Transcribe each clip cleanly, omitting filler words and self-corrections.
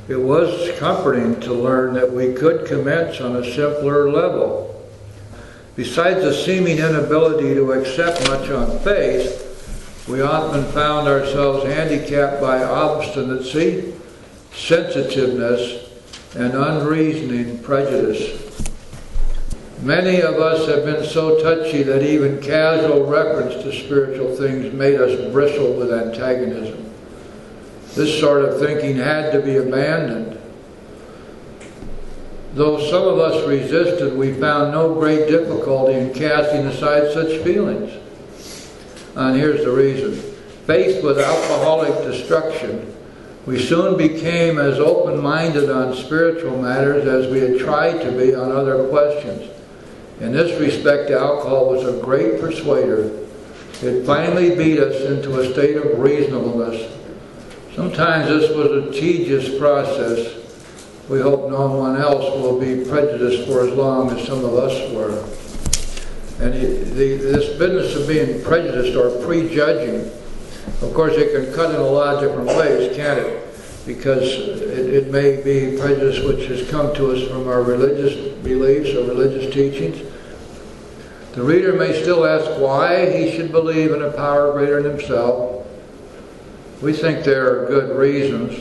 It was comforting to learn that we could commence on a simpler level. Besides the seeming inability to accept much on faith, we often found ourselves handicapped by obstinacy, sensitiveness, and unreasoning prejudice. Many of us have been so touchy that even casual reference to spiritual things made us bristle with antagonism. This sort of thinking had to be abandoned. Though some of us resisted, we found no great difficulty in casting aside such feelings. And here's the reason. Faced with alcoholic destruction, we soon became as open-minded on spiritual matters as we had tried to be on other questions. In this respect, alcohol was a great persuader. It finally beat us into a state of reasonableness. Sometimes this was a tedious process. We hope no one else will be prejudiced for as long as some of us were. And this business of being prejudiced or prejudging, of course it can cut in a lot of different ways, can't it? Because it may be prejudice which has come to us from our religious beliefs or religious teachings. The reader may still ask why he should believe in a power greater than himself. We think there are good reasons.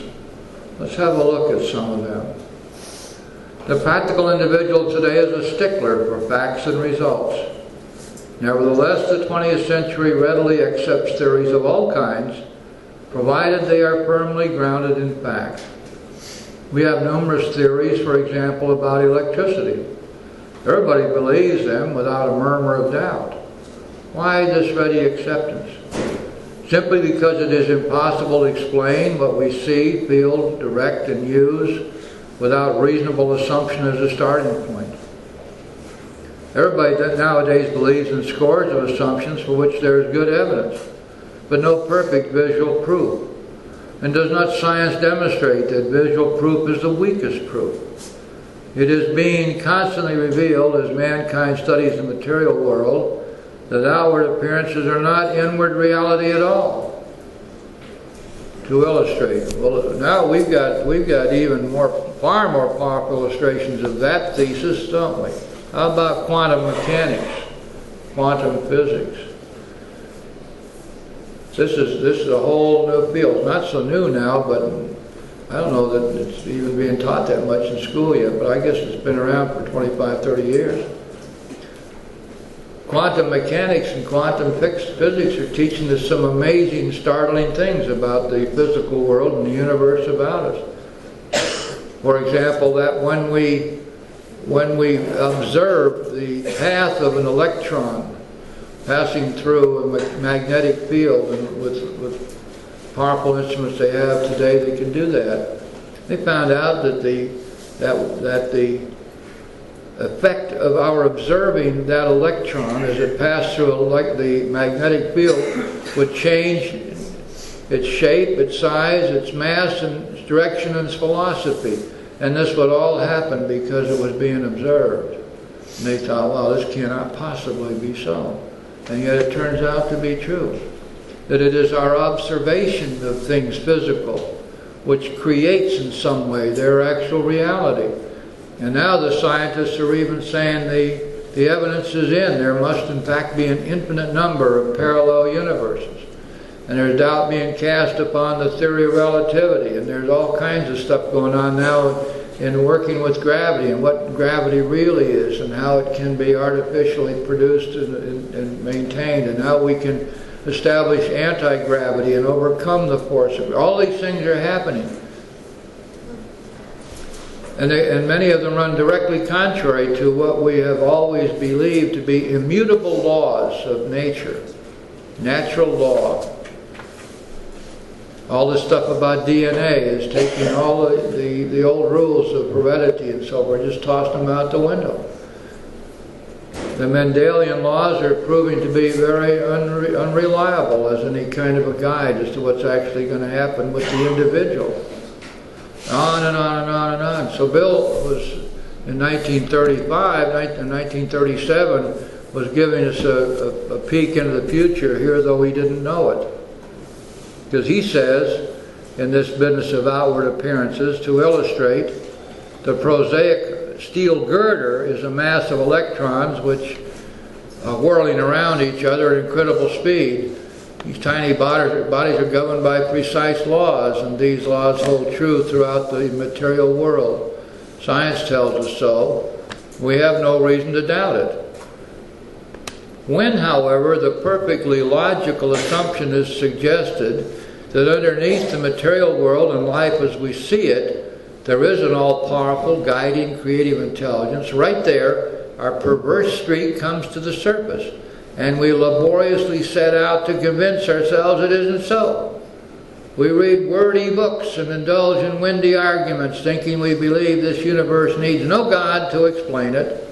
Let's have a look at some of them. The practical individual today is a stickler for facts and results. Nevertheless, the 20th century readily accepts theories of all kinds, provided they are firmly grounded in fact. We have numerous theories, for example, about electricity. Everybody believes them without a murmur of doubt. Why this ready acceptance? Simply because it is impossible to explain what we see, feel, direct, and use without reasonable assumption as a starting point. Everybody nowadays believes in scores of assumptions for which there is good evidence, but no perfect visual proof. And does not science demonstrate that visual proof is the weakest proof? It is being constantly revealed as mankind studies the material world that outward appearances are not inward reality at all. To illustrate, well, now we've got even far more powerful illustrations of that thesis, don't we? How about quantum mechanics, quantum physics? This is a whole new field. Not so new now, but I don't know that it's even being taught that much in school yet, but I guess it's been around for 25, 30 years. Quantum mechanics and quantum physics are teaching us some amazing, startling things about the physical world and the universe about us. For example, that when we observe the path of an electron passing through a magnetic field, and with powerful instruments they have today, they can do that. They found out that the effect of our observing that electron as it passed through the magnetic field would change its shape, its size, its mass, and its direction and its velocity. And this would all happen because it was being observed. And they thought, well, this cannot possibly be so. And yet it turns out to be true. That it is our observation of things physical which creates in some way their actual reality. And now the scientists are even saying the evidence is in. There must in fact be an infinite number of parallel universes. And there's doubt being cast upon the theory of relativity. And there's all kinds of stuff going on now in working with gravity and what gravity really is and how it can be artificially produced and maintained. And how we can establish anti-gravity and overcome the force of it. All these things are happening. And many of them run directly contrary to what we have always believed to be immutable laws of nature, natural law. All this stuff about DNA is taking all the old rules of heredity and so forth, just tossing them out the window. The Mendelian laws are proving to be very unreliable as any kind of a guide as to what's actually going to happen with the individual. On and on and on and on. So Bill was, in 1935 and 1937, was giving us a peek into the future here, though he didn't know it. Because he says in this business of outward appearances to illustrate. The prosaic steel girder is a mass of electrons which are whirling around each other at incredible speed. These tiny bodies are governed by precise laws, and these laws hold true throughout the material world. Science tells us so. We have no reason to doubt it. When, however, the perfectly logical assumption is suggested that underneath the material world and life as we see it, there is an all-powerful, guiding, creative intelligence, right there, our perverse streak comes to the surface, and we laboriously set out to convince ourselves it isn't so. We read wordy books and indulge in windy arguments, thinking we believe this universe needs no God to explain it.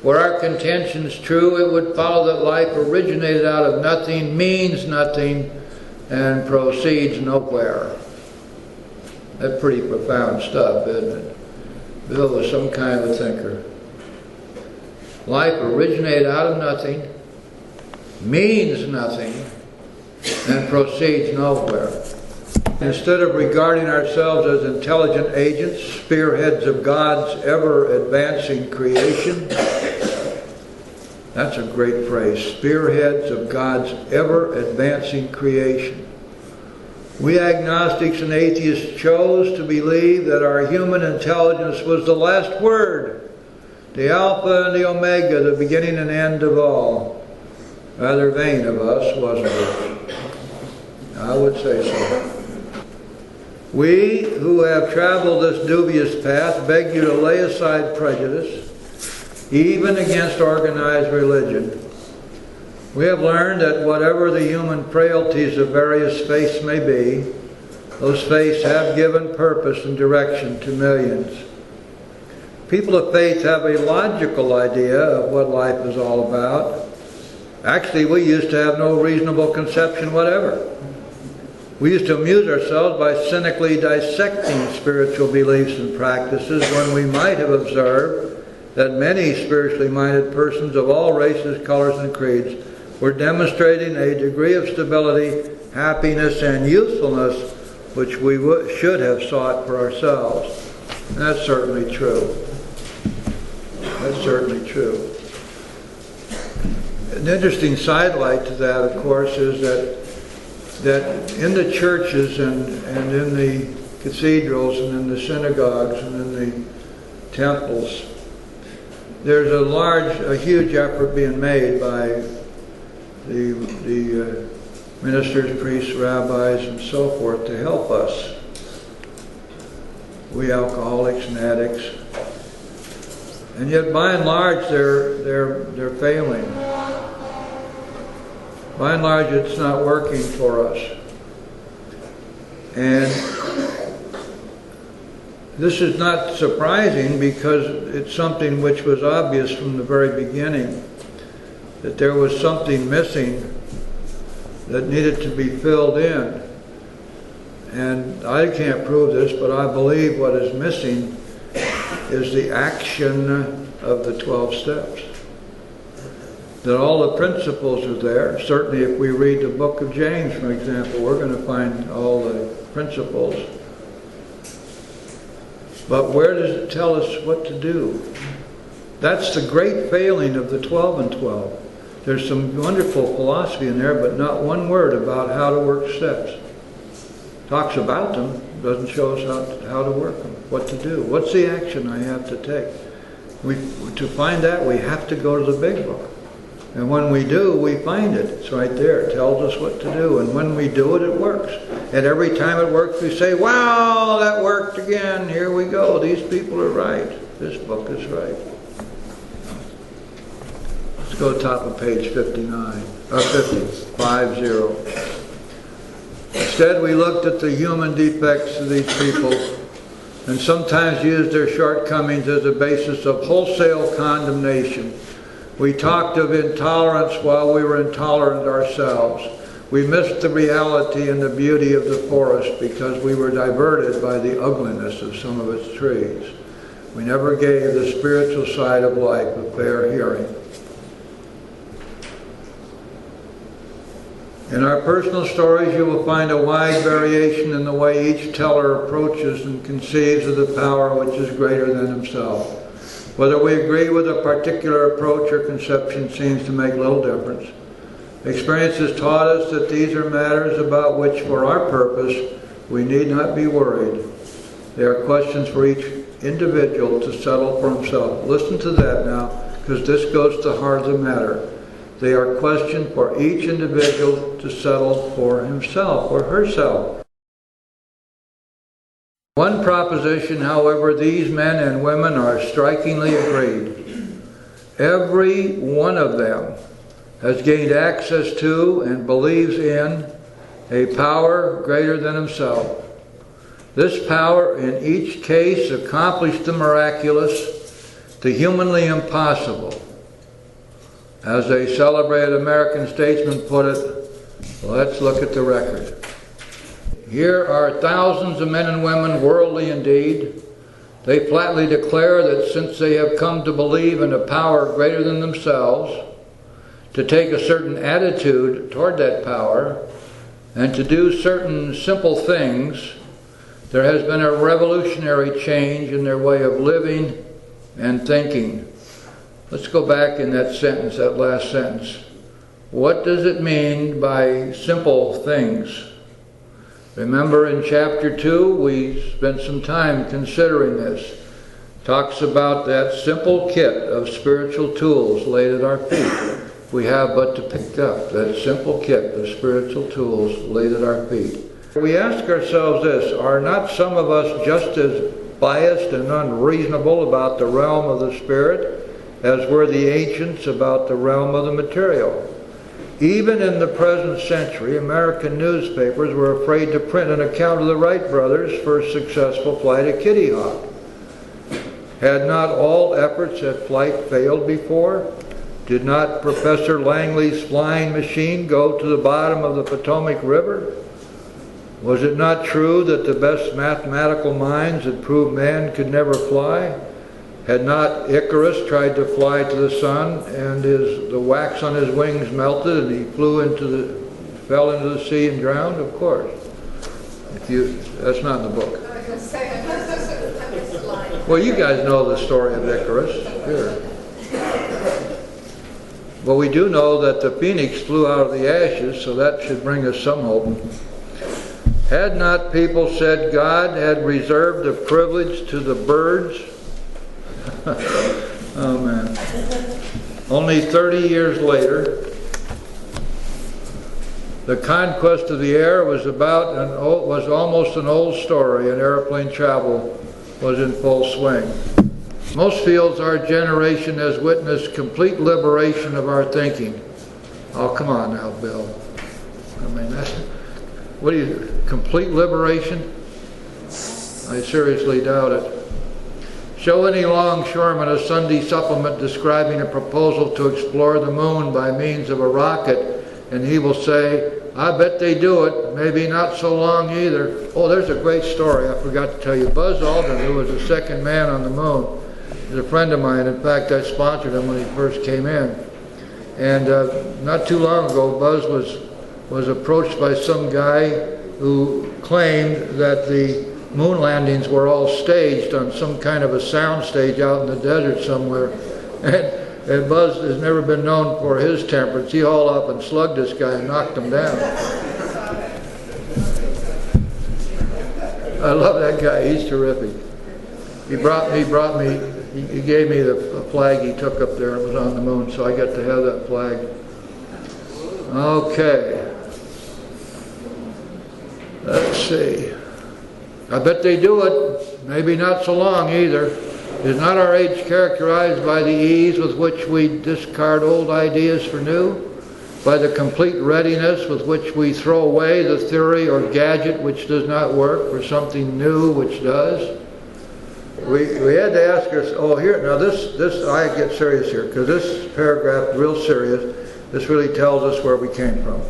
Were our contentions true, it would follow that life originated out of nothing, means nothing, and proceeds nowhere. That's pretty profound stuff, isn't it? Bill was some kind of a thinker. Life originated out of nothing, means nothing, and proceeds nowhere. Instead of regarding ourselves as intelligent agents, spearheads of God's ever-advancing creation, that's a great phrase, spearheads of God's ever-advancing creation. We agnostics and atheists chose to believe that our human intelligence was the last word, the Alpha and the Omega, the beginning and end of all. Rather vain of us, wasn't it? I would say so. We who have traveled this dubious path beg you to lay aside prejudice, even against organized religion. We have learned that whatever the human frailties of various faiths may be, those faiths have given purpose and direction to millions. People of faith have a logical idea of what life is all about. Actually, we used to have no reasonable conception whatever. We used to amuse ourselves by cynically dissecting spiritual beliefs and practices when we might have observed that many spiritually minded persons of all races, colors, and creeds were demonstrating a degree of stability, happiness, and usefulness which we should have sought for ourselves. And that's certainly true. That's certainly true. An interesting sidelight to that, of course, is that in the churches and in the cathedrals and in the synagogues and in the temples, there's a huge effort being made by the ministers, priests, rabbis, and so forth to help us. We alcoholics and addicts. And yet, by and large, they're failing. By and large, it's not working for us. And this is not surprising because it's something which was obvious from the very beginning, that there was something missing that needed to be filled in. And I can't prove this, but I believe what is missing is the action of the 12 steps. That all the principles are there. Certainly if we read the book of James, for example, we're going to find all the principles. But where does it tell us what to do? That's the great failing of the 12 and 12. There's some wonderful philosophy in there, but not one word about how to work steps. Talks about them, doesn't show us how to work them, what to do. What's the action I have to take? To find that, we have to go to the Big Book. And when we do, we find it. It's right there. It tells us what to do. And when we do it, it works. And every time it works, we say, wow, that worked again. Here we go. These people are right. This book is right. Let's go to top of page 50. Instead, we looked at the human defects of these people and sometimes used their shortcomings as a basis of wholesale condemnation. We talked of intolerance while we were intolerant ourselves. We missed the reality and the beauty of the forest because we were diverted by the ugliness of some of its trees. We never gave the spiritual side of life a fair hearing. In our personal stories, you will find a wide variation in the way each teller approaches and conceives of the power which is greater than himself. Whether we agree with a particular approach or conception seems to make little difference. Experience has taught us that these are matters about which, for our purpose, we need not be worried. They are questions for each individual to settle for himself. Listen to that now, because this goes to the heart of the matter. They are questions for each individual to settle for himself or herself. One proposition, however, these men and women are strikingly agreed. Every one of them has gained access to and believes in a power greater than himself. This power in each case accomplished the miraculous, the humanly impossible. As a celebrated American statesman put it, let's look at the record. Here are thousands of men and women, worldly indeed. They flatly declare that since they have come to believe in a power greater than themselves, to take a certain attitude toward that power, and to do certain simple things, there has been a revolutionary change in their way of living and thinking. Let's go back in that sentence, that last sentence. What does it mean by simple things? Remember in chapter 2, we spent some time considering this. Talks about that simple kit of spiritual tools laid at our feet. We have but to pick up that simple kit of spiritual tools laid at our feet. We ask ourselves this, are not some of us just as biased and unreasonable about the realm of the spirit as were the ancients about the realm of the material? Even in the present century, American newspapers were afraid to print an account of the Wright brothers' first successful flight of Kitty Hawk. Had not all efforts at flight failed before? Did not Professor Langley's flying machine go to the bottom of the Potomac River? Was it not true that the best mathematical minds had proved man could never fly? Had not Icarus tried to fly to the sun, and the wax on his wings melted, and he fell into the sea and drowned? Of course. That's not in the book. Well, you guys know the story of Icarus. Here. Well, we do know that the phoenix flew out of the ashes, so that should bring us some hope. Had not people said God had reserved the privilege to the birds? Oh man. Only 30 years later, the conquest of the air was almost an old story, and airplane travel was in full swing. Most fields our generation has witnessed complete liberation of our thinking. Oh, come on now, Bill. I mean, complete liberation? I seriously doubt it. Show any longshoreman a Sunday supplement describing a proposal to explore the moon by means of a rocket, and he will say, I bet they do it, maybe not so long either. Oh, there's a great story I forgot to tell you. Buzz Aldrin, who was the second man on the moon, is a friend of mine. In fact, I sponsored him when he first came in. And not too long ago, Buzz was approached by some guy who claimed that the moon landings were all staged on some kind of a sound stage out in the desert somewhere. And Buzz has never been known for his temperance. He hauled up and slugged this guy and knocked him down. I love that guy. He's terrific. He gave me the flag he took up there. It was on the moon, so I got to have that flag. Okay. Let's see. I bet they do it. Maybe not so long either. Is not our age characterized by the ease with which we discard old ideas for new? By the complete readiness with which we throw away the theory or gadget which does not work for something new which does? We had to ask ourselves, oh here, now this I get serious here, because this paragraph, real serious, this really tells us where we came from.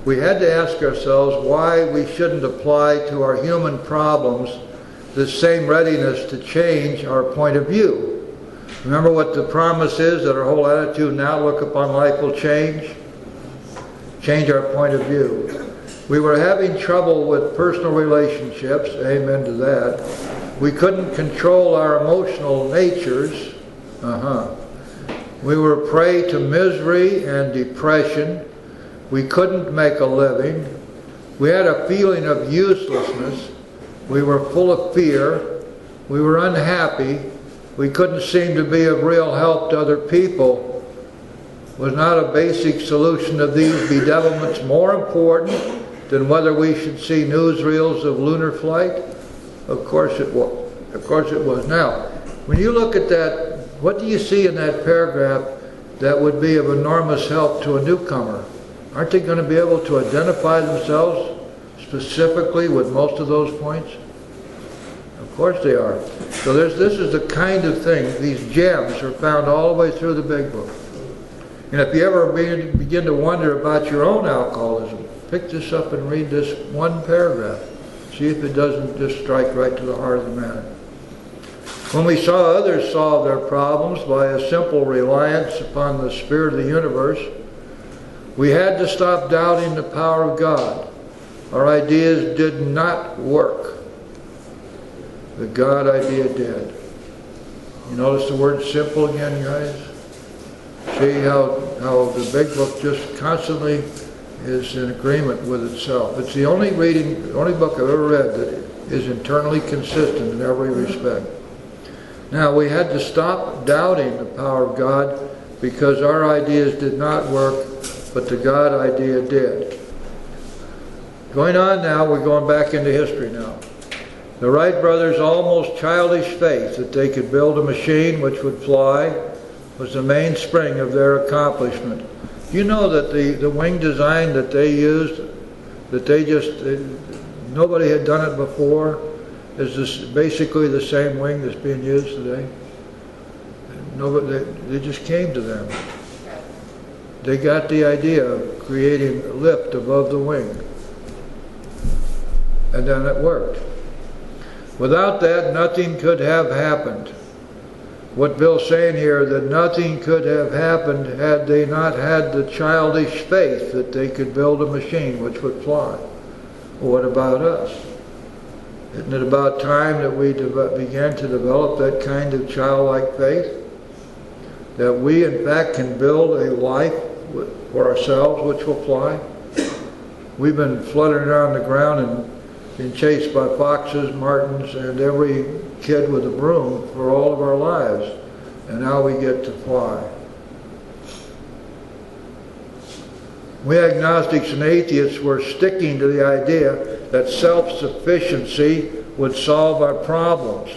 We had to ask ourselves why we shouldn't apply to our human problems the same readiness to change our point of view. Remember what the promise is, that our whole attitude and outlook upon life will change? change our point of view. We were having trouble with personal relationships, amen to that. We couldn't control our emotional natures. We were prey to misery and depression. We couldn't make a living. We had a feeling of uselessness. We were full of fear. We were unhappy. We couldn't seem to be of real help to other people. Was not a basic solution of these bedevilments more important than whether we should see newsreels of lunar flight? Of course it was. Of course it was. Now, when you look at that, what do you see in that paragraph that would be of enormous help to a newcomer? Aren't they going to be able to identify themselves specifically with most of those points? Of course they are. So this is the kind of thing, these gems are found all the way through the Big Book. And if you ever begin to wonder about your own alcoholism, pick this up and read this one paragraph. See if it doesn't just strike right to the heart of the matter. When we saw others solve their problems by a simple reliance upon the Spirit of the universe, we had to stop doubting the power of God. Our ideas did not work. The God idea did. You notice the word simple again, guys? See how the Big Book just constantly is in agreement with itself. It's the only book I've ever read that is internally consistent in every respect. Now, we had to stop doubting the power of God because our ideas did not work, but the God idea did. Going on now, we're going back into history now. The Wright brothers' almost childish faith that they could build a machine which would fly was the mainspring of their accomplishment. You know that the wing design that they used, nobody had done it before, is this basically the same wing that's being used today? They just came to them. They got the idea of creating a lift above the wing. And then it worked. Without that, nothing could have happened. What Bill's saying here, that nothing could have happened had they not had the childish faith that they could build a machine which would fly. Well, what about us? Isn't it about time that we began to develop that kind of childlike faith? That we, in fact, can build a life for ourselves which will fly? We've been fluttering around the ground and being chased by foxes, martins, and every kid with a broom for all of our lives. And now we get to fly. We agnostics and atheists were sticking to the idea that self-sufficiency would solve our problems.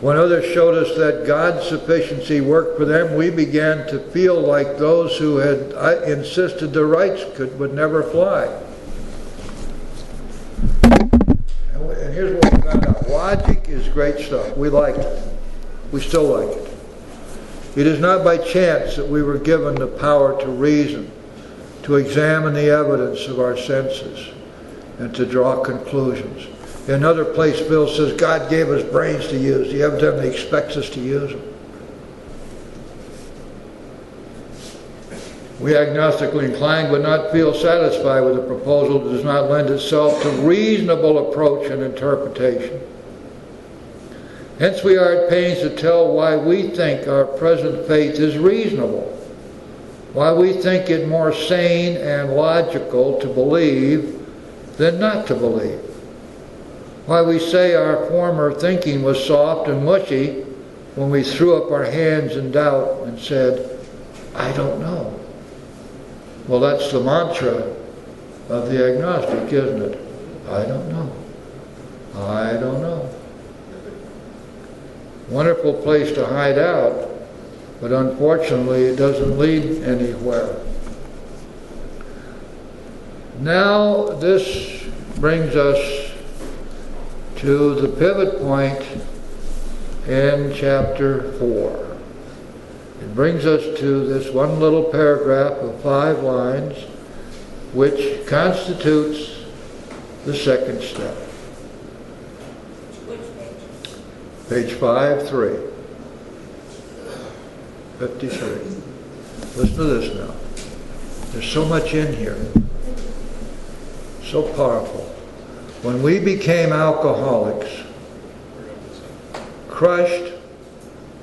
When others showed us that God's sufficiency worked for them, we began to feel like those who had insisted the Wrights would never fly. And here's what we found out. Logic is great stuff. We liked it. We still like it. It is not by chance that we were given the power to reason, to examine the evidence of our senses, and to draw conclusions. In another place, Bill says, God gave us brains to use. He evidently expects us to use them. We agnostically inclined would not feel satisfied with a proposal that does not lend itself to reasonable approach and interpretation. Hence we are at pains to tell why we think our present faith is reasonable, why we think it more sane and logical to believe than not to believe, why we say our former thinking was soft and mushy when we threw up our hands in doubt and said, I don't know. Well, that's the mantra of the agnostic, isn't it? I don't know. I don't know. Wonderful place to hide out, but unfortunately it doesn't lead anywhere. Now this brings us to the pivot point in chapter 4. It brings us to this one little paragraph of 5 lines, which constitutes the second step. Page 53. 53. Listen to this now. There's so much in here. So powerful. When we became alcoholics, crushed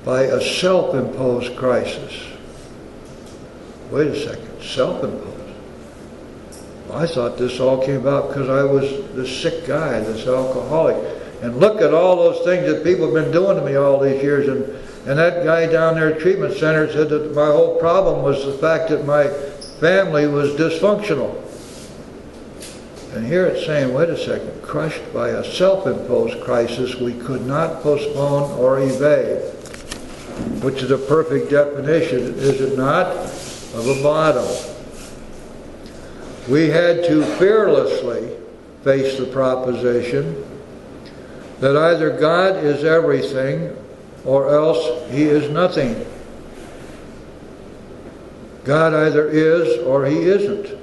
by a self-imposed crisis. Wait a second, self-imposed? Well, I thought this all came about because I was this sick guy, this alcoholic. And look at all those things that people have been doing to me all these years. And that guy down there at treatment center said that my whole problem was the fact that my family was dysfunctional. And here it's saying, wait a second, crushed by a self-imposed crisis we could not postpone or evade, which is a perfect definition, is it not, of a bottom. We had to fearlessly face the proposition that either God is everything or else He is nothing. God either is or He isn't.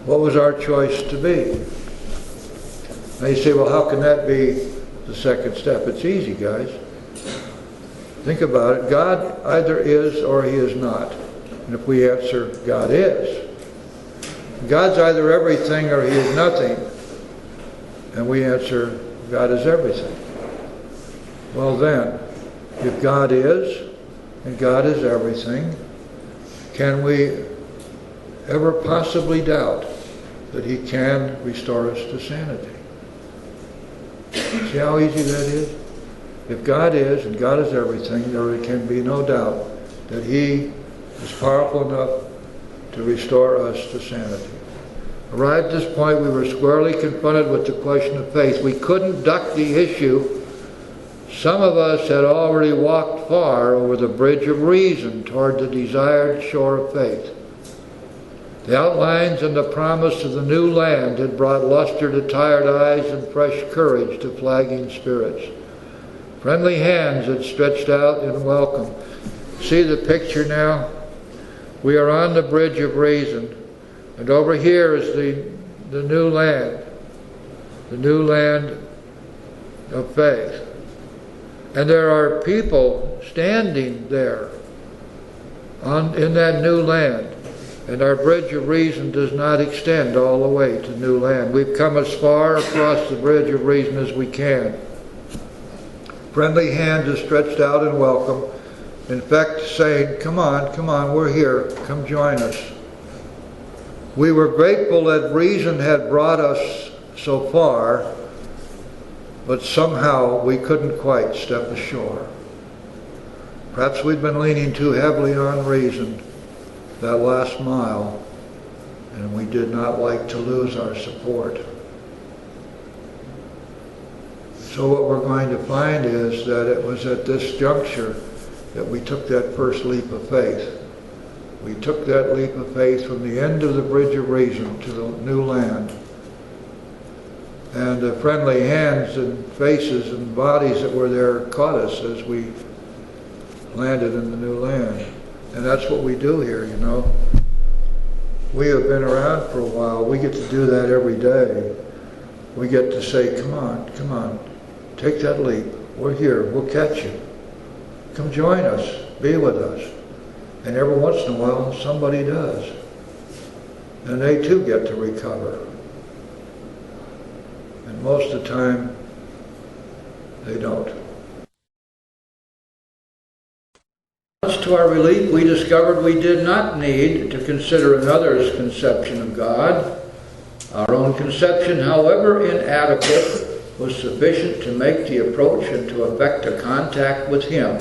What was our choice to be? Now you say, well, how can that be the second step? It's easy, guys. Think about it. God either is or He is not. And if we answer, God is, God's either everything or He is nothing, and we answer, God is everything. Well then, if God is, and God is everything, can we ever possibly doubt that He can restore us to sanity? See how easy that is? If God is, and God is everything, there can be no doubt that He is powerful enough to restore us to sanity. Arrived at this point, we were squarely confronted with the question of faith. We couldn't duck the issue. Some of us had already walked far over the bridge of reason toward the desired shore of faith. The outlines and the promise of the new land had brought luster to tired eyes and fresh courage to flagging spirits. Friendly hands had stretched out in welcome. See the picture now? We are on the bridge of reason, and over here is the new land of faith. And there are people standing there in that new land. And our bridge of reason does not extend all the way to new land. We've come as far across the bridge of reason as we can. Friendly hands are stretched out in welcome, in fact saying, come on, we're here, come join us. We were grateful that reason had brought us so far, but somehow we couldn't quite step ashore. Perhaps we'd been leaning too heavily on reason that last mile, and we did not like to lose our support. So what we're going to find is that it was at this juncture that we took that first leap of faith. We took that leap of faith from the end of the bridge of reason to the new land. And the friendly hands and faces and bodies that were there caught us as we landed in the new land. And that's what we do here, you know. We have been around for a while. We get to do that every day. We get to say, come on, take that leap. We're here, we'll catch you. Come join us, be with us. And every once in a while, somebody does. And they too get to recover. And most of the time, they don't. Much to our relief, we discovered we did not need to consider another's conception of God. Our own conception, however inadequate, was sufficient to make the approach and to effect a contact with Him.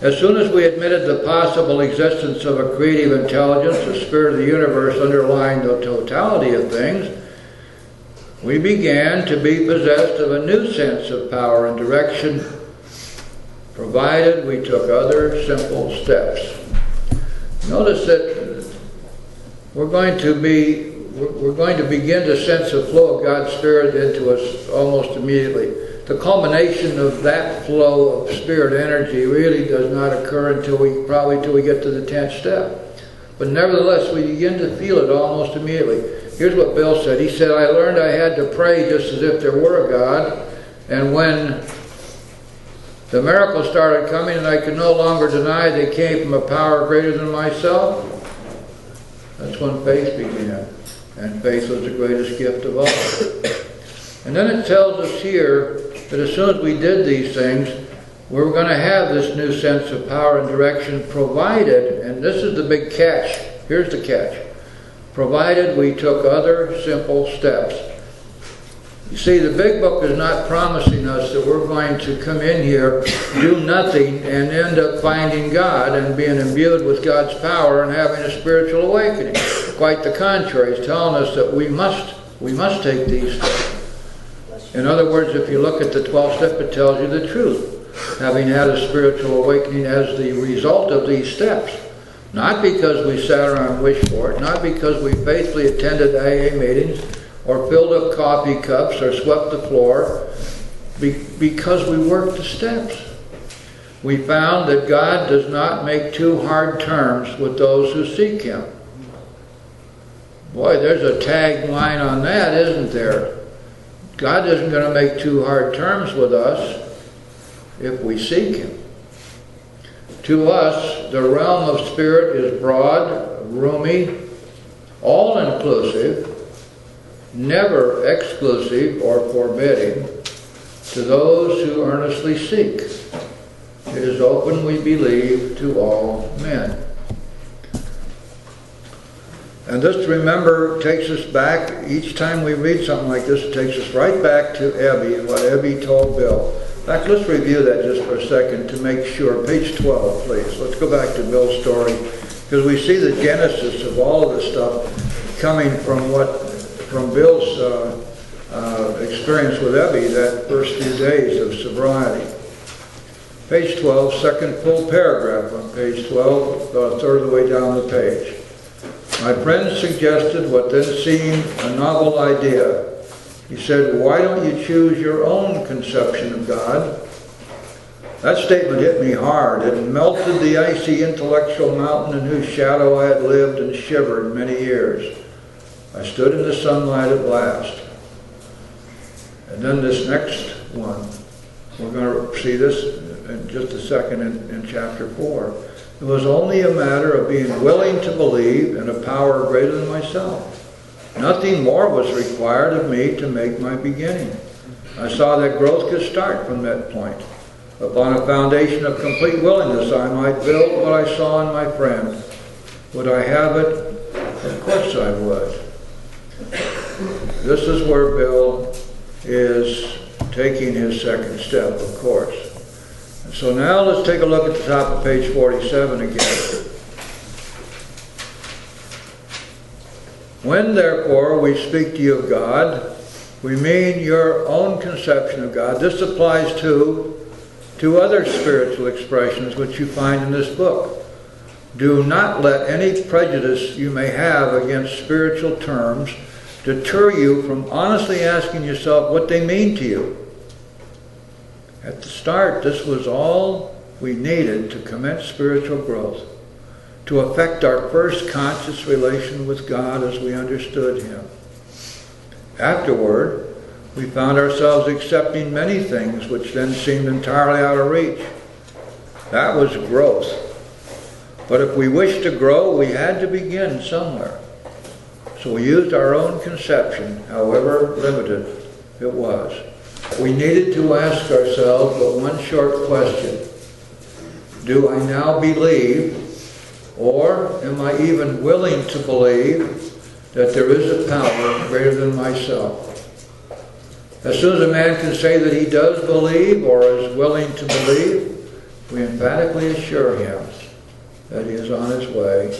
As soon as we admitted the possible existence of a creative intelligence, a spirit of the universe underlying the totality of things, we began to be possessed of a new sense of power and direction, provided we took other simple steps. Notice that we're going to begin to sense the flow of God's Spirit into us almost immediately. The culmination of that flow of spirit energy really does not occur until we get to the 10th step. But nevertheless, we begin to feel it almost immediately. Here's what Bill said. He said, I learned I had to pray just as if there were a God, and when the miracles started coming and I could no longer deny they came from a power greater than myself, That's when faith began. And faith was the greatest gift of all. And then it tells us here that as soon as we did these things, we were going to have this new sense of power and direction, provided, and this is the big catch, here's the catch, provided we took other simple steps. You see, the big book is not promising us that we're going to come in here, do nothing, and end up finding God and being imbued with God's power and having a spiritual awakening. Quite the contrary. It's telling us that we must take these steps. In other words, if you look at the 12th step, it tells you the truth. Having had a spiritual awakening as the result of these steps. Not because we sat around and wished for it, not because we faithfully attended AA meetings, or filled up coffee cups, or swept the floor, because we worked the steps. We found that God does not make too hard terms with those who seek Him. Boy, there's a tagline on that, isn't there? God isn't going to make too hard terms with us if we seek Him. To us, the realm of spirit is broad, roomy, all-inclusive, never exclusive or forbidding to those who earnestly seek. It is open, we believe, to all men. And this, remember, takes us back, each time we read something like this, it takes us right back to Ebby and what Ebby told Bill. In fact, let's review that just for a second to make sure. Page 12, please. Let's go back to Bill's story, because we see the genesis of all of this stuff coming from Bill's experience with Ebby that first few days of sobriety. Page 12, second full paragraph on page 12, about a third of the way down the page. My friend suggested what then seemed a novel idea. He said, "Why don't you choose your own conception of God?" That statement hit me hard. It melted the icy intellectual mountain in whose shadow I had lived and shivered many years. I stood in the sunlight at last. And then this next one, we're going to see this in just a second in chapter 4. It was only a matter of being willing to believe in a power greater than myself. Nothing more was required of me to make my beginning. I saw that growth could start from that point. Upon a foundation of complete willingness, I might build what I saw in my friend. Would I have it? Of course I would. This is where Bill is taking his second step, of course. So now let's take a look at the top of page 47 again. When therefore we speak to you of God, we mean your own conception of God. This applies to other spiritual expressions which you find in this book. Do not let any prejudice you may have against spiritual terms deter you from honestly asking yourself what they mean to you. At the start, this was all we needed to commence spiritual growth, to affect our first conscious relation with God as we understood Him. Afterward, we found ourselves accepting many things which then seemed entirely out of reach. That was growth. But if we wished to grow, we had to begin somewhere. So we used our own conception, however limited it was. We needed to ask ourselves but one short question. Do I now believe, or am I even willing to believe, that there is a power greater than myself? As soon as a man can say that he does believe or is willing to believe, we emphatically assure him that he is on his way.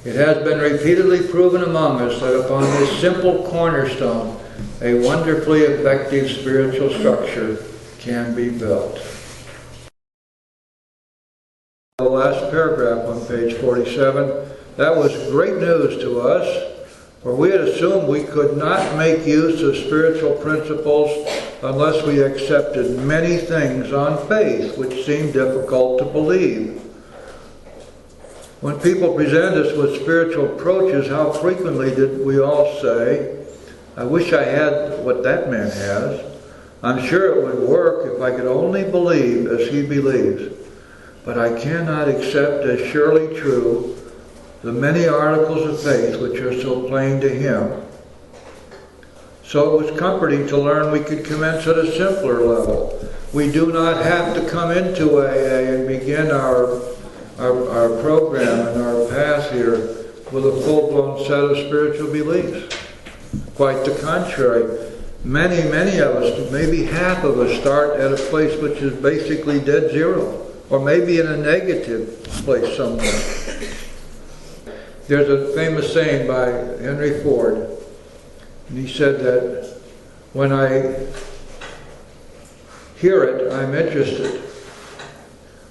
It has been repeatedly proven among us that upon this simple cornerstone, a wonderfully effective spiritual structure can be built. The last paragraph on page 47, that was great news to us, for we had assumed we could not make use of spiritual principles unless we accepted many things on faith which seemed difficult to believe. When people present us with spiritual approaches, how frequently did we all say, I wish I had what that man has. I'm sure it would work if I could only believe as he believes. But I cannot accept as surely true the many articles of faith which are so plain to him. So it was comforting to learn we could commence at a simpler level. We do not have to come into AA and begin our program and our path here with a full-blown set of spiritual beliefs. Quite the contrary. Many of us, maybe half of us, start at a place which is basically dead zero, or maybe in a negative place somewhere. There's a famous saying by Henry Ford, and he said that when I hear it, I'm interested.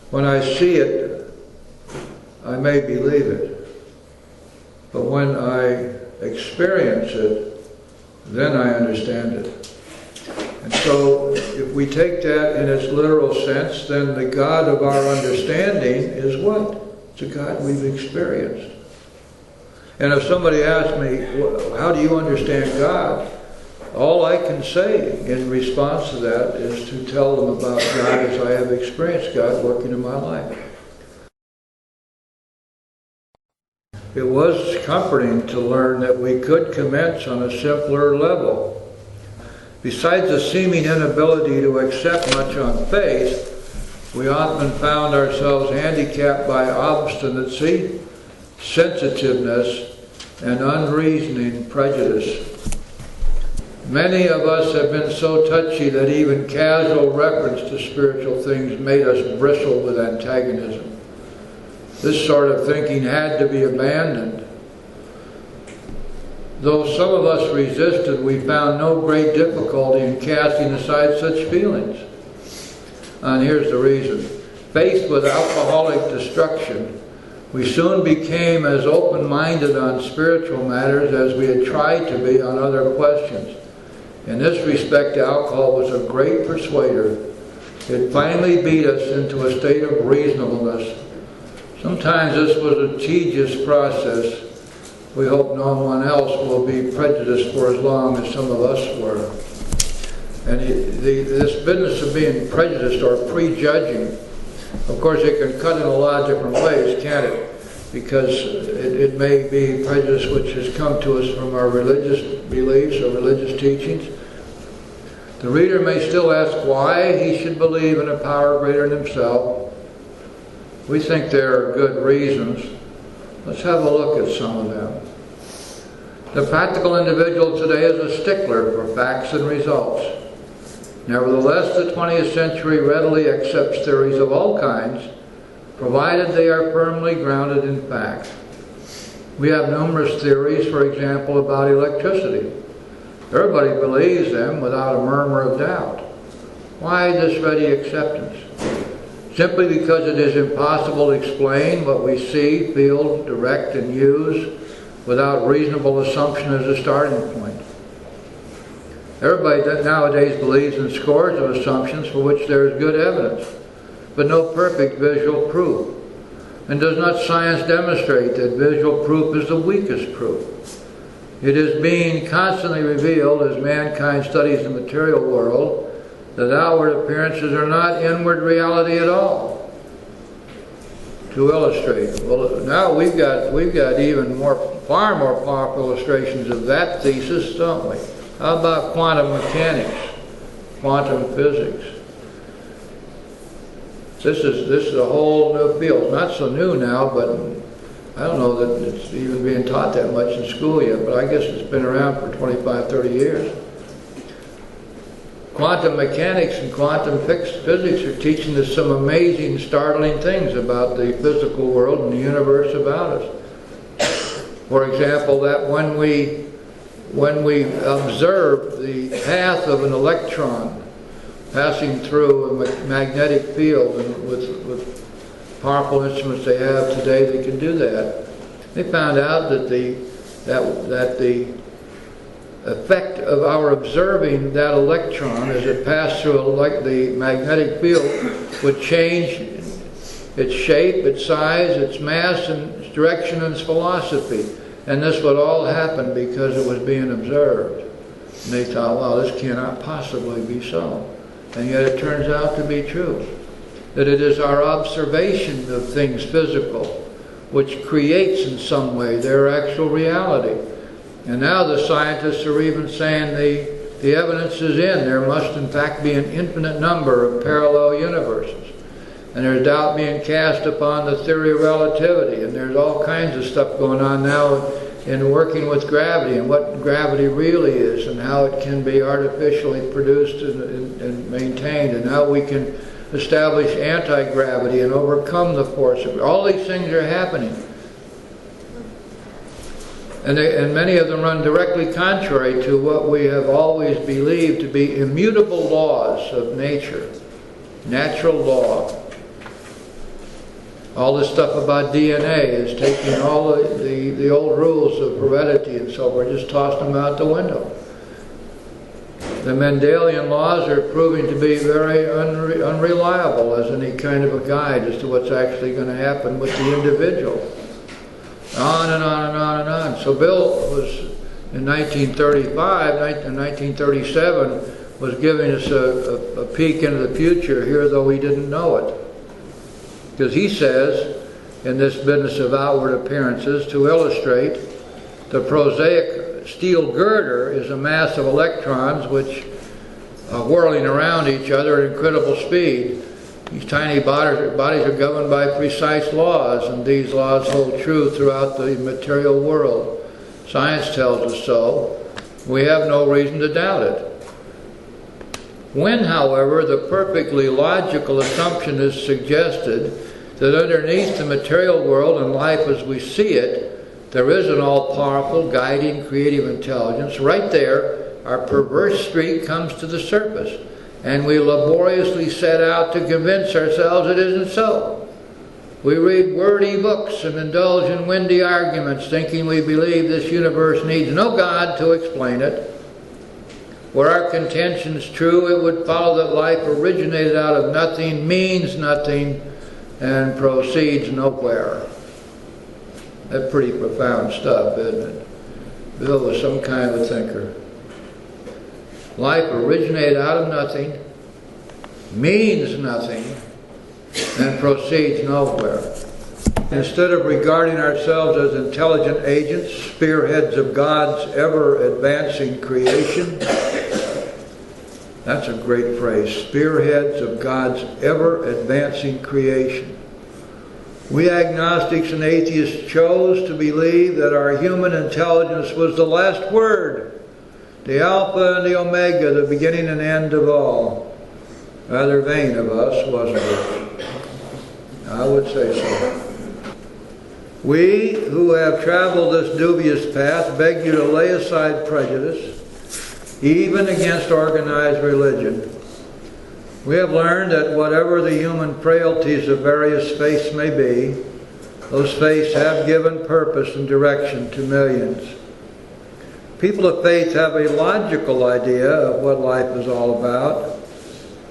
When I see it, I may believe it. But when I experience it, then I understand it. And so, if we take that in its literal sense, then the God of our understanding is what? It's a God we've experienced. And if somebody asks me, how do you understand God? All I can say in response to that is to tell them about God as I have experienced God working in my life. It was comforting to learn that we could commence on a simpler level. Besides the seeming inability to accept much on faith, we often found ourselves handicapped by obstinacy, sensitiveness, and unreasoning prejudice. Many of us have been so touchy that even casual reference to spiritual things made us bristle with antagonism. This sort of thinking had to be abandoned. Though some of us resisted, we found no great difficulty in casting aside such feelings. And here's the reason. Faced with alcoholic destruction, we soon became as open-minded on spiritual matters as we had tried to be on other questions. In this respect, alcohol was a great persuader. It finally beat us into a state of reasonableness. Sometimes this was a tedious process. We hope no one else will be prejudiced for as long as some of us were. And this business of being prejudiced or prejudging, of course it can cut in a lot of different ways, can't it? Because it may be prejudice which has come to us from our religious beliefs or religious teachings. The reader may still ask why he should believe in a power greater than himself. We think there are good reasons. Let's have a look at some of them. The practical individual today is a stickler for facts and results. Nevertheless, the 20th century readily accepts theories of all kinds, provided they are firmly grounded in fact. We have numerous theories, for example, about electricity. Everybody believes them without a murmur of doubt. Why this ready acceptance? Simply because it is impossible to explain what we see, feel, direct, and use without reasonable assumption as a starting point. Everybody nowadays believes in scores of assumptions for which there is good evidence, but no perfect visual proof. And does not science demonstrate that visual proof is the weakest proof? It is being constantly revealed as mankind studies the material world that outward appearances are not inward reality at all. To illustrate, well, now we've got even far more powerful illustrations of that thesis, don't we? How about quantum mechanics, quantum physics? This is a whole new field. Not so new now, but I don't know that it's even being taught that much in school yet, but I guess it's been around for 25, 30 years. Quantum mechanics and quantum physics are teaching us some amazing, startling things about the physical world and the universe about us. For example, that when we observe the path of an electron passing through a magnetic field, and with powerful instruments they have today, they can do that. They found out that the effect of our observing that electron as it passed through the magnetic field would change its shape, its size, its mass, and its direction and its velocity. And this would all happen because it was being observed. And they thought, well, this cannot possibly be so. And yet it turns out to be true. That it is our observation of things physical which creates in some way their actual reality. And now the scientists are even saying the evidence is in. There must in fact be an infinite number of parallel universes. And there's doubt being cast upon the theory of relativity, and there's all kinds of stuff going on now in working with gravity and what gravity really is and how it can be artificially produced and maintained, and how we can establish anti-gravity and overcome the force of it. All these things are happening. And many of them run directly contrary to what we have always believed to be immutable laws of nature, natural law. All this stuff about DNA is taking all the old rules of heredity and so forth, just tossing them out the window. The Mendelian laws are proving to be very unreliable as any kind of a guide as to what's actually going to happen with the individual. On and on and on and on. So Bill was, in 1935 and 1937, was giving us a peek into the future here, though he didn't know it. Because he says, in this business of outward appearances, to illustrate, the prosaic steel girder is a mass of electrons which are whirling around each other at incredible speed. These tiny bodies are governed by precise laws, and these laws hold true throughout the material world. Science tells us so. We have no reason to doubt it. When, however, the perfectly logical assumption is suggested that underneath the material world and life as we see it, there is an all-powerful, guiding, creative intelligence, right there, our perverse streak comes to the surface. And we laboriously set out to convince ourselves it isn't so. We read wordy books and indulge in windy arguments, thinking we believe this universe needs no God to explain it. Were our contentions true, it would follow that life originated out of nothing, means nothing, and proceeds nowhere. That's pretty profound stuff, isn't it? Bill was some kind of a thinker. Life originated out of nothing, means nothing, and proceeds nowhere. Instead of regarding ourselves as intelligent agents, spearheads of God's ever-advancing creation, that's a great phrase, spearheads of God's ever-advancing creation. We agnostics and atheists chose to believe that our human intelligence was the last word, the Alpha and the Omega, the beginning and end of all. Rather vain of us, wasn't it? I would say so. We who have traveled this dubious path beg you to lay aside prejudice, even against organized religion. We have learned that whatever the human frailties of various faiths may be, those faiths have given purpose and direction to millions. People of faith have a logical idea of what life is all about.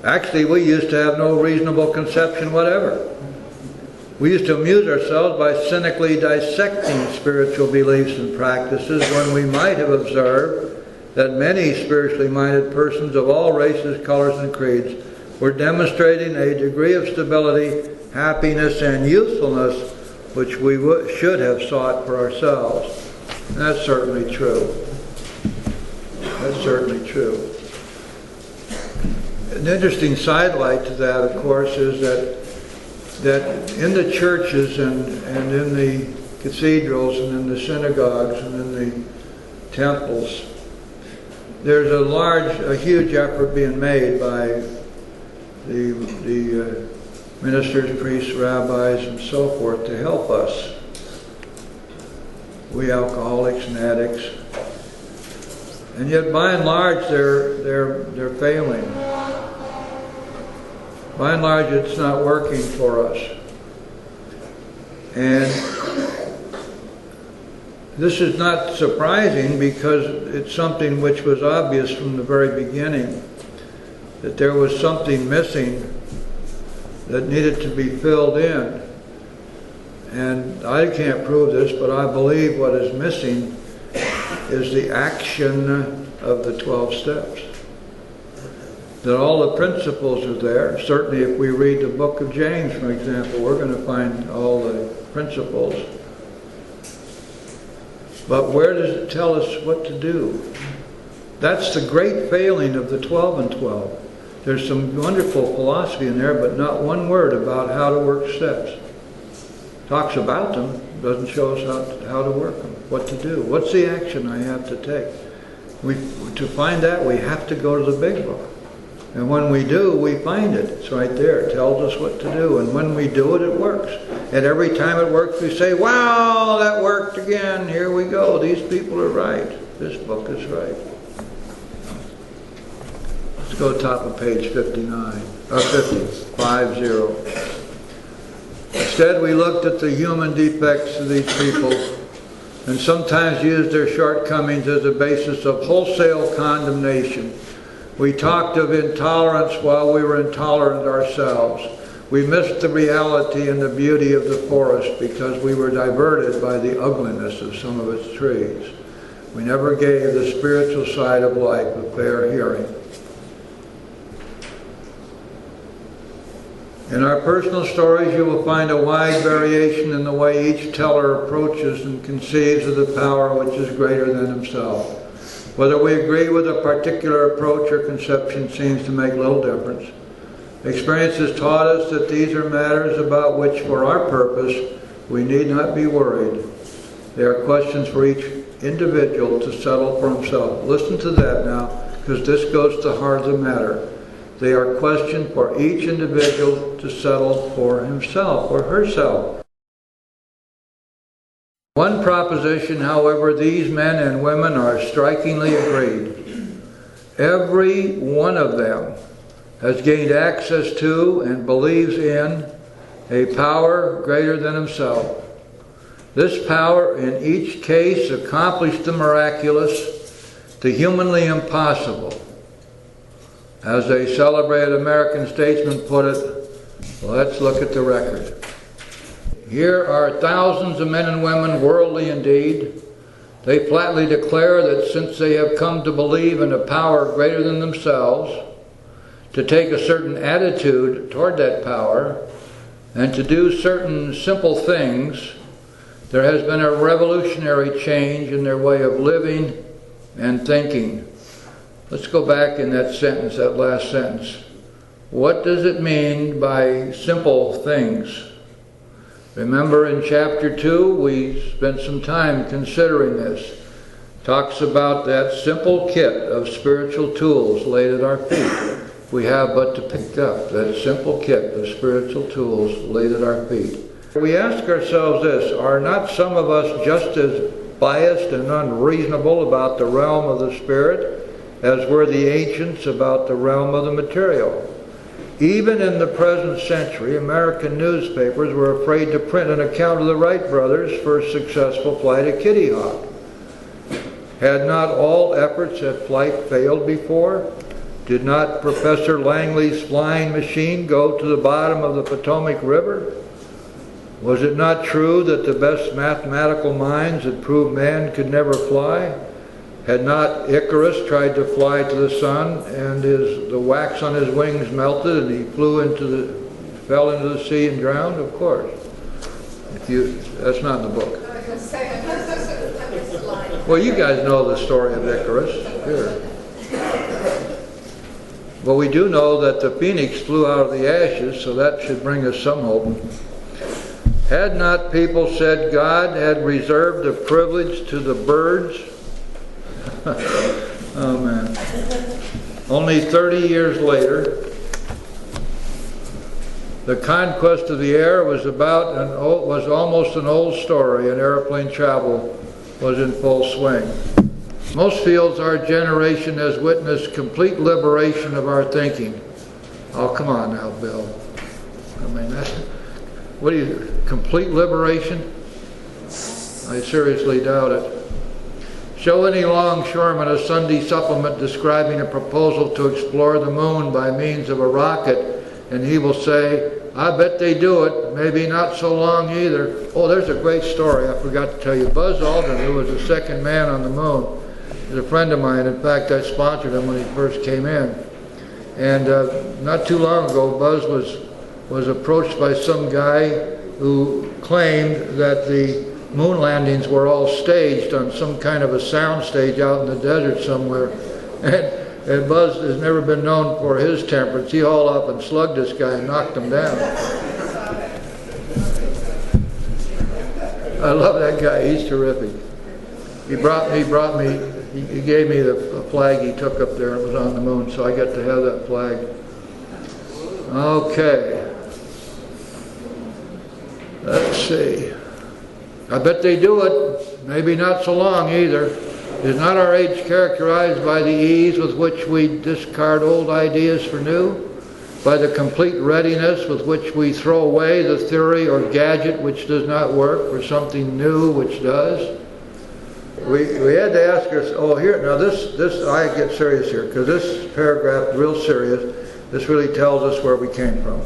Actually, we used to have no reasonable conception whatever. We used to amuse ourselves by cynically dissecting spiritual beliefs and practices when we might have observed that many spiritually minded persons of all races, colors, and creeds were demonstrating a degree of stability, happiness, and usefulness which we should have sought for ourselves. And that's certainly true. That's certainly true. An interesting sidelight to that, of course, is that in the churches and in the cathedrals and in the synagogues and in the temples, there's a huge effort being made by the ministers, priests, rabbis, and so forth to help us. We alcoholics and addicts. And yet, by and large, they're failing. By and large, it's not working for us. And this is not surprising because it's something which was obvious from the very beginning, that there was something missing that needed to be filled in. And I can't prove this, but I believe what is missing is the action of the 12 steps. that all the principles are there. Certainly if we read the book of James, for example, we're going to find all the principles. But where does it tell us what to do? That's the great failing of the 12 and 12. There's some wonderful philosophy in there, but not one word about how to work steps. Talks about them, doesn't show us how to work them, what to do. What's the action I have to take? To find that, we have to go to the Big Book. And when we do, we find it. It's right there. It tells us what to do. And when we do it, it works. And every time it works, we say, wow, that worked again. Here we go. These people are right. This book is right. Let's go top of page 50. Instead, we looked at the human defects of these people and sometimes used their shortcomings as a basis of wholesale condemnation. We talked of intolerance while we were intolerant ourselves. We missed the reality and the beauty of the forest because we were diverted by the ugliness of some of its trees. We never gave the spiritual side of life a fair hearing. In our personal stories, you will find a wide variation in the way each teller approaches and conceives of the power which is greater than himself. Whether we agree with a particular approach or conception seems to make little difference. Experience has taught us that these are matters about which, for our purpose, we need not be worried. They are questions for each individual to settle for himself. Listen to that now, because this goes to the heart of the matter. They are questions for each individual to settle for himself or herself. One proposition, however, these men and women are strikingly agreed. Every one of them has gained access to and believes in a power greater than himself. This power in each case accomplished the miraculous, the humanly impossible. As a celebrated American statesman put it, let's look at the record. Here are thousands of men and women, worldly indeed. They flatly declare that since they have come to believe in a power greater than themselves, to take a certain attitude toward that power, and to do certain simple things, there has been a revolutionary change in their way of living and thinking. Let's go back in that sentence, that last sentence. What does it mean by simple things? Remember in chapter 2, we spent some time considering this. Talks about that simple kit of spiritual tools laid at our feet. We have but to pick up that simple kit of spiritual tools laid at our feet. We ask ourselves this, are not some of us just as biased and unreasonable about the realm of the spirit as were the ancients about the realm of the material? Even in the present century, American newspapers were afraid to print an account of the Wright brothers' first successful flight of Kitty Hawk. Had not all efforts at flight failed before? Did not Professor Langley's flying machine go to the bottom of the Potomac River? Was it not true that the best mathematical minds had proved man could never fly? Had not Icarus tried to fly to the sun and the wax on his wings melted and he fell into the sea and drowned? Of course. That's not in the book. Well, you guys know the story of Icarus. Here. Well, we do know that the phoenix flew out of the ashes, so that should bring us some hope. Had not people said God had reserved the privilege to the birds? Oh man. Only 30 years later, the conquest of the air was almost an old story, and airplane travel was in full swing. Most fields our generation has witnessed complete liberation of our thinking. Oh, come on now, Bill. I mean, complete liberation? I seriously doubt it. Show any longshoreman a Sunday supplement describing a proposal to explore the moon by means of a rocket, and he will say, I bet they do it, maybe not so long either. Oh, there's a great story I forgot to tell you. Buzz Aldrin, who was the second man on the moon, is a friend of mine. In fact, I sponsored him when he first came in. And not too long ago, Buzz was approached by some guy who claimed that the moon landings were all staged on some kind of a sound stage out in the desert somewhere. And Buzz has never been known for his temperance. He hauled up and slugged this guy and knocked him down. I love that guy. He's terrific. He gave me the flag he took up there. It was on the moon, so I got to have that flag. Okay. Let's see. I bet they do it. Maybe not so long either. Is not our age characterized by the ease with which we discard old ideas for new? By the complete readiness with which we throw away the theory or gadget which does not work for something new which does? We had to ask ourselves, oh here, now this I get serious here, because this paragraph is real serious. This really tells us where we came from.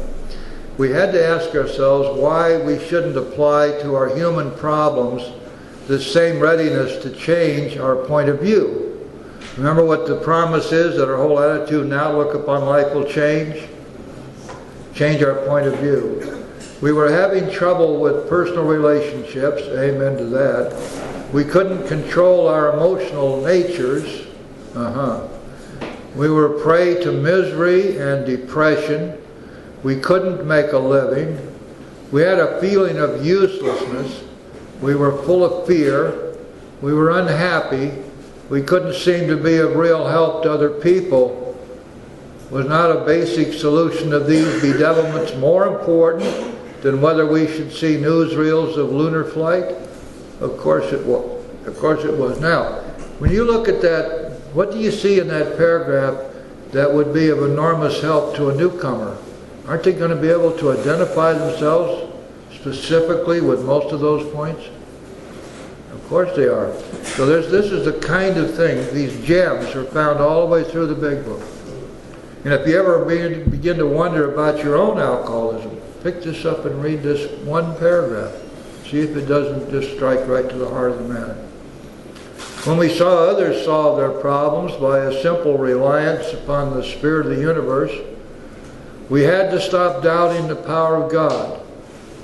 We had to ask ourselves why we shouldn't apply to our human problems the same readiness to change our point of view. Remember what the promise is, that our whole attitude and outlook upon life will change? Change our point of view. We were having trouble with personal relationships, amen to that. We couldn't control our emotional natures. We were prey to misery and depression. We couldn't make a living. We had a feeling of uselessness. We were full of fear. We were unhappy. We couldn't seem to be of real help to other people. Was not a basic solution of these bedevilments more important than whether we should see newsreels of lunar flight? Of course it was. Of course it was. Now, when you look at that, what do you see in that paragraph that would be of enormous help to a newcomer? Aren't they going to be able to identify themselves specifically with most of those points? Of course they are. So this is the kind of thing, these gems are found all the way through the Big Book. And if you ever begin to wonder about your own alcoholism, pick this up and read this one paragraph. See if it doesn't just strike right to the heart of the matter. When we saw others solve their problems by a simple reliance upon the Spirit of the universe, we had to stop doubting the power of God.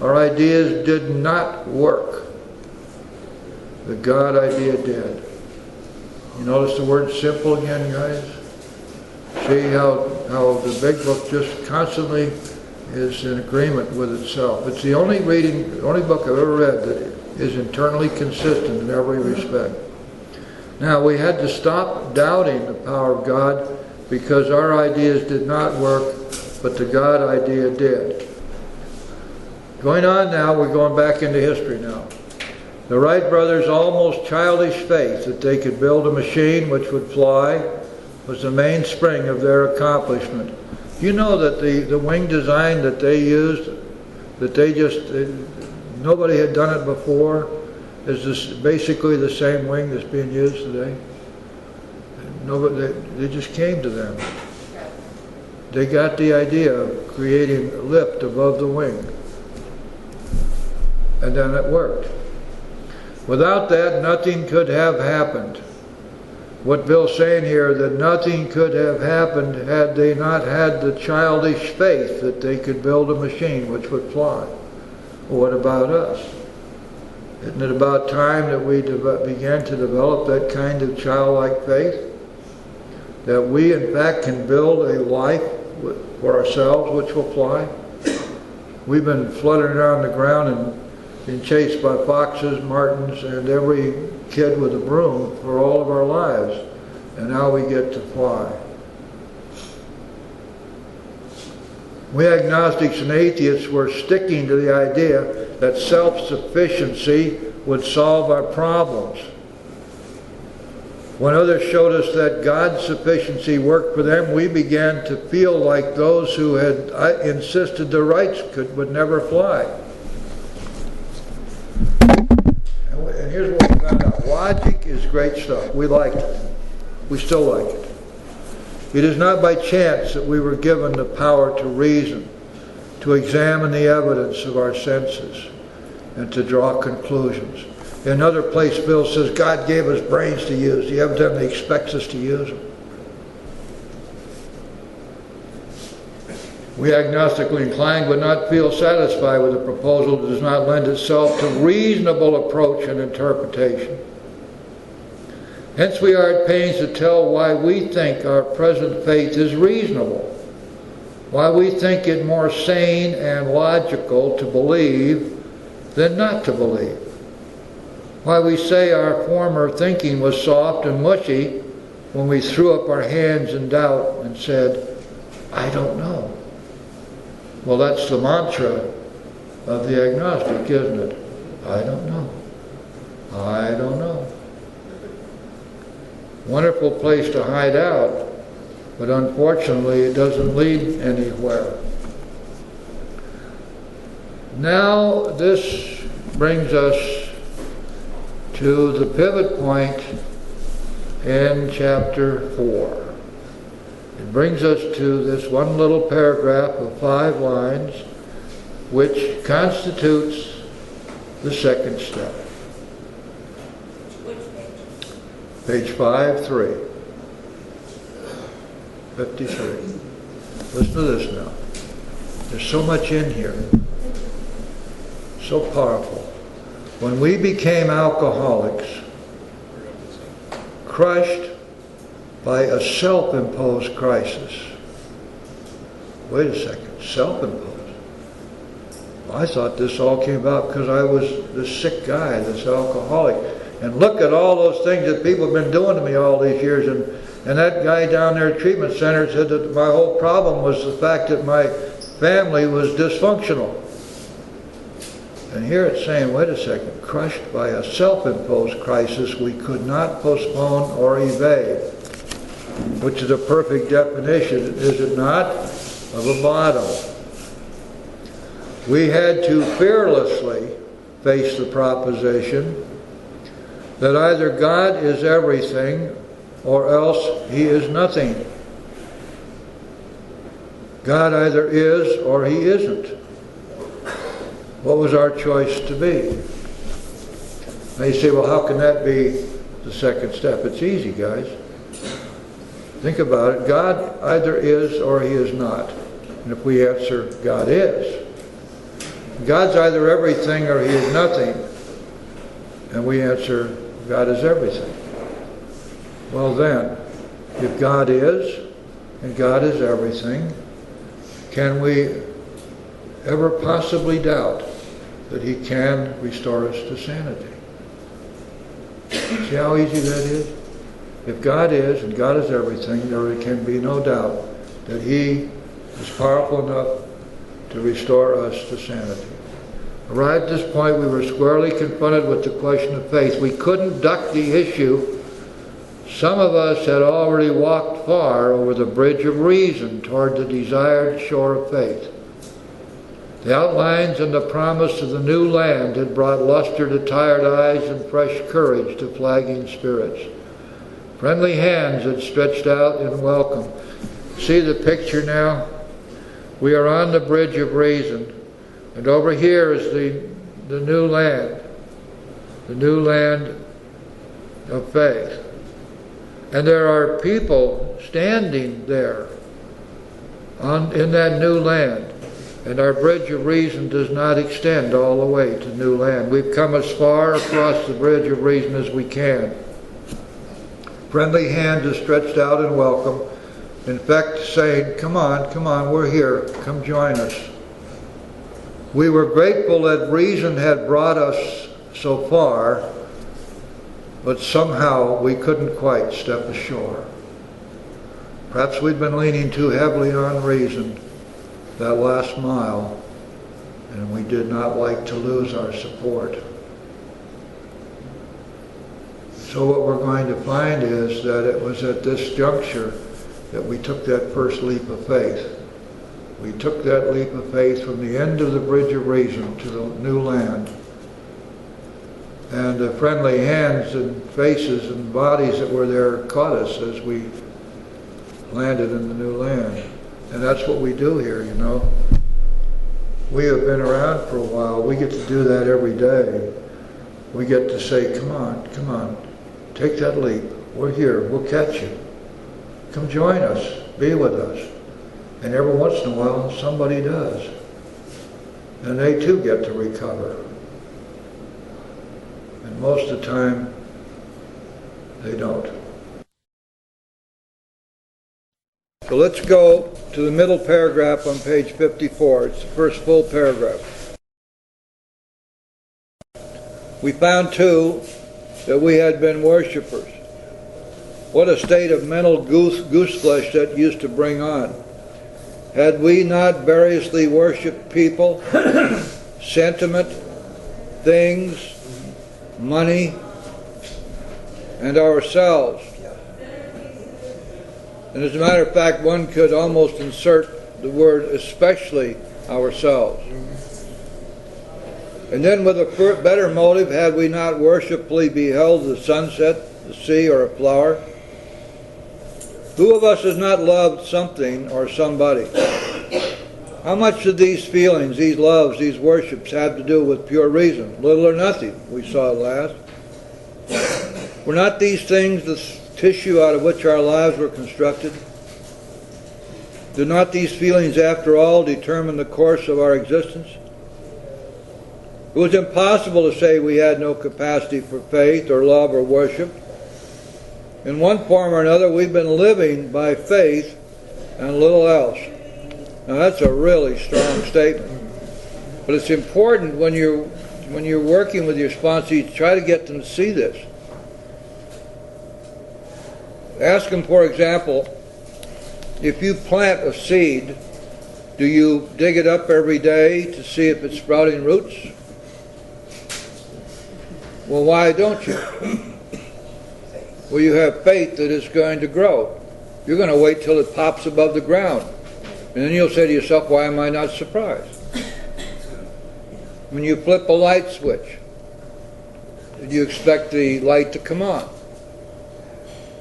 Our ideas did not work. The God idea did. You notice the word simple again, guys? See how the Big Book just constantly is in agreement with itself. It's the only book I've ever read that is internally consistent in every respect. Now, we had to stop doubting the power of God because our ideas did not work, but the God idea did. Going on now, we're going back into history now. The Wright brothers' almost childish faith that they could build a machine which would fly was the mainspring of their accomplishment. You know that the wing design that they used, that nobody had done it before, is basically the same wing that's being used today. They just came to them. They got the idea of creating a lift above the wing. And then it worked. Without that, nothing could have happened. What Bill's saying here, that nothing could have happened had they not had the childish faith that they could build a machine which would fly. Well, what about us? Isn't it about time that we began to develop that kind of childlike faith? That we, in fact, can build a life for ourselves which will fly? We've been fluttering around the ground and being chased by foxes, martins, and every kid with a broom for all of our lives. And now we get to fly. We agnostics and atheists were sticking to the idea that self-sufficiency would solve our problems. When others showed us that God's sufficiency worked for them, we began to feel like those who had insisted the Wrights would never fly. And here's what we found out. Logic is great stuff. We liked it. We still like it. It is not by chance that we were given the power to reason, to examine the evidence of our senses, and to draw conclusions. In another place, Bill says, God gave us brains to use. He evidently expects us to use them. We agnostically inclined would not feel satisfied with a proposal that does not lend itself to reasonable approach and interpretation. Hence we are at pains to tell why we think our present faith is reasonable, why we think it more sane and logical to believe than not to believe, why we say our former thinking was soft and mushy when we threw up our hands in doubt and said, I don't know. Well, that's the mantra of the agnostic, isn't it? I don't know. I don't know. Wonderful place to hide out, but unfortunately it doesn't lead anywhere. Now this brings us to the pivot point in chapter 4. It brings us to this one little paragraph of 5 lines, which constitutes the second step. Which page? Page 53. Listen to this now. There's so much in here. So powerful. When we became alcoholics, crushed by a self-imposed crisis. Wait a second, self-imposed? I thought this all came about because I was this sick guy, this alcoholic. And look at all those things that people have been doing to me all these years. And that guy down there at treatment center said that my whole problem was the fact that my family was dysfunctional. And here it's saying, wait a second, crushed by a self-imposed crisis we could not postpone or evade, which is a perfect definition, is it not, of a bottom. We had to fearlessly face the proposition that either God is everything or else He is nothing. God either is or He isn't. What was our choice to be? Now you say, well, how can that be the second step? It's easy, guys. Think about it. God either is or He is not. And if we answer, God is, God's either everything or He is nothing. And we answer, God is everything. Well then, if God is and God is everything, can we ever possibly doubt that He can restore us to sanity? See how easy that is? If God is and God is everything, there can be no doubt that He is powerful enough to restore us to sanity. Arrived at this point, we were squarely confronted with the question of faith. We couldn't duck the issue. Some of us had already walked far over the bridge of reason toward the desired shore of faith. The outlines and the promise of the new land had brought luster to tired eyes and fresh courage to flagging spirits. Friendly hands had stretched out in welcome. See the picture now? We are on the bridge of reason, and over here is the new land of faith. And there are people standing there in that new land. And our bridge of reason does not extend all the way to new land. We've come as far across the bridge of reason as we can. Friendly hand is stretched out in welcome. In fact, saying, come on, we're here. Come join us. We were grateful that reason had brought us so far, but somehow we couldn't quite step ashore. Perhaps we'd been leaning too heavily on reason that last mile, and we did not like to lose our support. So what we're going to find is that it was at this juncture that we took that first leap of faith. We took that leap of faith from the end of the bridge of reason to the new land. And the friendly hands and faces and bodies that were there caught us as we landed in the new land. And that's what we do here, you know. We have been around for a while. We get to do that every day. We get to say, come on, take that leap. We're here, we'll catch you. Come join us, be with us. And every once in a while, somebody does. And they too get to recover. And most of the time, they don't. So let's go to the middle paragraph on page 54. It's the first full paragraph. We found too that we had been worshipers. What a state of mental gooseflesh that used to bring on. Had we not variously worshipped people, sentiment, things, money, and ourselves? And as a matter of fact, one could almost insert the word especially ourselves. And then with a better motive, had we not worshipfully beheld the sunset, the sea, or a flower? Who of us has not loved something or somebody? How much do these feelings, these loves, these worships have to do with pure reason? Little or nothing, we saw at last. Were not these things the tissue out of which our lives were constructed? Do not these feelings, after all, determine the course of our existence? It was impossible to say we had no capacity for faith or love or worship. In one form or another, we've been living by faith and little else. Now that's a really strong statement. But it's important when you're working with your sponsees, try to get them to see this. Ask them, for example, if you plant a seed, do you dig it up every day to see if it's sprouting roots? Well, why don't you? Well, you have faith that it's going to grow. You're going to wait till it pops above the ground. And then you'll say to yourself, why am I not surprised? When you flip a light switch, do you expect the light to come on?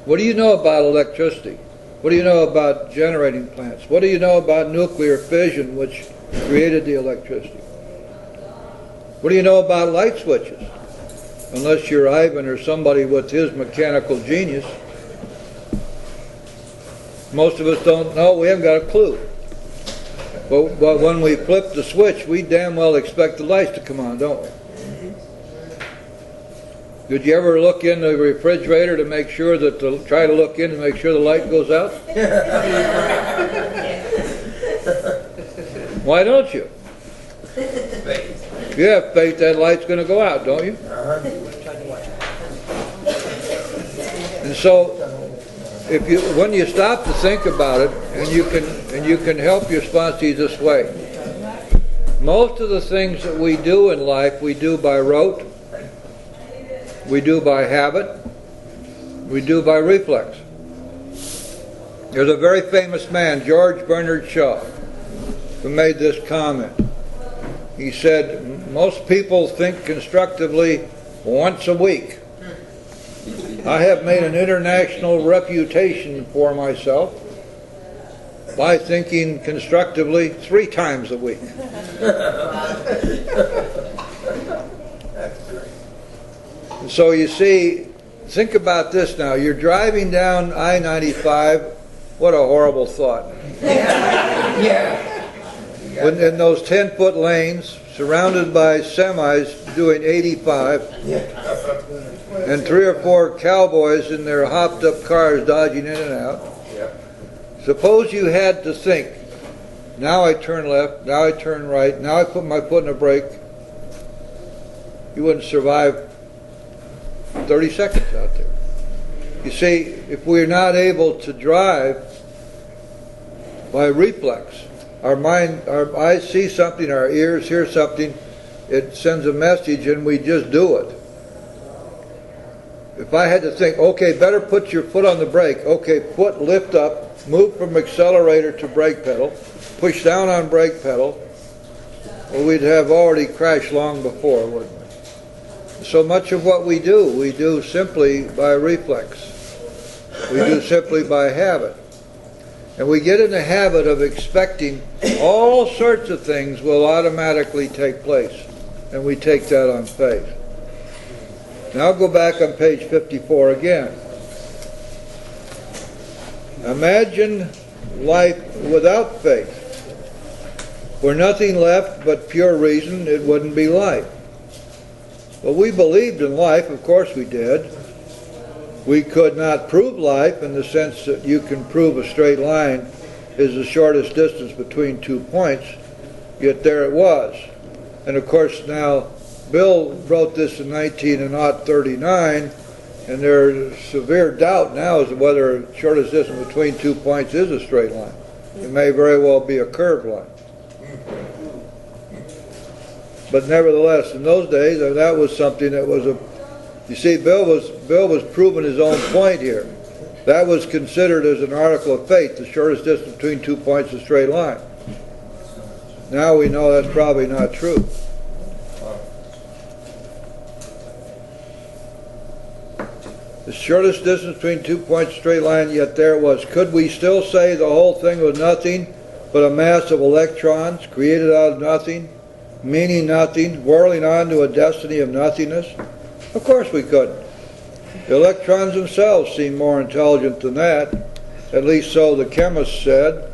What do you know about electricity? What do you know about generating plants? What do you know about nuclear fission, which created the electricity? What do you know about light switches? Unless you're Ivan or somebody with his mechanical genius. Most of us don't know. We haven't got a clue. But when we flip the switch, we damn well expect the lights to come on, don't we? Did you ever look in the refrigerator to make sure that try to look in to make sure the light goes out? Why don't you? You have faith that light's going to go out, don't you? And so, when you stop to think about it, and you can help your sponsee this way. Most of the things that we do in life, we do by rote, we do by habit, we do by reflex. There's a very famous man, George Bernard Shaw, who made this comment. He said, most people think constructively once a week. I have made an international reputation for myself by thinking constructively 3 times a week. So you see, think about this now. You're driving down I-95. What a horrible thought. Yeah. When in those 10-foot lanes, surrounded by semis doing 85, and 3 or 4 cowboys in their hopped-up cars dodging in and out. Suppose you had to think, now I turn left, now I turn right, now I put my foot in the brake. You wouldn't survive 30 seconds out there. You see, if we're not able to drive by reflex, our mind, our eyes see something, our ears hear something, it sends a message and we just do it. If I had to think, okay, better put your foot on the brake, okay, foot lift up, move from accelerator to brake pedal, push down on brake pedal, well, we'd have already crashed long before, wouldn't we? So much of what we do simply by reflex. We do simply by habit. And we get in the habit of expecting all sorts of things will automatically take place. And we take that on faith. Now go back on page 54 again. Imagine life without faith. Were nothing left but pure reason, it wouldn't be life. But we believed in life, of course we did. We could not prove life in the sense that you can prove a straight line is the shortest distance between 2 points, yet there it was. And of course now, Bill wrote this in 1939, and there's severe doubt now as to whether the shortest distance between 2 points is a straight line. It may very well be a curved line. But nevertheless, in those days, that was something that was a... You see, Bill was proving his own point here. That was considered as an article of faith, the shortest distance between 2 points is a straight line. Now we know that's probably not true. The shortest distance between 2 points is a straight line, yet there it was. Could we still say the whole thing was nothing but a mass of electrons created out of nothing, meaning nothing, whirling on to a destiny of nothingness? Of course we couldn't. The electrons themselves seem more intelligent than that, at least so the chemists said.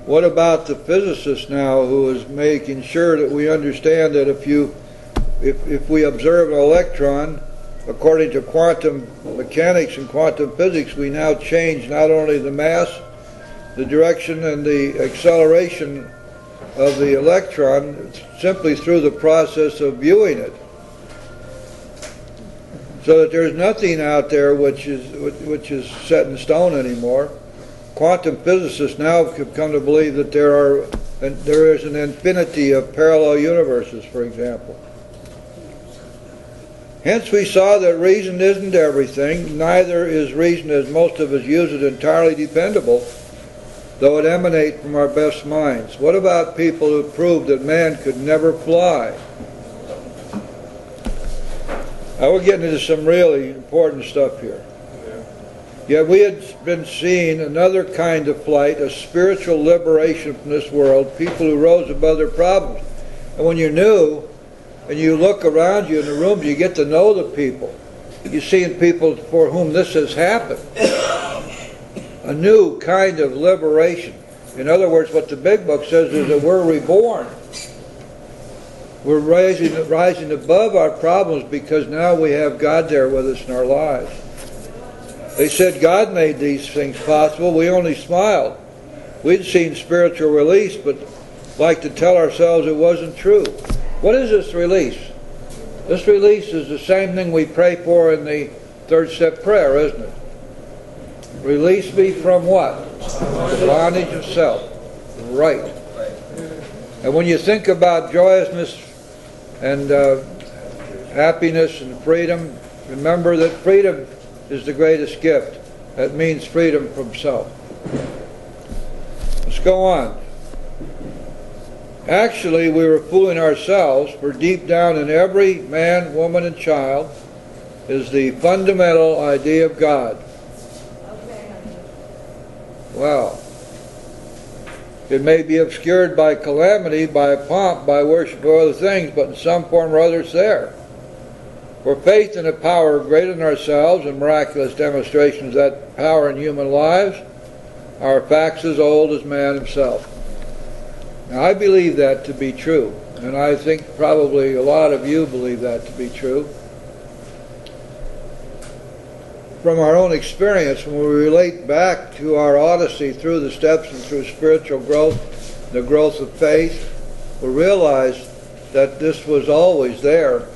What about the physicist now who is making sure that we understand that if we observe an electron, according to quantum mechanics and quantum physics, we now change not only the mass, the direction and the acceleration of the electron simply through the process of viewing it. So that there's nothing out there which is set in stone anymore. Quantum physicists now have come to believe that there is an infinity of parallel universes, for example. Hence we saw that reason isn't everything, neither is reason as most of us use it entirely dependable, though it emanate from our best minds. What about people who proved that man could never fly? Now we're getting into some really important stuff here. Yet we had been seeing another kind of flight, a spiritual liberation from this world, people who rose above their problems. And when you're new, and you look around you in the rooms, you get to know the people. You see people for whom this has happened. A new kind of liberation. In other words, what the Big Book says is that we're reborn. We're rising above our problems because now we have God there with us in our lives. They said God made these things possible. We only smiled. We'd seen spiritual release, but like to tell ourselves it wasn't true. What is this release? This release is the same thing we pray for in the third step prayer, isn't it? Release me from what? The bondage of self. Right. And when you think about joyousness and happiness and freedom, remember that freedom is the greatest gift. That means freedom from self. Let's go on. Actually, we were fooling ourselves, for deep down in every man, woman, and child is the fundamental idea of God. Well, it may be obscured by calamity, by pomp, by worship of other things, but in some form or other it's there. For faith in a power greater than ourselves and miraculous demonstrations of that power in human lives are facts as old as man himself. Now, I believe that to be true, and I think probably a lot of you believe that to be true. From our own experience, when we relate back to our odyssey through the steps and through spiritual growth, the growth of faith, we realize that this was always there.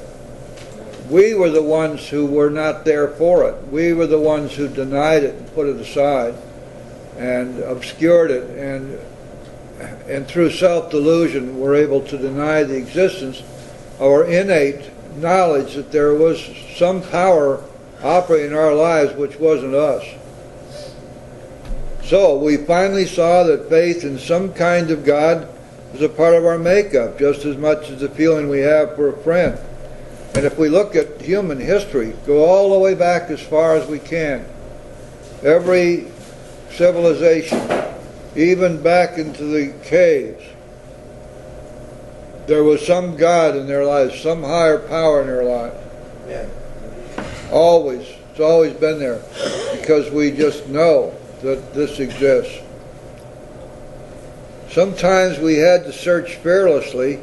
We were the ones who were not there for it. We were the ones who denied it and put it aside and obscured it, and through self-delusion were able to deny the existence of our innate knowledge that there was some power operating in our lives which wasn't us. So we finally saw that faith in some kind of God is a part of our makeup, just as much as the feeling we have for a friend. And if we look at human history, go all the way back as far as we can, every civilization, even back into the caves, there was some God in their lives, some higher power in their lives. Yeah. Always. It's always been there, because we just know that this exists. Sometimes we had to search fearlessly,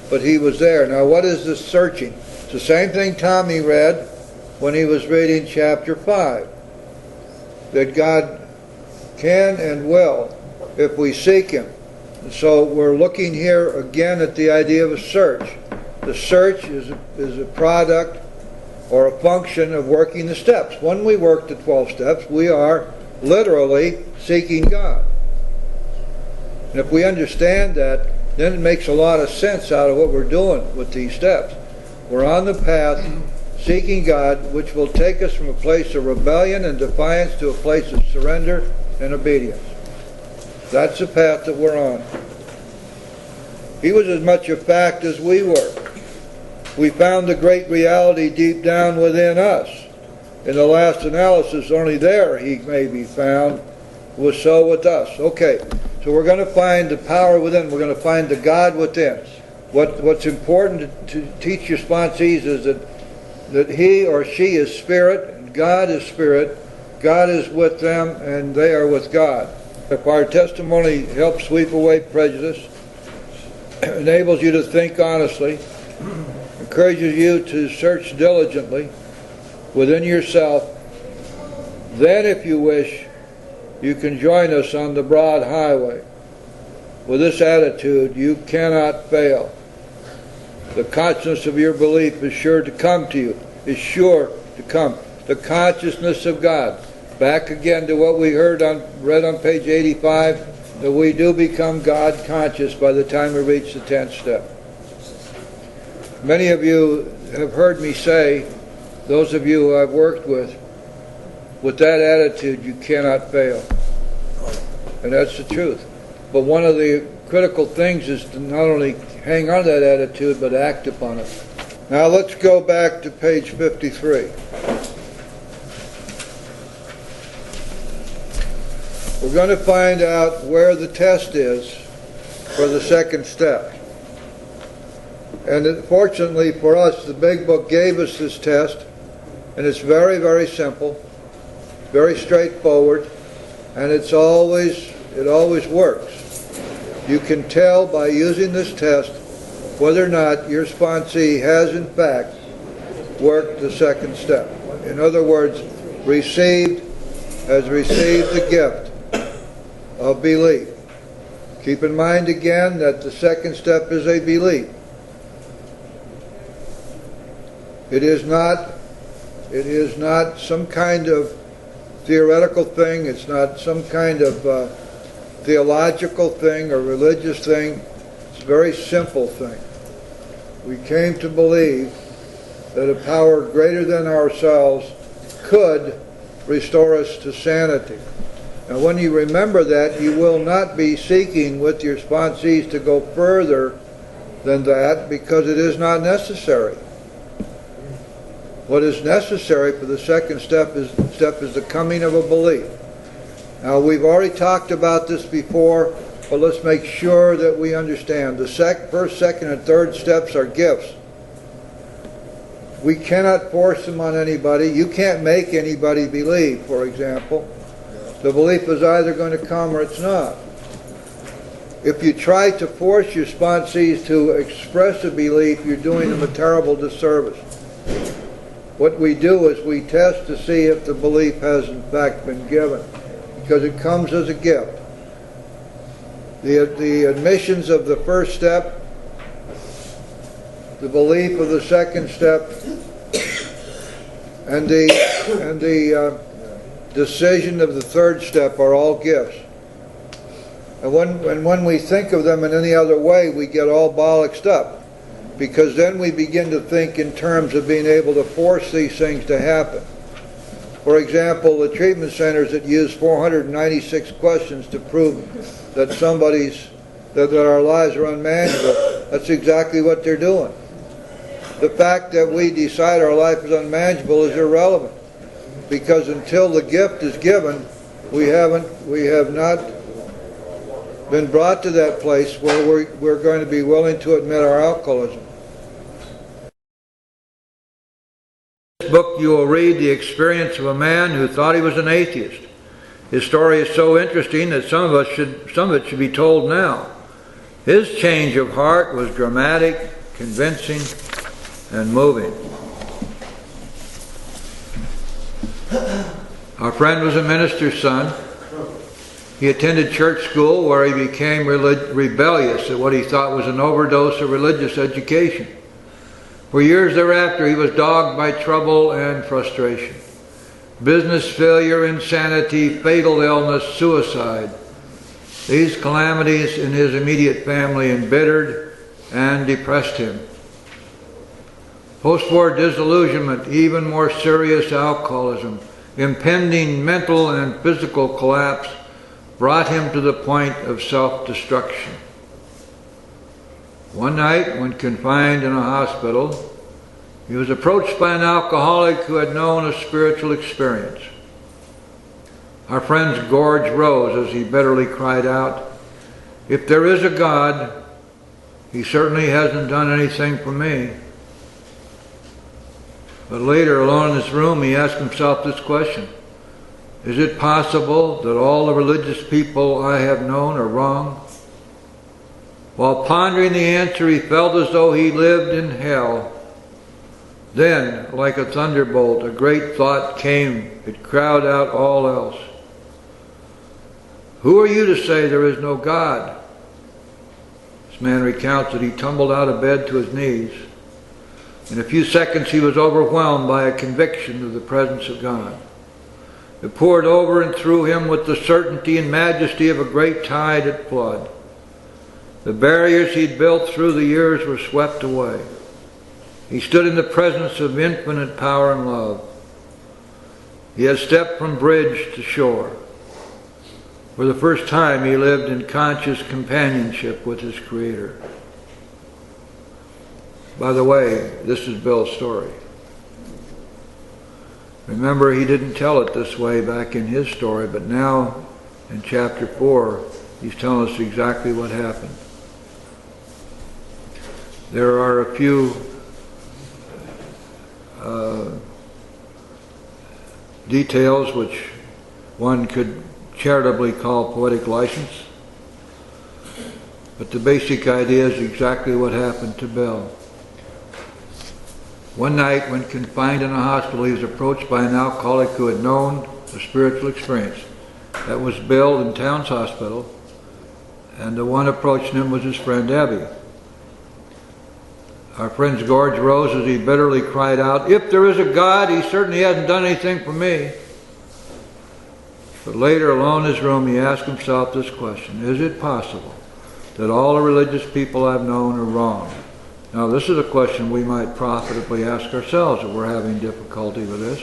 but he was there. Now what is this searching? It's the same thing Tommy read when he was reading chapter 5. That God can and will if we seek him. And so we're looking here again at the idea of a search. The search is a product or a function of working the steps. When we work the 12 steps, we are literally seeking God. And if we understand that, then it makes a lot of sense out of what we're doing with these steps. We're on the path seeking God, which will take us from a place of rebellion and defiance to a place of surrender and obedience. That's the path that we're on. He was as much a fact as we were. We found the great reality deep down within us. In the last analysis, only there he may be found, was so with us. Okay, so we're going to find the power within. We're going to find the God within. What's important to teach your sponsees is that he or she is spirit, and God is spirit. God is with them, and they are with God. If our testimony helps sweep away prejudice, enables you to think honestly, encourages you to search diligently within yourself, then if you wish, you can join us on the broad highway. With this attitude, you cannot fail. The consciousness of your belief is sure to come to you, is sure to come. The consciousness of God. Back again to what we read on page 85, that we do become God conscious by the time we reach the 10th step. Many of you have heard me say, those of you who I've worked with that attitude you cannot fail. And that's the truth. But one of the critical things is to not only hang on to that attitude, but act upon it. Now let's go back to page 53. We're going to find out where the test is for the second step. And fortunately for us, the Big Book gave us this test, and it's very, very simple, very straightforward, and it always works. You can tell by using this test whether or not your sponsee has in fact worked the second step. In other words, has received the gift of belief. Keep in mind again that the second step is a belief. It is not some kind of theoretical thing. It's not some kind of theological thing or religious thing. It's a very simple thing. We came to believe that a power greater than ourselves could restore us to sanity. Now when you remember that, you will not be seeking with your sponsees to go further than that, because it is not necessary. What is necessary for the second step is the coming of a belief. Now we've already talked about this before, but let's make sure that we understand. The first, second, and third steps are gifts. We cannot force them on anybody. You can't make anybody believe, for example. The belief is either going to come or it's not. If you try to force your sponsees to express a belief, you're doing them a terrible disservice. What we do is we test to see if the belief has in fact been given, because it comes as a gift. The admissions of the first step, the belief of the second step, and the decision of the third step are all gifts. And when we think of them in any other way, we get all bollocksed up, because then we begin to think in terms of being able to force these things to happen. For example, the treatment centers that use 496 questions to prove that that our lives are unmanageable, that's exactly what they're doing. The fact that we decide our life is unmanageable is irrelevant, because until the gift is given, we have not been brought to that place where we're going to be willing to admit our alcoholism. In this book you will read the experience of a man who thought he was an atheist. His story is so interesting that some of it should be told now. His change of heart was dramatic, convincing, and moving. Our friend was a minister's son. He attended church school where he became rebellious at what he thought was an overdose of religious education. For years thereafter, he was dogged by trouble and frustration. Business failure, insanity, fatal illness, suicide. These calamities in his immediate family embittered and depressed him. Post-war disillusionment, even more serious alcoholism, impending mental and physical collapse brought him to the point of self-destruction. One night, when confined in a hospital, he was approached by an alcoholic who had known a spiritual experience. Our friend's gorge rose as he bitterly cried out, "If there is a God, He certainly hasn't done anything for me." But later, alone in his room, he asked himself this question: is it possible that all the religious people I have known are wrong? While pondering the answer, he felt as though he lived in hell. Then, like a thunderbolt, a great thought came. It crowded out all else. Who are you to say there is no God? This man recounts that he tumbled out of bed to his knees. In a few seconds he was overwhelmed by a conviction of the presence of God. It poured over and through him with the certainty and majesty of a great tide at flood. The barriers he'd built through the years were swept away. He stood in the presence of infinite power and love. He had stepped from bridge to shore. For the first time he lived in conscious companionship with his Creator. By the way, this is Bill's story. Remember, he didn't tell it this way back in his story, but now in chapter 4, he's telling us exactly what happened. There are a few details which one could charitably call poetic license, but the basic idea is exactly what happened to Bill. One night, when confined in a hospital, he was approached by an alcoholic who had known a spiritual experience. That was Bill in Towns Hospital, and the one approaching him was his friend Abby. Our friend's gorge rose as he bitterly cried out, "If there is a God, He certainly hasn't done anything for me." But later, alone in his room, he asked himself this question: is it possible that all the religious people I've known are wrong? Now, this is a question we might profitably ask ourselves if we're having difficulty with this.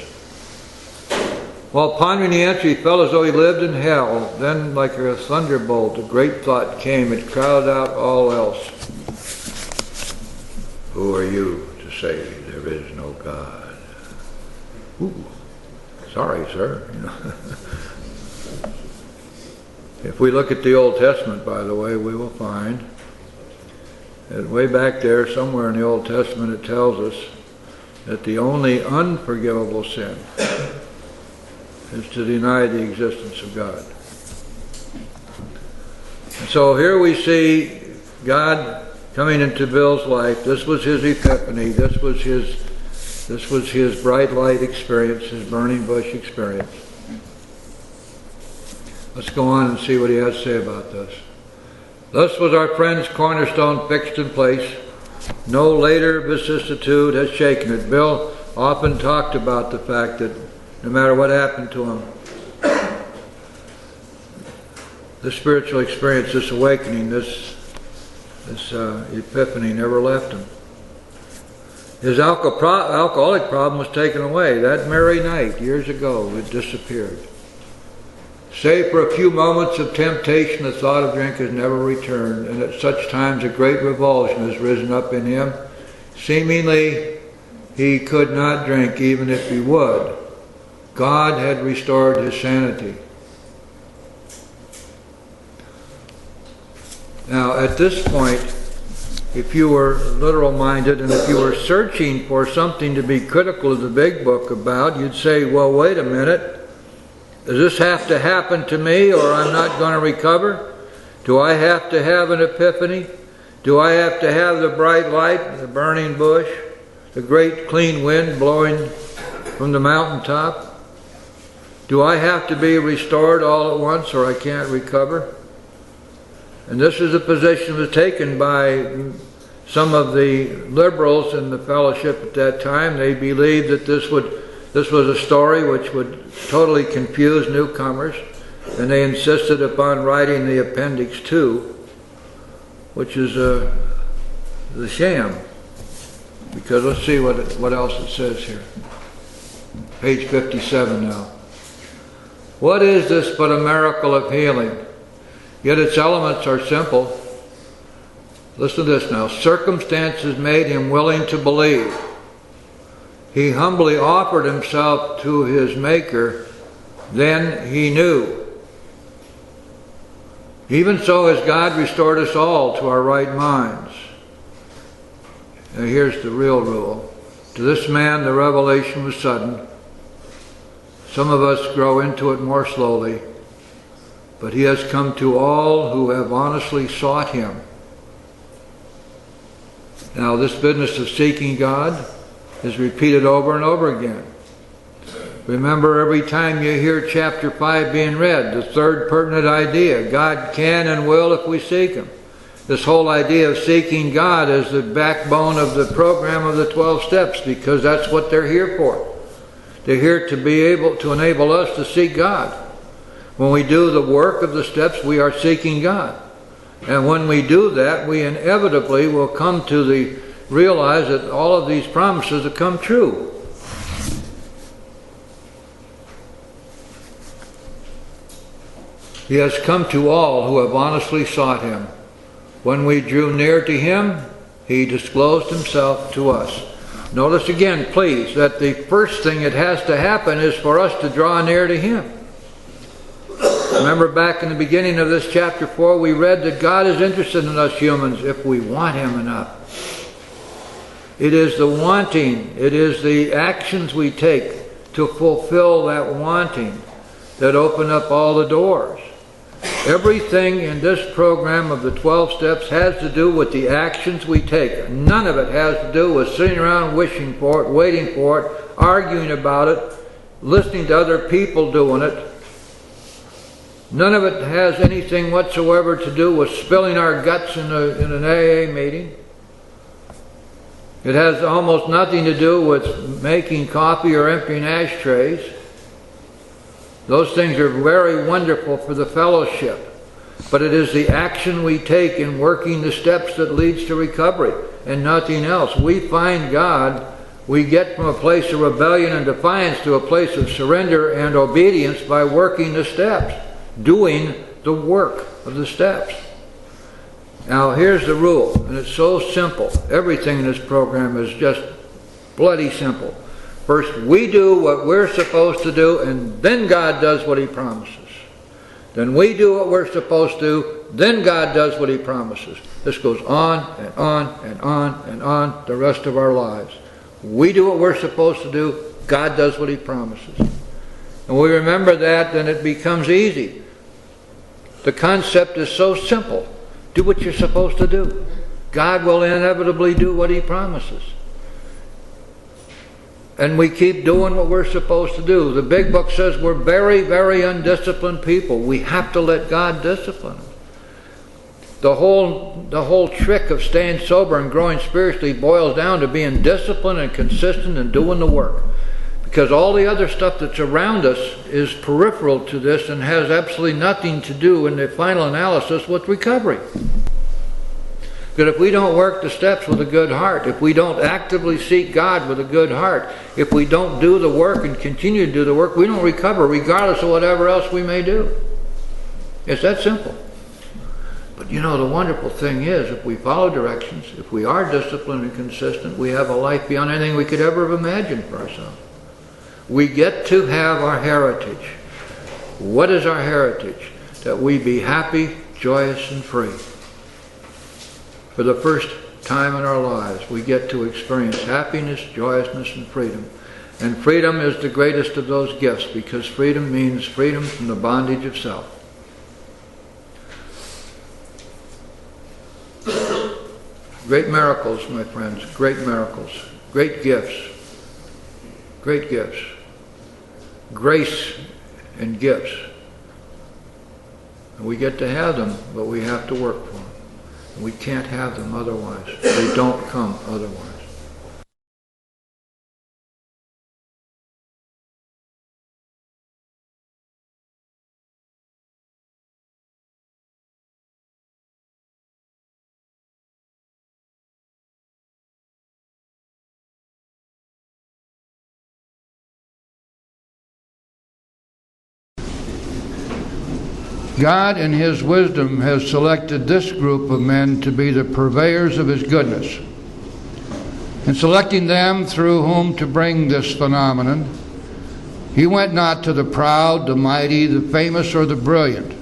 While pondering the answer, he felt as though he lived in hell. Then, like a thunderbolt, a great thought came. It crowded out all else. Who are you to say there is no God? Ooh, sorry, sir. If we look at the Old Testament, by the way, we will find that way back there, somewhere in the Old Testament, it tells us that the only unforgivable sin is to deny the existence of God. And so here we see God coming into Bill's life. This was his epiphany. This was his bright light experience, his burning bush experience. Let's go on and see what he has to say about this. Thus was our friend's cornerstone fixed in place. No later vicissitude has shaken it. Bill often talked about the fact that no matter what happened to him, this spiritual experience, this awakening, this epiphany never left him. His alcoholic problem was taken away. That very night, years ago, it disappeared. Save for a few moments of temptation, the thought of drink has never returned, and at such times a great revulsion has risen up in him. Seemingly, he could not drink even if he would. God had restored his sanity. Now, at this point, if you were literal-minded and if you were searching for something to be critical of the Big Book about, you'd say, well, wait a minute. Does this have to happen to me or I'm not going to recover? Do I have to have an epiphany? Do I have to have the bright light, the burning bush, the great clean wind blowing from the mountaintop? Do I have to be restored all at once or I can't recover? And this is a position that was taken by some of the liberals in the fellowship at that time. They believed that this was a story which would totally confuse newcomers, and they insisted upon writing the Appendix 2, which is the sham. Because let's see what else it says here. Page 57 now. What is this but a miracle of healing? Yet its elements are simple. Listen to this now. Circumstances made him willing to believe. He humbly offered himself to his Maker. Then he knew. Even so has God restored us all to our right minds. Now here's the real rule. To this man the revelation was sudden. Some of us grow into it more slowly. But he has come to all who have honestly sought him. Now this business of seeking God is repeated over and over again. Remember, every time you hear chapter 5 being read, the third pertinent idea, God can and will if we seek him. This whole idea of seeking God is the backbone of the program of the 12 steps, because that's what they're here for. They're here to be able to enable us to seek God. When we do the work of the steps, we are seeking God. And when we do that, we inevitably will come to realize that all of these promises have come true. He has come to all who have honestly sought him. When we drew near to him, he disclosed himself to us. Notice again, please, that the first thing that has to happen is for us to draw near to him. Remember back in the beginning of this chapter 4, we read that God is interested in us humans if we want him enough. It is the wanting, it is the actions we take to fulfill that wanting that open up all the doors. Everything in this program of the 12 steps has to do with the actions we take. None of it has to do with sitting around wishing for it, waiting for it, arguing about it, listening to other people doing it. None of it has anything whatsoever to do with spilling our guts in an AA meeting. It has almost nothing to do with making coffee or emptying ashtrays. Those things are very wonderful for the fellowship. But it is the action we take in working the steps that leads to recovery and nothing else. We find God, we get from a place of rebellion and defiance to a place of surrender and obedience by working the steps, doing the work of the steps. Now here's the rule, and it's so simple. Everything in this program is just bloody simple. First, we do what we're supposed to do, and then God does what he promises. Then we do what we're supposed to do, then God does what he promises. This goes on and on and on and on the rest of our lives. We do what we're supposed to do, God does what he promises. And we remember that, then it becomes easy. The concept is so simple. Do what you're supposed to do. God will inevitably do what he promises. And we keep doing what we're supposed to do. The big book says we're very, very undisciplined people. We have to let God discipline us. The whole trick of staying sober and growing spiritually boils down to being disciplined and consistent and doing the work. Because all the other stuff that's around us is peripheral to this and has absolutely nothing to do in the final analysis with recovery. Because if we don't work the steps with a good heart, if we don't actively seek God with a good heart, if we don't do the work and continue to do the work, we don't recover regardless of whatever else we may do. It's that simple. But you know, the wonderful thing is, if we follow directions, if we are disciplined and consistent, we have a life beyond anything we could ever have imagined for ourselves. We get to have our heritage. What is our heritage? That we be happy, joyous, and free. For the first time in our lives, we get to experience happiness, joyousness, and freedom. And freedom is the greatest of those gifts, because freedom means freedom from the bondage of self. Great miracles, my friends, great miracles, great gifts, great gifts, grace and gifts. And we get to have them, but we have to work for them. And we can't have them otherwise. They don't come otherwise. God in His wisdom has selected this group of men to be the purveyors of His goodness. In selecting them through whom to bring this phenomenon, He went not to the proud, the mighty, the famous, or the brilliant.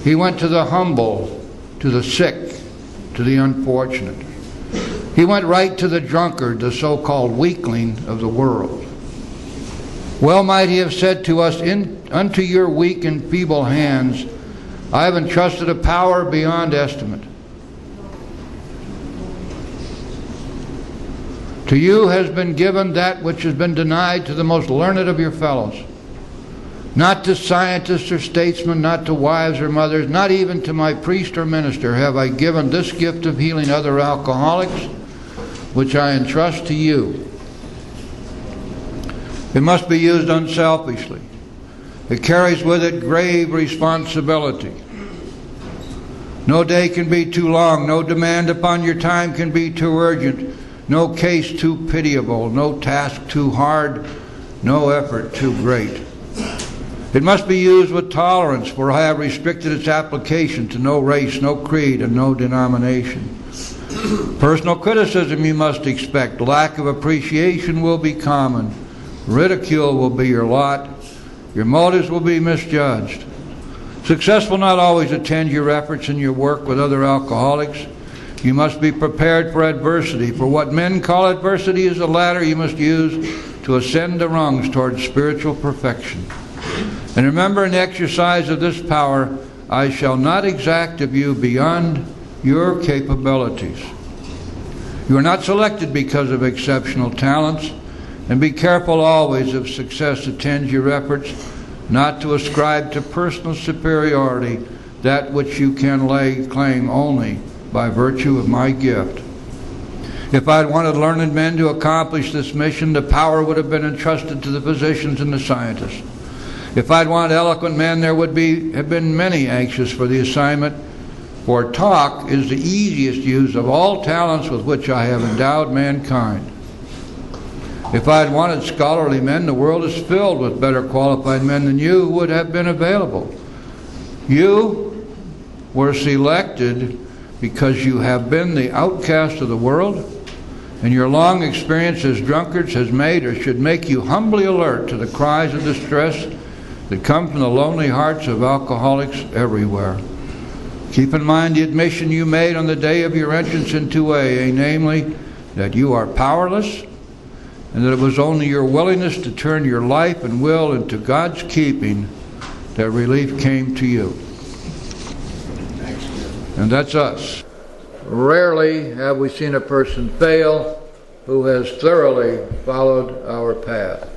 He went to the humble, to the sick, to the unfortunate. He went right to the drunkard, the so-called weakling of the world. Well might He have said to us, unto your weak and feeble hands I have entrusted a power beyond estimate. To you has been given that which has been denied to the most learned of your fellows. Not to scientists or statesmen, not to wives or mothers, not even to my priest or minister have I given this gift of healing other alcoholics, which I entrust to you. It must be used unselfishly. It carries with it grave responsibility. No day can be too long. No demand upon your time can be too urgent. No case too pitiable. No task too hard. No effort too great. It must be used with tolerance, for I have restricted its application to no race, no creed, and no denomination. Personal criticism you must expect. Lack of appreciation will be common. Ridicule will be your lot. Your motives will be misjudged. Success will not always attend your efforts in your work with other alcoholics. You must be prepared for adversity, for what men call adversity is a ladder you must use to ascend the rungs towards spiritual perfection. And remember, in the exercise of this power, I shall not exact of you beyond your capabilities. You are not selected because of exceptional talents, and be careful always, if success attends your efforts, not to ascribe to personal superiority that which you can lay claim only by virtue of my gift. If I had wanted learned men to accomplish this mission, the power would have been entrusted to the physicians and the scientists. If I'd wanted eloquent men, there would have been many anxious for the assignment, for talk is the easiest use of all talents with which I have endowed mankind. If I had wanted scholarly men, the world is filled with better qualified men than you who would have been available. You were selected because you have been the outcast of the world, and your long experience as drunkards has made or should make you humbly alert to the cries of distress that come from the lonely hearts of alcoholics everywhere. Keep in mind the admission you made on the day of your entrance into AA, namely, that you are powerless, and that it was only your willingness to turn your life and will into God's keeping that relief came to you. And that's us. Rarely have we seen a person fail who has thoroughly followed our path.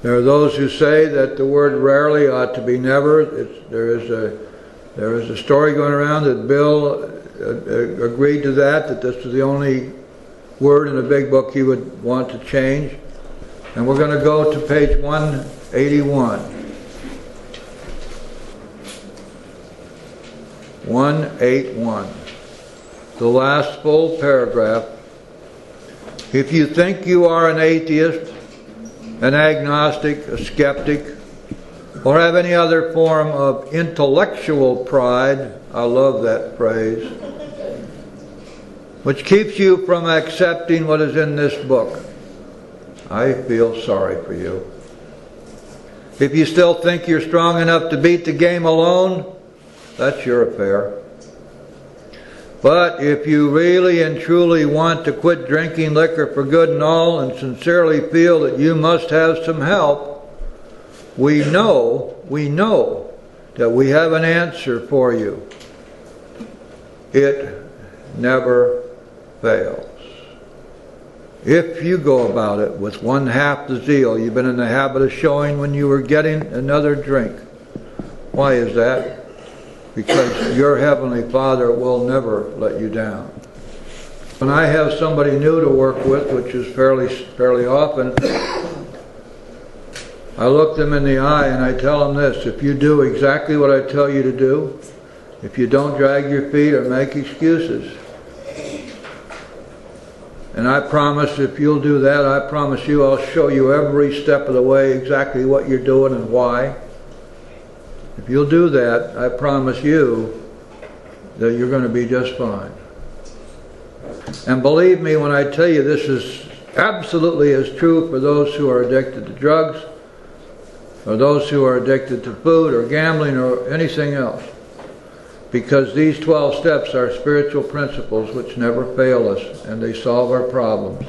There are those who say that the word rarely ought to be never. There is a story going around that Bill agreed to that this was the only word in the big book he would want to change. And we're going to go to page 181. 181. The last full paragraph. If you think you are an atheist, an agnostic, a skeptic, or have any other form of intellectual pride, I love that phrase, which keeps you from accepting what is in this book, I feel sorry for you. If you still think you're strong enough to beat the game alone, that's your affair. But if you really and truly want to quit drinking liquor for good and all, and sincerely feel that you must have some help, we know that we have an answer for you. It never fails. If you go about it with one half the zeal you've been in the habit of showing when you were getting another drink. Why is that? Because your Heavenly Father will never let you down. When I have somebody new to work with, which is fairly often, I look them in the eye and I tell them this: if you do exactly what I tell you to do, if you don't drag your feet or make excuses, and I promise if you'll do that, I promise you I'll show you every step of the way exactly what you're doing and why. If you'll do that, I promise you that you're going to be just fine. And believe me when I tell you this is absolutely as true for those who are addicted to drugs, or those who are addicted to food or gambling or anything else. Because these 12 steps are spiritual principles which never fail us, and they solve our problems.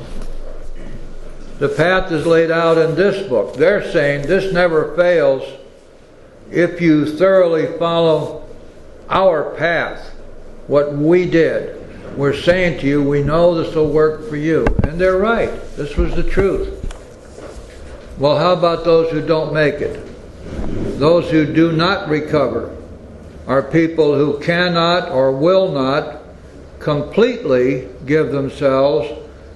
The path is laid out in this book. They're saying this never fails if you thoroughly follow our path, what we did. We're saying to you, we know this will work for you. And they're right. This was the truth. Well, how about those who don't make it? Those who do not recover are people who cannot or will not completely give themselves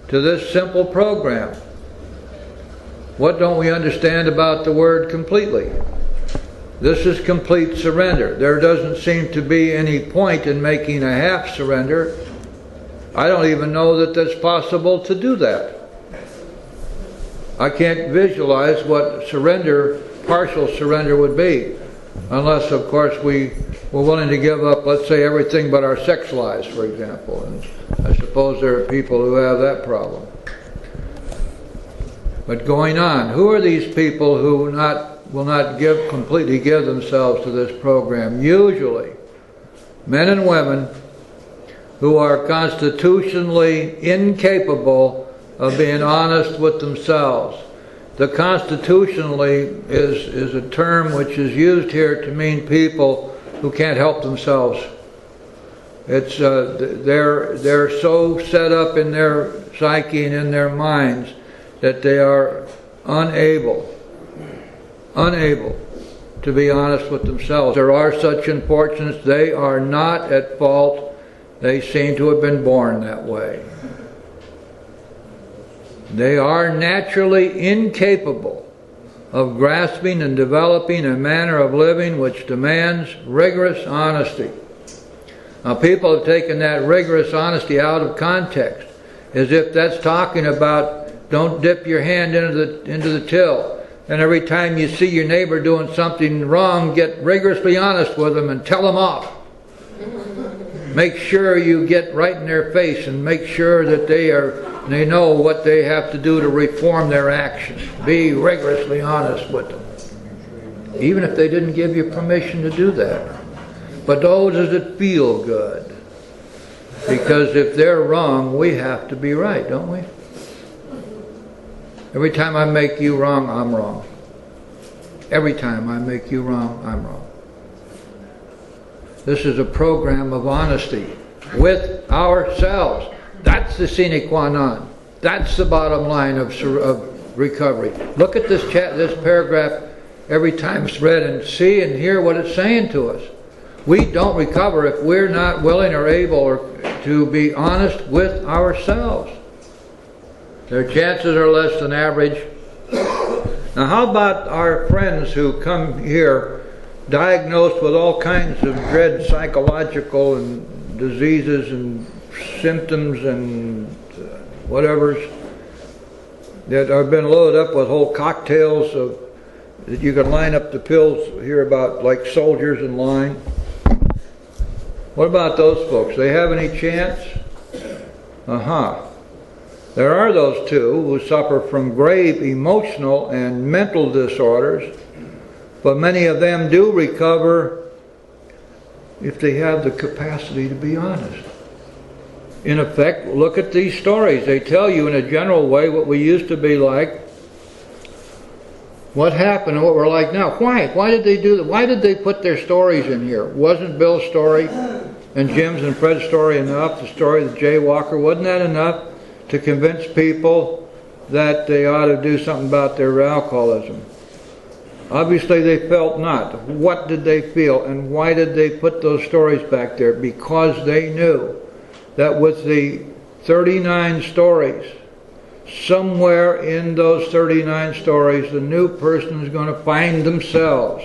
to this simple program. What don't we understand about the word completely? This is complete surrender. There doesn't seem to be any point in making a half surrender. I don't even know that that's possible to do that. I can't visualize what surrender, partial surrender would be, unless of course we were willing to give up, let's say, everything but our sex lives, for example. And I suppose there are people who have that problem. But going on, who are these people who will not completely give themselves to this program? Usually men and women who are constitutionally incapable of being honest with themselves. The constitutionally is a term which is used here to mean people who can't help themselves. It's they're so set up in their psyche and in their minds that they are unable to be honest with themselves. There are such unfortunates. They are not at fault. They seem to have been born that way. They are naturally incapable of grasping and developing a manner of living which demands rigorous honesty. Now, people have taken that rigorous honesty out of context, as if that's talking about don't dip your hand into the till, and every time you see your neighbor doing something wrong, get rigorously honest with them and tell them off. Make sure you get right in their face and make sure that they know what they have to do to reform their actions. Be rigorously honest with them, even if they didn't give you permission to do that. But those that feel good, because if they're wrong, we have to be right, don't we? Every time I make you wrong, I'm wrong. Every time I make you wrong, I'm wrong. This is a program of honesty with ourselves. That's the sine qua non. That's the bottom line of recovery. Look at this paragraph every time it's read and see and hear what it's saying to us. We don't recover if we're not willing or able to be honest with ourselves. Their chances are less than average. Now, how about our friends who come here diagnosed with all kinds of dread psychological and diseases and symptoms and whatevers that have been loaded up with whole cocktails of that you can line up the pills here about like soldiers in line? What about those folks? They have any chance? There are those too who suffer from grave emotional and mental disorders, but many of them do recover if they have the capacity to be honest. in effect, look at these stories. They tell you in a general way what we used to be like, what happened and what we're like now. Why? Why did they do that? Why did they put their stories in here? Wasn't Bill's story and Jim's and Fred's story enough? The story of the jaywalker, wasn't that enough to convince people that they ought to do something about their alcoholism? Obviously they felt not. What did they feel, and why did they put those stories back there? Because they knew that with the 39 stories, somewhere in those 39 stories, the new person is going to find themselves.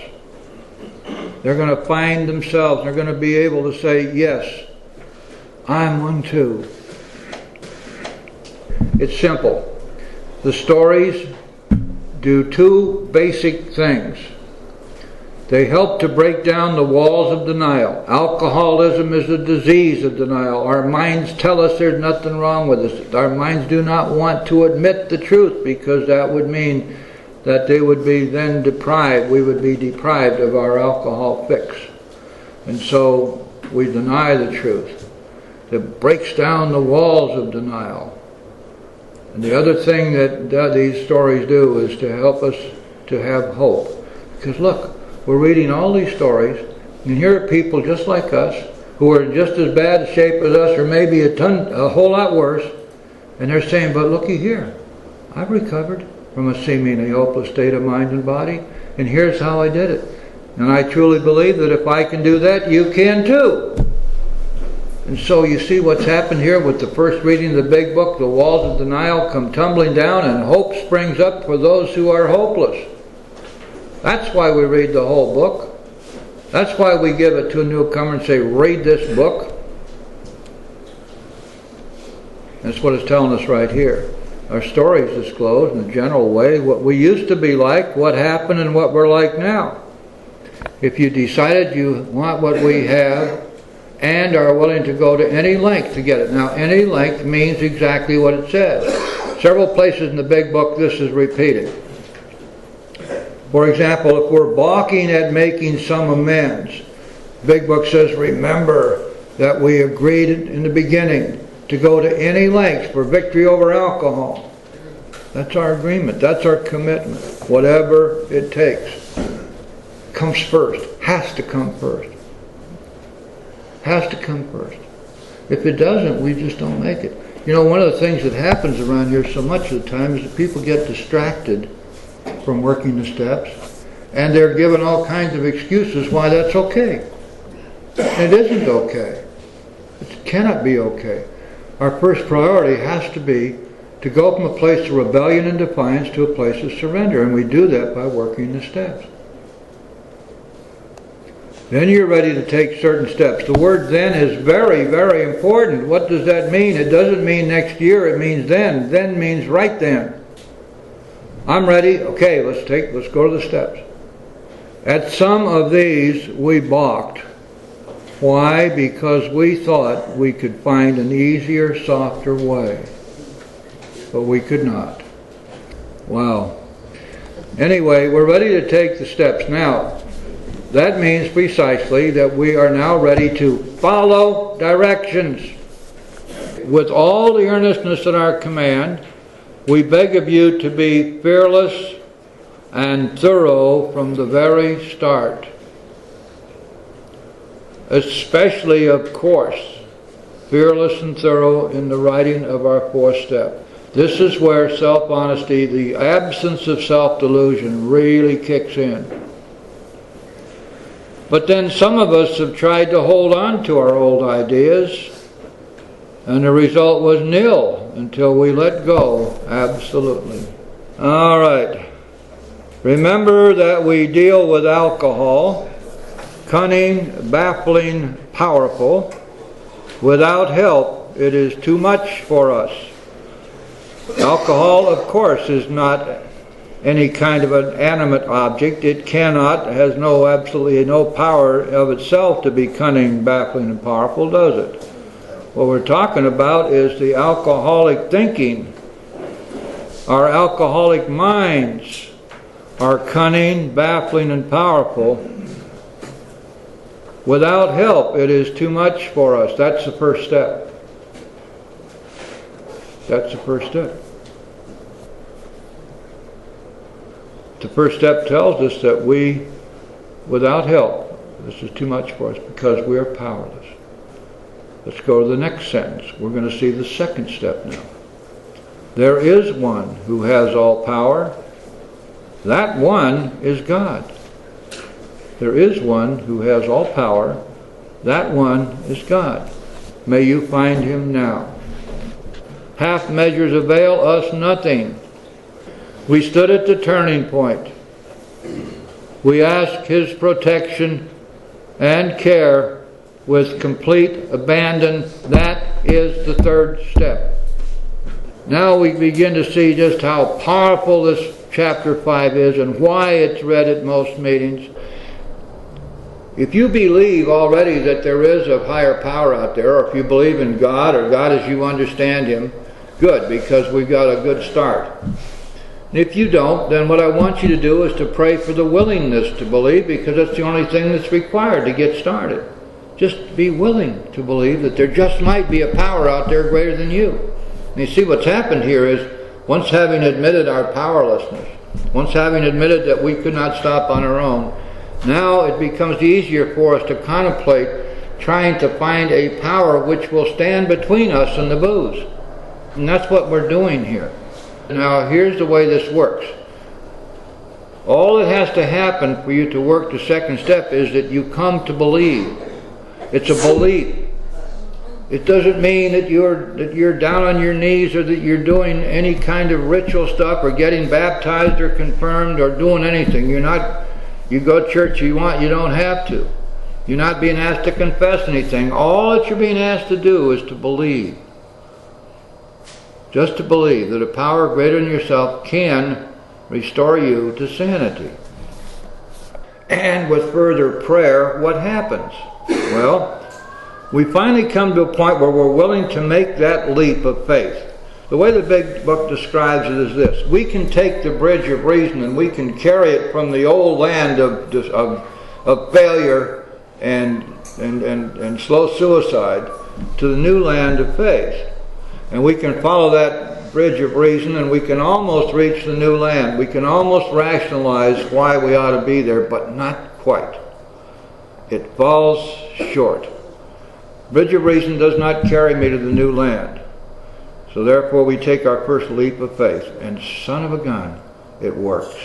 They're going to find themselves. They're going to be able to say, yes, I'm one too. It's simple. The stories do two basic things. They help to break down the walls of denial. Alcoholism is a disease of denial. Our minds tell us there's nothing wrong with us. Our minds do not want to admit the truth, because that would mean that they would be then deprived. We would be deprived of our alcohol fix. And so we deny the truth. It breaks down the walls of denial. And the other thing that these stories do is to help us to have hope. Because look, we're reading all these stories, and here are people just like us, who are just as bad a shape as us, or maybe a whole lot worse, and they're saying, but looky here, I've recovered from a seemingly hopeless state of mind and body, and here's how I did it. And I truly believe that if I can do that, you can too. And so you see what's happened here with the first reading of the big book. The walls of denial come tumbling down, and hope springs up for those who are hopeless. That's why we read the whole book. That's why we give it to a newcomer and say, read this book. That's what it's telling us right here. Our stories disclose in a general way what we used to be like, what happened, and what we're like now. If you decided you want what we have and are willing to go to any length to get it. Now, any length means exactly what it says. Several places in the big book this is repeated. For example, if we're balking at making some amends, Big Book says, remember that we agreed in the beginning to go to any lengths for victory over alcohol. That's our agreement. That's our commitment. Whatever it takes. Comes first. Has to come first. Has to come first. If it doesn't, we just don't make it. You know, one of the things that happens around here so much of the time is that people get distracted from working the steps, and they're given all kinds of excuses why that's okay. It isn't okay. It cannot be okay. Our first priority has to be to go from a place of rebellion and defiance to a place of surrender, and we do that by working the steps. Then you're ready to take certain steps. The word then is very, very important. What does that mean? It doesn't mean next year, it means then. Then means right then. I'm ready. Okay, let's go to the steps. At some of these we balked. Why? Because we thought we could find an easier, softer way. But we could not. Wow. Anyway, we're ready to take the steps. Now, that means precisely that we are now ready to follow directions. With all the earnestness at our command, we beg of you to be fearless and thorough from the very start. Especially, of course, fearless and thorough in the writing of our fourth step. This is where self-honesty, the absence of self-delusion, really kicks in. But then some of us have tried to hold on to our old ideas, and the result was nil until we let go, absolutely. All right. Remember that we deal with alcohol, cunning, baffling, powerful. Without help, it is too much for us. Alcohol, of course, is not any kind of an animate object. It cannot, has absolutely no power of itself to be cunning, baffling, and powerful, does it? What we're talking about is the alcoholic thinking. Our alcoholic minds are cunning, baffling, and powerful. Without help, it is too much for us. That's the first step. That's the first step. The first step tells us that we, without help, this is too much for us because we are powerless. Let's go to the next sentence. We're going to see the second step now. There is one who has all power. That one is God. There is one who has all power. That one is God. May you find him now. Half measures avail us nothing. We stood at the turning point. We ask his protection and care with complete abandon. That is the third step. Now we begin to see just how powerful this chapter 5 is and why it's read at most meetings. If you believe already that there is a higher power out there, or if you believe in God, or God as you understand him, good, because we've got a good start. If you don't, then what I want you to do is to pray for the willingness to believe, because that's the only thing that's required to get started. Just be willing to believe that there just might be a power out there greater than you. And you see what's happened here is, once having admitted our powerlessness, once having admitted that we could not stop on our own, now it becomes easier for us to contemplate trying to find a power which will stand between us and the booze. And that's what we're doing here. Now here's the way this works. All that has to happen for you to work the second step is that you come to believe. It's a belief. It doesn't mean that you're down on your knees or that you're doing any kind of ritual stuff or getting baptized or confirmed or doing anything. You go to church you want, you don't have to. You're not being asked to confess anything. All that you're being asked to do is to believe. Just to believe that a power greater than yourself can restore you to sanity. And with further prayer, what happens? Well, we finally come to a point where we're willing to make that leap of faith. The way the big book describes it is this. We can take the bridge of reason and we can carry it from the old land of failure and slow suicide to the new land of faith. And we can follow that bridge of reason and we can almost reach the new land. We can almost rationalize why we ought to be there, but not quite. It falls short. Bridge of reason does not carry me to the new land. So therefore we take our first leap of faith, and son of a gun, it works.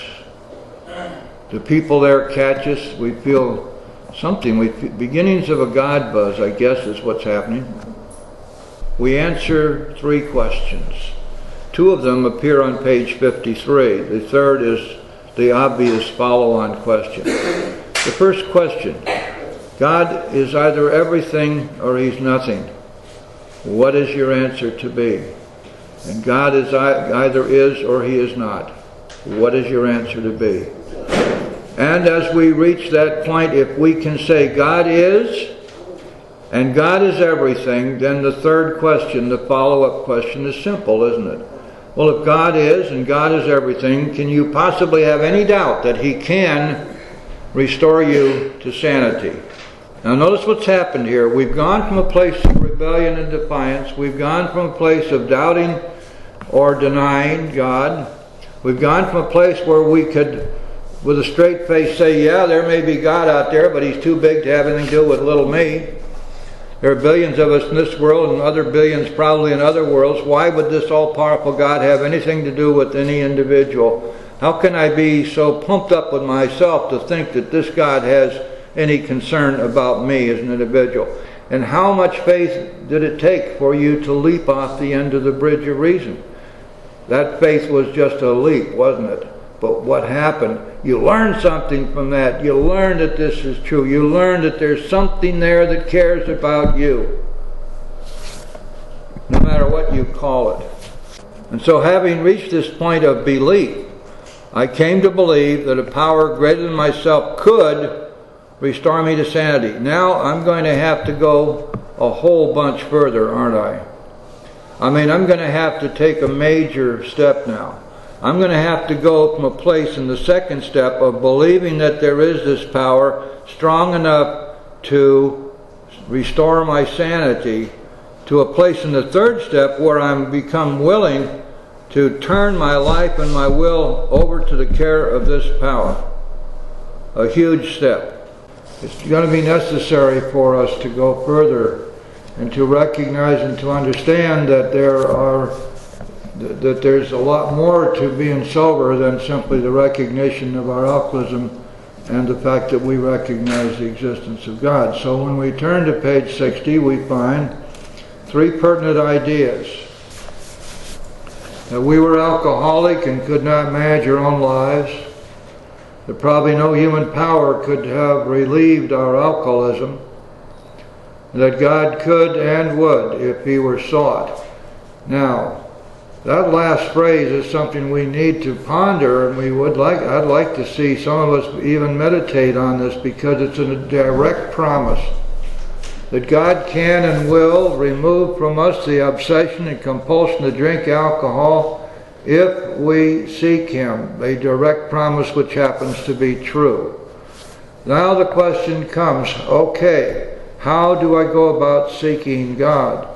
The people there catch us, we feel something, beginnings of a God buzz, I guess is what's happening. We answer 3 questions. 2 of them appear on page 53. The third is the obvious follow-on question. The first question, God is either everything or he's nothing. What is your answer to be? And God is either is or he is not. What is your answer to be? And as we reach that point, if we can say God is and God is everything, then the third question, the follow-up question, is simple, isn't it? Well, if God is and God is everything, can you possibly have any doubt that he can restore you to sanity? Now notice what's happened here. We've gone from a place of rebellion and defiance. We've gone from a place of doubting or denying God. We've gone from a place where we could, with a straight face, say, yeah, there may be God out there, but he's too big to have anything to do with little me. There are billions of us in this world and other billions probably in other worlds. Why would this all-powerful God have anything to do with any individual? How can I be so pumped up with myself to think that this God has any concern about me as an individual? And how much faith did it take for you to leap off the end of the bridge of reason? That faith was just a leap, wasn't it? But what happened? You learned something from that. You learned that this is true. You learned that there's something there that cares about you, no matter what you call it. And so having reached this point of belief, I came to believe that a power greater than myself could restore me to sanity. Now I'm going to have to go a whole bunch further, aren't I? I mean, I'm going to have to take a major step now. I'm going to have to go from a place in the second step of believing that there is this power strong enough to restore my sanity to a place in the third step where I'm become willing to turn my life and my will over to the care of this power. A huge step. It's going to be necessary for us to go further and to recognize and to understand that there's a lot more to being sober than simply the recognition of our alcoholism and the fact that we recognize the existence of God. So when we turn to page 60, we find three pertinent ideas. That we were alcoholic and could not manage our own lives. That probably no human power could have relieved our alcoholism. That God could and would if He were sought. Now, that last phrase is something we need to ponder, and I'd like to see some of us even meditate on this, because it's a direct promise that God can and will remove from us the obsession and compulsion to drink alcohol if we seek Him. A direct promise which happens to be true. Now the question comes, okay, how do I go about seeking God?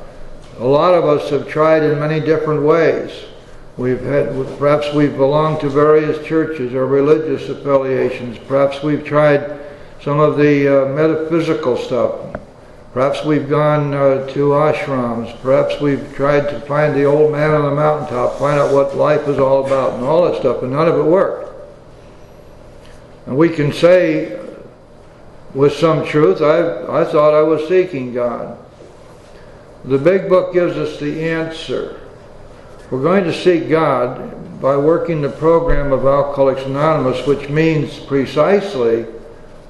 A lot of us have tried in many different ways. Perhaps we've belonged to various churches or religious affiliations. Perhaps we've tried some of the metaphysical stuff. Perhaps we've gone to ashrams. Perhaps we've tried to find the old man on the mountaintop, find out what life is all about and all that stuff, and none of it worked. And we can say with some truth, I thought I was seeking God. The Big Book gives us the answer. We're going to seek God by working the program of Alcoholics Anonymous, which means precisely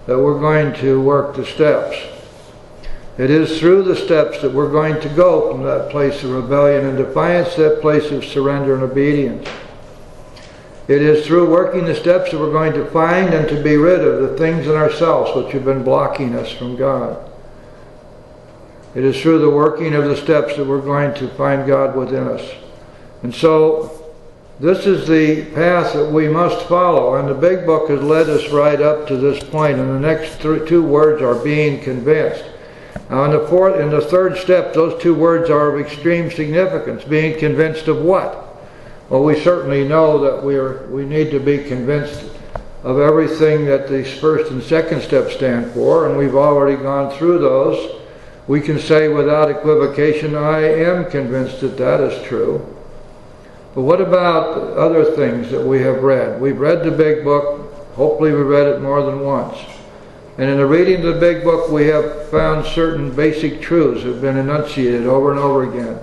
that we're going to work the steps. It is through the steps that we're going to go from that place of rebellion and defiance to that place of surrender and obedience. It is through working the steps that we're going to find and to be rid of the things in ourselves which have been blocking us from God. It is through the working of the steps that we're going to find God within us. And so, this is the path that we must follow. And the Big Book has led us right up to this point. And the next two words are being convinced. Now in the third step, those two words are of extreme significance. Being convinced of what? Well, we certainly know that we need to be convinced of everything that the first and second step stand for, and we've already gone through those. We can say without equivocation, I am convinced that that is true. But what about other things that we have read? We've read the Big Book. Hopefully we've read it more than once. And in the reading of the Big Book, we have found certain basic truths that have been enunciated over and over again.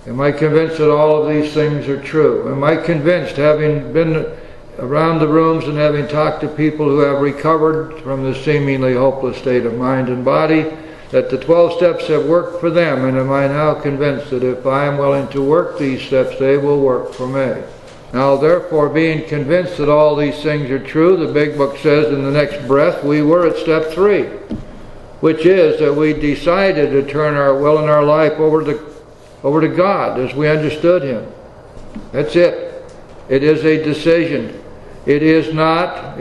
Am I convinced that all of these things are true? Am I convinced, having been around the rooms and having talked to people who have recovered from the seemingly hopeless state of mind and body, that the 12 steps have worked for them? And am I now convinced that if I am willing to work these steps, they will work for me? Now, therefore, being convinced that all these things are true, the Big Book says in the next breath, we were at step 3, which is that we decided to turn our will and our life over to God as we understood Him. That's it. It is a decision. It is not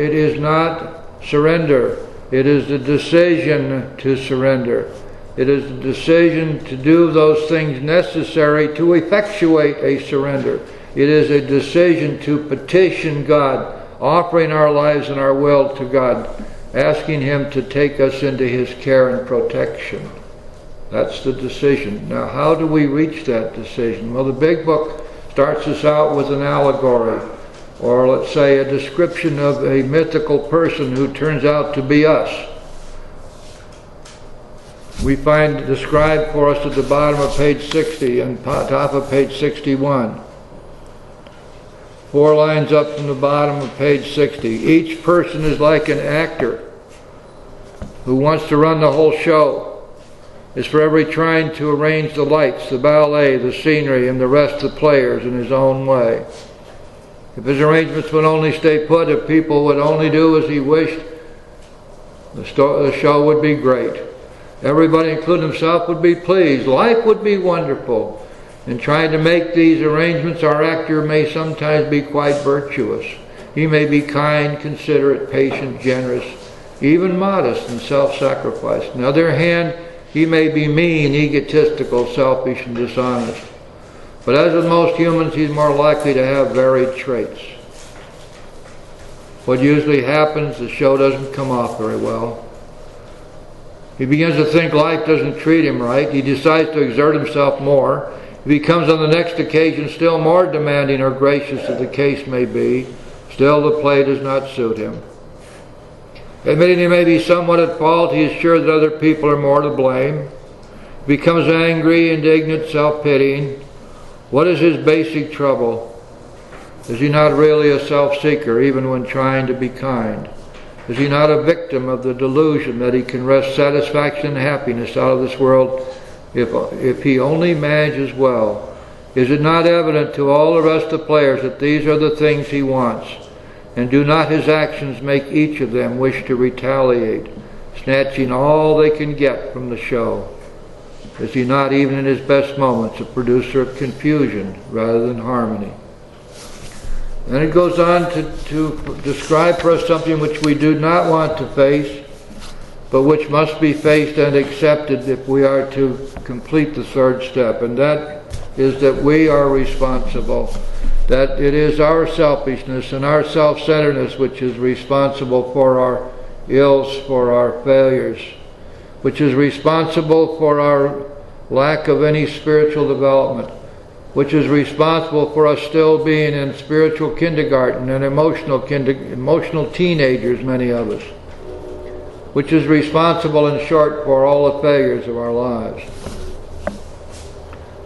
surrender. It is the decision to surrender. It is the decision to do those things necessary to effectuate a surrender. It is a decision to petition God, offering our lives and our will to God, asking Him to take us into His care and protection. That's the decision. Now, how do we reach that decision? Well, the Big Book starts us out with an allegory, or let's say a description of a mythical person who turns out to be us. We find described for us at the bottom of page 60 and top of page 61. 4 lines up from the bottom of page 60. Each person is like an actor who wants to run the whole show. Is forever trying to arrange the lights, the ballet, the scenery, and the rest of the players in his own way. If his arrangements would only stay put, if people would only do as he wished, the show would be great. Everybody, including himself, would be pleased. Life would be wonderful. In trying to make these arrangements, our actor may sometimes be quite virtuous. He may be kind, considerate, patient, generous, even modest and self-sacrificed. On the other hand, He may be mean, egotistical, selfish, and dishonest. But as with most humans, he's more likely to have varied traits. What usually happens, the show doesn't come off very well. He begins to think life doesn't treat him right. He decides to exert himself more. He becomes on the next occasion still more demanding or gracious as the case may be. Still the play does not suit him. Admitting he may be somewhat at fault, he is sure that other people are more to blame. He becomes angry, indignant, self-pitying. What is his basic trouble? Is he not really a self-seeker, even when trying to be kind? Is he not a victim of the delusion that he can wrest satisfaction and happiness out of this world if he only manages well? Is it not evident to all the rest of the players that these are the things he wants? And do not his actions make each of them wish to retaliate, snatching all they can get from the show? Is he not, even in his best moments, a producer of confusion rather than harmony? And it goes on to describe for us something which we do not want to face, but which must be faced and accepted if we are to complete the third step. And that is that we are responsible, that it is our selfishness and our self-centeredness which is responsible for our ills, for our failures, which is responsible for our lack of any spiritual development, which is responsible for us still being in spiritual kindergarten and emotional teenagers, many of us, which is responsible, in short, for all the failures of our lives.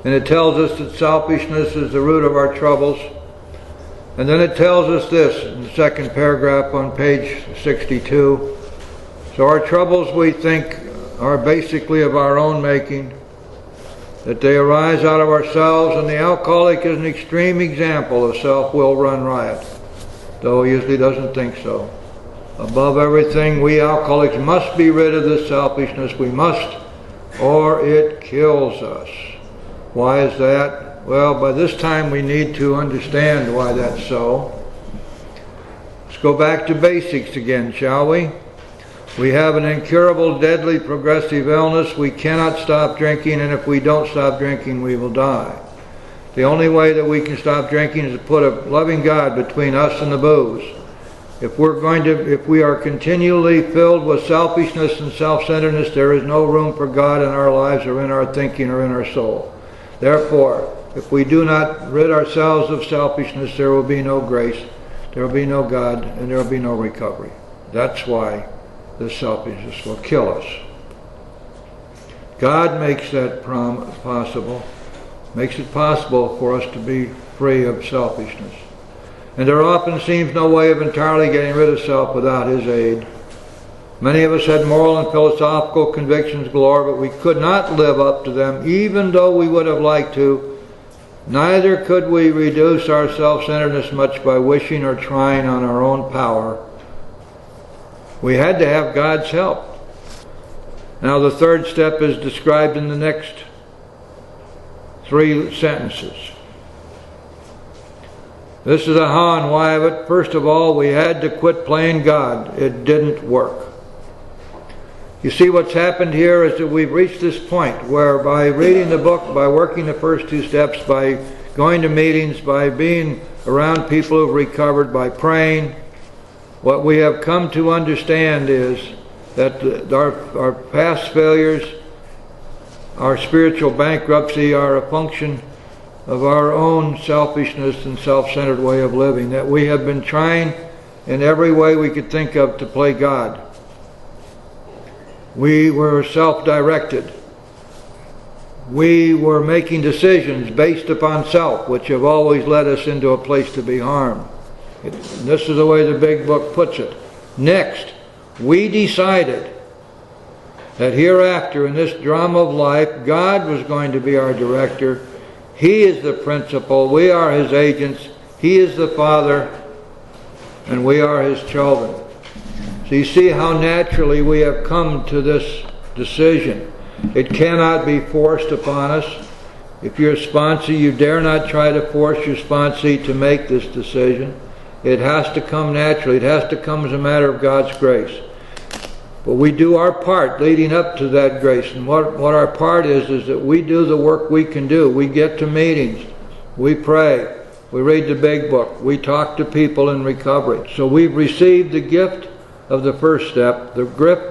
And it tells us that selfishness is the root of our troubles. And then it tells us this in the second paragraph on page 62. So our troubles, we think, are basically of our own making, that they arise out of ourselves, and the alcoholic is an extreme example of self-will run riot, though he usually doesn't think so. Above everything, we alcoholics must be rid of this selfishness. We must, or it kills us. Why is that? Well, by this time we need to understand why that's so. Let's go back to basics again, shall we? We have an incurable, deadly, progressive illness. We cannot stop drinking, and if we don't stop drinking, we will die. The only way that we can stop drinking is to put a loving God between us and the booze. If we are continually filled with selfishness and self-centeredness, there is no room for God in our lives or in our thinking or in our soul. Therefore, if we do not rid ourselves of selfishness, there will be no grace, there will be no God, and there will be no recovery. That's why this selfishness will kill us. God makes that possible, makes it possible for us to be free of selfishness. And there often seems no way of entirely getting rid of self without His aid. Many of us had moral and philosophical convictions galore, but we could not live up to them, even though we would have liked to. Neither could we reduce our self-centeredness much by wishing or trying on our own power. We had to have God's help. Now the third step is described in the next 3 sentences. This is the how and why of it. First of all, we had to quit playing God. It didn't work. You see, what's happened here is that we've reached this point where by reading the book, by working the first 2 steps, by going to meetings, by being around people who've recovered, by praying, what we have come to understand is that our past failures, our spiritual bankruptcy, are a function of our own selfishness and self-centered way of living, that we have been trying in every way we could think of to play God. We were self-directed. We were making decisions based upon self, which have always led us into a place to be harmed. This is the way the big book puts it. Next, we decided that hereafter in this drama of life, God was going to be our director. He is the principal. We are His agents. He is the Father, and we are His children. So you see how naturally we have come to this decision. It cannot be forced upon us. If you're a sponsee, you dare not try to force your sponsee to make this decision. It has to come naturally. It has to come as a matter of God's grace. But we do our part leading up to that grace. And what our part is that we do the work we can do. We get to meetings. We pray. We read the big book. We talk to people in recovery. So we've received the gift of the first step, the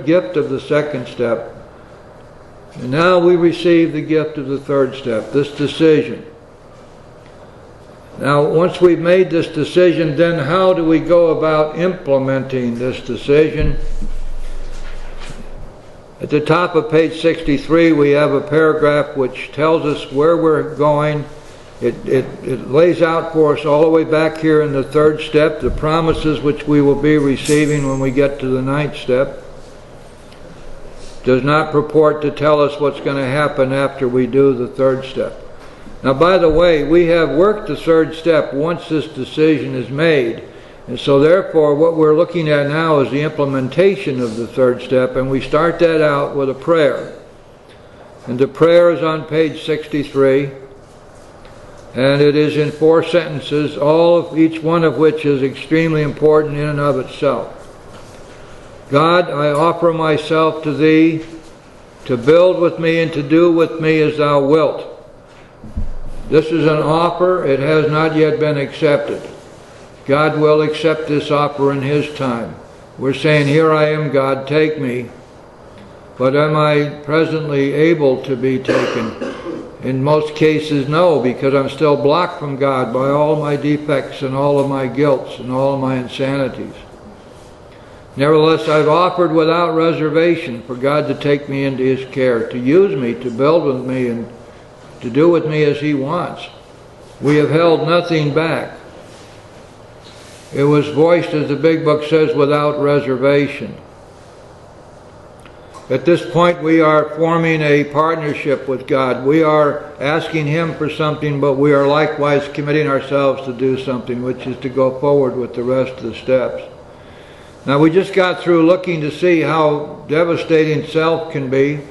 gift of the second step. And now we receive the gift of the third step, this decision. Now, once we've made this decision, then how do we go about implementing this decision? At the top of page 63, we have a paragraph which tells us where we're going. It lays out for us all the way back here in the third step, the promises which we will be receiving when we get to the ninth step. Does not purport to tell us what's going to happen after we do the third step. Now, by the way, we have worked the third step once this decision is made. And so therefore, what we're looking at now is the implementation of the third step, and we start that out with a prayer. And the prayer is on page 63, and it is in 4 sentences, each one of which is extremely important in and of itself. God, I offer myself to Thee, to build with me and to do with me as Thou wilt. This is an offer. It has not yet been accepted. God will accept this offer in His time. We're saying, here I am, God, take me. But am I presently able to be taken? In most cases, no, because I'm still blocked from God by all my defects and all of my guilts and all of my insanities. Nevertheless, I've offered without reservation for God to take me into His care, to use me, to build with me, and to do with me as He wants. We have held nothing back. It was voiced, as the big book says, without reservation. At this point, we are forming a partnership with God. We are asking Him for something, but we are likewise committing ourselves to do something, which is to go forward with the rest of the steps. Now, we just got through looking to see how devastating self can be.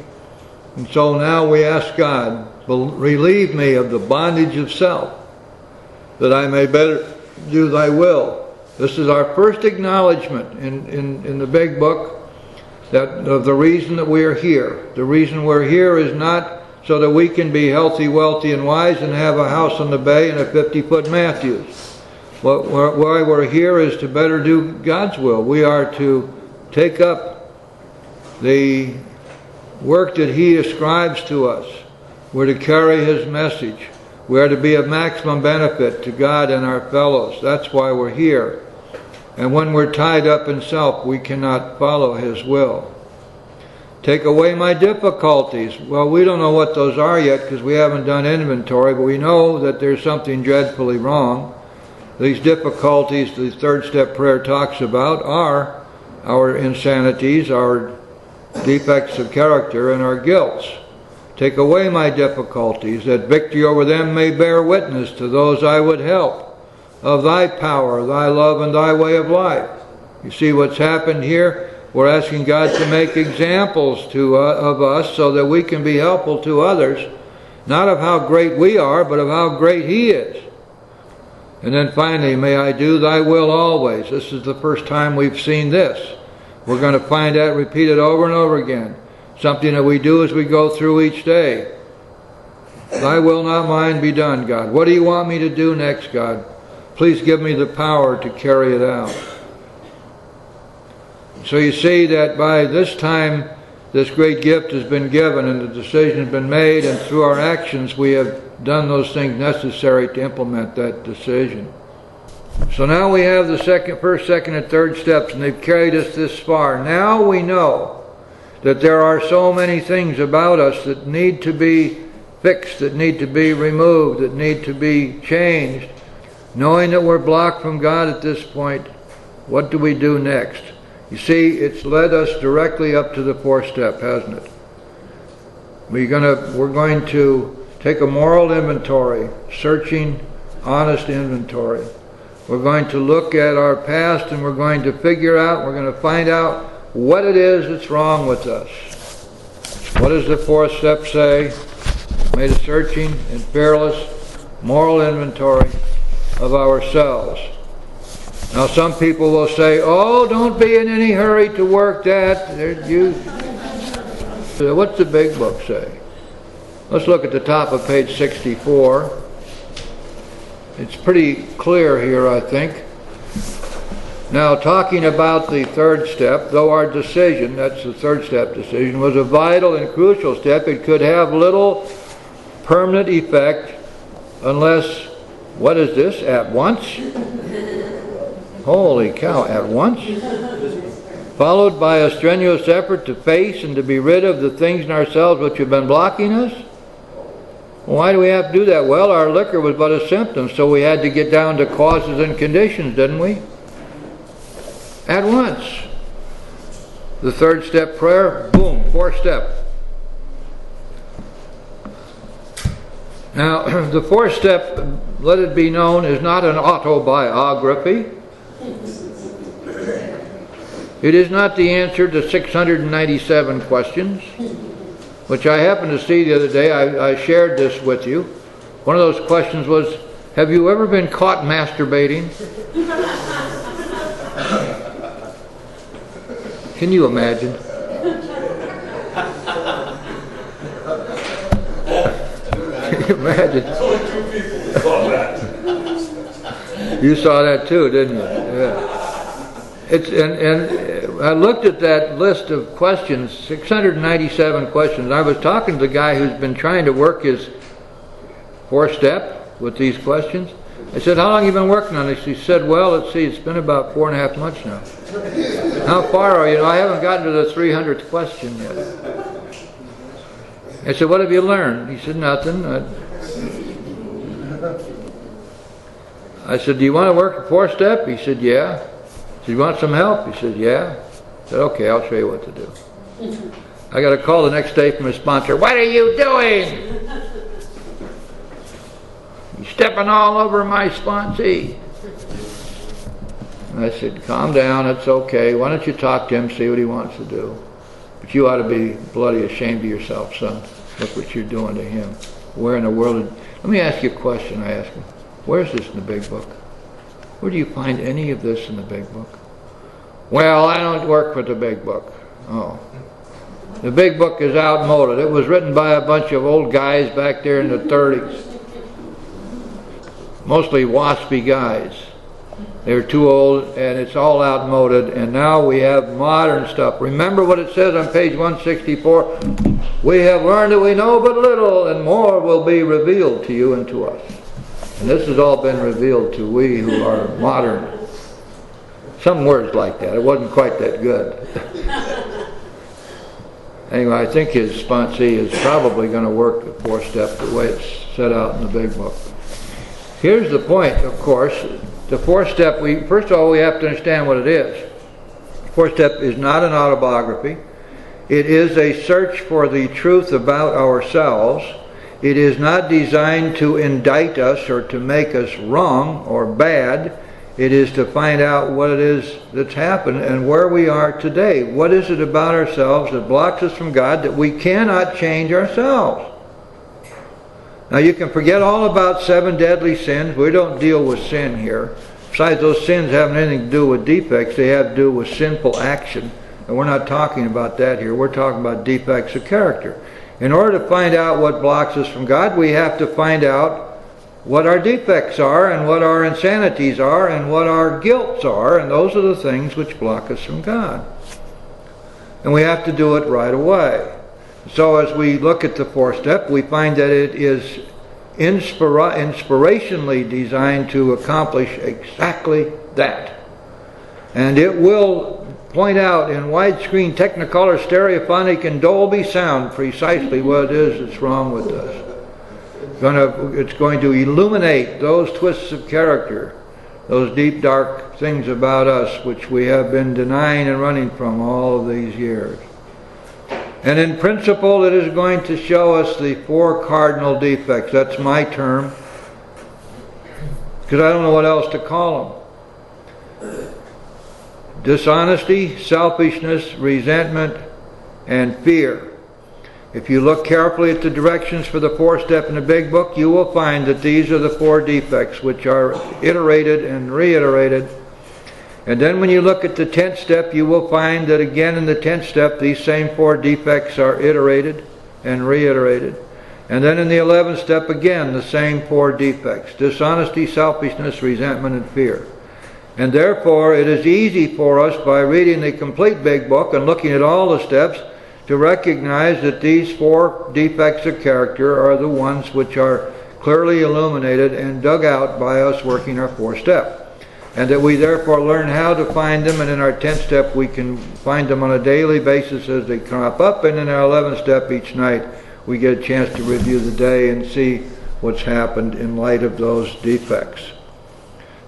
And so now we ask God, relieve me of the bondage of self, that I may better do Thy will. This is our first acknowledgement in the big book of the reason that we are here. The reason we're here is not so that we can be healthy, wealthy, and wise and have a house on the bay and a 50-foot Matthews. Why we're here is to better do God's will. We are to take up the work that He ascribes to us. We're to carry His message. We are to be of maximum benefit to God and our fellows. That's why we're here. And when we're tied up in self, we cannot follow His will. Take away my difficulties. Well, we don't know what those are yet because we haven't done inventory, but we know that there's something dreadfully wrong. These difficulties, the third step prayer talks about, are our insanities, our defects of character, and our guilts. Take away my difficulties, that victory over them may bear witness to those I would help, of Thy power, Thy love, and Thy way of life. You see what's happened here? We're asking God to make examples of us so that we can be helpful to others, not of how great we are, but of how great He is. And then finally, may I do Thy will always. This is the first time we've seen this. We're going to find that repeated over and over again. Something that we do as we go through each day. Thy will, not mine, be done, God. What do You want me to do next, God? Please give me the power to carry it out. So you see that by this time, this great gift has been given and the decision has been made, and through our actions we have done those things necessary to implement that decision. So now we have the first, second, and third steps, and they've carried us this far. Now we know that there are so many things about us that need to be fixed, that need to be removed, that need to be changed. Knowing that we're blocked from God at this point, what do we do next? You see, it's led us directly up to the fourth step, hasn't it? We're going to take a moral inventory, searching, honest inventory. We're going to look at our past, and we're going to we're going to find out what it is that's wrong with us. What does the fourth step say? Made a searching and fearless moral inventory of ourselves. Now some people will say, oh, don't be in any hurry to work that. What's the Big Book say? Let's look at the top of page 64. It's pretty clear here, I think. Now, talking about the third step, though our decision, that's the third step decision, was a vital and crucial step, it could have little permanent effect unless, what is this, at once? Holy cow, at once? Followed by a strenuous effort to face and to be rid of the things in ourselves which have been blocking us? Why do we have to do that? Well, our liquor was but a symptom, so we had to get down to causes and conditions, didn't we? At once. The third step prayer, boom, fourth step. Now, the fourth step, let it be known, is not an autobiography. It is not the answer to 697 questions, which I happened to see the other day. I shared this with you. One of those questions was, have you ever been caught masturbating? Can you imagine? Can you imagine? Only 2 people saw that. You saw that too, didn't you? Yeah. And I looked at that list of questions, 697 questions. I was talking to the guy who's been trying to work his fourth step with these questions. I said, how long have you been working on this? He said, well, let's see, it's been about 4.5 months now. How far are you? I haven't gotten to the 300th question yet. I said, what have you learned? He said, nothing. I said, do you want to work the fourth step? He said, yeah. I said, you want some help? He said, yeah. I said, okay, I'll show you what to do. I got a call the next day from his sponsor. What are you doing? You're stepping all over my sponsee. And I said, calm down, it's okay. Why don't you talk to him, see what he wants to do? But you ought to be bloody ashamed of yourself, son. Look what you're doing to him. Where in the world? Let me ask you a question, I asked him. Where's this in the Big Book? Where do you find any of this in the Big Book? Well, I don't work with the Big Book. Oh. The Big Book is outmoded. It was written by a bunch of old guys back there in the 30s. Mostly waspy guys. They were too old, and it's all outmoded, and now we have modern stuff. Remember what it says on page 164? We have learned that we know but little, and more will be revealed to you and to us. And this has all been revealed to we who are modern. Some words like that. It wasn't quite that good. Anyway, I think his sponsee is probably going to work the fourth step the way it's set out in the Big Book. Here's the point, of course. The fourth step, first of all, we have to understand what it is. The fourth step is not an autobiography. It is a search for the truth about ourselves. It is not designed to indict us or to make us wrong or bad. It is to find out what it is that's happened and where we are today. What is it about ourselves that blocks us from God that we cannot change ourselves? Now you can forget all about 7 deadly sins. We don't deal with sin here. Besides, those sins have anything to do with defects. They have to do with sinful action. And we're not talking about that here. We're talking about defects of character. In order to find out what blocks us from God, we have to find out what our defects are and what our insanities are and what our guilts are. And those are the things which block us from God. And we have to do it right away. So as we look at the fourth step, we find that it is inspirationally designed to accomplish exactly that. And it will point out in widescreen, technicolor, stereophonic, and Dolby sound precisely what it is that's wrong with us. It's going to illuminate those twists of character, those deep, dark things about us which we have been denying and running from all of these years. And in principle, it is going to show us the 4 cardinal defects. That's my term, because I don't know what else to call them. Dishonesty, selfishness, resentment, and fear. If you look carefully at the directions for the fourth step in the Big Book, you will find that these are the 4 defects which are iterated and reiterated And then when you look at the 10th step, you will find that again in the 10th step, these same 4 defects are iterated and reiterated. And then in the 11th step, again, the same 4 defects: dishonesty, selfishness, resentment, and fear. And therefore, it is easy for us, by reading the complete Big Book and looking at all the steps, to recognize that these 4 defects of character are the ones which are clearly illuminated and dug out by us working our 4th step. And that we therefore learn how to find them, and in our 10th step we can find them on a daily basis as they crop up, and in our 11th step each night we get a chance to review the day and see what's happened in light of those defects.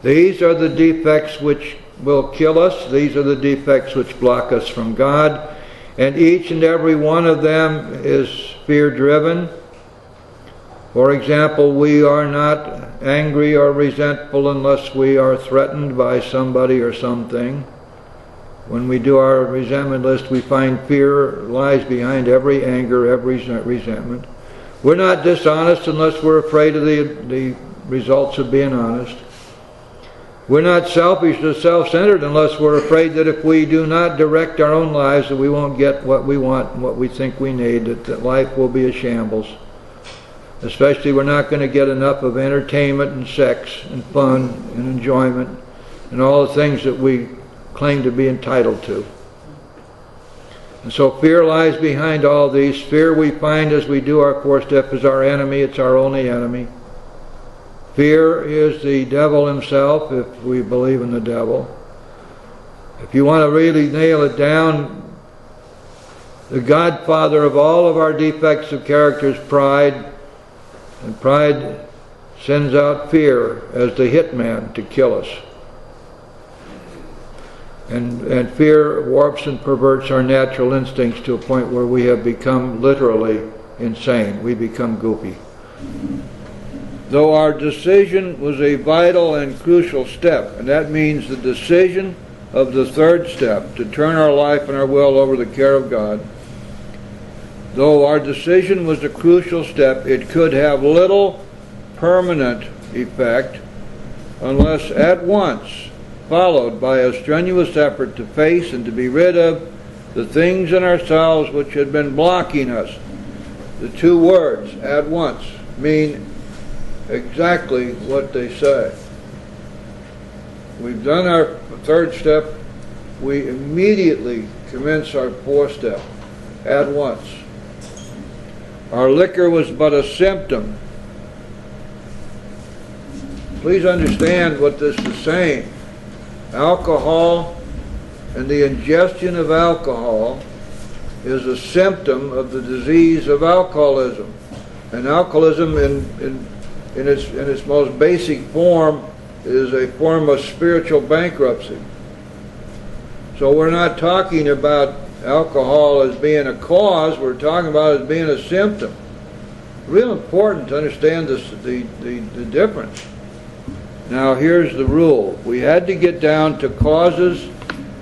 These are the defects which will kill us. These are the defects which block us from God. And each and every one of them is fear-driven. For example, we are not angry or resentful unless we are threatened by somebody or something. When we do our resentment list, we find fear lies behind every anger, every resentment. We're not dishonest unless we're afraid of the results of being honest. We're not selfish or self-centered unless we're afraid that if we do not direct our own lives that we won't get what we want and what we think we need, that life will be a shambles. Especially we're not going to get enough of entertainment and sex and fun and enjoyment and all the things that we claim to be entitled to. And so fear lies behind all these. Fear, we find as we do our 4th step, is our enemy. It's our only enemy. Fear is the devil himself, if we believe in the devil. If you want to really nail it down, the godfather of all of our defects of character is pride, and pride sends out fear as the hitman to kill us. And fear warps and perverts our natural instincts to a point where we have become literally insane. We become goofy. Though our decision was a vital and crucial step, and that means the decision of the 3rd step, to turn our life and our will over to the care of God, though our decision was a crucial step, it could have little permanent effect unless at once followed by a strenuous effort to face and to be rid of the things in ourselves which had been blocking us. The 2 words, at once, mean exactly what they say. We've done our 3rd step, we immediately commence our 4th step, at once. Our liquor was but a symptom. Please understand what this is saying. Alcohol and the ingestion of alcohol is a symptom of the disease of alcoholism. And alcoholism in its most basic form is a form of spiritual bankruptcy. So we're not talking about alcohol as being a cause, we're talking about it as being a symptom. Real important to understand this, the difference. Now here's the rule. We had to get down to causes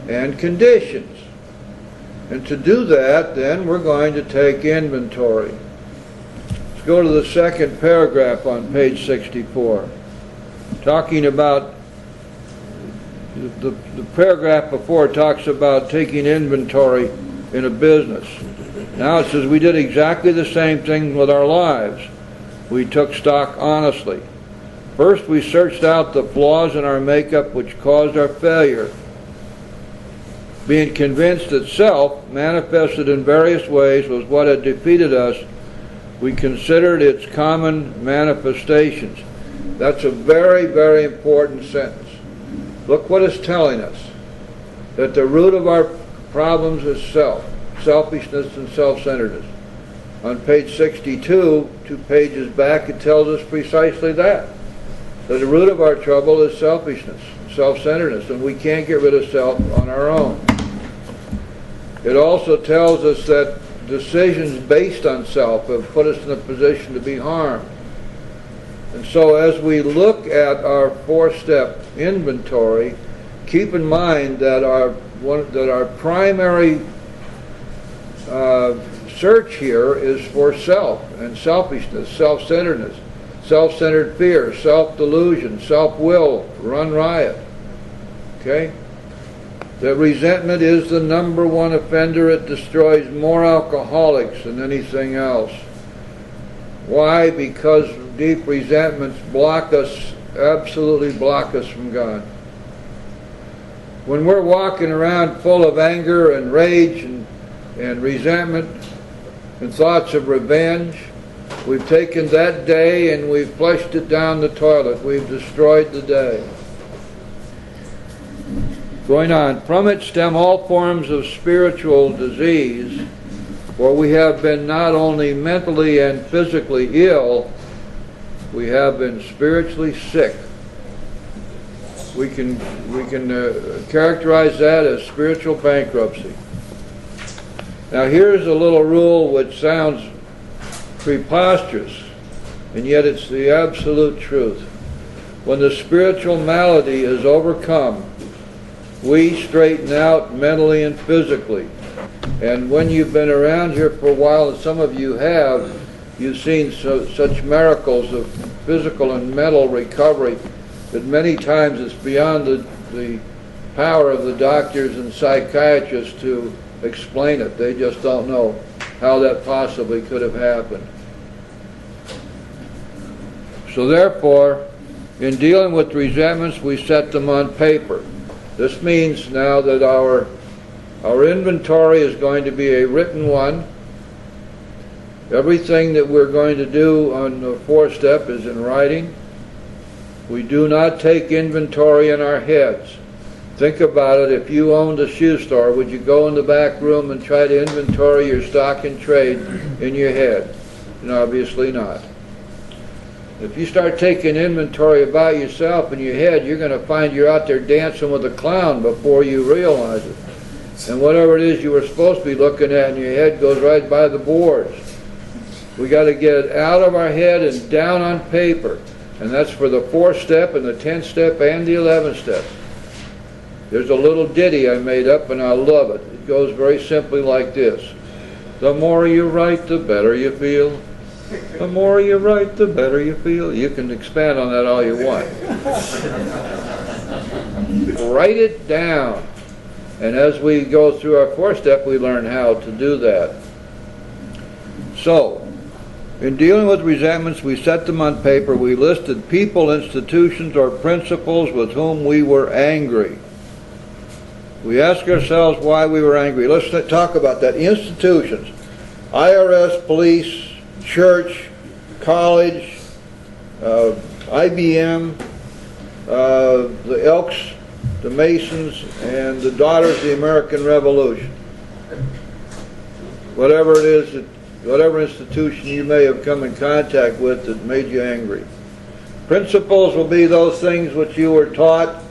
and conditions. And to do that, then we're going to take inventory. Let's go to the 2nd paragraph on page 64. Talking about, the paragraph before talks about taking inventory in a business. Now it says we did exactly the same thing with our lives. We took stock honestly. First, we searched out the flaws in our makeup which caused our failure. Being convinced that self, manifested in various ways, was what had defeated us, we considered its common manifestations. That's a very, very important sentence. Look what it's telling us. That the root of our problems is self, selfishness and self-centeredness. On page 62, 2 pages back, it tells us precisely that. That the root of our trouble is selfishness, self-centeredness, and we can't get rid of self on our own. It also tells us that decisions based on self have put us in a position to be harmed. And so as we look at our 4th step inventory, keep in mind that our primary search here is for self and selfishness, self-centeredness, self-centered fear, self-delusion, self-will, run riot. Okay? that resentment is the #1 offender. It destroys more alcoholics than anything else. Why? Because deep resentments block us, absolutely block us from God. When we're walking around full of anger and rage and resentment and thoughts of revenge, we've taken that day and we've flushed it down the toilet. We've destroyed the day. Going on, from it stem all forms of spiritual disease, for we have been not only mentally and physically ill, we have been spiritually sick. We can characterize that as spiritual bankruptcy. Now here's a little rule which sounds preposterous, and yet it's the absolute truth. When the spiritual malady is overcome, we straighten out mentally and physically. And when you've been around here for a while, and some of you have, you've seen such miracles of physical and mental recovery that many times it's beyond the power of the doctors and psychiatrists to explain it. They just don't know how that possibly could have happened. So therefore, in dealing with resentments, we set them on paper. This means now that our inventory is going to be a written one. Everything that we're going to do on the 4th step is in writing. We do not take inventory in our heads. Think about it. If you owned a shoe store, would you go in the back room and try to inventory your stock and trade in your head? And obviously not. If you start taking inventory about yourself in your head, you're going to find you're out there dancing with a clown before you realize it. And whatever it is you were supposed to be looking at in your head goes right by the boards. We got to get it out of our head and down on paper. And that's for the 4th step and the 10th step and the 11th step. There's a little ditty I made up and I love it. It goes very simply like this. The more you write, the better you feel. The more you write, the better you feel. You can expand on that all you want. Write it down. And as we go through our 4th step, we learn how to do that. So, in dealing with resentments, we set them on paper. We listed people, institutions, or principles with whom we were angry. We ask ourselves why we were angry. Let's talk about that. Institutions. IRS, police, church, college, IBM, the Elks, the Masons, and the Daughters of the American Revolution. Whatever it is, whatever institution you may have come in contact with that made you angry. Principles will be those things which you were taught,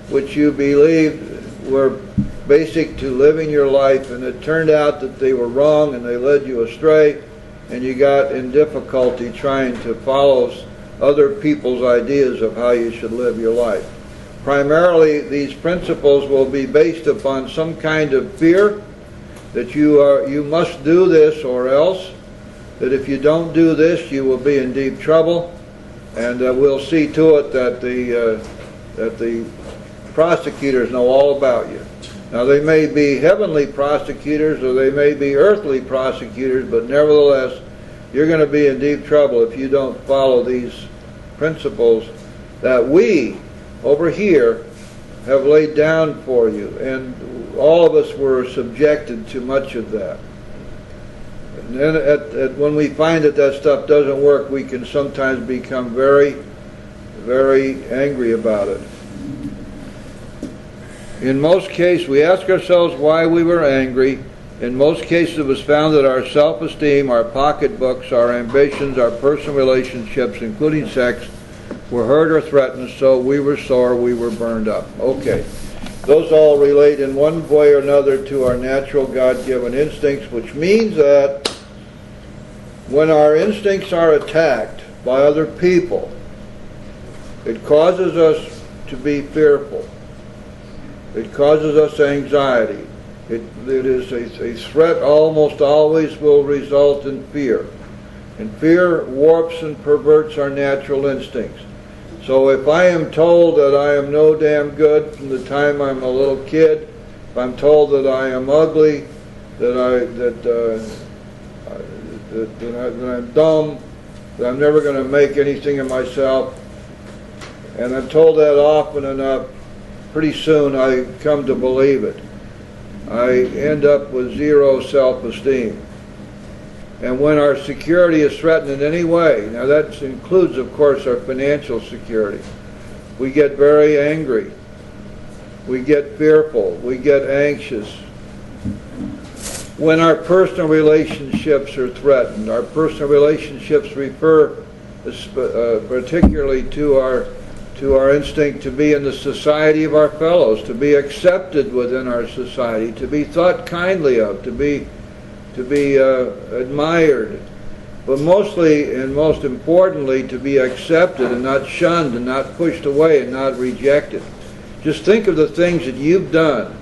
which you believed were basic to living your life, and it turned out that they were wrong and they led you astray, and you got in difficulty trying to follow other people's ideas of how you should live your life. Primarily, these principles will be based upon some kind of fear that you must do this or else, that if you don't do this, you will be in deep trouble, and we'll see to it that the prosecutors know all about you. Now, they may be heavenly prosecutors or they may be earthly prosecutors, but nevertheless, you're going to be in deep trouble if you don't follow these principles that we, over here, have laid down for you. And all of us were subjected to much of that. And then when we find that that stuff doesn't work, we can sometimes become very, very angry about it. In most cases, we ask ourselves why we were angry. In most cases, it was found that our self-esteem, our pocketbooks, our ambitions, our personal relationships, including sex, were hurt or threatened, so we were sore, we were burned up. Okay. Those all relate in one way or another to our natural God-given instincts, which means that when our instincts are attacked by other people, it causes us to be fearful. It causes us anxiety. It is a threat almost always will result in fear. And fear warps and perverts our natural instincts. So if I am told that I am no damn good from the time I'm a little kid, if I'm told that I am ugly, that I'm dumb, that I'm never going to make anything of myself, and I'm told that often enough, pretty soon I come to believe it. I end up with zero self-esteem. And when our security is threatened in any way, now that includes, of course, our financial security, we get very angry, we get fearful, we get anxious. When our personal relationships are threatened, our personal relationships refer particularly to our instinct to be in the society of our fellows, to be accepted within our society, to be thought kindly of, to be admired, but mostly and most importantly to be accepted and not shunned and not pushed away and not rejected. Just think of the things that you've done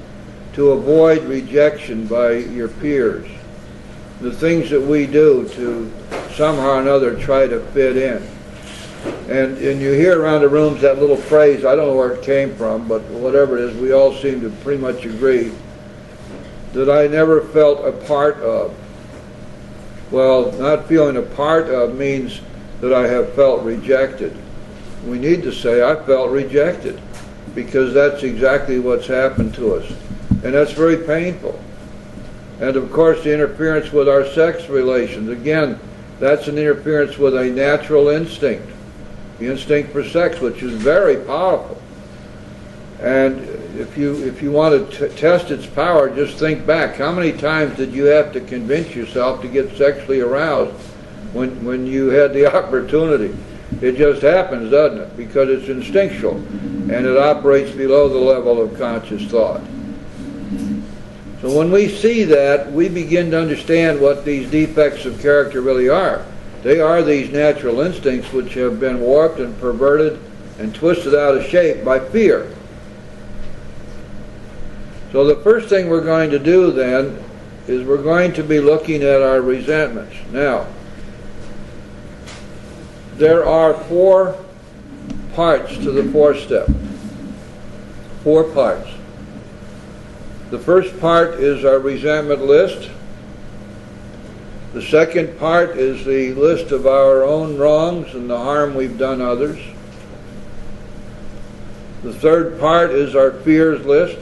to avoid rejection by your peers, the things that we do to somehow or another try to fit in. And you hear around the rooms that little phrase, I don't know where it came from, but whatever it is, we all seem to pretty much agree, that I never felt a part of. Well, not feeling a part of means that I have felt rejected. We need to say, I felt rejected, because that's exactly what's happened to us. And that's very painful. And of course, the interference with our sex relations, again, that's an interference with a natural instinct, the instinct for sex, which is very powerful. And if you want to test its power, just think back. How many times did you have to convince yourself to get sexually aroused when you had the opportunity? It just happens, doesn't it? Because it's instinctual, and it operates below the level of conscious thought. So when we see that, we begin to understand what these defects of character really are. They are these natural instincts which have been warped and perverted and twisted out of shape by fear. So the first thing we're going to do then is we're going to be looking at our resentments. Now, there are 4 parts to the 4th step. 4 parts. The first part is our resentment list. The second part is the list of our own wrongs and the harm we've done others. The third part is our fears list.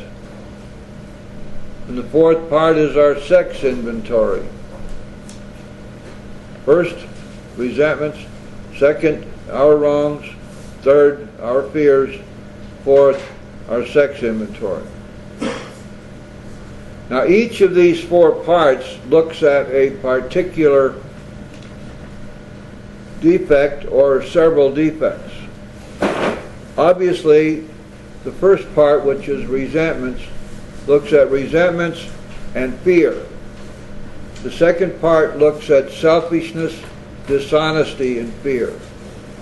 And the 4th part is our sex inventory. First, resentments. Second, our wrongs. Third, our fears. 4th, our sex inventory. Now, each of these 4 parts looks at a particular defect or several defects. Obviously, the first part, which is resentments, looks at resentments and fear. The second part looks at selfishness, dishonesty, and fear.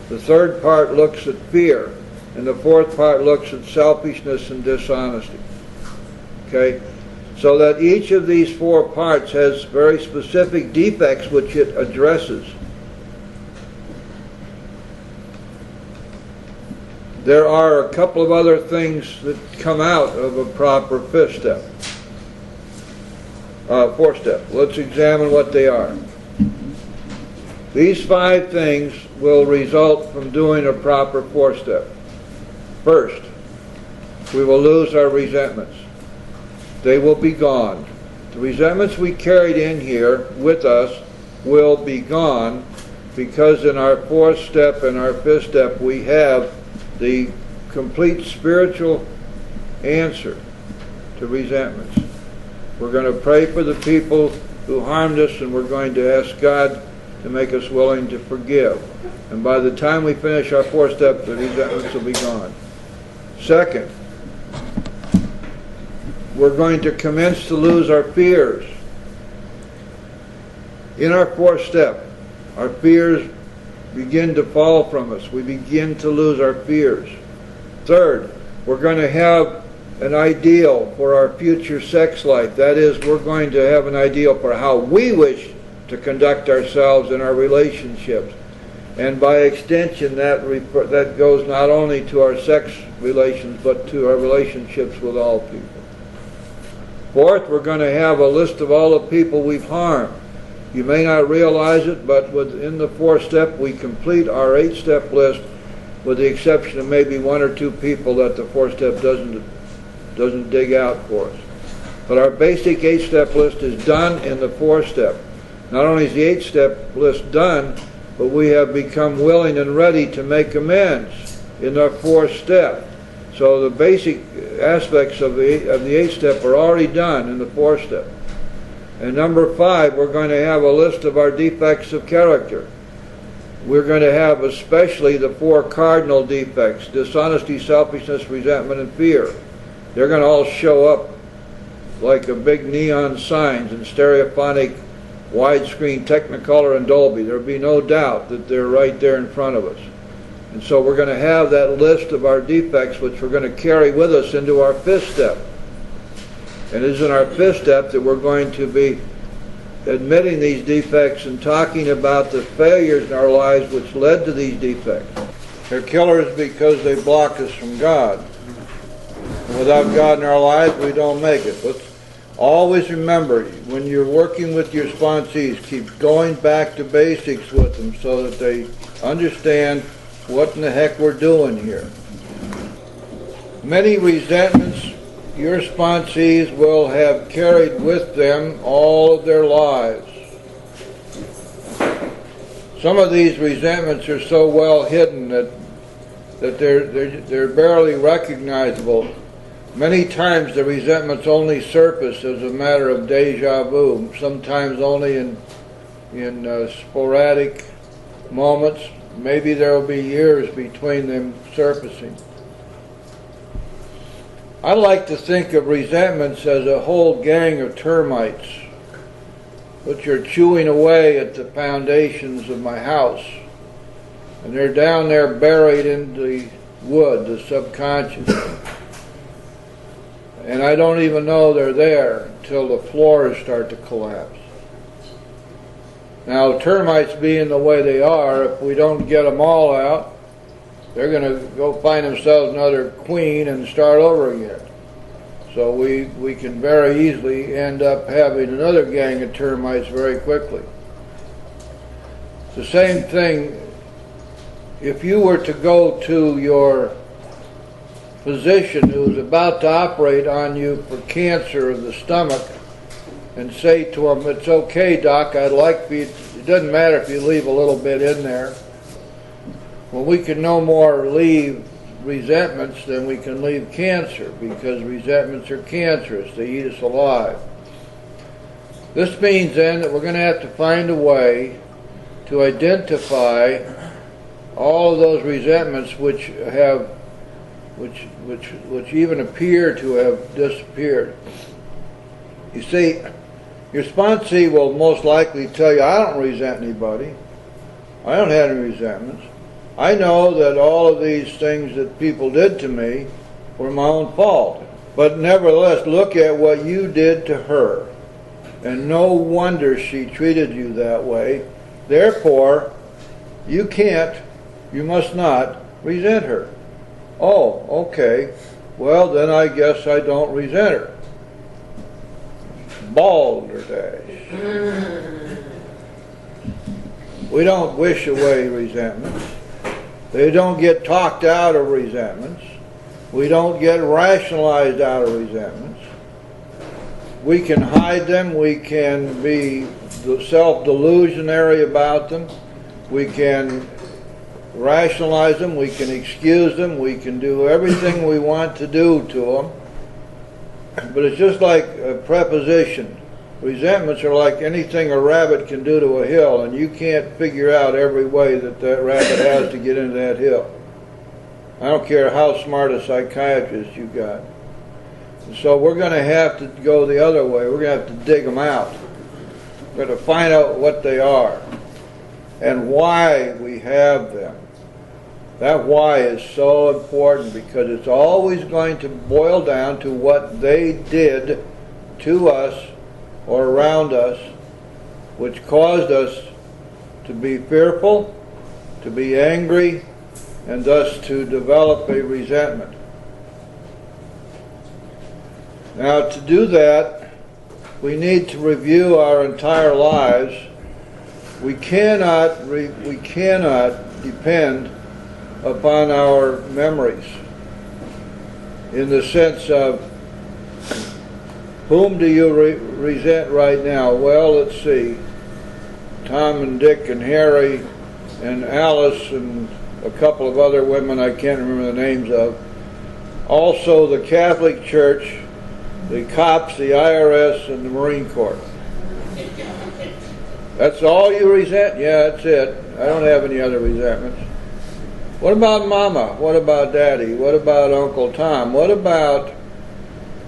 The third part looks at fear, and the 4th part looks at selfishness and dishonesty. Okay? So that each of these 4 parts has very specific defects which it addresses. There are a couple of other things that come out of a proper 5th step. 4th step. Let's examine what they are. These 5 things will result from doing a proper 4th step. First, we will lose our resentments. They will be gone. The resentments we carried in here with us will be gone, because in our 4th step and our 5th step we have the complete spiritual answer to resentments. We're going to pray for the people who harmed us, and we're going to ask God to make us willing to forgive. And by the time we finish our 4th step, the resentments will be gone. Second, we're going to commence to lose our fears. In our 4th step, our fears begin to fall from us. We begin to lose our fears. Third, we're going to have an ideal for our future sex life. That is, we're going to have an ideal for how we wish to conduct ourselves in our relationships. And by extension, that goes not only to our sex relations, but to our relationships with all people. Fourth, we're going to have a list of all the people we've harmed. You may not realize it, but within the 4th step, we complete our 8-step list, with the exception of maybe 1 or 2 people that the 4th step doesn't dig out for us. But our basic 8-step list is done in the 4th step. Not only is the 8-step list done, but we have become willing and ready to make amends in our 4th step. So the basic aspects of the 8th step are already done in the 4th step. And number 5, we're going to have a list of our defects of character. We're going to have especially the 4 cardinal defects: dishonesty, selfishness, resentment, and fear. They're going to all show up like a big neon signs in stereophonic, widescreen, Technicolor, and Dolby. There'll be no doubt that they're right there in front of us. And so we're going to have that list of our defects, which we're going to carry with us into our 5th step. And it is in our 5th step that we're going to be admitting these defects and talking about the failures in our lives which led to these defects. They're killers because they block us from God. And without God in our lives, we don't make it. Let's always remember, when you're working with your sponsees, keep going back to basics with them so that they understand what in the heck we're doing here. Many resentments your sponsees will have carried with them all of their lives. Some of these resentments are so well hidden that they're barely recognizable. Many times the resentments only surface as a matter of deja vu, sometimes only in sporadic moments. Maybe there will be years between them surfacing. I like to think of resentments as a whole gang of termites which are chewing away at the foundations of my house. And they're down there buried in the wood, the subconscious. And I don't even know they're there until the floors start to collapse. Now, termites being the way they are, if we don't get them all out, they're going to go find themselves another queen and start over again. So we can very easily end up having another gang of termites very quickly. It's the same thing if you were to go to your physician who's about to operate on you for cancer of the stomach and say to him, "It's okay, doc, I'd like for you, it doesn't matter if you leave a little bit in there." Well, we can no more leave resentments than we can leave cancer, because resentments are cancerous. They eat us alive. This means then that we're going to have to find a way to identify all of those resentments which even appear to have disappeared. You see, your sponsee will most likely tell you, "I don't resent anybody. I don't have any resentments. I know that all of these things that people did to me were my own fault. But nevertheless, look at what you did to her. And no wonder she treated you that way. Therefore, you must not resent her." Oh, okay. Well, then I guess I don't resent her. Balderdash. We don't wish away resentments. They don't get talked out of resentments. We don't get rationalized out of resentments. We can hide them. We can be self-delusionary about them. We can rationalize them. We can excuse them. We can do everything we want to do to them. But it's just like a preposition. Resentments are like anything a rabbit can do to a hill, and you can't figure out every way that rabbit has to get into that hill. I don't care how smart a psychiatrist you got. And so we're going to have to go the other way. We're going to have to dig them out. We're going to find out what they are and why we have them. That why is so important, because it's always going to boil down to what they did to us or around us, which caused us to be fearful, to be angry, and thus to develop a resentment. Now, to do that, we need to review our entire lives. We cannot depend upon our memories in the sense of whom do you resent right now? Well, let's see. Tom and Dick and Harry and Alice and a couple of other women I can't remember the names of. Also the Catholic Church, the cops, the IRS, and the Marine Corps. That's all you resent? Yeah, that's it. I don't have any other resentments. What about Mama? What about Daddy? What about Uncle Tom? What about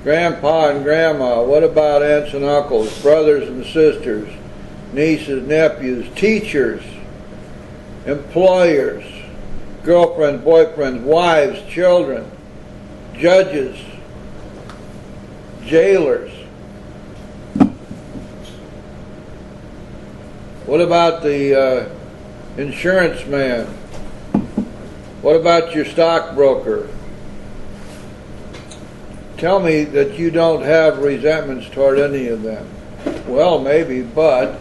Grandpa and Grandma? What about aunts and uncles, brothers and sisters, nieces, nephews, teachers, employers, girlfriends, boyfriends, wives, children, judges, jailers? What about the insurance man? What about your stockbroker? Tell me that you don't have resentments toward any of them. Well, maybe, but,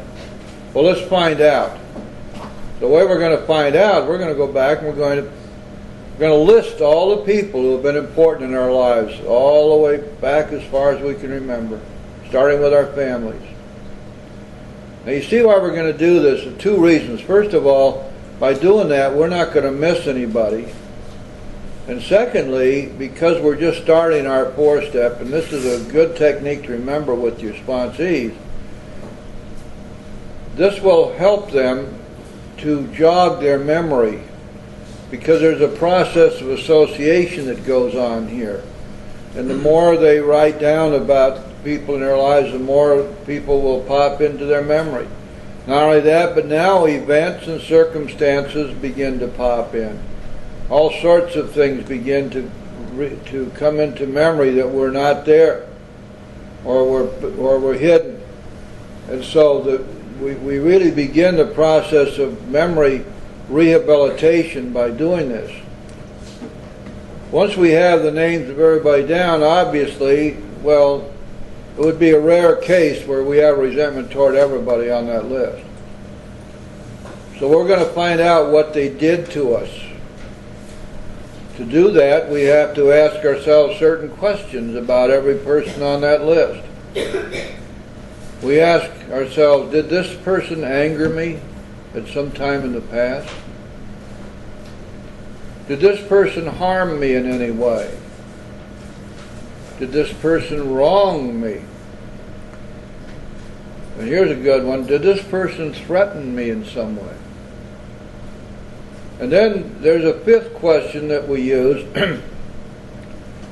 well, let's find out. The way we're going to find out, we're going to go back and we're going to list all the people who have been important in our lives, all the way back as far as we can remember, starting with our families. Now you see why we're going to do this for two reasons. First of all, by doing that, we're not going to miss anybody. And secondly, because we're just starting our 4-step, and this is a good technique to remember with your sponsees, this will help them to jog their memory, because there's a process of association that goes on here. And the more they write down about people in their lives, the more people will pop into their memory. Not only that, but now events and circumstances begin to pop in. All sorts of things begin to come into memory that were not there, or were hidden. And so we really begin the process of memory rehabilitation by doing this. Once we have the names of everybody down, obviously, well, it would be a rare case where we have resentment toward everybody on that list. So we're going to find out what they did to us. To do that, we have to ask ourselves certain questions about every person on that list. We ask ourselves, did this person anger me at some time in the past? Did this person harm me in any way? Did this person wrong me? And here's a good one. Did this person threaten me in some way? And then there's a fifth question that we use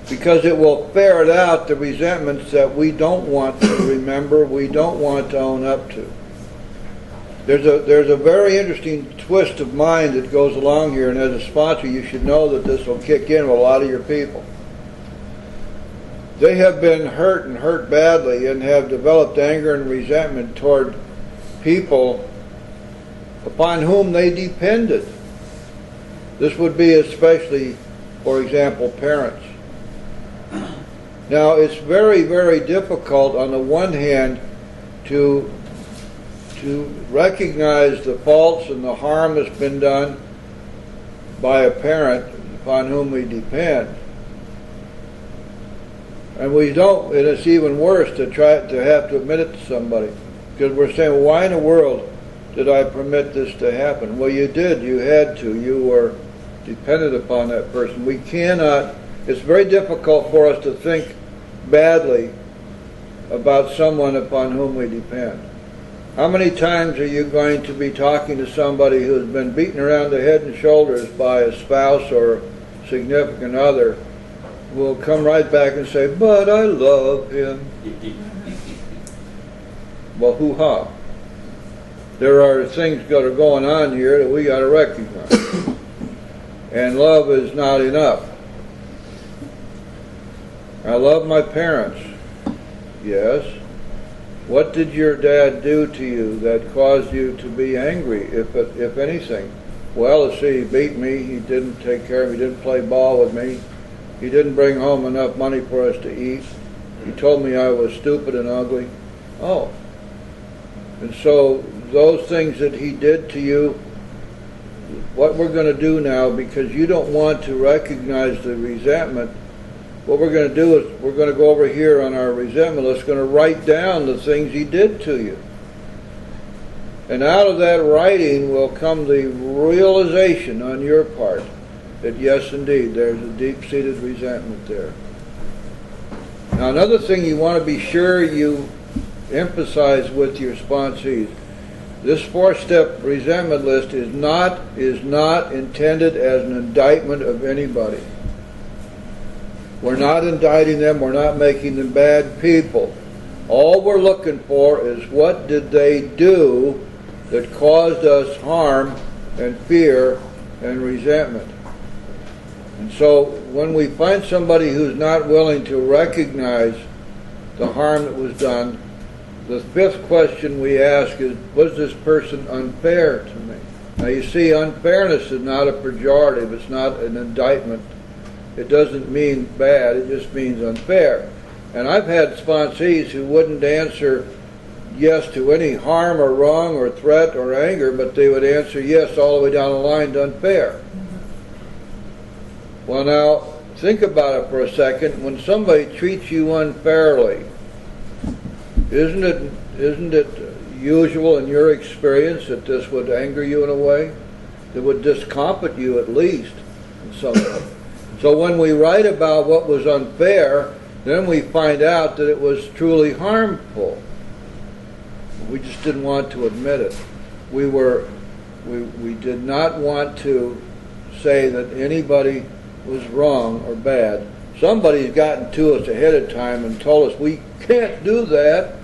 because it will ferret out the resentments that we don't want to remember, we don't want to own up to. There's a very interesting twist of mind that goes along here, and as a sponsor you should know that this will kick in with a lot of your people. They have been hurt and hurt badly and have developed anger and resentment toward people upon whom they depended. This would be especially, for example, parents. Now, it's very, very difficult on the one hand to recognize the faults and the harm that's been done by a parent upon whom we depend. And we don't, and it's even worse to try to have to admit it to somebody, because we're saying, well, why in the world did I permit this to happen? Well, you did, you had to, you were dependent upon that person. We cannot, it's very difficult for us to think badly about someone upon whom we depend. How many times are you going to be talking to somebody who has been beaten around the head and shoulders by a spouse or significant other, who will come right back and say, but I love him. Well, hoo-ha. There are things that are going on here that we got to recognize. And love is not enough. I love my parents. Yes. What did your dad do to you that caused you to be angry, if anything? Well, let's see, he beat me, he didn't take care of me, he didn't play ball with me, he didn't bring home enough money for us to eat, he told me I was stupid and ugly. Oh. And so those things that he did to you, what we're going to do now, because you don't want to recognize the resentment, what we're going to do is we're going to go over here on our resentment list, going to write down the things he did to you. And out of that writing will come the realization on your part that yes, indeed, there's a deep-seated resentment there. Now, another thing you want to be sure you emphasize with your sponsees, this 4-step resentment list is not intended as an indictment of anybody. We're not indicting them, we're not making them bad people. All we're looking for is what did they do that caused us harm and fear and resentment. And so when we find somebody who's not willing to recognize the harm that was done, the 5th question we ask is, was this person unfair to me? Now you see, unfairness is not a pejorative, it's not an indictment. It doesn't mean bad, it just means unfair. And I've had sponsees who wouldn't answer yes to any harm or wrong or threat or anger, but they would answer yes all the way down the line to unfair. Well, now, think about it for a second. When somebody treats you unfairly, isn't it usual in your experience that this would anger you in a way? That would discomfort you at least in some way. So when we write about what was unfair, then we find out that it was truly harmful. We just didn't want to admit it. We did not want to say that anybody was wrong or bad. Somebody's gotten to us ahead of time and told us we can't do that.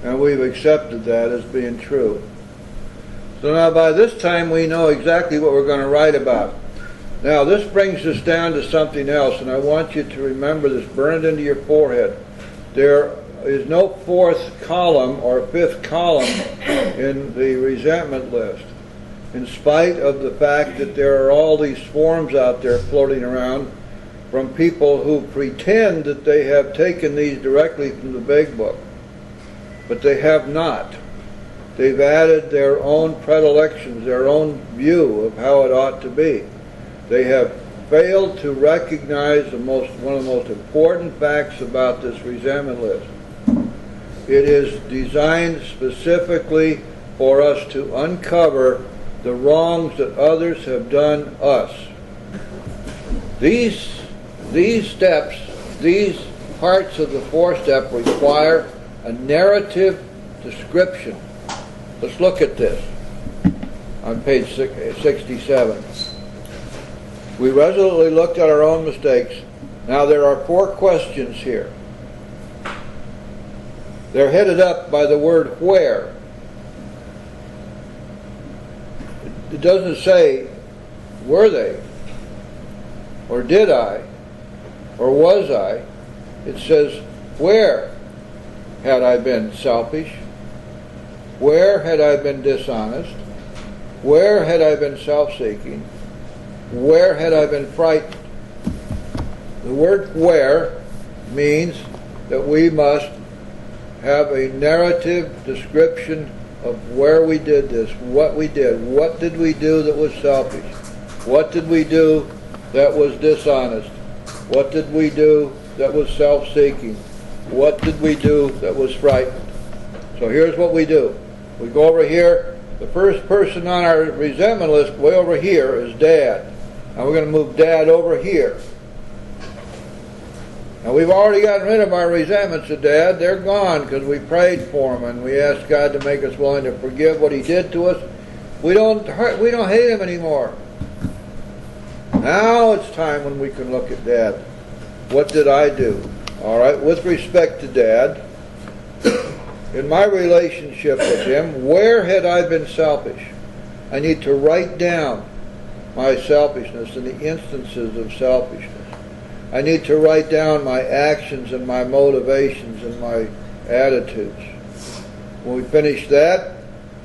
And we've accepted that as being true. So now by this time we know exactly what we're going to write about. Now this brings us down to something else, and I want you to remember this, burn it into your forehead. There is no 4th column or 5th column in the resentment list. In spite of the fact that there are all these forms out there floating around from people who pretend that they have taken these directly from the Big Book. But they have not. They've added their own predilections, their own view of how it ought to be. They have failed to recognize one of the most important facts about this resentment list. It is designed specifically for us to uncover the wrongs that others have done us. These steps, these parts of the 4-step require a narrative description. Let's look at this on page 67. We resolutely looked at our own mistakes. Now there are 4 questions here. They're headed up by the word where. It doesn't say, were they? Or did I? Or was I? It says, where had I been selfish? Where had I been dishonest? Where had I been self-seeking? Where had I been frightened? The word where means that we must have a narrative description of where we did this, what we did. What did we do that was selfish? What did we do that was dishonest? What did we do that was self-seeking? What did we do that was frightened? So here's what we do. We go over here. The first person on our resentment list way over here is Dad. Now we're going to move Dad over here. Now we've already gotten rid of our resentments of Dad. They're gone because we prayed for him and we asked God to make us willing to forgive what he did to us. We don't hate him anymore. Now it's time when we can look at Dad. What did I do? All right, with respect to Dad, in my relationship with him, where had I been selfish? I need to write down my selfishness and the instances of selfishness. I need to write down my actions and my motivations and my attitudes. When we finish that,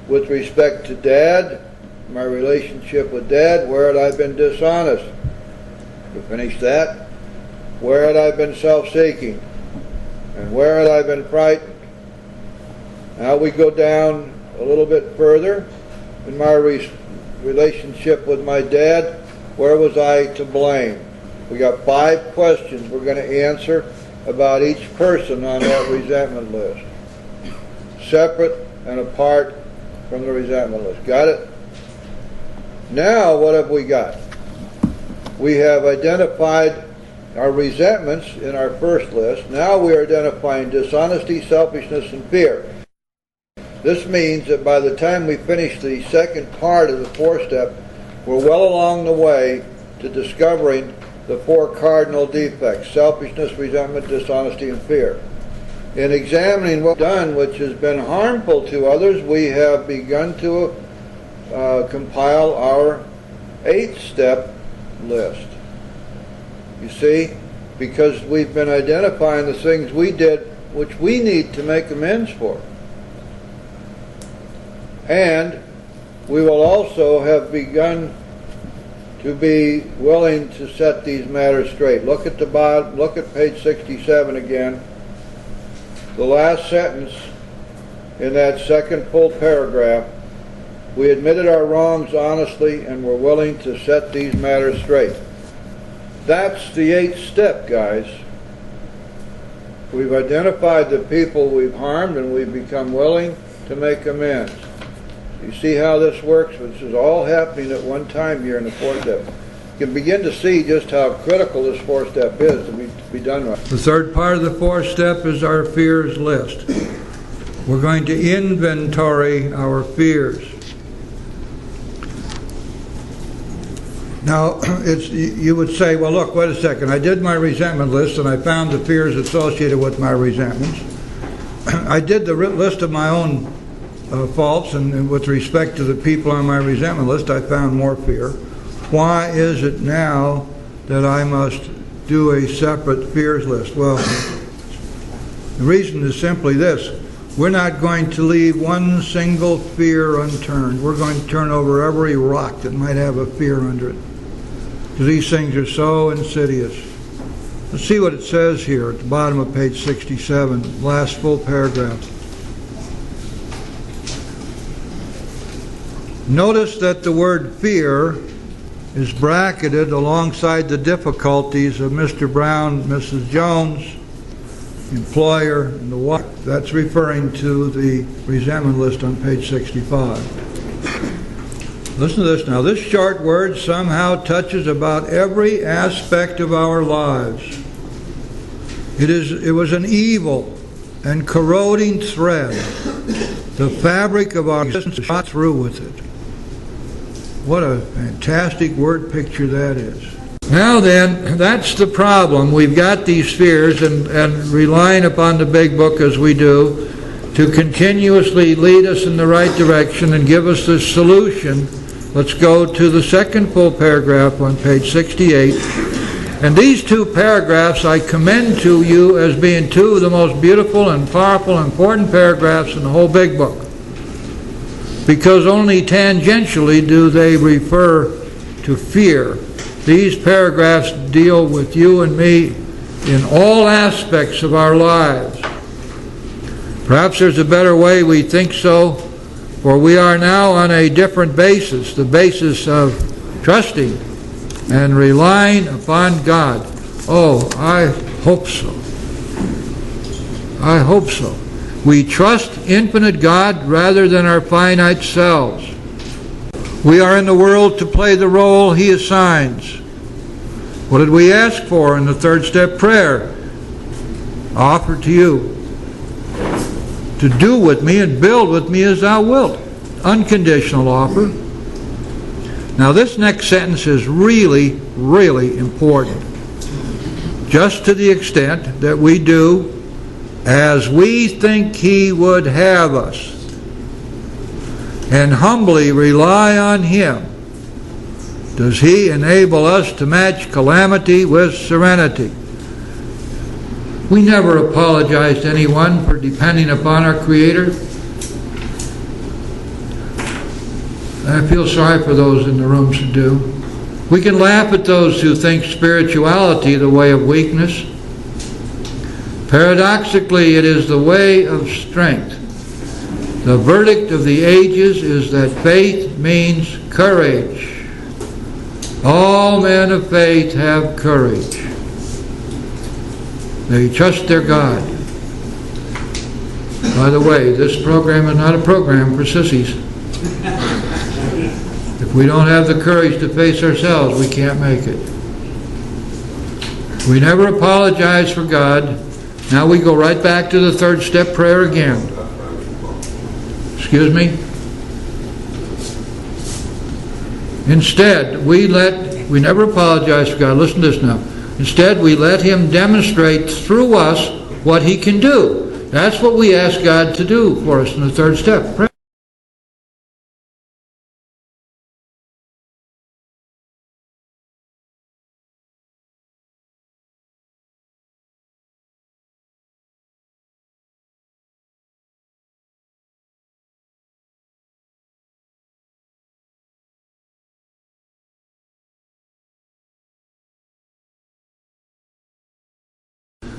with respect to Dad, my relationship with Dad, where had I been dishonest? We finish that. Where had I been self-seeking? And where had I been frightened? Now we go down a little bit further. In my relationship with my dad, where was I to blame? We got 5 questions we're going to answer about each person on that resentment list. Separate and apart from the resentment list. Got it? Now what have we got? We have identified our resentments in our first list. Now we are identifying dishonesty, selfishness, and fear. This means that by the time we finish the second part of the 4-step, we're well along the way to discovering the 4 cardinal defects: selfishness, resentment, dishonesty, and fear. In examining what we've done, which has been harmful to others, we have begun to compile our 8-step list. You see, because we've been identifying the things we did which we need to make amends for. And we will also have begun to be willing to set these matters straight. Look at the bottom, look at page 67 again. The last sentence in that second full paragraph: we admitted our wrongs honestly and were willing to set these matters straight. That's the 8th step, guys. We've identified the people we've harmed and we've become willing to make amends. You see how this works? This is all happening at one time here in the 4th step. You can begin to see just how critical this 4th step is to be done right. The third part of the 4th step is our fears list. We're going to inventory our fears. Now, you would say, well, look, wait a second. I did my resentment list and I found the fears associated with my resentments. I did the list of my own faults, and with respect to the people on my resentment list, I found more fear. Why is it now that I must do a separate fears list? Well, the reason is simply this. We're not going to leave one single fear unturned. We're going to turn over every rock that might have a fear under it, because these things are so insidious. Let's see what it says here at the bottom of page 67, last full paragraph. Notice that the word fear is bracketed alongside the difficulties of Mr. Brown, Mrs. Jones, employer, and the wife. That's referring to the resentment list on page 65. Listen to this now. This short word somehow touches about every aspect of our lives. It was an evil and corroding thread. The fabric of our existence shot through with it. What a fantastic word picture that is. Now then, that's the problem. We've got these fears, and relying upon the Big Book as we do to continuously lead us in the right direction and give us the solution. Let's go to the second full paragraph on page 68. And these 2 paragraphs I commend to you as being 2 of the most beautiful and powerful and important paragraphs in the whole Big Book, because only tangentially do they refer to fear. These paragraphs deal with you and me in all aspects of our lives. Perhaps there's a better way we think so, for we are now on a different basis, the basis of trusting and relying upon God. Oh, I hope so. I hope so. We trust infinite God rather than our finite selves. We are in the world to play the role He assigns. What did we ask for in the 3rd step prayer? Offer to you to do with me and build with me as thou wilt. Unconditional offer. Now this next sentence is really, really important. Just to the extent that we do as we think He would have us, and humbly rely on Him, does He enable us to match calamity with serenity. We never apologize to anyone for depending upon our Creator. I feel sorry for those in the rooms who do. We can laugh at those who think spirituality the way of weakness. Paradoxically, it is the way of strength. The verdict of the ages is that faith means courage. All men of faith have courage. They trust their God. By the way, this program is not a program for sissies. If we don't have the courage to face ourselves, we can't make it. We never apologize for God. Now we go right back to the third step prayer again. Excuse me? Instead, we never apologize for God. Listen to this now. Instead, we let Him demonstrate through us what He can do. That's what we ask God to do for us in the third step. Pray.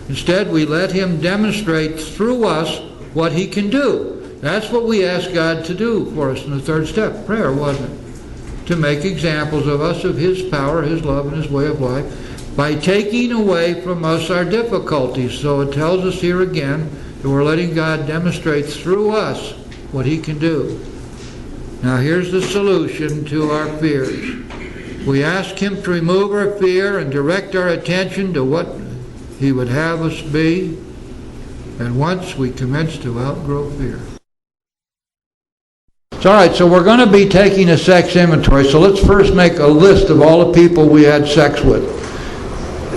Instead, we let Him demonstrate through us what He can do. That's what we ask God to do for us in the third step. Prayer, wasn't it? To make examples of us, of His power, His love, and His way of life, by taking away from us our difficulties. So it tells us here again that we're letting God demonstrate through us what He can do. Now here's the solution to our fears. We ask Him to remove our fear and direct our attention to what He would have us be, and once we commence to outgrow fear. It's all right, so we're going to be taking a sex inventory, so let's first make a list of all the people we had sex with.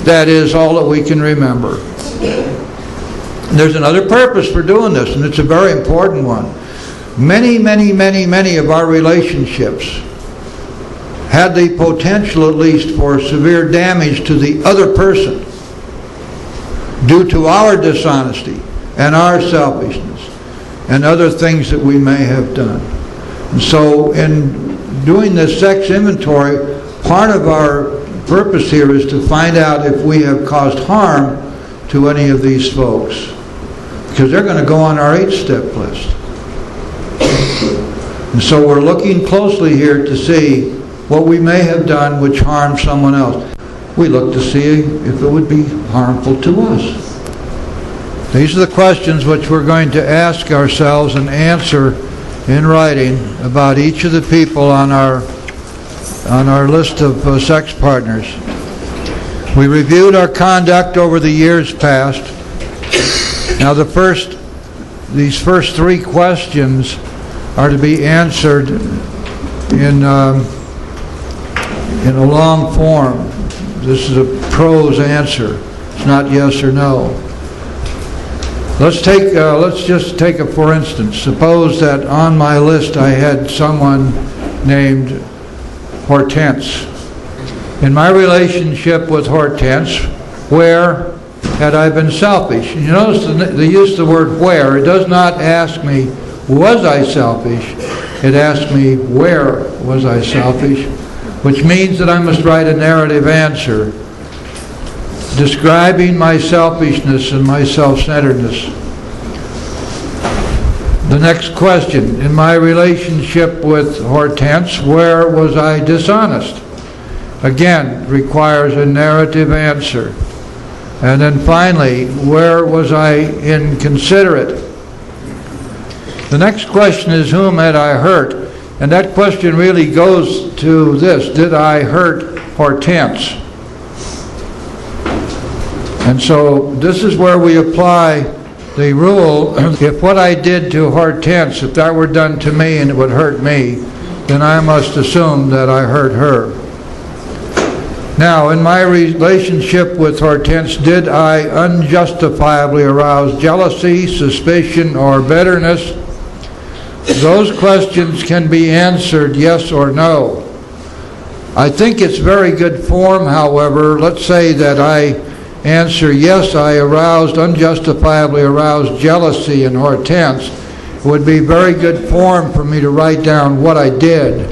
That is all that we can remember. There's another purpose for doing this, and it's a very important one. Many of our relationships had the potential, at least, for severe damage to the other person, due to our dishonesty and our selfishness and other things that we may have done. And so in doing this sex inventory, part of our purpose here is to find out if we have caused harm to any of these folks, because they're going to go on our 8-step list. And so we're looking closely here to see what we may have done which harmed someone else. We look to see if it would be harmful to us. These are the questions which we're going to ask ourselves and answer in writing about each of the people on our list of sex partners. We reviewed our conduct over the years past. Now these first 3 questions are to be answered in a long form. This is a prose answer. It's not yes or no. Let's just take a for instance. Suppose that on my list I had someone named Hortense. In my relationship with Hortense, where had I been selfish? You notice the use of the word where. It does not ask me, was I selfish? It asks me, where was I selfish? Which means that I must write a narrative answer describing my selfishness and my self-centeredness. The next question, in my relationship with Hortense, where was I dishonest? Again, requires a narrative answer. And then finally, where was I inconsiderate? The next question is, whom had I hurt? And that question really goes to this: did I hurt Hortense? And so this is where we apply the rule. If what I did to Hortense, if that were done to me and it would hurt me, then I must assume that I hurt her. Now, in my relationship with Hortense, did I unjustifiably arouse jealousy, suspicion, or bitterness? Those questions can be answered yes or no. I think it's very good form, however. Let's say that I answer yes, I unjustifiably aroused jealousy in Hortense. It would be very good form for me to write down what I did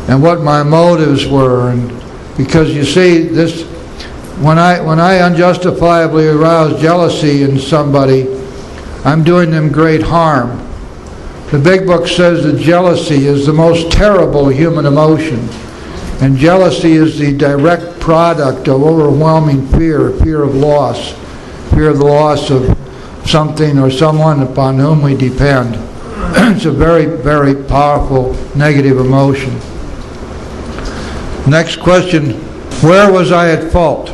and what my motives were. And because you see, when I unjustifiably arouse jealousy in somebody, I'm doing them great harm. The Big Book says that jealousy is the most terrible human emotion. And jealousy is the direct product of overwhelming fear of loss, fear of the loss of something or someone upon whom we depend. It's a very, very powerful negative emotion. Next question, where was I at fault?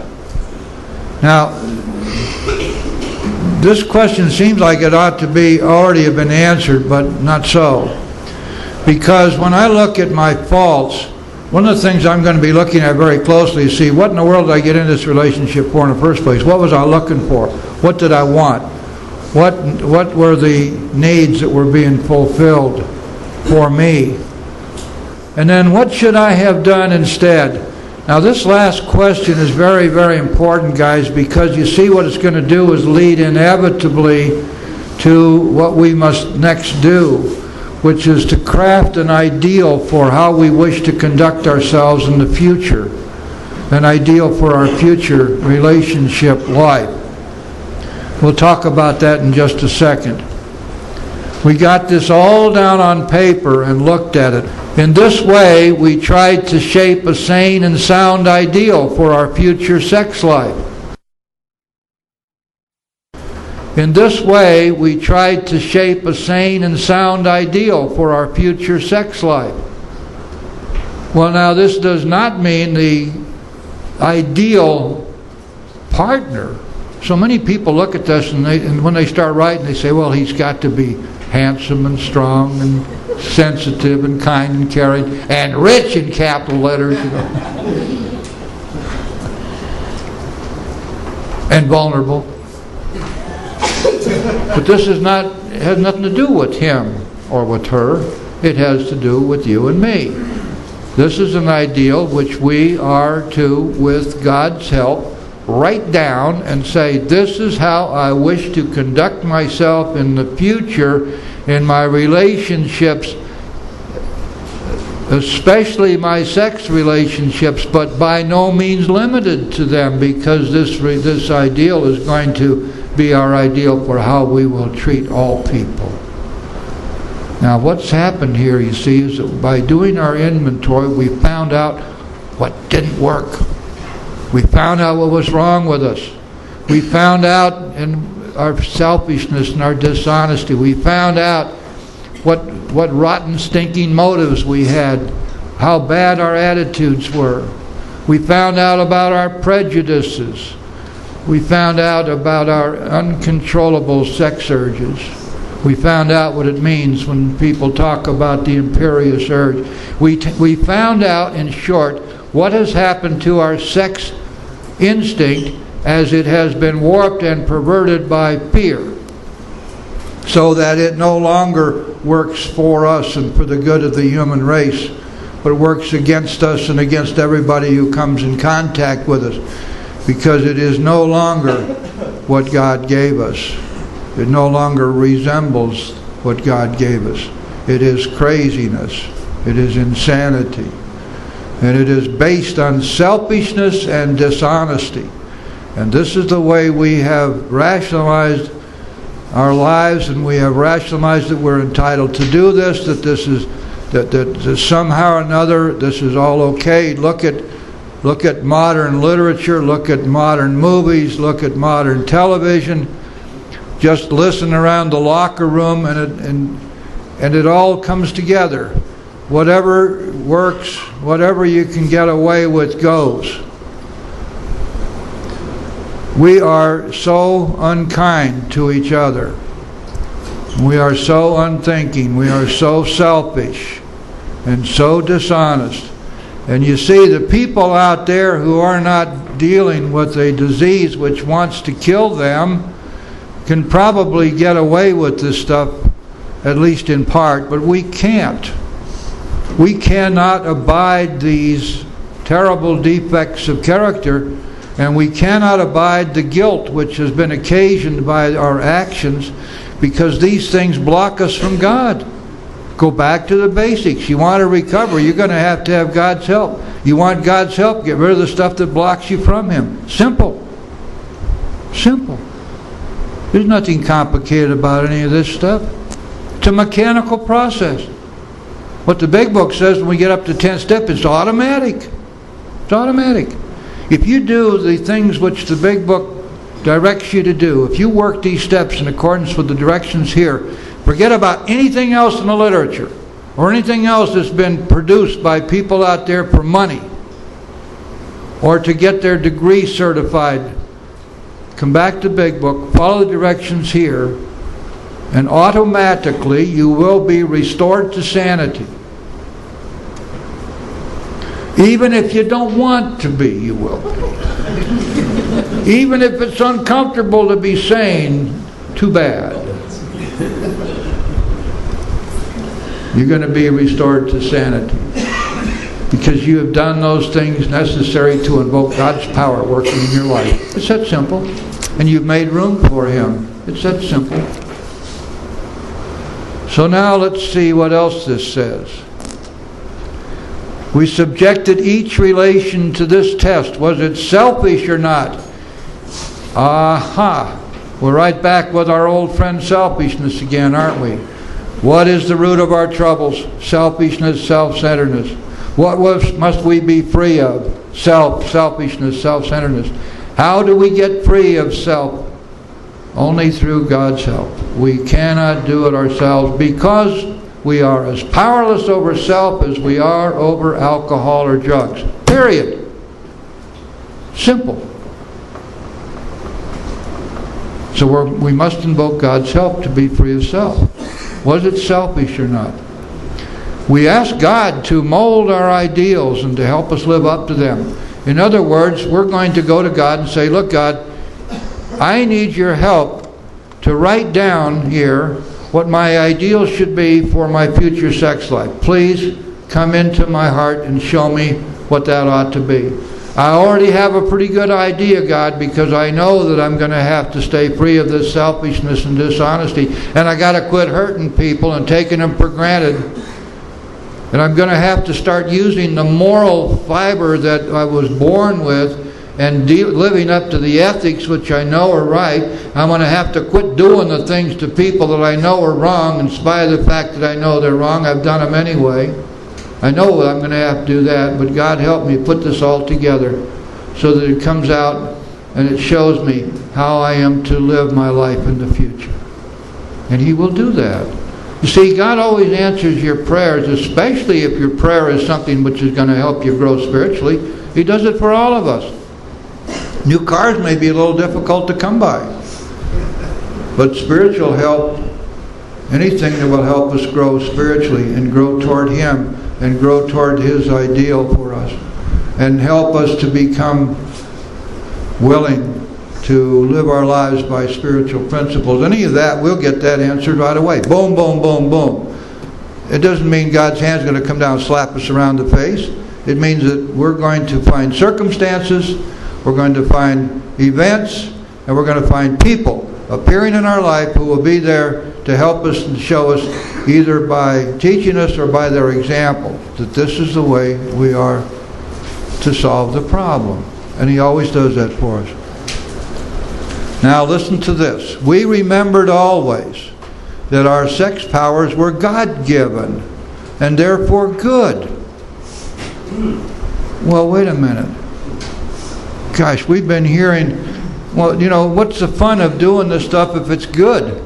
Now, this question seems like it ought to be already have been answered, but not so. Because when I look at my faults, one of the things I'm going to be looking at very closely is see what in the world did I get in this relationship for in the first place? What was I looking for? What did I want? What were the needs that were being fulfilled for me? And then what should I have done instead? Now this last question is very, very important, guys, because you see what it's going to do is lead inevitably to what we must next do, which is to craft an ideal for how we wish to conduct ourselves in the future, an ideal for our future relationship life. We'll talk about that in just a second. We got this all down on paper and looked at it. In this way, we tried to shape a sane and sound ideal for our future sex life. In this way, we tried to shape a sane and sound ideal for our future sex life. Well, now this does not mean the ideal partner. So many people look at this and when they start writing, they say, well, he's got to be handsome and strong and sensitive and kind and caring and rich in capital letters, you know, and vulnerable. But this is not, it has nothing to do with him or with her. It has to do with you and me. This is an ideal which we are to, with God's help, write down and say, this is how I wish to conduct myself in the future in my relationships, especially my sex relationships, but by no means limited to them, because this ideal is going to be our ideal for how we will treat all people. Now what's happened here, you see, is that by doing our inventory, we found out what didn't work. We found out what was wrong with us. We found out in our selfishness and our dishonesty. We found out what rotten, stinking motives we had, how bad our attitudes were. We found out about our prejudices. We found out about our uncontrollable sex urges. We found out what it means when people talk about the imperious urge. We found out, in short, what has happened to our sex instinct as it has been warped and perverted by fear, so that it no longer works for us and for the good of the human race, but works against us and against everybody who comes in contact with us, because it is no longer what God gave us. It no longer resembles what God gave us. It is craziness. It is insanity. And it is based on selfishness and dishonesty. And this is the way we have rationalized our lives, and we have rationalized that we're entitled to do this, that this is that somehow or another this is all okay. Look at modern literature, look at modern movies, look at modern television. Just listen around the locker room, and it all comes together. Whatever works, whatever you can get away with goes. We are so unkind to each other. We are so unthinking. We are so selfish and so dishonest. And you see, the people out there who are not dealing with a disease which wants to kill them can probably get away with this stuff, at least in part, but we can't. We cannot abide these terrible defects of character, and we cannot abide the guilt which has been occasioned by our actions, because these things block us from God. Go back to the basics. You want to recover, you're going to have God's help. You want God's help, get rid of the stuff that blocks you from Him. Simple. Simple. There's nothing complicated about any of this stuff. It's a mechanical process. What the Big Book says, when we get up to 10 steps, it's automatic. It's automatic. If you do the things which the Big Book directs you to do, if you work these steps in accordance with the directions here, forget about anything else in the literature or anything else that's been produced by people out there for money or to get their degree certified. Come back to Big Book, follow the directions here, and automatically you will be restored to sanity. Even if you don't want to be, you will be. Even if it's uncomfortable to be sane, too bad. You're going to be restored to sanity because you have done those things necessary to invoke God's power working in your life. It's that simple. And you've made room for Him. It's that simple. So now let's see what else this says. We subjected each relation to this test. Was it selfish or not? Aha! We're right back with our old friend selfishness again, aren't we? What is the root of our troubles? Selfishness, self-centeredness. What must we be free of? Selfishness, self-centeredness. How do we get free of self? Only through God's help. We cannot do it ourselves because we are as powerless over self as we are over alcohol or drugs. Period. Simple. So we must invoke God's help to be free of self. Was it selfish or not? We ask God to mold our ideals and to help us live up to them. In other words, we're going to go to God and say, look, God, I need your help to write down here what my ideals should be for my future sex life. Please come into my heart and show me what that ought to be. I already have a pretty good idea, God, because I know that I'm going to have to stay free of this selfishness and dishonesty, and I got to quit hurting people and taking them for granted. And I'm going to have to start using the moral fiber that I was born with and living up to the ethics which I know are right. I'm going to have to quit doing the things to people that I know are wrong in spite of the fact that I know they're wrong. I've done them anyway. I know I'm going to have to do that, but God help me put this all together so that it comes out and it shows me how I am to live my life in the future. And He will do that. You see, God always answers your prayers, especially if your prayer is something which is going to help you grow spiritually. He does it for all of us. New cars may be a little difficult to come by, but spiritual help, anything that will help us grow spiritually and grow toward Him and grow toward His ideal for us and help us to become willing to live our lives by spiritual principles. Any of that, we'll get that answered right away. Boom, boom, boom, boom. It doesn't mean God's hand's going to come down and slap us around the face. It means that we're going to find circumstances, we're going to find events, and we're going to find people appearing in our life who will be there to help us and show us, either by teaching us or by their example, that this is the way we are to solve the problem. And He always does that for us. Now listen to this. We remembered always that our sex powers were God-given and therefore good. Well, wait a minute. Gosh, we've been hearing, well, you know, what's the fun of doing this stuff if it's good?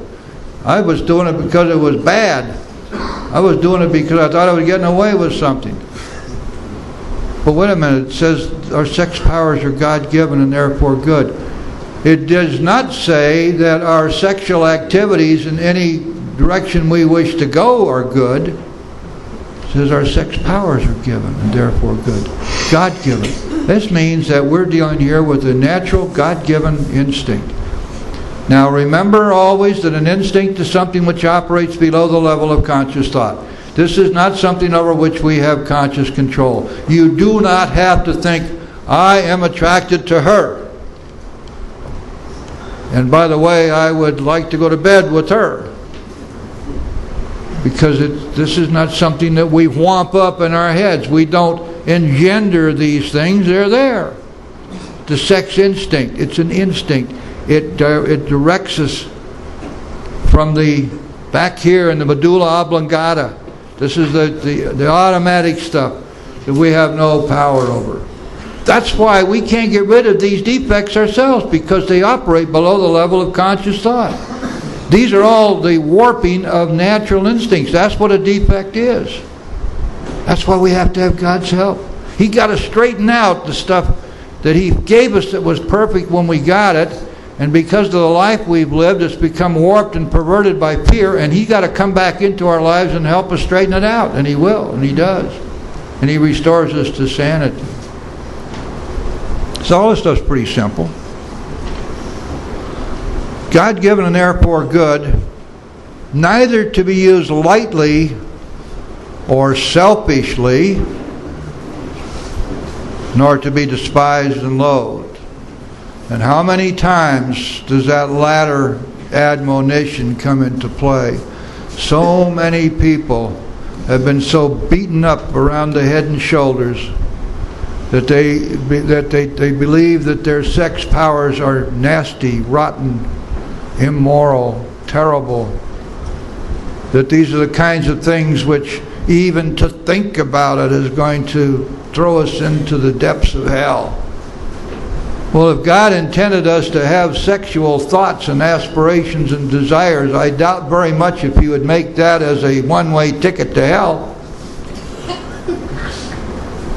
I was doing it because it was bad. I was doing it because I thought I was getting away with something. But wait a minute, it says our sex powers are God-given and therefore good. It does not say that our sexual activities in any direction we wish to go are good. It says our sex powers are given and therefore good. God-given. This means that we're dealing here with a natural God-given instinct. Now remember always that an instinct is something which operates below the level of conscious thought. This is not something over which we have conscious control. You do not have to think, I am attracted to her. And by the way, I would like to go to bed with her. Because this is not something that we whomp up in our heads. We don't engender these things. They're there. The sex instinct, it's an instinct. It directs us from the back here in the medulla oblongata. This is the automatic stuff that we have no power over. That's why we can't get rid of these defects ourselves, because they operate below the level of conscious thought. These are all the warping of natural instincts. That's what a defect is. That's why we have to have God's help. He got to straighten out the stuff that He gave us that was perfect when we got it, and because of the life we've lived, it's become warped and perverted by fear, and He got to come back into our lives and help us straighten it out, and He will, and He does. And He restores us to sanity. So all this stuff's pretty simple. God-given and therefore good, neither to be used lightly or selfishly, nor to be despised and loathed. And how many times does that latter admonition come into play? So many people have been so beaten up around the head and shoulders that they believe that their sex powers are nasty, rotten, immoral, terrible. That these are the kinds of things which even to think about it is going to throw us into the depths of hell. Well, if God intended us to have sexual thoughts and aspirations and desires, I doubt very much if He would make that as a one-way ticket to hell.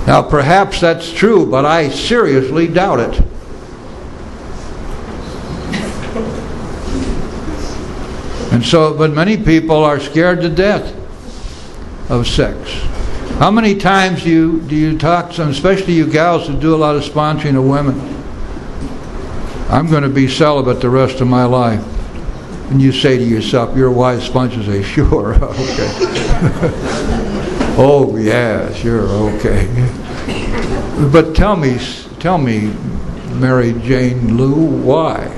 Now, perhaps that's true, but I seriously doubt it. And so, but many people are scared to death of sex. How many times do you talk to, especially you gals who do a lot of sponsoring of women? I'm going to be celibate the rest of my life. And you say to yourself, you're a wise sponge, and say, sure, okay. Oh, yeah, sure, okay. But tell me, Mary Jane Lou, why?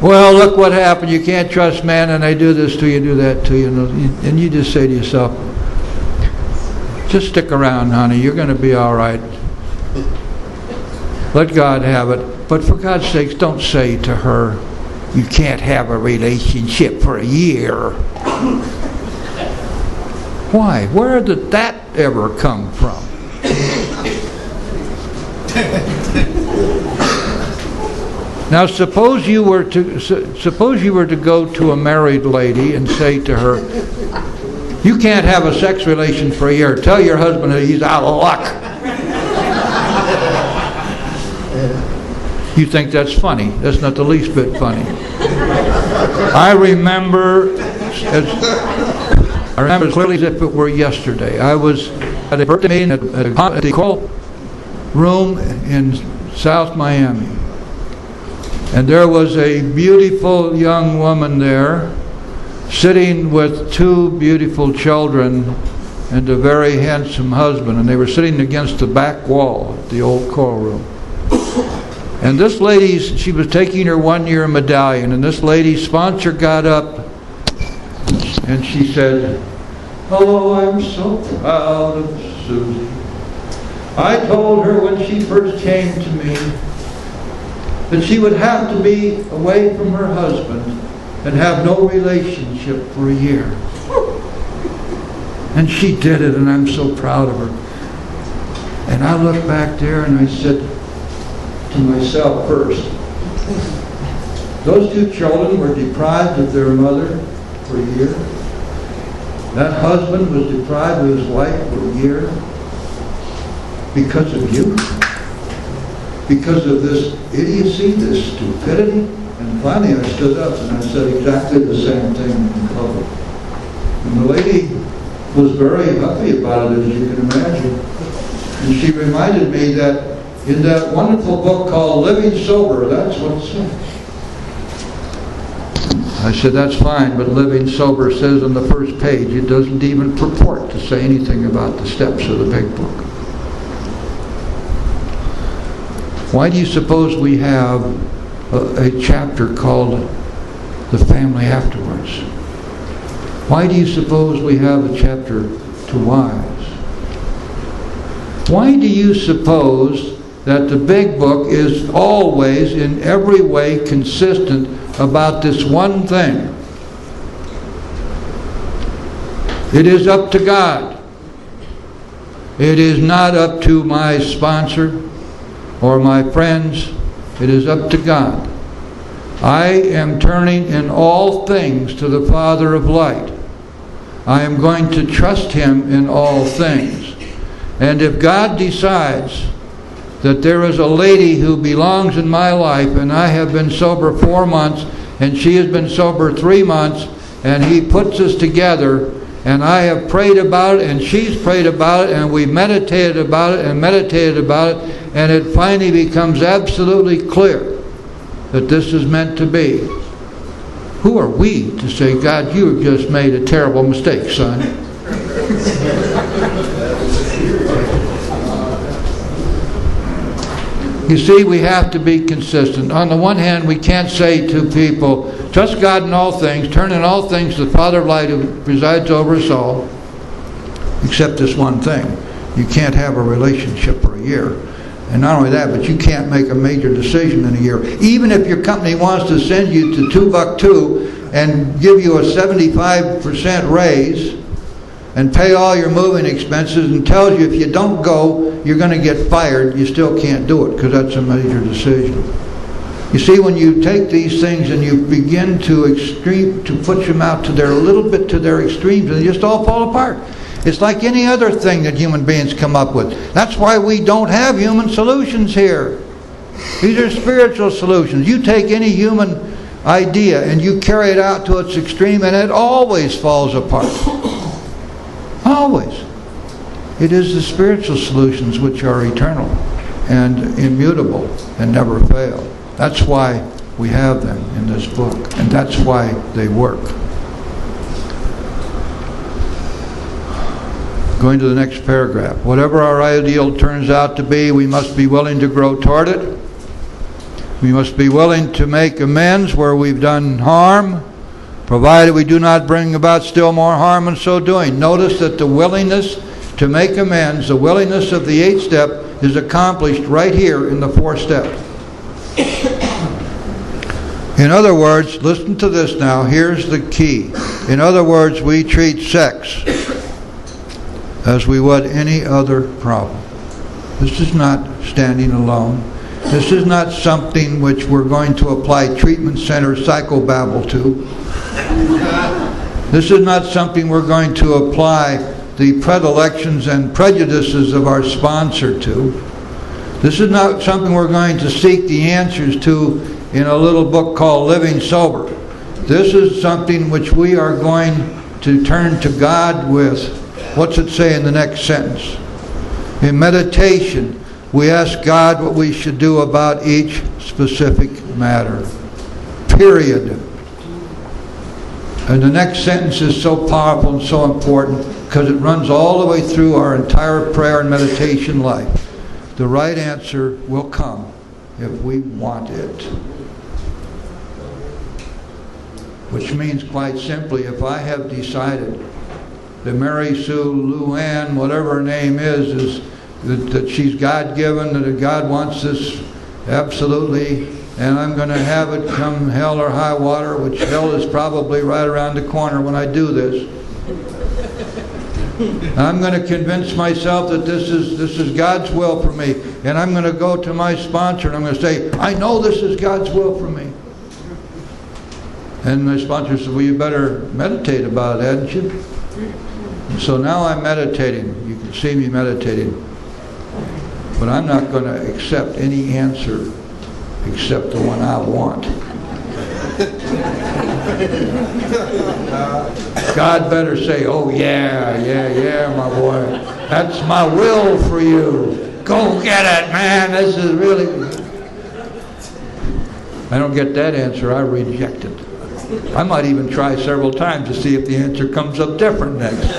Well, look what happened. You can't trust men, and they do this to you, do that to you. And you just say to yourself, just stick around, honey. You're going to be all right. Let God have it. But for God's sakes, don't say to her, you can't have a relationship for a year. Why? Where did that ever come from? Now, suppose you were to go to a married lady and say to her, you can't have a sex relation for a year. Tell your husband that he's out of luck. You think that's funny. That's not the least bit funny. I remember clearly as if it were yesterday. I was at a birthday meeting at the call room in South Miami. And there was a beautiful young woman there, sitting with two beautiful children and a very handsome husband. And they were sitting against the back wall of the old choral room. And this lady, she was taking her one-year medallion, and this lady's sponsor got up and she said, oh, I'm so proud of Susie. I told her when she first came to me that she would have to be away from her husband and have no relationship for a year. And she did it, and I'm so proud of her. And I looked back there and I said to myself first, those two children were deprived of their mother for a year. That husband was deprived of his wife for a year because of you. Because of this idiocy, this stupidity. And finally I stood up and I said exactly the same thing in public. And the lady was very happy about it, as you can imagine. And she reminded me that in that wonderful book called Living Sober, that's what it says. I said, that's fine, but Living Sober says on the first page, it doesn't even purport to say anything about the steps of the big book. Why do you suppose we have a chapter called The Family Afterwards? Why do you suppose we have a chapter to wives? Why do you suppose that the Big Book is always in every way consistent about this one thing? It is up to God. It is not up to my sponsor or my friends. It is up to God. I am turning in all things to the Father of light. I am going to trust Him in all things. And if God decides that there is a lady who belongs in my life, and I have been sober 4 months, and she has been sober 3 months, and He puts us together, and I have prayed about it, and she's prayed about it, and we've meditated about it, and it finally becomes absolutely clear that this is meant to be. Who are we to say, God, you have just made a terrible mistake, son? You see, we have to be consistent. On the one hand, we can't say to people, trust God in all things, turn in all things to the Father of light who presides over us all, except this one thing. You can't have a relationship for a year. And not only that, but you can't make a major decision in a year. Even if your company wants to send you to 2-2 and give you a 75% raise and pay all your moving expenses and tells you if you don't go, you're going to get fired, you still can't do it because that's a major decision. You see, when you take these things and you begin to push them out to their little bit to their extremes, and they just all fall apart. It's like any other thing that human beings come up with. That's why we don't have human solutions here. These are spiritual solutions. You take any human idea and you carry it out to its extreme, and it always falls apart. Always. It is the spiritual solutions which are eternal and immutable and never fail. That's why we have them in this book, and that's why they work. Going to the next paragraph. Whatever our ideal turns out to be, we must be willing to grow toward it. We must be willing to make amends where we've done harm, provided we do not bring about still more harm in so doing. Notice that the willingness to make amends, the willingness of the 8th step, is accomplished right here in the 4th step. In other words, listen to this now, here's the key. In other words, we treat sex as we would any other problem. This is not standing alone. This is not something which we're going to apply treatment center psychobabble to. This is not something we're going to apply the predilections and prejudices of our sponsor to. This is not something we're going to seek the answers to in a little book called Living Sober. This is something which we are going to turn to God with. What's it say in the next sentence? In meditation, we ask God what we should do about each specific matter. Period. And the next sentence is so powerful and so important because it runs all the way through our entire prayer and meditation life. The right answer will come if we want it. Which means, quite simply, if I have decided that Mary Sue Luann, whatever her name is that she's God-given, that God wants this absolutely, and I'm going to have it come hell or high water, which hell is probably right around the corner when I do this. I'm going to convince myself that this is God's will for me, and I'm going to go to my sponsor and I'm going to say, I know this is God's will for me. And my sponsor says, well, you better meditate about it, hadn't you? And so now I'm meditating. You can see me meditating. But I'm not going to accept any answer except the one I want. God better say, oh yeah, my boy. That's my will for you. Go get it, man. This is really... I don't get that answer, I reject it. I might even try several times to see if the answer comes up different next.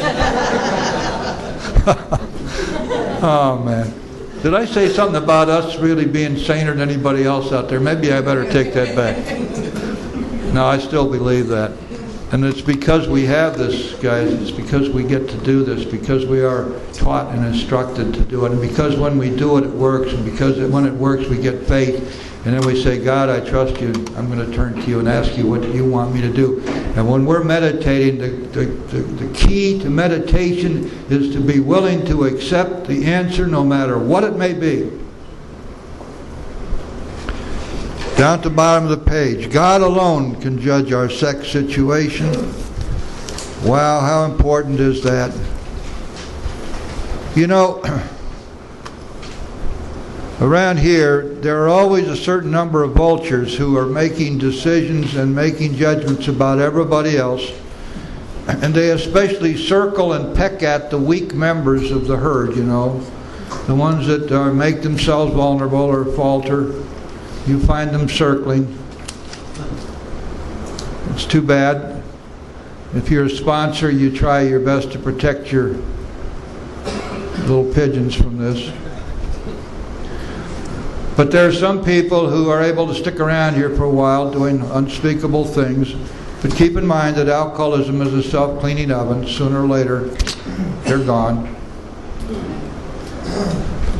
Oh, man. Did I say something about us really being saner than anybody else out there? Maybe I better take that back. No, I still believe that. And it's because we have this, guys, it's because we get to do this, because we are taught and instructed to do it, and because when we do it, it works, and because when it works, we get faith, and then we say, God, I trust you, I'm going to turn to you and ask you what you want me to do. And when we're meditating, the key to meditation is to be willing to accept the answer no matter what it may be. Down at the bottom of the page, God alone can judge our sex situation. Wow, how important is that? You know, around here, there are always a certain number of vultures who are making decisions and making judgments about everybody else. And they especially circle and peck at the weak members of the herd, you know. The ones that make themselves vulnerable or falter. You find them circling. It's too bad. If you're a sponsor, you try your best to protect your little pigeons from this. But there are some people who are able to stick around here for a while doing unspeakable things. But keep in mind that alcoholism is a self-cleaning oven. Sooner or later, they're gone.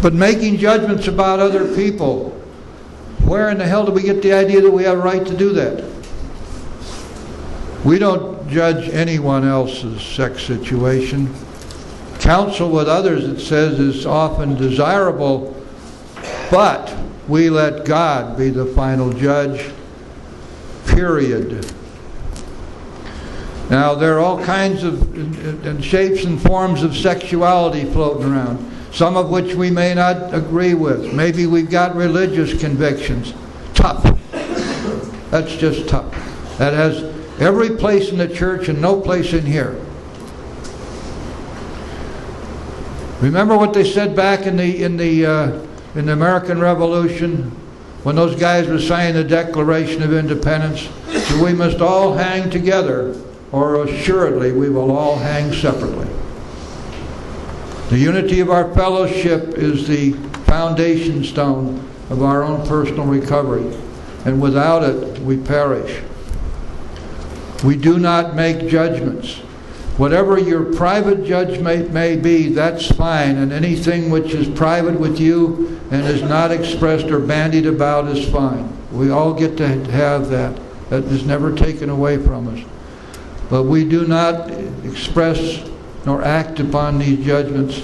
But making judgments about other people, where in the hell did we get the idea that we have a right to do that? We don't judge anyone else's sex situation. Counsel with others, it says, is often desirable, but we let God be the final judge, period. Now, there are all kinds of and shapes and forms of sexuality floating around, some of which we may not agree with. Maybe we've got religious convictions. Tough. That's just tough. That has every place in the church and no place in here. Remember what they said back in the American Revolution, when those guys were signing the Declaration of Independence? So we must all hang together, or assuredly we will all hang separately. The unity of our fellowship is the foundation stone of our own personal recovery, and without it we perish. We do not make judgments. Whatever your private judgment may be, that's fine, and anything which is private with you and is not expressed or bandied about is fine. We all get to have that. That is never taken away from us. But we do not express nor act upon these judgments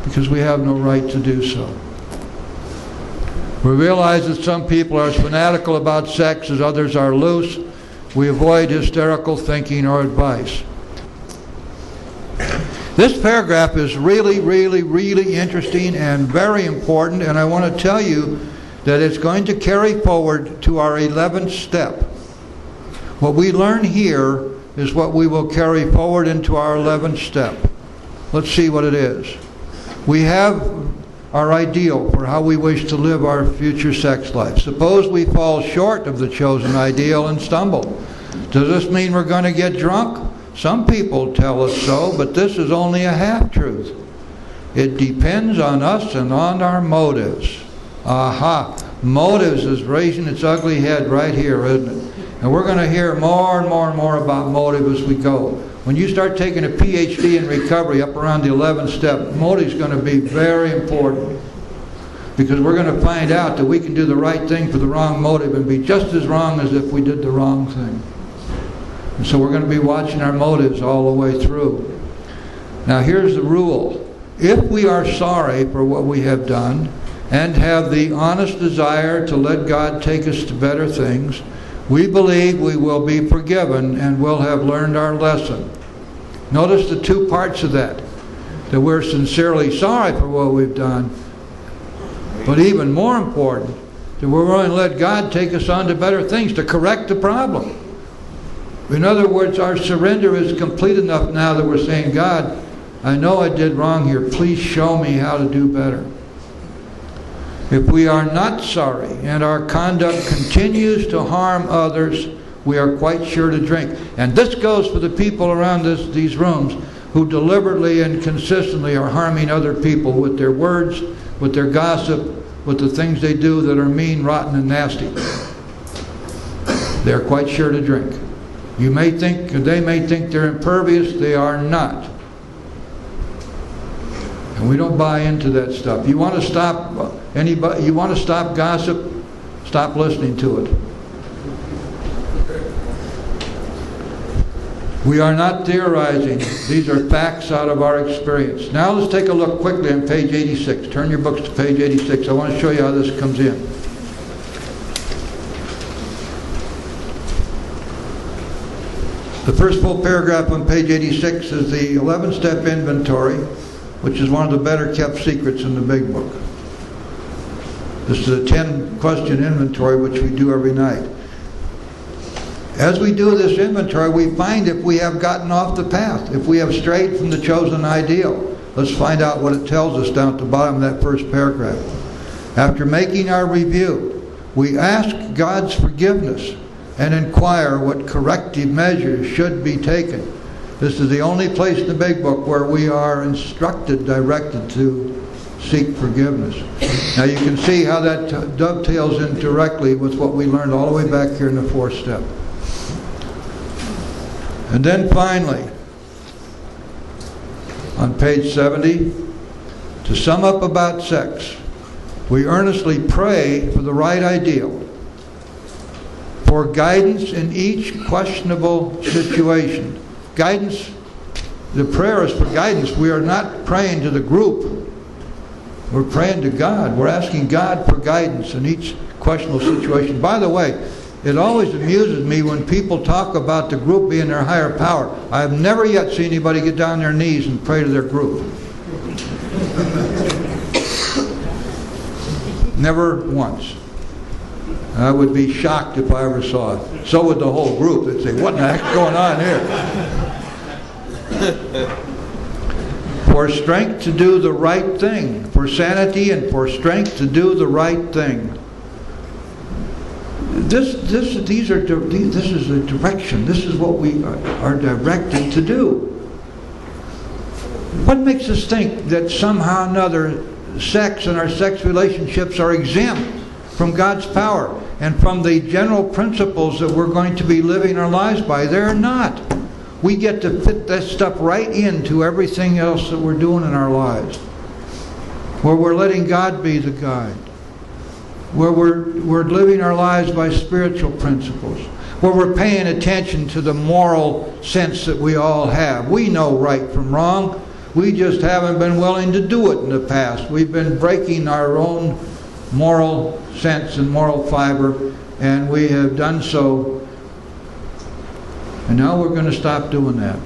because we have no right to do so. We realize that some people are as fanatical about sex as others are loose. We avoid hysterical thinking or advice. This paragraph is really, really, really interesting and very important, and I want to tell you that it's going to carry forward to our 11th step. What we learn here is what we will carry forward into our 11th step. Let's see what it is. We have our ideal for how we wish to live our future sex life. Suppose we fall short of the chosen ideal and stumble. Does this mean we're going to get drunk? Some people tell us so, but this is only a half-truth. It depends on us and on our motives. Aha! Motives is raising its ugly head right here, isn't it? And we're going to hear more and more and more about motive as we go. When you start taking a PhD in recovery up around the 11th step, motive is going to be very important. Because we're going to find out that we can do the right thing for the wrong motive and be just as wrong as if we did the wrong thing. And so we're going to be watching our motives all the way through. Now here's the rule. If we are sorry for what we have done and have the honest desire to let God take us to better things, we believe we will be forgiven and will have learned our lesson. Notice the two parts of that. That we're sincerely sorry for what we've done, but even more important, that we're willing to let God take us on to better things, to correct the problem. In other words, our surrender is complete enough now that we're saying, God, I know I did wrong here. Please show me how to do better. If we are not sorry and our conduct continues to harm others, we are quite sure to drink. And this goes for the people around these rooms who deliberately and consistently are harming other people with their words, with their gossip, with the things they do that are mean, rotten, and nasty. They're quite sure to drink. You may think, they may think they're impervious, they are not. And we don't buy into that stuff. You want to stop anybody, you want to stop gossip, stop listening to it. We are not theorizing. These are facts out of our experience. Now let's take a look quickly on page 86. Turn your books to page 86. I want to show you how this comes in. The first full paragraph on page 86 is the 11-step inventory, which is one of the better kept secrets in the Big Book. This is a 10-question inventory which we do every night. As we do this inventory, we find if we have gotten off the path, if we have strayed from the chosen ideal. Let's find out what it tells us down at the bottom of that first paragraph. After making our review, we ask God's forgiveness and inquire what corrective measures should be taken. This is the only place in the Big Book where we are instructed, directed to seek forgiveness. Now you can see how that dovetails in directly with what we learned all the way back here in the fourth step. And then finally, on page 70, to sum up about sex, we earnestly pray for the right ideal, for guidance in each questionable situation. Guidance, the prayer is for guidance. We are not praying to the group. We're praying to God. We're asking God for guidance in each questionable situation. By the way, it always amuses me when people talk about the group being their higher power. I have never yet seen anybody get down on their knees and pray to their group. Never once. I would be shocked if I ever saw it. So would the whole group. They'd say, what in the heck's going on here? For strength to do the right thing. For sanity and for strength to do the right thing. This is the direction. This is what we are directed to do. What makes us think that somehow or another sex and our sex relationships are exempt from God's power and from the general principles that we're going to be living our lives by? They're not. We get to fit that stuff right into everything else that we're doing in our lives, where we're letting God be the guide, where we're living our lives by spiritual principles, where we're paying attention to the moral sense that we all have. We know right from wrong. We just haven't been willing to do it in the past. We've been breaking our own moral sense and moral fiber, and we have done so. And now we're going to stop doing that.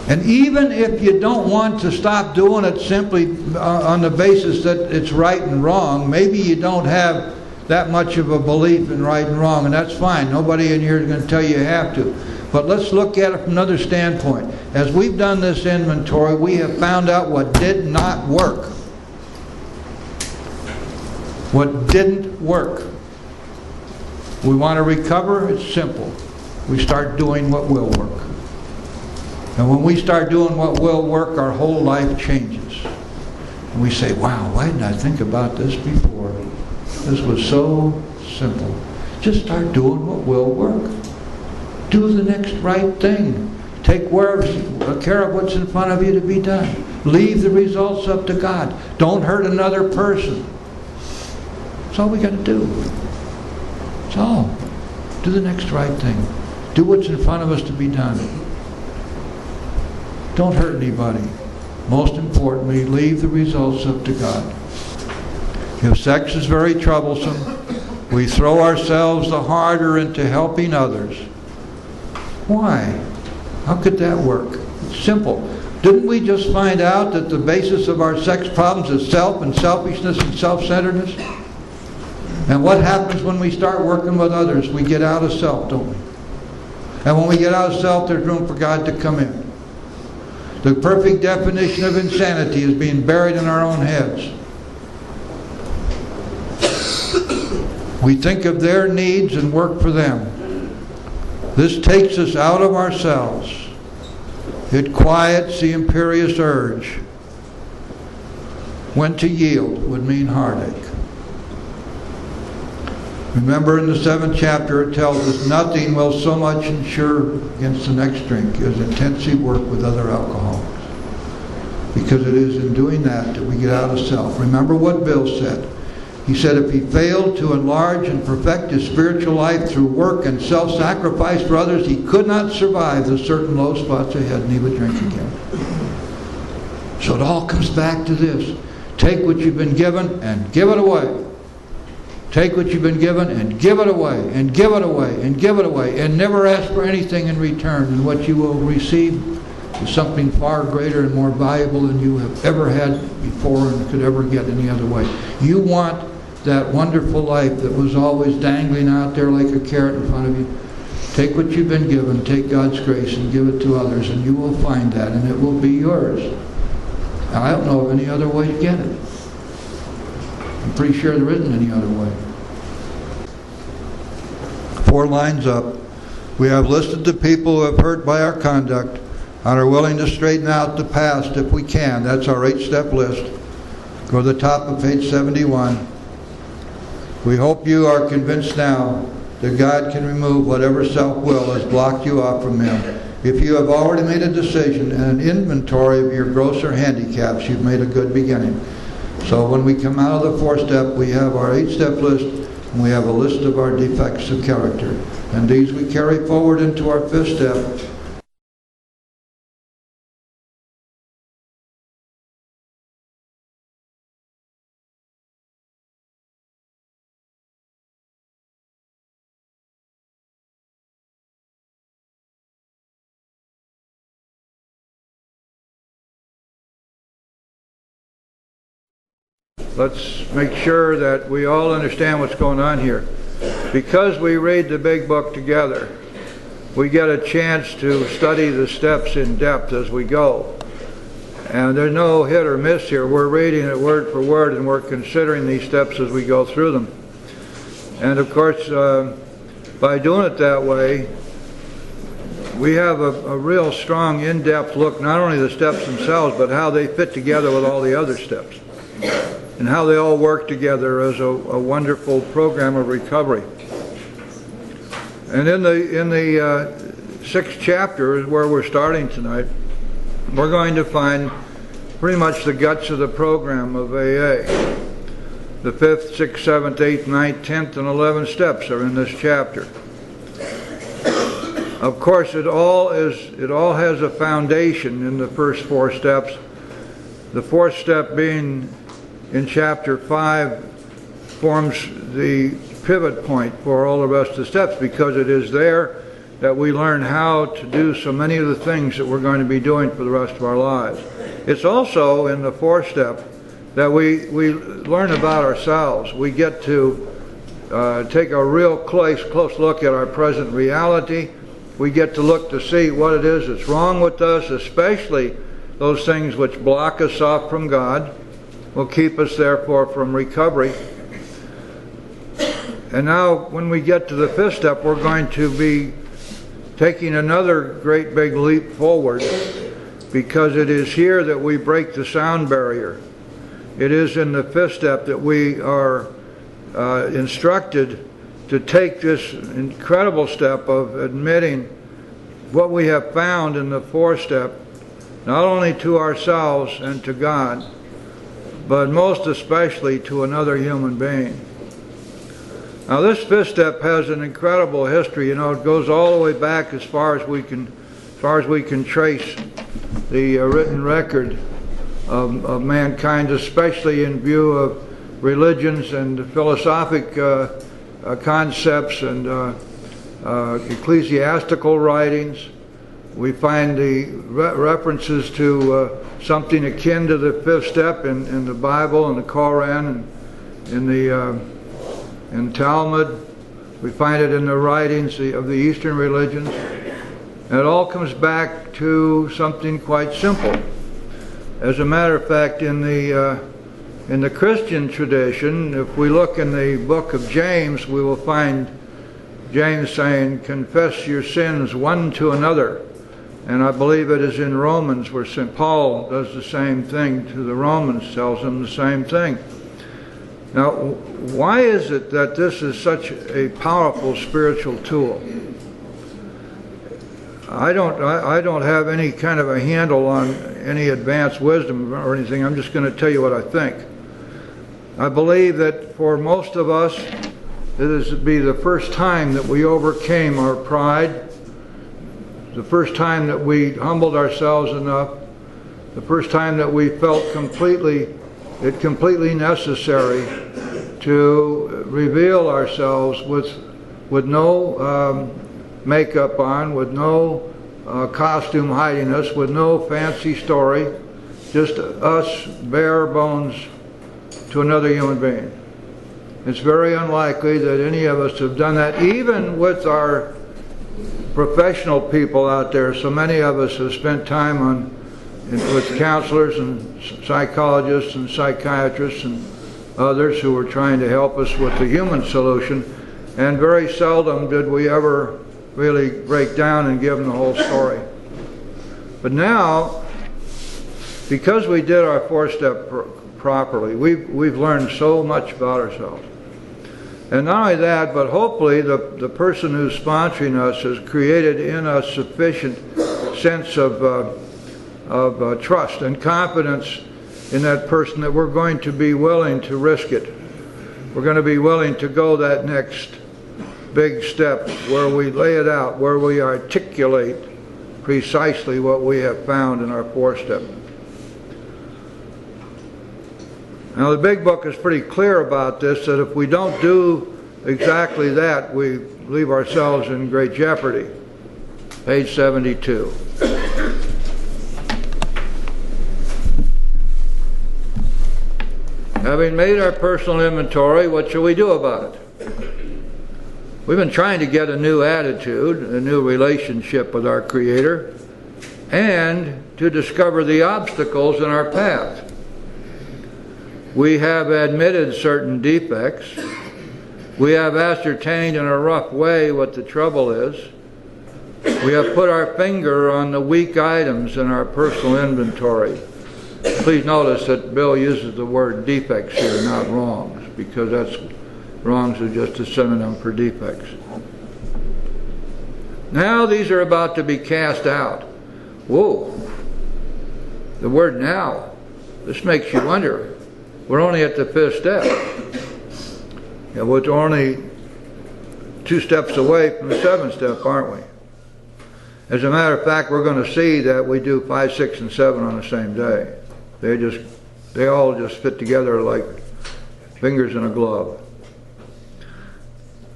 And even if you don't want to stop doing it simply on the basis that it's right and wrong, maybe you don't have that much of a belief in right and wrong, and that's fine. Nobody in here is going to tell you you have to. But let's look at it from another standpoint. As we've done this inventory, we have found out what did not work. What didn't work. We want to recover, it's simple. We start doing what will work. And when we start doing what will work, our whole life changes. And we say, wow, why didn't I think about this before? This was so simple. Just start doing what will work. Do the next right thing. Take care of what's in front of you to be done. Leave the results up to God. Don't hurt another person. That's all we got to do. That's all. Do the next right thing. Do what's in front of us to be done. Don't hurt anybody. Most importantly, leave the results up to God. If sex is very troublesome, we throw ourselves the harder into helping others. Why? How could that work? It's simple. Didn't we just find out that the basis of our sex problems is self and selfishness and self-centeredness? And what happens when we start working with others? We get out of self, don't we? And when we get out of self, there's room for God to come in. The perfect definition of insanity is being buried in our own heads. We think of their needs and work for them. This takes us out of ourselves. It quiets the imperious urge, when to yield would mean heartache. Remember in the 7th chapter it tells us nothing will so much ensure against the next drink as intensive work with other alcoholics. Because it is in doing that that we get out of self. Remember what Bill said. He said if he failed to enlarge and perfect his spiritual life through work and self-sacrifice for others, he could not survive the certain low spots ahead and he would drink again. So it all comes back to this. Take what you've been given and give it away. Take what you've been given and give it away, and give it away, and give it away, and never ask for anything in return. And what you will receive is something far greater and more valuable than you have ever had before and could ever get any other way. You want that wonderful life that was always dangling out there like a carrot in front of you. Take what you've been given, take God's grace and give it to others, and you will find that, and it will be yours. I don't know of any other way to get it. I'm pretty sure there isn't any other way. 4 lines up. We have listed the people who have hurt by our conduct and are willing to straighten out the past if we can. That's our 8-step list. Go to the top of page 71. We hope you are convinced now that God can remove whatever self-will has blocked you off from Him. If you have already made a decision and an inventory of your grosser handicaps, you've made a good beginning. So when we come out of the 4th step, we have our 8-step list, and we have a list of our defects of character. And these we carry forward into our 5th step. Let's make sure that we all understand what's going on here. Because we read the big book together, we get a chance to study the steps in depth as we go. And there's no hit or miss here. We're reading it word for word and we're considering these steps as we go through them. And of course, by doing it that way, we have a real strong in-depth look, not only at the steps themselves, but how they fit together with all the other steps. And how they all work together as a wonderful program of recovery. And in the 6th chapter is where we're starting tonight. We're going to find pretty much the guts of the program of AA. The 5th, 6th, 7th, 8th, 9th, 10th, and 11th steps are in this chapter. Of course, it all has a foundation in the first 4 steps. The 4th step being in chapter 5 forms the pivot point for all the rest of the steps, because it is there that we learn how to do so many of the things that we're going to be doing for the rest of our lives. It's also in the 4th step that we learn about ourselves. We get to take a real close look at our present reality. We get to look to see what it is that's wrong with us, especially those things which block us off from God, will keep us therefore from recovery. And now when we get to the 5th step, we're going to be taking another great big leap forward, because it is here that we break the sound barrier. It is in the 5th step that we are instructed to take this incredible step of admitting what we have found in the 4th step, not only to ourselves and to God, but most especially to another human being. Now this 5th step has an incredible history. You know, it goes all the way back as far as we can trace the written record of mankind, especially in view of religions and philosophic concepts and ecclesiastical writings. We find the references to something akin to the 5th step in the Bible and the Koran and in Talmud. We find it in the writings of the Eastern religions. And it all comes back to something quite simple. As a matter of fact, in the Christian tradition, if we look in the book of James, we will find James saying, "Confess your sins one to another." And I believe it is in Romans where St. Paul does the same thing to the Romans, tells them the same thing. Now, why is it that this is such a powerful spiritual tool? I don't have any kind of a handle on any advanced wisdom or anything. I'm just going to tell you what I think. I believe that for most of us, it would be the first time that we overcame our pride, the first time that we humbled ourselves enough, the first time that we felt completely necessary to reveal ourselves with no makeup on, with no costume hiding us, with no fancy story, just us bare bones to another human being. It's very unlikely that any of us have done that, even with our professional people out there. So many of us have spent time with counselors and psychologists and psychiatrists and others who were trying to help us with the human solution, and very seldom did we ever really break down and give them the whole story. But now, because we did our four-step properly, we've learned so much about ourselves. And not only that, but hopefully the person who's sponsoring us has created in us sufficient sense of trust and confidence in that person that we're going to be willing to risk it. We're going to be willing to go that next big step where we lay it out, where we articulate precisely what we have found in our four-step. Now, the Big Book is pretty clear about this, that if we don't do exactly that, we leave ourselves in great jeopardy. Page 72. Having made our personal inventory, what shall we do about it? We've been trying to get a new attitude, a new relationship with our Creator, and to discover the obstacles in our path. We have admitted certain defects. We have ascertained in a rough way what the trouble is. We have put our finger on the weak items in our personal inventory. Please notice that Bill uses the word defects here, not wrongs, because wrongs are just a synonym for defects. Now these are about to be cast out. Whoa. The word now. This makes you wonder. We're only at the fifth step. Yeah, we're only 2 steps away from the 7th step, aren't we? As a matter of fact, we're going to see that we do 5, 6, and 7 on the same day. They all just fit together like fingers in a glove.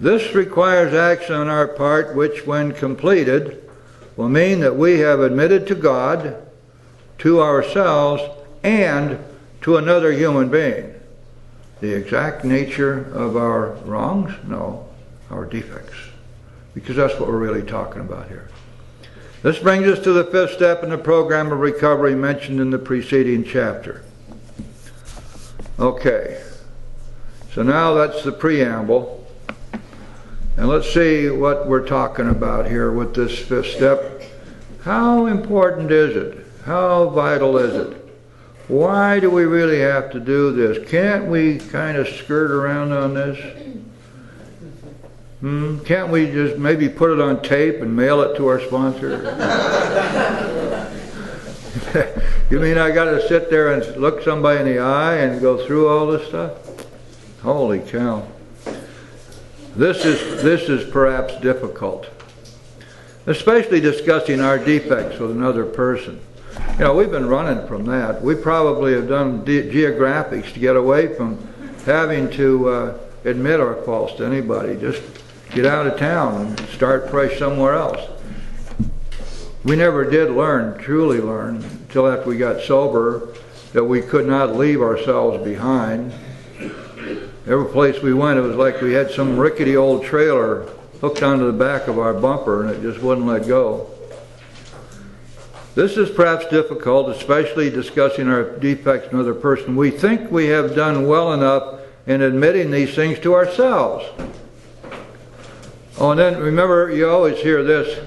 This requires action on our part, which when completed will mean that we have admitted to God, to ourselves, and to another human being the exact nature of our wrongs? No, our defects. Because that's what we're really talking about here. This brings us to the 5th step in the program of recovery mentioned in the preceding chapter. Okay, so now that's the preamble. And let's see what we're talking about here with this 5th step. How important is it? How vital is it? Why do we really have to do this? Can't we kind of skirt around on this? Can't we just maybe put it on tape and mail it to our sponsor? You mean I got to sit there and look somebody in the eye and go through all this stuff? Holy cow. This is perhaps difficult. Especially discussing our defects with another person. You know, we've been running from that. We probably have done geographics to get away from having to admit our faults to anybody. Just get out of town and start fresh somewhere else. We never did truly learn, until after we got sober, that we could not leave ourselves behind. Every place we went, it was like we had some rickety old trailer hooked onto the back of our bumper and it just wouldn't let go. This is perhaps difficult, especially discussing our defects in another person. We think we have done well enough in admitting these things to ourselves. Oh, and then remember, you always hear this,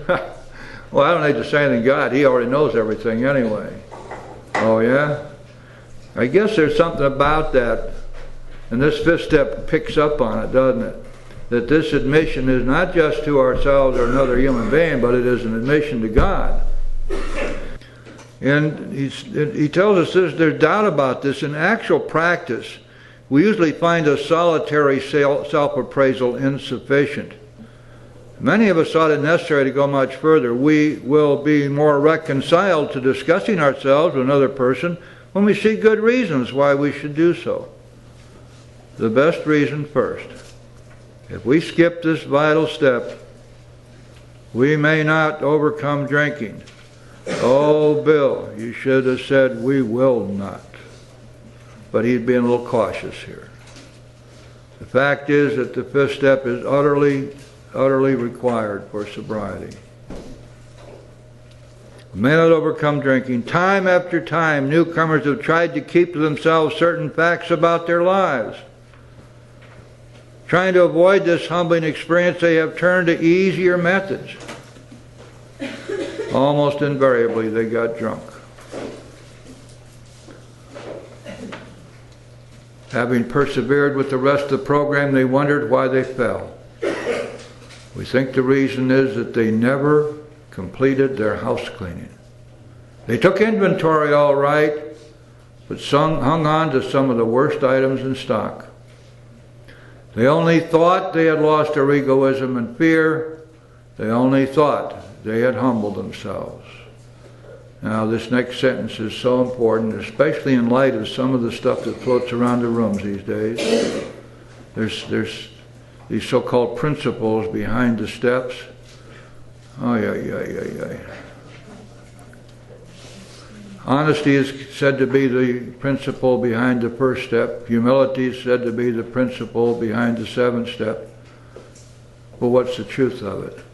well, I don't need to say anything to God, He already knows everything anyway. Oh yeah? I guess there's something about that And this fifth step picks up on it, doesn't it? That this admission is not just to ourselves or another human being, but it is an admission to God. And he tells us there's doubt about this. In actual practice, we usually find a solitary self-appraisal insufficient. Many of us thought it necessary to go much further. We will be more reconciled to discussing ourselves with another person when we see good reasons why we should do so. The best reason first. If we skip this vital step, we may not overcome drinking. Oh, Bill, you should have said we will not. But he's being a little cautious here. The fact is that the fifth step is utterly required for sobriety. We may not overcome drinking. Time after time, newcomers have tried to keep to themselves certain facts about their lives. Trying to avoid this humbling experience, they have turned to easier methods. Almost invariably, they got drunk. Having persevered with the rest of the program, they wondered why they fell. We think the reason is that they never completed their house cleaning. They took inventory all right, but hung on to some of the worst items in stock. They only thought they had lost their egoism and fear. They only thought they had humbled themselves. Now, this next sentence is so important, especially in light of some of the stuff that floats around the rooms these days. There's these so-called principles behind the steps. Oh, yeah. Honesty is said to be the principle behind the first step. Humility is said to be the principle behind the seventh step. But what's the truth of it?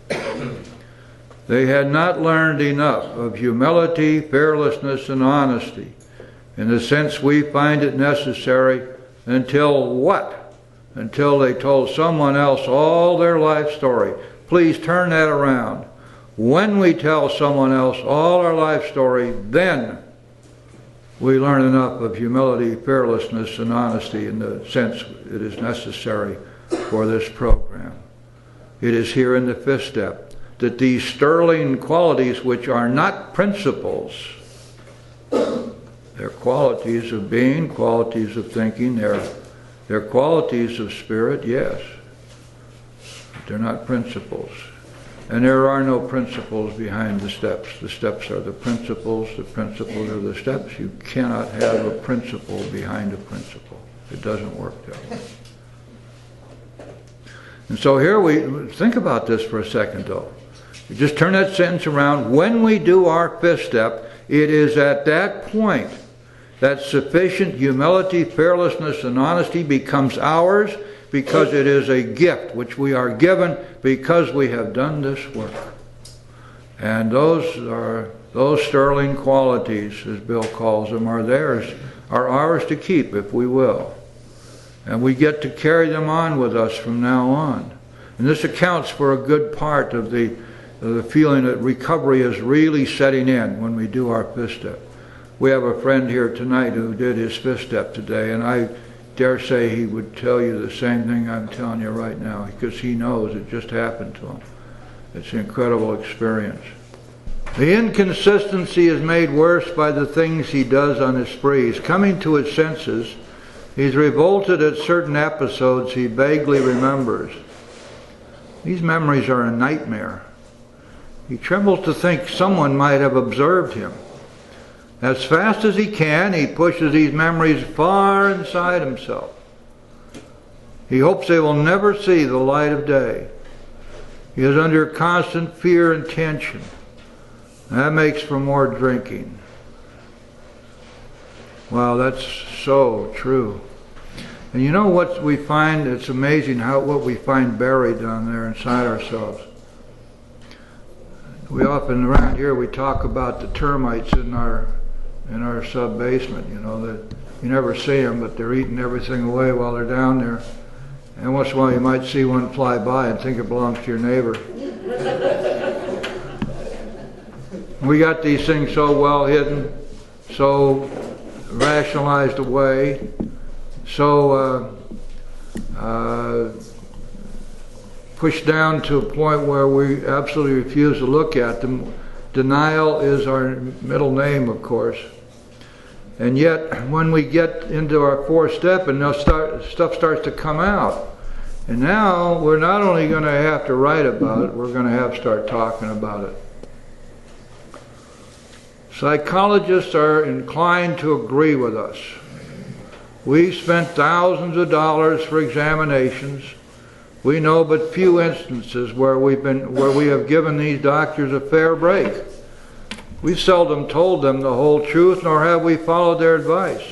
They had not learned enough of humility, fearlessness, and honesty in the sense we find it necessary until what? Until they told someone else all their life story. Please turn that around. When we tell someone else all our life story, then we learn enough of humility, fearlessness, and honesty in the sense it is necessary for this program. It is here in the fifth step that these sterling qualities, which are not principles, they're qualities of being, qualities of thinking, they're qualities of spirit, yes, but they're not principles. And there are no principles behind the steps. The steps are the principles are the steps. You cannot have a principle behind a principle. It doesn't work that way. And so here we think about this for a second though. You just turn that sentence around. When we do our fifth step, it is at that point that sufficient humility, fearlessness, and honesty becomes ours, because it is a gift which we are given because we have done this work. And those sterling qualities, as Bill calls them, are ours to keep if we will. And we get to carry them on with us from now on. And this accounts for a good part of the feeling that recovery is really setting in when we do our fifth step. We have a friend here tonight who did his fifth step today, and I dare say he would tell you the same thing I'm telling you right now, because he knows it just happened to him. It's an incredible experience. The inconsistency is made worse by the things he does on his sprees. Coming to his senses, he's revolted at certain episodes he vaguely remembers. These memories are a nightmare. He trembles to think someone might have observed him. As fast as he can, he pushes these memories far inside himself. He hopes they will never see the light of day. He is under constant fear and tension. That makes for more drinking. Wow, that's so true. And you know what we find? It's amazing what we find buried down there inside ourselves. We often around here we talk about the termites in our sub-basement, you know, that you never see them, but they're eating everything away while they're down there. And once in a while you might see one fly by and think it belongs to your neighbor. We got these things so well hidden, so rationalized away, so pushed down to a point where we absolutely refuse to look at them. Denial is our middle name, of course. And yet, when we get into our fourth step and stuff starts to come out, and now we're not only going to have to write about it, we're going to have to start talking about it. Psychologists are inclined to agree with us. We spent thousands of dollars for examinations. We know but few instances where we have given these doctors a fair break. We've seldom told them the whole truth, nor have we followed their advice.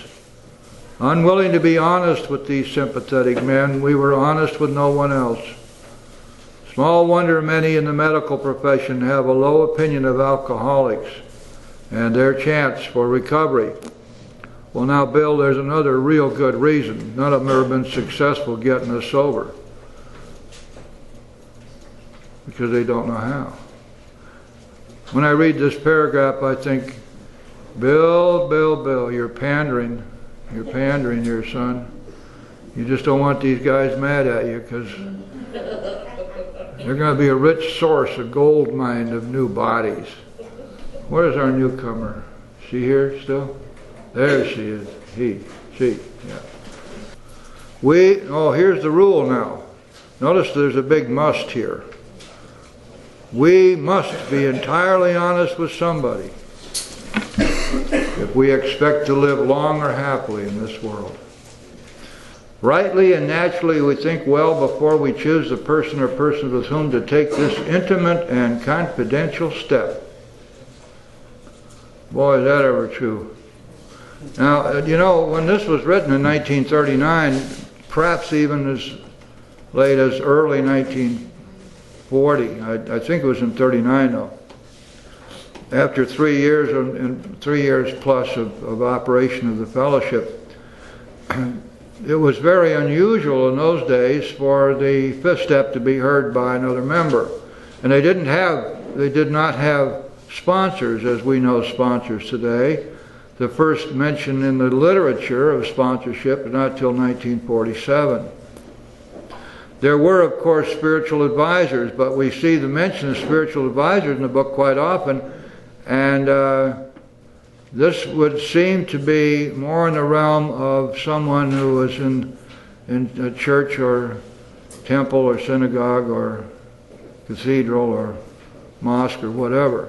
Unwilling to be honest with these sympathetic men, we were honest with no one else. Small wonder many in the medical profession have a low opinion of alcoholics and their chance for recovery. Well now, Bill, there's another real good reason. None of them have been successful getting us sober. Because they don't know how. When I read this paragraph, I think, Bill, you're pandering. You're pandering here, son. You just don't want these guys mad at you because they're going to be a rich source, a gold mine of new bodies. Where's our newcomer? Is she here still? There she is. She, yeah. Here's the rule now. Notice there's a big must here. We must be entirely honest with somebody if we expect to live long or happily in this world. Rightly and naturally we think well before we choose the person or persons with whom to take this intimate and confidential step. Boy, is that ever true. Now, you know, when this was written in 1939, perhaps even as late as early 1940, I think it was in 39 though, after 3 years and 3 years plus of operation of the fellowship, it was very unusual in those days for the fifth step to be heard by another member. And they did not have sponsors as we know sponsors today. The first mention in the literature of sponsorship is not till 1947. There were, of course, spiritual advisors, but we see the mention of spiritual advisors in the book quite often, and this would seem to be more in the realm of someone who was in a church or temple or synagogue or cathedral or mosque or whatever.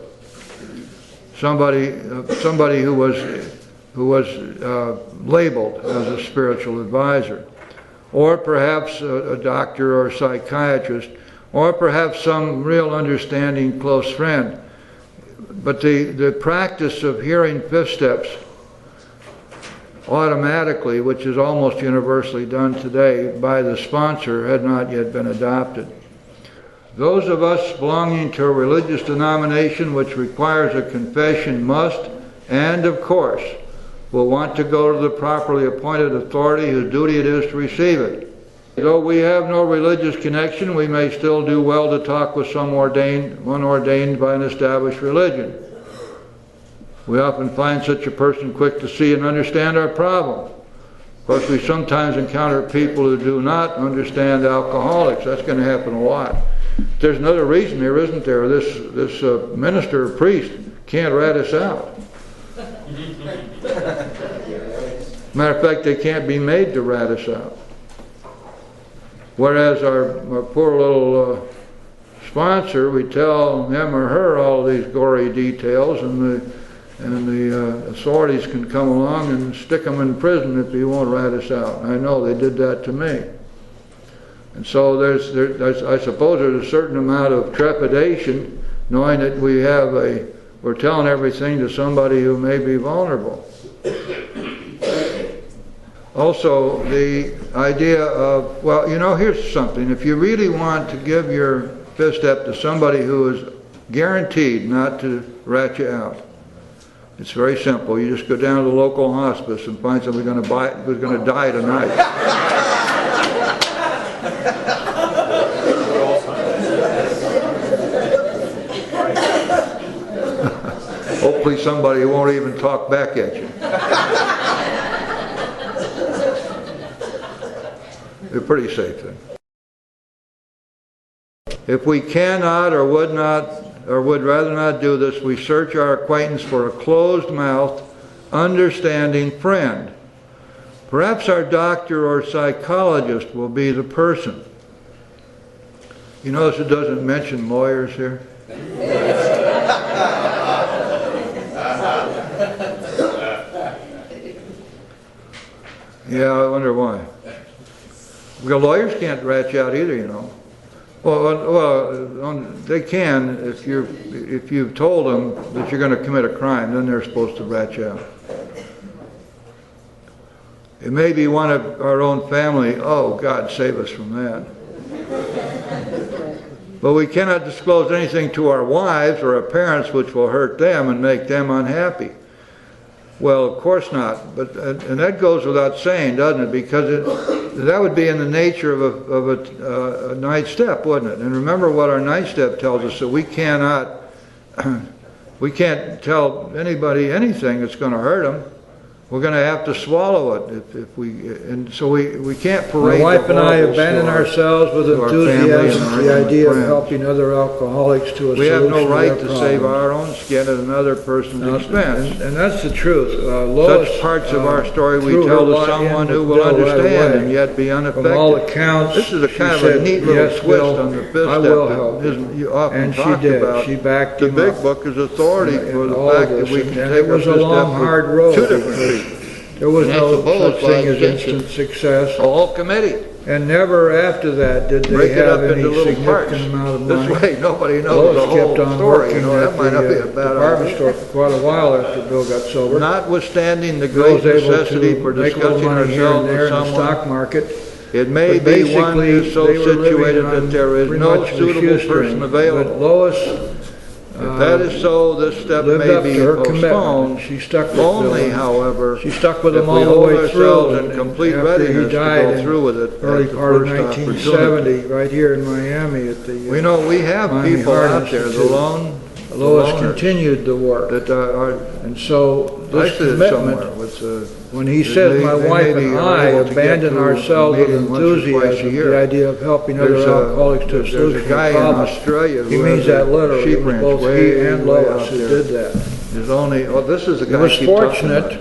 Somebody who was labeled as a spiritual advisor, or perhaps a doctor or a psychiatrist, or perhaps some real understanding close friend. But the practice of hearing fifth steps automatically, which is almost universally done today by the sponsor, had not yet been adopted. Those of us belonging to a religious denomination which requires a confession must, and of course, will want to go to the properly appointed authority whose duty it is to receive it. Though we have no religious connection, we may still do well to talk with one ordained by an established religion. We often find such a person quick to see and understand our problem. Of course, we sometimes encounter people who do not understand alcoholics. That's going to happen a lot. There's another reason there, isn't there? This minister or priest can't rat us out. Matter of fact, they can't be made to rat us out. Whereas our poor little sponsor, we tell him or her all these gory details, and the authorities can come along and stick him in prison if he won't rat us out. I know they did that to me. And so I suppose there's a certain amount of trepidation knowing that we're telling everything to somebody who may be vulnerable. Also, the idea of, well, you know, here's something. If you really want to give your fifth step to somebody who is guaranteed not to rat you out, it's very simple. You just go down to the local hospice and find somebody who's going to die tonight. Hopefully somebody won't even talk back at you. They're pretty safe then. If we cannot or would rather not do this, we search our acquaintance for a closed-mouthed, understanding friend. Perhaps our doctor or psychologist will be the person. You notice it doesn't mention lawyers here? Yeah, I wonder why. Well, lawyers can't rat you out either, you know. Well, they can if you've told them that you're going to commit a crime, then they're supposed to rat you out. It may be one of our own family. Oh, God save us from that. But we cannot disclose anything to our wives or our parents which will hurt them and make them unhappy. Well, of course not. But and that goes without saying, doesn't it? Because that would be in the nature of a ninth step, wouldn't it? And remember what our ninth step tells us, that we can't tell anybody anything that's going to hurt them. We're going to have to swallow it and so we can't parade. My wife and I abandon ourselves with enthusiasm to the idea of helping other alcoholics to a solution. We have no right to problems. save our own skin at another person's expense. And that's the truth. Such parts of our story we tell to someone who will understand and yet be unaffected. From all accounts, this is a kind of a neat little twist on the fifth I will help. that you often And talk she did. about. She backed the him Big up. Book is authority for the fact that we can take it was up a this long, step hard with road. two different people. There was And no supposed such by thing as extension, instant success. A whole committee. And never after that did they Break it up have any into little parts. significant amount of money. This way nobody knows Lois the whole kept on story. working You know, that at might not be a the bad department idea. store for quite a while after Bill got sober. Notwithstanding the Bill great was able necessity to for make a little discussing money here and ourselves there with in the stock someone, market. it may But be one basically, is so they were living situated on that there is pretty no much the suitable shoestring. person But available. Lois If that is so, this step lived may up be to her postponed. commitment. She stuck with Only, Bill. however, She stuck with if him we all the hold way through. ourselves in And complete after readiness he to died go through with it early at the part of first opportunity. 1970, right here in Miami at the We know we have Miami people Heart out there, the Institute. lone Lois loners continued the work. that are, And so I this said it somewhere. commitment, when he says my they wife maybe and are I able to get abandon to a ourselves with meeting once or twice a enthusiasm, year. the idea of helping other There's alcoholics to a there's solution a to guy in problems. Australia He who means has that a literally. It sheep was ranch both he way and out Lois who there. did that. There's only, oh, this is the guy was I keep talking fortunate. about.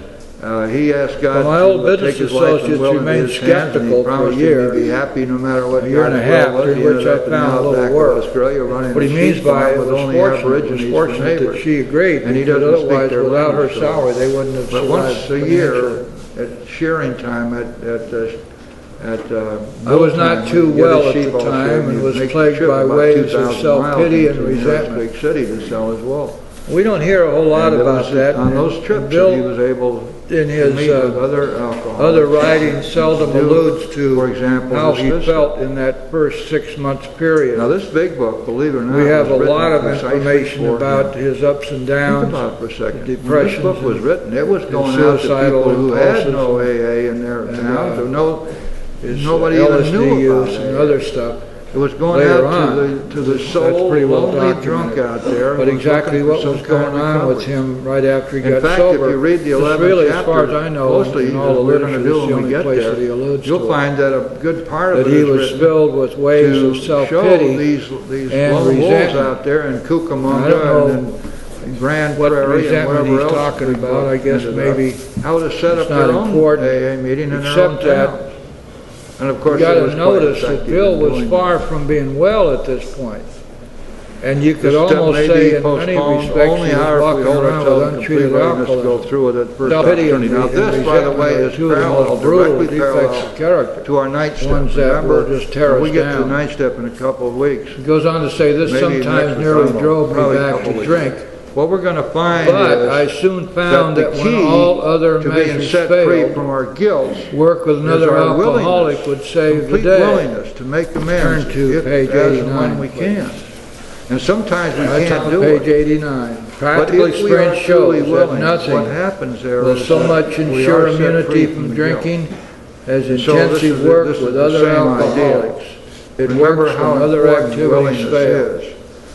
He asked God Well, my old to business take his life and associates will into remained his hands, and he skeptical for a promised year. him he'd be happy no matter what A year and a God's half, will was. during He which ended I up in the found a little outback work. of Australia running What a he means sheep by farm it with was only Aborigines for fortunate that neighbors. she agreed, And he because doesn't speak otherwise their without her language, so- salary they wouldn't have But survived once a year, financially. at shearing time, I was not too he'd get well his at sheep the all time sheared, and he'd was make the plagued trip by about waves of 2,000 self-pity miles and into the nearest resentment. big city to sell his wool. We don't hear a whole lot And it about was that. on and- those and trips that Bill, he was able in to his meet with other alcoholics. other writings seldom Do, alludes to for example, how this he system. felt in that first 6 months period. Now this big book, believe it or not, We have a was written lot of precisely information for about him. his ups and Think downs. about it for a second. When this depressions book was and written, it was his going out to suicidal people who had impulses no AA in their and, town. There no, his nobody even LSD knew about use and AA. other stuff. It was going later out on. to the That's soul pretty well lonely documented. drunk out there. But who was exactly looking for what some was kind going of on with recovery. him right after he In got fact, sober. if you read the this 11th really, chapter, as far as I know, mostly in all the we're going to literature, do this is the when we only get place there, that he alludes you'll to it. find that a good part of That it he is was written filled with waves to of show self-pity these and lone wolves resentment. out there in I don't Cucamonga know and Grand what Prairie and resentment wherever he's else talking the Big about. Book I guess ended up, maybe how to set it's up not their own important, AA meeting in their except own that town. And of you course, got it was to quite notice that effective Bill in was doing far that. from being well at this point. And you could This step almost may say be in many postponed respects only, he was however, if we walking hold around ourselves with in complete untreated readiness to go alcoholism. through with it first Self-pity and opportunity. Now this, by the way, is two of the parallel, most brutal directly defects parallel of character. to our ninth step. Ones that Remember, will just tear when we us get to the down. ninth step in a couple of weeks, He goes on to say this maybe sometimes next week, I nearly don't know, drove me probably a back couple to weeks. drink. what we're going to find But I is soon found that that the when key all other to being measures set free from failed, our guilt work with another is our alcoholic willingness, would save the complete day. willingness to make amends Turn to if, page as and when 89, we please. can. And sometimes we That's can't on do page it. 89. But Practical if we are experience truly shows that willing, what nothing happens there will is so that much we ensure are set immunity free from the guilt. drinking as So this intensive is work this is with the other same idea. alcoholics. It Remember works how when other important activities willingness fail. is.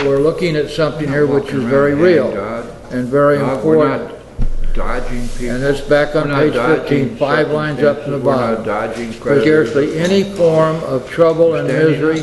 that we're looking at something here which is very real and very important. Dodging people. And it's back on page 15, 5 lines up from the bottom. We're not dodging Scarcely any form of trouble and misery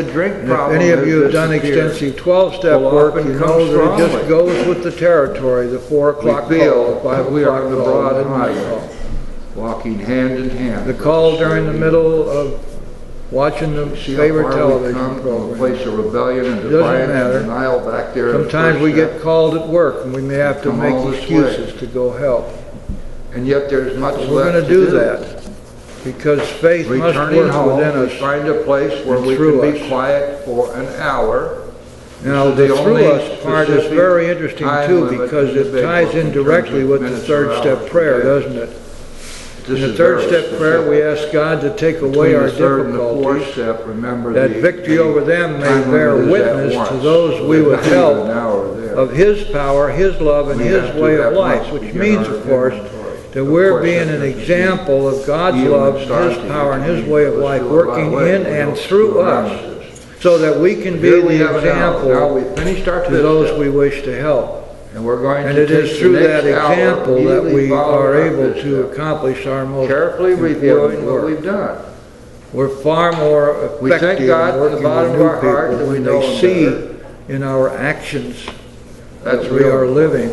the drink And if problem any of There's you have this done appear. extensive 12-step Will work, often you come know that it just strongly. goes with the territory, the 4 o'clock We feel call, the 5 we are o'clock on the call, broad the midnight highway, call. walking hand in hand. The with call the during the Savior. middle of watching the See how favorite far we television come from a program. place of rebellion and Doesn't defiance matter. and denial back there. in the Sometimes first we step. get called at work and we may have to Come make all this excuses to go help. And yet there's much But we're left going to do that because faith must Returning work home, within we us. find a place where and we through can be us. quiet for an hour. Now, This the is the through only us part is specific very interesting time too limit because in the it Big ties Book in in terms directly of with the minutes or third hours step per prayer, day. doesn't it? This In the is third very step prayer, specific. we ask God to take away Between our the third and the fourth difficulties, step, remember that the victory over them may time bear limit is at witness to once. those we We're would not even help an hour there. of His power, His love, and We His have to way at of life, once which begin means, our of course, inventory. that Of we're course, being that an doesn't example of God's Even love, when His starting, power, and His we way of let's life do it right working away. in We and don't through screw around us, with this. so that we can be Here we the have an hour. Now example we finished our to fifth those step. we wish to help. And we're going And to it take is the through next that hour example that immediately we following are our able fifth to step, accomplish our most carefully reviewing important what work. we've done. We're far more We thank effective God in from the working bottom with of new our heart people that we when know they Him see better. in our actions That's that we real. are living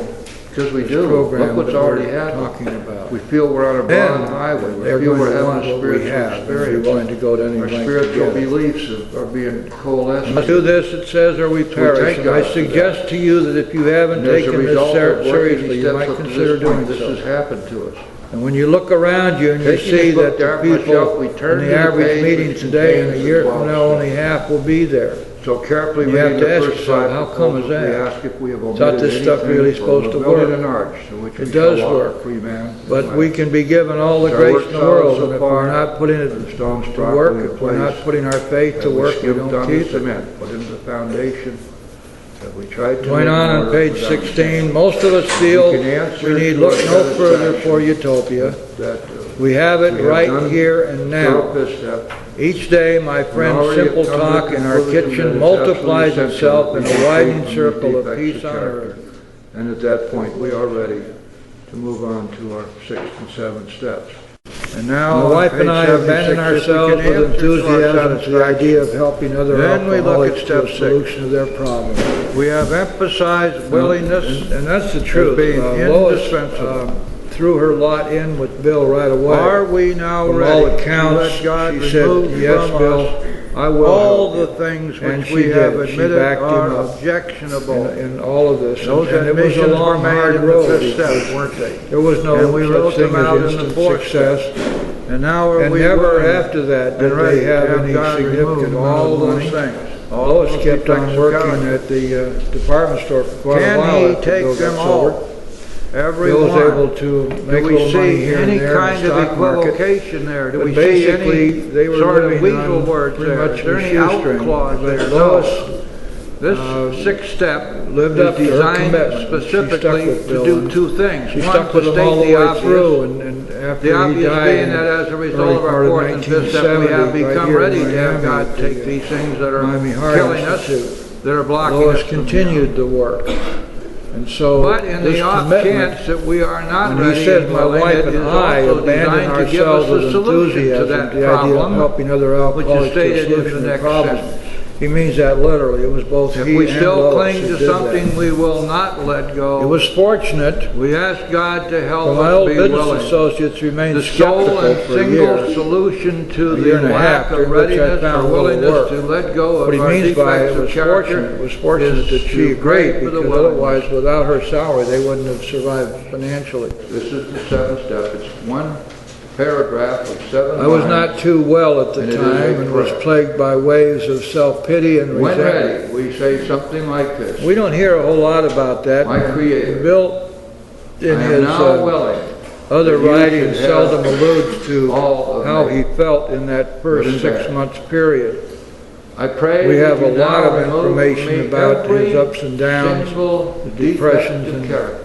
Because we this do. program Look what's that already we're happened. talking about. We feel we're on a Then broad highway. We they're feel going we're to having want a what we spiritual have and be experience. willing to go to any Our length to spiritual get it. beliefs are being coalesced. Let's do this, it says, or we perish. thank And I God for suggest to you that if you haven't And as a taken this result of working seriously, these you steps might up to consider this point, doing this has so. happened to us. And when you look around you and you Taking see this book that the down from my shelf, we people turn in to the the average page meeting which today, in a contains year the from 12 now, only half will be there. So carefully You have reading to the ask first yourself, five how come is proposals, we that? ask if we have Thought omitted this stuff anything really for supposed to rebellion work. and arch, so which It we does shall walk work. free man. But we can be given all the Our grace work in the solid world, so and if far, we're not putting it the stones to properly work, in if we're not place, putting our faith to that we work, we skipped don't on the keep it. cement, put into the foundation, that we tried to Going make on order page without 16, most of us feel We can answer we need to look our no further satisfaction. for utopia. that We have it we have right done here and now. thorough fifth step. Each day, my friend's already simple have come to the talk in our conclusion that kitchen it's multiplies absolutely itself in essential a that we widening keep circle these of defects peace of on character. earth. And at that point, we are ready to move on to our sixth and seventh steps. And now, My on wife page and I 76, abandon if we ourselves can with answer to our enthusiasm to the idea of helping other Then we look at alcoholics to a step 6. solution of their problem. We have emphasized willingness And that's the truth. being Lois, indispensable. threw her lot in with Bill right away. Are we now From ready all to accounts, let God she said, remove "Yes, from Bill, us I will all help the things And which she we have did. She admitted backed him are up objectionable? in all of this. Those And it was a admissions were long, made hard in the road. fifth step, weren't they? There was no And we wrote such thing them out as in the instant fourth success. And now are And we never willing after that and did ready they to have have any God significant remove amount all of those money. things? All Lois those kept defects on of working character? at the department store for quite a Can while he after take Bill them got sober. all? Every Bill was one. able to make Do a we little money see here any and there in kind the of stock market. equivocation there? Do But we see basically, any they were sort of living weasel on words pretty there? much Is there of a any out shoestring. clause But there? Lois, This sixth step lived is up to her designed commitment. She stuck specifically with to Bill, do and two things. she One, stuck to with him all state the the way obvious. through, and after The he obvious died being in that as a early result of part our of fourth and fifth step, we have 1970, right become here in ready to have Miami God at the, take these things that are Miami Heart killing us, Institute. that are blocking Lois us from continued the work. And so But in this the off commitment, chance that we are not when ready he says and my willing, wife it and is I also abandon designed to give us ourselves with a solution to enthusiasm, that the idea of problem, helping other which is alcoholics to a stated in solution the of their next problems. sentence. He means that literally. It was both If he we and still Lois cling who to did something that. we will not let go, It was fortunate we ask God to help for my us old be business willing. associates remained The sole skeptical and for a single year. solution to A the year and a lack half, of during which I readiness found or a little willingness work. to let go What he of our means by defects it of was character fortunate that is she to agreed, pray for the because willingness. otherwise without her salary they wouldn't have survived financially. This is the seventh step. It's one paragraph of 7 I was lines. not too well at the And it is time a and was prayer. plagued by waves of self-pity and When resentment. ready, we say something like this. We don't hear a whole lot about that. My Creator, Bill, in I am his now willing other that you writings, should have seldom alludes to all of how me, he felt in that good first and 6 bad. months period. I pray We that have a you lot now of remove from information me about every his ups and downs, sinful the depressions defect of and character.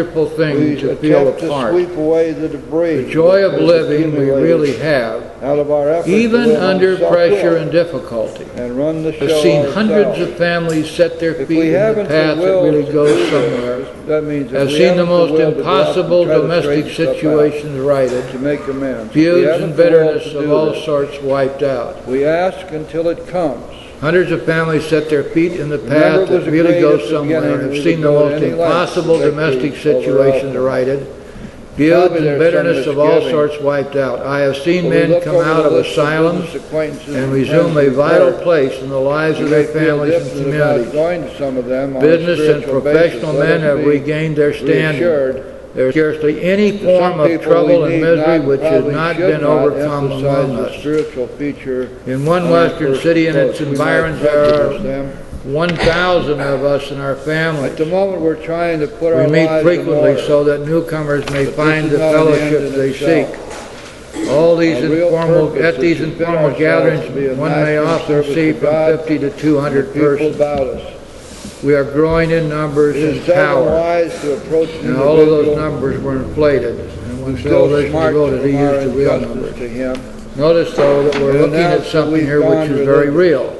wonderful thing We to feel attempt to apart. sweep away the debris. The joy of that has living we accumulated. really have out of our effort to even live on under pressure self-will and difficulty. and run the show I've seen ourselves. hundreds of families set their If feet we in the haven't path the that will really to goes do somewhere. this, that means if I've we seen the haven't most will to go out and impossible try to domestic straighten stuff out, situations righted, to make amends. If we feuds haven't and the will bitterness to of do all this, sorts wiped out. we ask until it comes. Hundreds of families set their feet in the Remember, path it was that really agreed goes at the somewhere. beginning I've we seen would the go most to any lengths impossible to domestic victory over situations alcohol. righted, feuds Probably and there's bitterness some of all misgiving. sorts wiped out. I have seen When we men look come over out the of list asylums business acquaintances and and resume friends a we've vital heard, place in the lives we of may their feel families and different about communities. going to some of them on a Business and spiritual professional basis. men Let us have be regained their standing. reassured. There's scarcely any To form some of people, trouble we and need misery not, which has probably not should been not overcome emphasize among the us. spiritual feature In one on our western first city and its approach. We might environs, there prejudice are them. 1,000 of us in our families. At the moment, we're trying to put We our meet lives in frequently order. so that newcomers may But find this the is not an end fellowship in they seek. itself. All these Our real informal, purpose at is these to fit informal ourselves gatherings, to be a one may maximum often service see to from God 50 to and the 200 people persons. about us. We are growing in numbers It and is seldom power, wise to approach an and all of those individual numbers were inflated. And when who's Bill still originally smart wrote it, he from our used the real injustice numbers. to him. Notice though that we're And looking at announced that something we've here which gone is very religious. real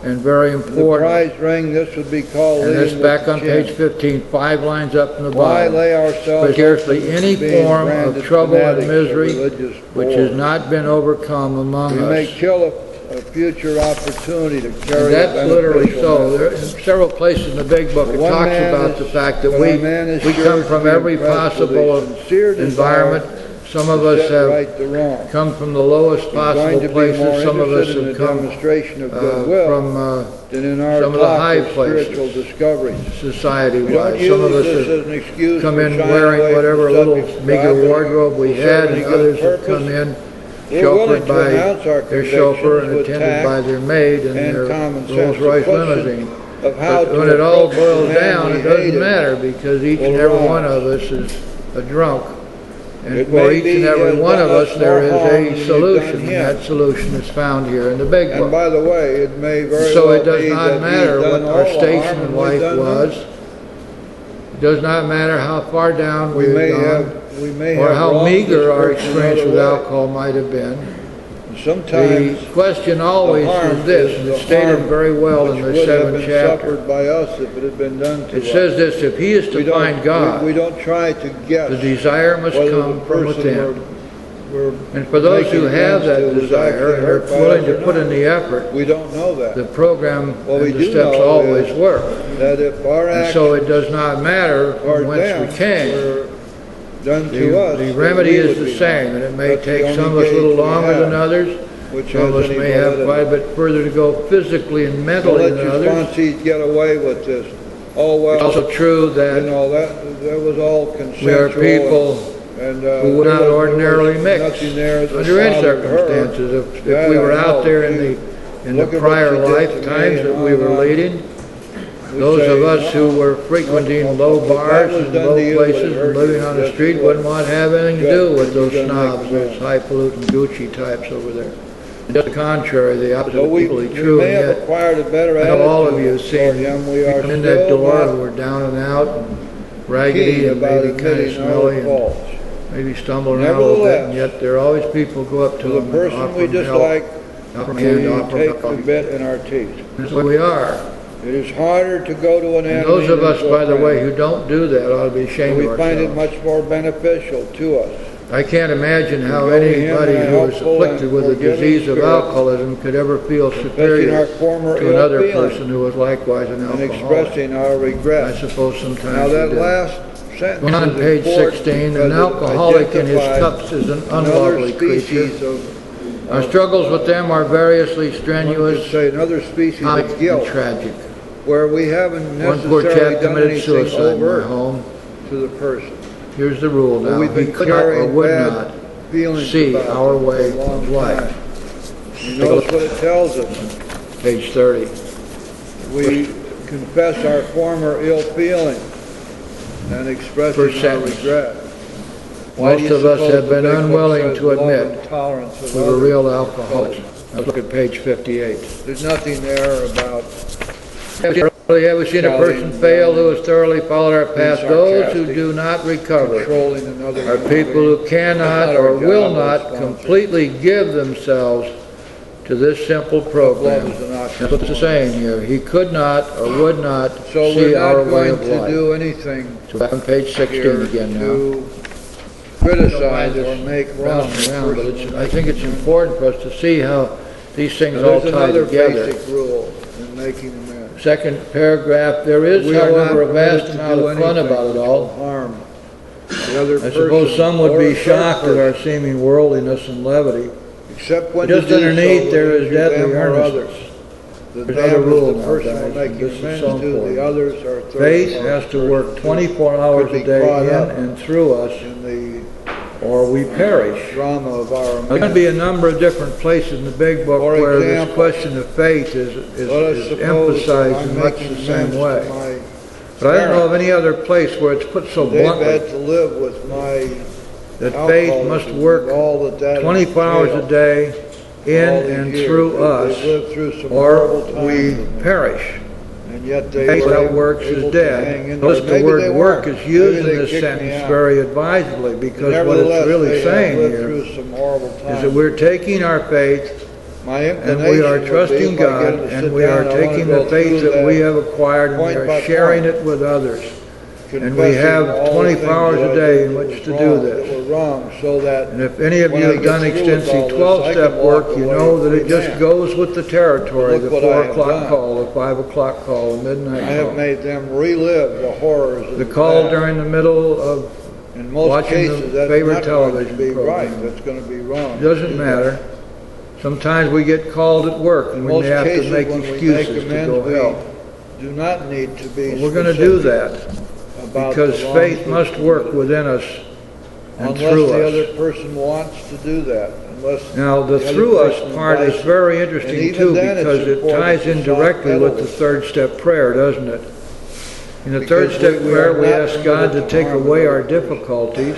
and very The important. prize ring, this would be called And leading it's with back the on chin. page 15, 5 lines up in the Why bottom. lay But ourselves scarcely any being form of branded trouble and fanatics of misery religious which bores? has not been overcome among We may us. kill a future opportunity to carry And that's a literally beneficial so. message. There are several places in the big book it One talks man about is- the fact that but we our man is sure come to from be every impressed with possible a sincere desire environment. Some of to us set have right the wrong. come from the lowest He's going possible to be more places. Some of us interested in have the come demonstration of goodwill from than in our some of the talk high of places. spiritual discoveries. We don't society-wise. Some of use us this have as an excuse come for in shying wearing away from whatever little subjects of meager God, but wardrobe we to had, serve and any good others have purpose. come in We're willing chauffeured to by announce our their chauffeur and convictions with attended by tact their maid and and their common sense. Rolls-Royce The question limousine. of how But to when it all approach the boils man down, we it doesn't hated matter because each and will every rise. one of us is a drunk. And It for may each be and every has one done of us us, there more is harm than a you've solution. done And him. that solution is found here in the big And book. by the way, it may very So well it does be not that matter he's what done our all the station harm in and we've life done was. none. It does not matter how far down We we've may gone have or how wronged meager this our person experience another with way. alcohol might have been. The Sometimes question always the harm is this, is and the it's stated harm very well in which the would have 7th been chapter. suffered by us if it had been done to It us. says this, if he is We to don't- find God, we don't try to guess the desire must whether come the from person within. we're And for those who making have that amends to is desire actually and are hurt by willing us to or put not. in the effort, We don't know that. the program What we and the do steps know always is work. that if our And actions so it does not matter or from whence them we came. were done to us, The then remedy we is would the be same, harmed. and it may That's the take only some of us a little gauge we longer than have, others. which Some of has us any may have validity. quite a bit further to go physically and Don't mentally let than your others. sponsees get away with this. Oh, well, It's also true you that know, that was all consensual. we are people and, who would not there was ordinarily mix nothing there that under any bothered her. circumstances. If That we were I out know. there You in the look at what prior you did to lifetimes me that and we were on. leading, We those say, of us who were What frequenting low that bars was and done low to you would places hurt and living you. on the That's street what- wouldn't want to have anything to Good. do with those You're gonna make snobs, them those highfalutin Gucci types over there. Just the contrary, the opposite So is we equally true, may and have yet acquired a better I attitude know all of you have seen toward him. We are people in that still door not who are down and out and raggedy keen and about maybe kind of admitting our smelly and faults. maybe stumbling around a little bit, Nevertheless, and yet there are always people who go up to To the them and person offer we them help, dislike, offer them we hand, offer them take the coffee. bit in our teeth. That's what we are. It is harder to go to an And enemy those of than us, to a by the friend. way, who don't do that ought to be ashamed We of find it ourselves. much more beneficial to us. I can't imagine how go to him anybody in a who is helpful afflicted and with the forgiving disease of spirit, alcoholism could ever feel confessing superior our former to ill another feelings person who was likewise an and alcoholic. expressing our I regret. suppose Now sometimes that we do. last sentence Going on is page important 16, because an it alcoholic in his identifies cups is an another unlovely creature. species of, Our struggles with them are variously one could strenuous, say, another species comic, of and guilt, tragic. where we haven't One poor necessarily chap done committed anything suicide in my overt home. to the person. Here's the rule But now. we've He been could not or carrying would bad not feelings see about our them way for a long of life. time. You notice what it tells us. Page 30. We confess our former ill feelings and expressing First our sentence. regret. Why do Most you of us suppose have the been big book unwilling says to love admit and tolerance of we were others? real alcoholics. Let's look at page 58. There's nothing there about Have we seen a person fail who has thoroughly followed our path? Those who do not recover Controlling another are human people being. who cannot That's not our or will job not as sponsors. completely give themselves to this simple program. Love is an option. That's what it's saying here. He could not or would not So see we're our not way going of to life. do anything So back on page 16 here again now. to criticize or make wrong. Bouncing around, but I think it's important for us to see how these things Now, all there's tie another together. basic rule in making amends. Second paragraph, there is, We are not however, a vast permitted to amount do of fun anything about it which all. will harm the other I person suppose some would or be a third shocked at our person, seeming worldliness and levity. except when Just you do underneath so there will is injure deadly them or earnestness. others. The There's another damage rule the now, person guys, will and make this is amends so to, the important. others are third Faith party has to work persons 24 who hours could a be day caught in up and through us, in the or we perish. drama of our There's going to amends. be a number of different places in the big book For where example, this question of faith is Let us suppose emphasized I'm in much making the same amends to way. my But I don't know of parents. any other place where it's put so They've bluntly had to live with my that faith must alcoholism work and all that that 24 hours a entails. day in All these and years. through They've us, lived through some or horrible times we with me. perish. And yet they Faith were without works able is to dead. hang in Notice there. the Maybe word they work weren't. is used Maybe in they this kicked me sentence out. very advisedly, because what Nevertheless, it's really they have saying lived here through some horrible is times. that we're taking our faith My and inclination we are would be trusting if I God, get to and sit we down, are I wanna taking go the faith through that we that have acquired and we point are by sharing point, it with others. And we confessing have all the 24 things hours that a I day did in that which was to wrong, do that this. were wrong, so that And if any of when you I have get done through with extensive all this, I 12-step can work, walk you away know that a it free just man. goes with the territory, Look the what I 4 have o'clock done. call, the 5 o'clock call, the midnight I have call. made them relive the horrors of The call past. during the middle of, In most watching the cases, that's favorite not going to television be program. right. That's going to be wrong. it doesn't matter. Sometimes we get called at work In and we most may have to cases, make when we make excuses to amends, go help. we do not need to be But we're going to do specific that about because the wrongs faith we've must work within us and unless through the us. other person wants to do that. Unless Now, the other through us person part is invites very And interesting even too, then, it's because it important ties to in directly soft with the pedal it. third step prayer, doesn't it? In the third Because step we prayer, are we not ask God permitted to to take harm away another our person. difficulties,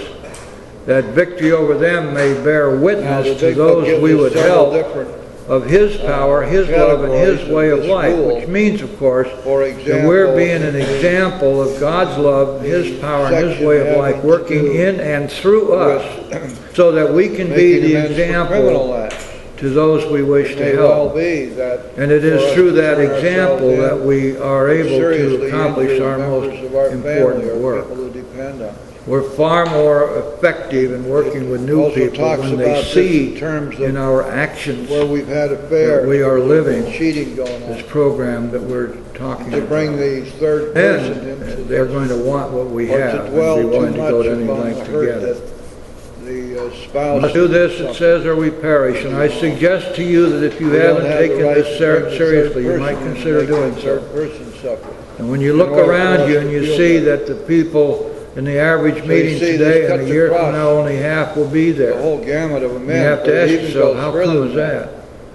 that victory over them may bear Now, the witness to Big Book those gives we us would several help different, of His power, His love, and His categories way of of this life, rule. which means, of course, for that example, we're being an example of God's love, His power, and His section way of having life to working do in and through us, so that we can be making the amends for criminal example acts. to those we wish It to may well help. be that And it for is us through to that turn example ourselves that in we are would able to seriously accomplish injure our most members of our family important or work. people who depend on us. We're far more effective in working with new Also people talks when about they this see in terms of in our actions where we've had affairs, that we are living cheating going this on, program that we're talking to bring about. the third person And into they're going to want what we or have to dwell and be too willing to much go to any upon length the to hurt get it. that the spouse. Let's do this, it says, or we perish. And I suggest to you that if you We don't haven't have the taken right this to bring the seriously, third you might person and consider make doing the so. third person suffer. And when you look In order for around us you to and you feel see better. that the people in the average So you meeting see, this today and cuts a year from across now only half will be The there. whole gamut of You amends. have but to it ask even yourself, goes how further come is than that?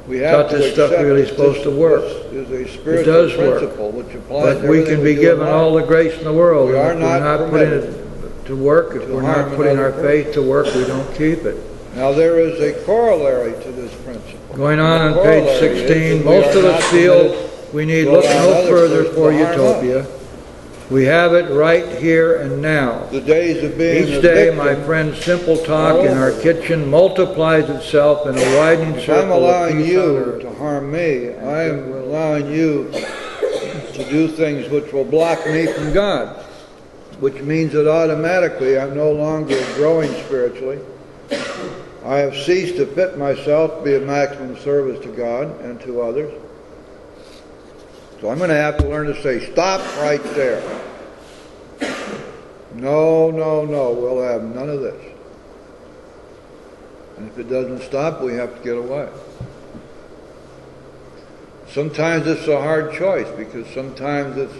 We Thought have to this stuff accept really that supposed to work. This is a spiritual does work. principle which applies But to we everything can be do in given life. all the grace in the world. We And are if we're not not putting permitted it to work, if to we're harm not putting our another faith to work, we don't keep it. Now there is a corollary to this principle. Going The on corollary page is 16, that we most are of not us feel permitted we need to look allow no another further person for to harm us. utopia. We have it right here and now. The days of being Each a day, victim, my friend, simple talk in our kitchen multiplies itself in a widening if I'm circle of allowing peace on you earth. to harm me, I am allowing you to do things which will block me from God, which means that automatically I'm no longer growing spiritually. I have ceased to fit myself to be of maximum service to God and to others. So I'm going to have to learn to say, stop right there. No, no, no, we'll have none of this. And if it doesn't stop, we have to get away. Sometimes it's a hard choice because sometimes it's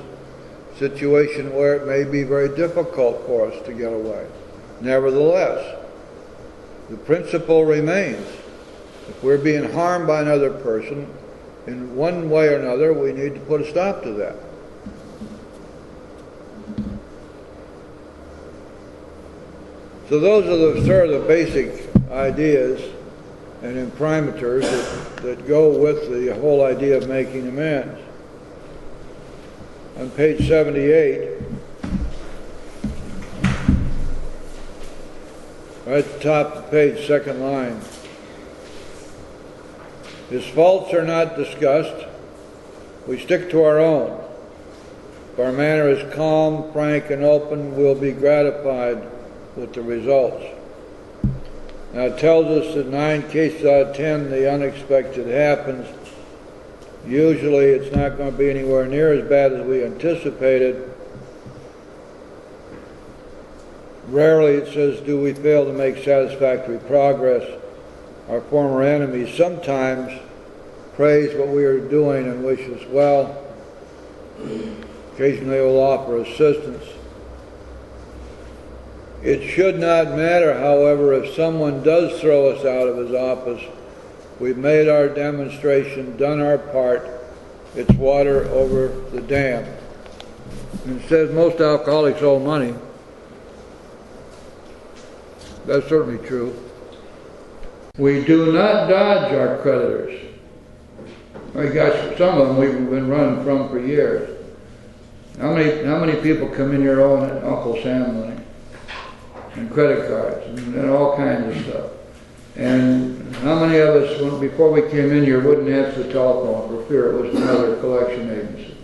a situation where it may be very difficult for us to get away. Nevertheless, the principle remains. If we're being harmed by another person, in one way or another, we need to put a stop to that. So those are the sort of the basic ideas and imprimaturs that go with the whole idea of making amends. on page 78, right at the top of the page, second line. His faults are not discussed. We stick to our own. If our manner is calm, frank, and open, we'll be gratified with the results. Now it tells us that 9 cases out of 10, the unexpected happens. Usually it's not going to be anywhere near as bad as we anticipated. Rarely it says, do we fail to make satisfactory progress? Our former enemies sometimes praise what we are doing and wish us well. Occasionally they will offer assistance. It should not matter, however, if someone does throw us out of his office. We've made our demonstration, done our part. It's water over the dam. And it says most alcoholics owe money. That's certainly true. We do not dodge our creditors. I got some of them we've been running from for years. How many people come in here owing Uncle Sam money? And credit cards and all kinds of stuff. And how many of us, before we came in here, wouldn't answer the telephone for fear it was another collection agency?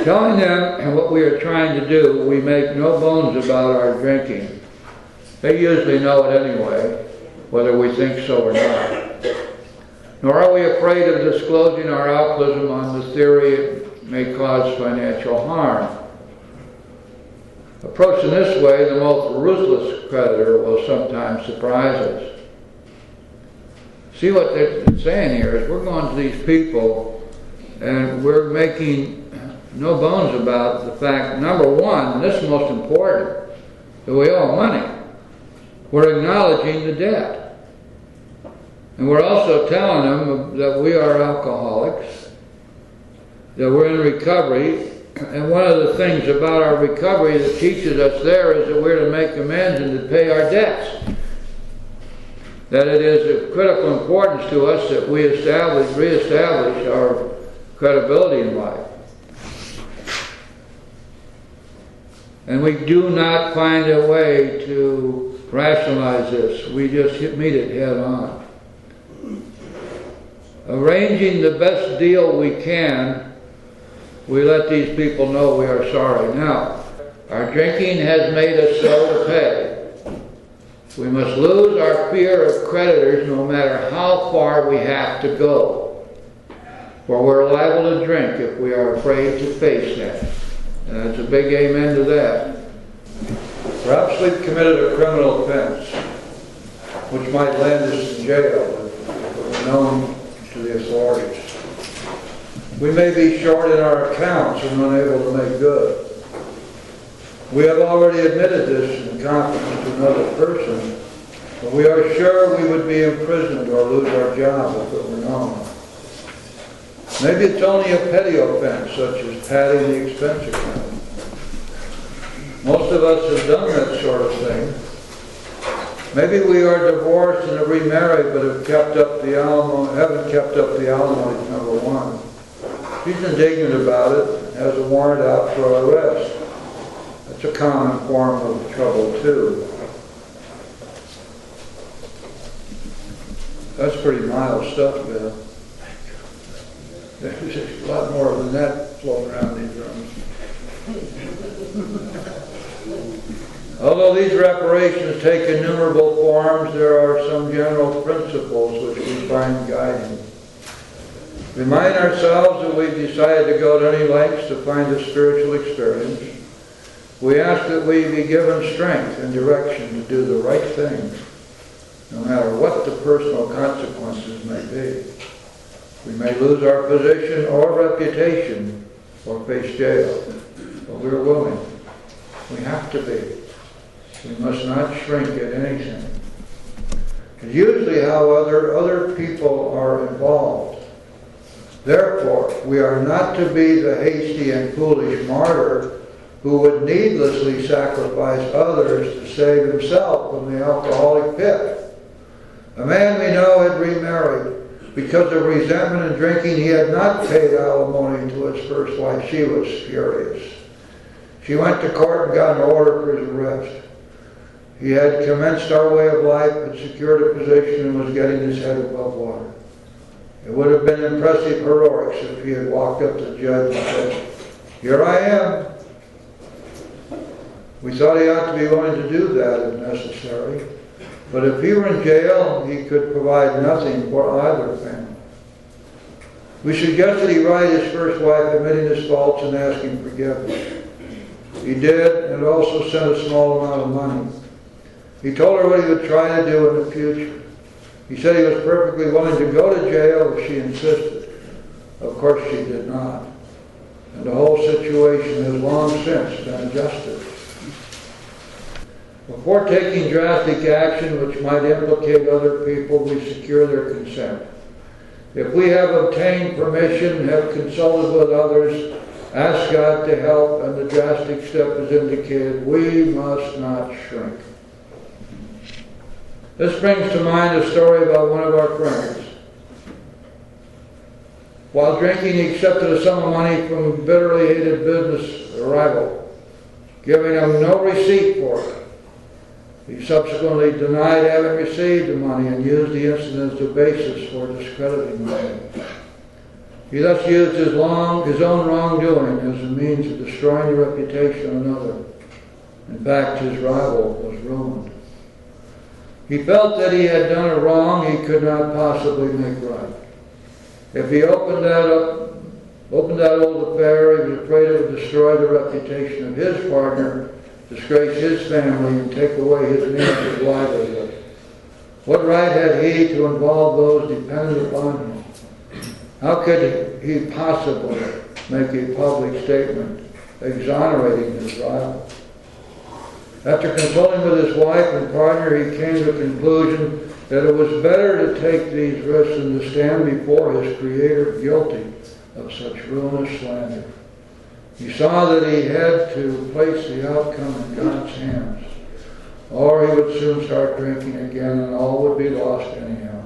Telling them what we are trying to do, we make no bones about our drinking. They usually know it anyway, whether we think so or not. Nor are we afraid of disclosing our alcoholism on the theory it may cause financial harm. Approached in this way, the most ruthless creditor will sometimes surprise us. See what they're saying here is we're going to these people and we're making no bones about the fact, number one, and this is most important, that we owe money. We're acknowledging the debt. And we're also telling them that we are alcoholics, that we're in recovery. And one of the things about our recovery that teaches us there is that we're to make amends and to pay our debts. That it is of critical importance to us that we reestablish our credibility in life. And we do not find a way to rationalize this. We just meet it head on. Arranging the best deal we can, we let these people know we are sorry. Now, our drinking has made us slow to pay. We must lose our fear of creditors no matter how far we have to go. For we're liable to drink if we are afraid to face that. And that's a big amen to that. Perhaps we've committed a criminal offense, which might land us in jail if we're known to the authorities. We may be short in our accounts and unable to make good. We have already admitted this in confidence to another person, but we are sure we would be imprisoned or lose our job if it were known. Maybe it's only a petty offense, such as padding the expense account. Most of us have done that sort of thing. Maybe we are divorced and have remarried, but haven't kept up the alimony, number one. She's indignant about it, has a warrant out for arrest. That's a common form of trouble too. That's pretty mild stuff, Bill. There's a lot more than that floating around these rooms. Although these reparations take innumerable forms, there are some general principles which we find guiding. Remind ourselves that we've decided to go to any lengths to find a spiritual experience. We ask that we be given strength and direction to do the right thing, no matter what the personal consequences may be. We may lose our position or reputation or face jail, but we're willing. We have to be. We must not shrink at anything. And usually, however, other people are involved. Therefore, we are not to be the hasty and foolish martyr who would needlessly sacrifice others to save himself from the alcoholic pit. A man we know had remarried, Because of resentment and drinking, he had not paid alimony to his first wife. She was furious. She went to court and got an order for his arrest. He had commenced our way of life, had secured a position, and was getting his head above water. It would have been impressive heroics if he had walked up to the judge and said, "Here I am." We thought he ought to be willing to do that if necessary. But if he were in jail, he could provide nothing for either family. We suggested he write his first wife admitting his faults and asking forgiveness. He did, and also sent a small amount of money. He told her what he would try to do in the future. He said he was perfectly willing to go to jail if she insisted. Of course she did not. And the whole situation has long since been adjusted. Before taking drastic action which might implicate other people, we secure their consent. If we have obtained permission, have consulted with others, ask God to help, and the drastic step is indicated, we must not shrink. This brings to mind a story about one of our friends. While drinking, he accepted a sum of money from a bitterly hated business rival, giving him no receipt for it. He subsequently denied having received the money and used the incident as a basis for discrediting him. He thus used his own wrongdoing as a means of destroying the reputation of another. In fact, his rival was ruined. He felt that he had done a wrong he could not possibly make right. If he opened that old affair, he was afraid it would destroy the reputation of his partner, disgrace his family, and take away his means of livelihood. What right had he to involve those dependent upon him? How could he possibly make a public statement exonerating his rival? After consulting with his wife and partner, he came to the conclusion that it was better to take these risks than to stand before his Creator guilty of such ruinous slander. He saw that he had to place the outcome in God's hands, or he would soon start drinking again and all would be lost anyhow.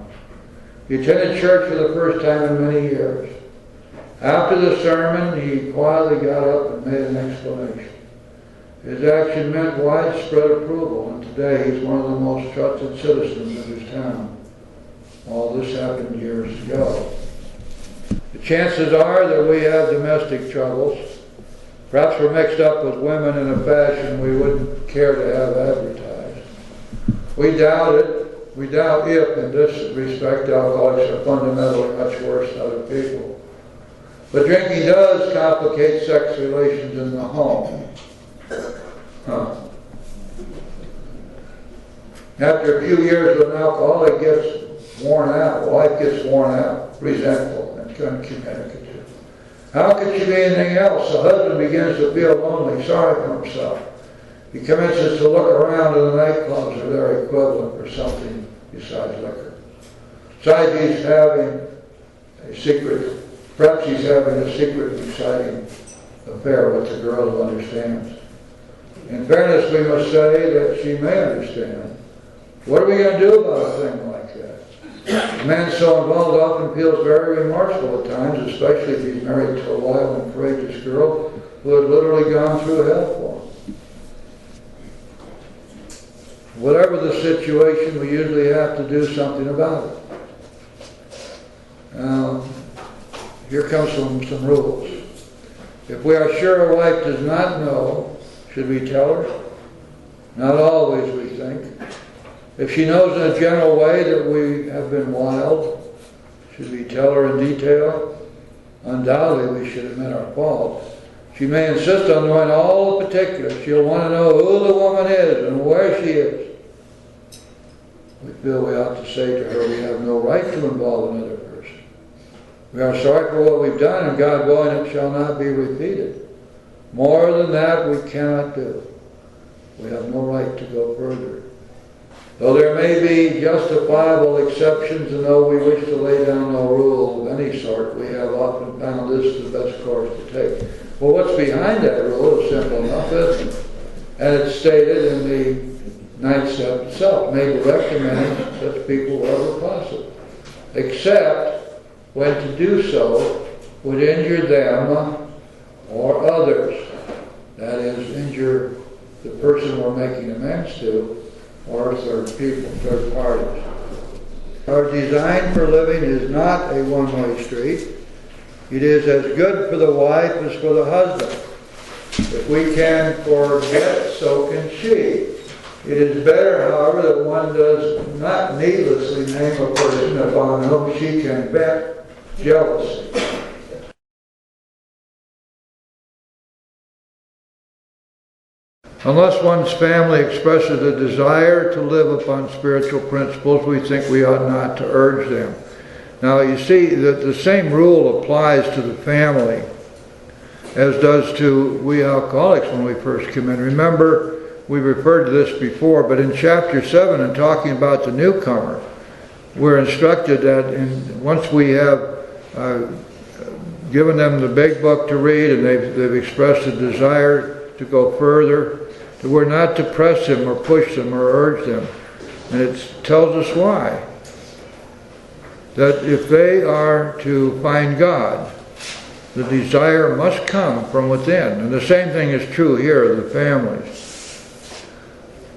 He attended church for the first time in many years. After the sermon, he quietly got up and made an explanation. His action meant widespread approval, and today he's one of the most trusted citizens of his town. All this happened years ago. The chances are that we have domestic troubles. Perhaps we're mixed up with women in a fashion we wouldn't care to have advertised. We doubt it. We doubt if, in this respect, alcoholics are fundamentally much worse than other people. But drinking does complicate sex relations in the home. After a few years with an alcoholic gets worn out, wife gets worn out, resentful, and uncommunicative. How could she be anything else? The husband begins to feel lonely, sorry for himself. He commences to look around in the nightclubs or their equivalent for something besides liquor. Besides, he's having a secret, perhaps he's having a secret exciting affair with a girl who understands. In fairness, we must say that she may understand. What are we going to do about a thing like that? A man so involved often feels very remorseful at times, especially if he's married to a loyal and courageous girl who had literally gone through hell for him. Whatever the situation, we usually have to do something about it. Here comes some rules. If we are sure a wife does not know, should we tell her? Not always, we think. If she knows in a general way that we have been wild, should we tell her in detail? Undoubtedly, we should admit our fault. She may insist on knowing all the particulars. She'll want to know who the woman is and where she is. We feel we ought to say to her we have no right to involve another person. We are sorry for what we've done, and God willing it shall not be repeated. More than that we cannot do. We have no right to go further. Though there may be justifiable exceptions, and though we wish to lay down no rule of any sort, we have often found this the best course to take. Well, what's behind that rule is simple enough, isn't it? And it's stated in the 9th step itself, may direct and manage such people wherever possible, except when to do so would injure them or others. That is, injure the person we're making amends to, or third people, third parties. Our design for living is not a one-way street. It is as good for the wife as for the husband. If we can forget, so can she. It is better, however, that one does not needlessly name a person upon whom she can vent jealousy. Unless one's family expresses a desire to live upon spiritual principles, we think we ought not to urge them. Now you see that the same rule applies to the family as does to we alcoholics when we first come in. Remember, we referred to this before, but in chapter 7, in talking about the newcomer, we're instructed that once we have given them the big book to read and they've expressed a desire to go further, that we're not to press them or push them or urge them. And it tells us why. That if they are to find God, the desire must come from within. And the same thing is true here of the families.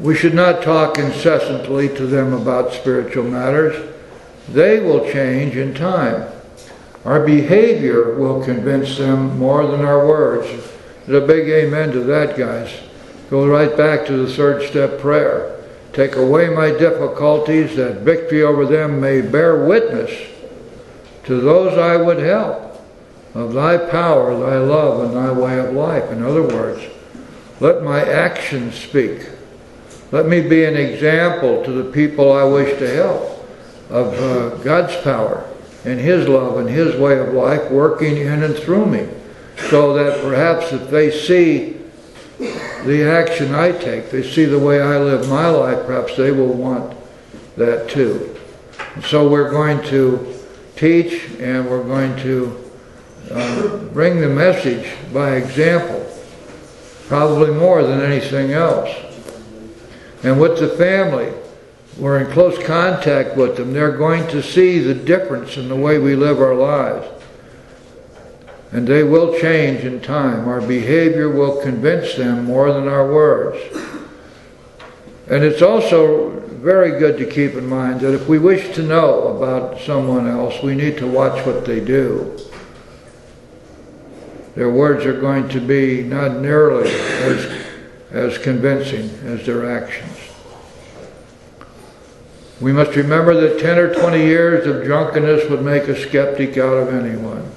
We should not talk incessantly to them about spiritual matters. They will change in time. Our behavior will convince them more than our words. There's a big amen to that, guys. Go right back to the third step prayer. Take away my difficulties, that victory over them may bear witness to those I would help of thy power, thy love, and thy way of life. In other words, let my actions speak. Let me be an example to the people I wish to help of God's power and His love and His way of life working in and through me, so that perhaps if they see the action I take, they see the way I live my life, perhaps they will want that too. And so we're going to teach and we're going to bring the message by example, probably more than anything else. And with the family, we're in close contact with them. They're going to see the difference in the way we live our lives. And they will change in time. Our behavior will convince them more than our words. And it's also very good to keep in mind that if we wish to know about someone else, we need to watch what they do. Their words are going to be not nearly as convincing as their actions. We must remember that 10 or 20 years of drunkenness would make a skeptic out of anyone.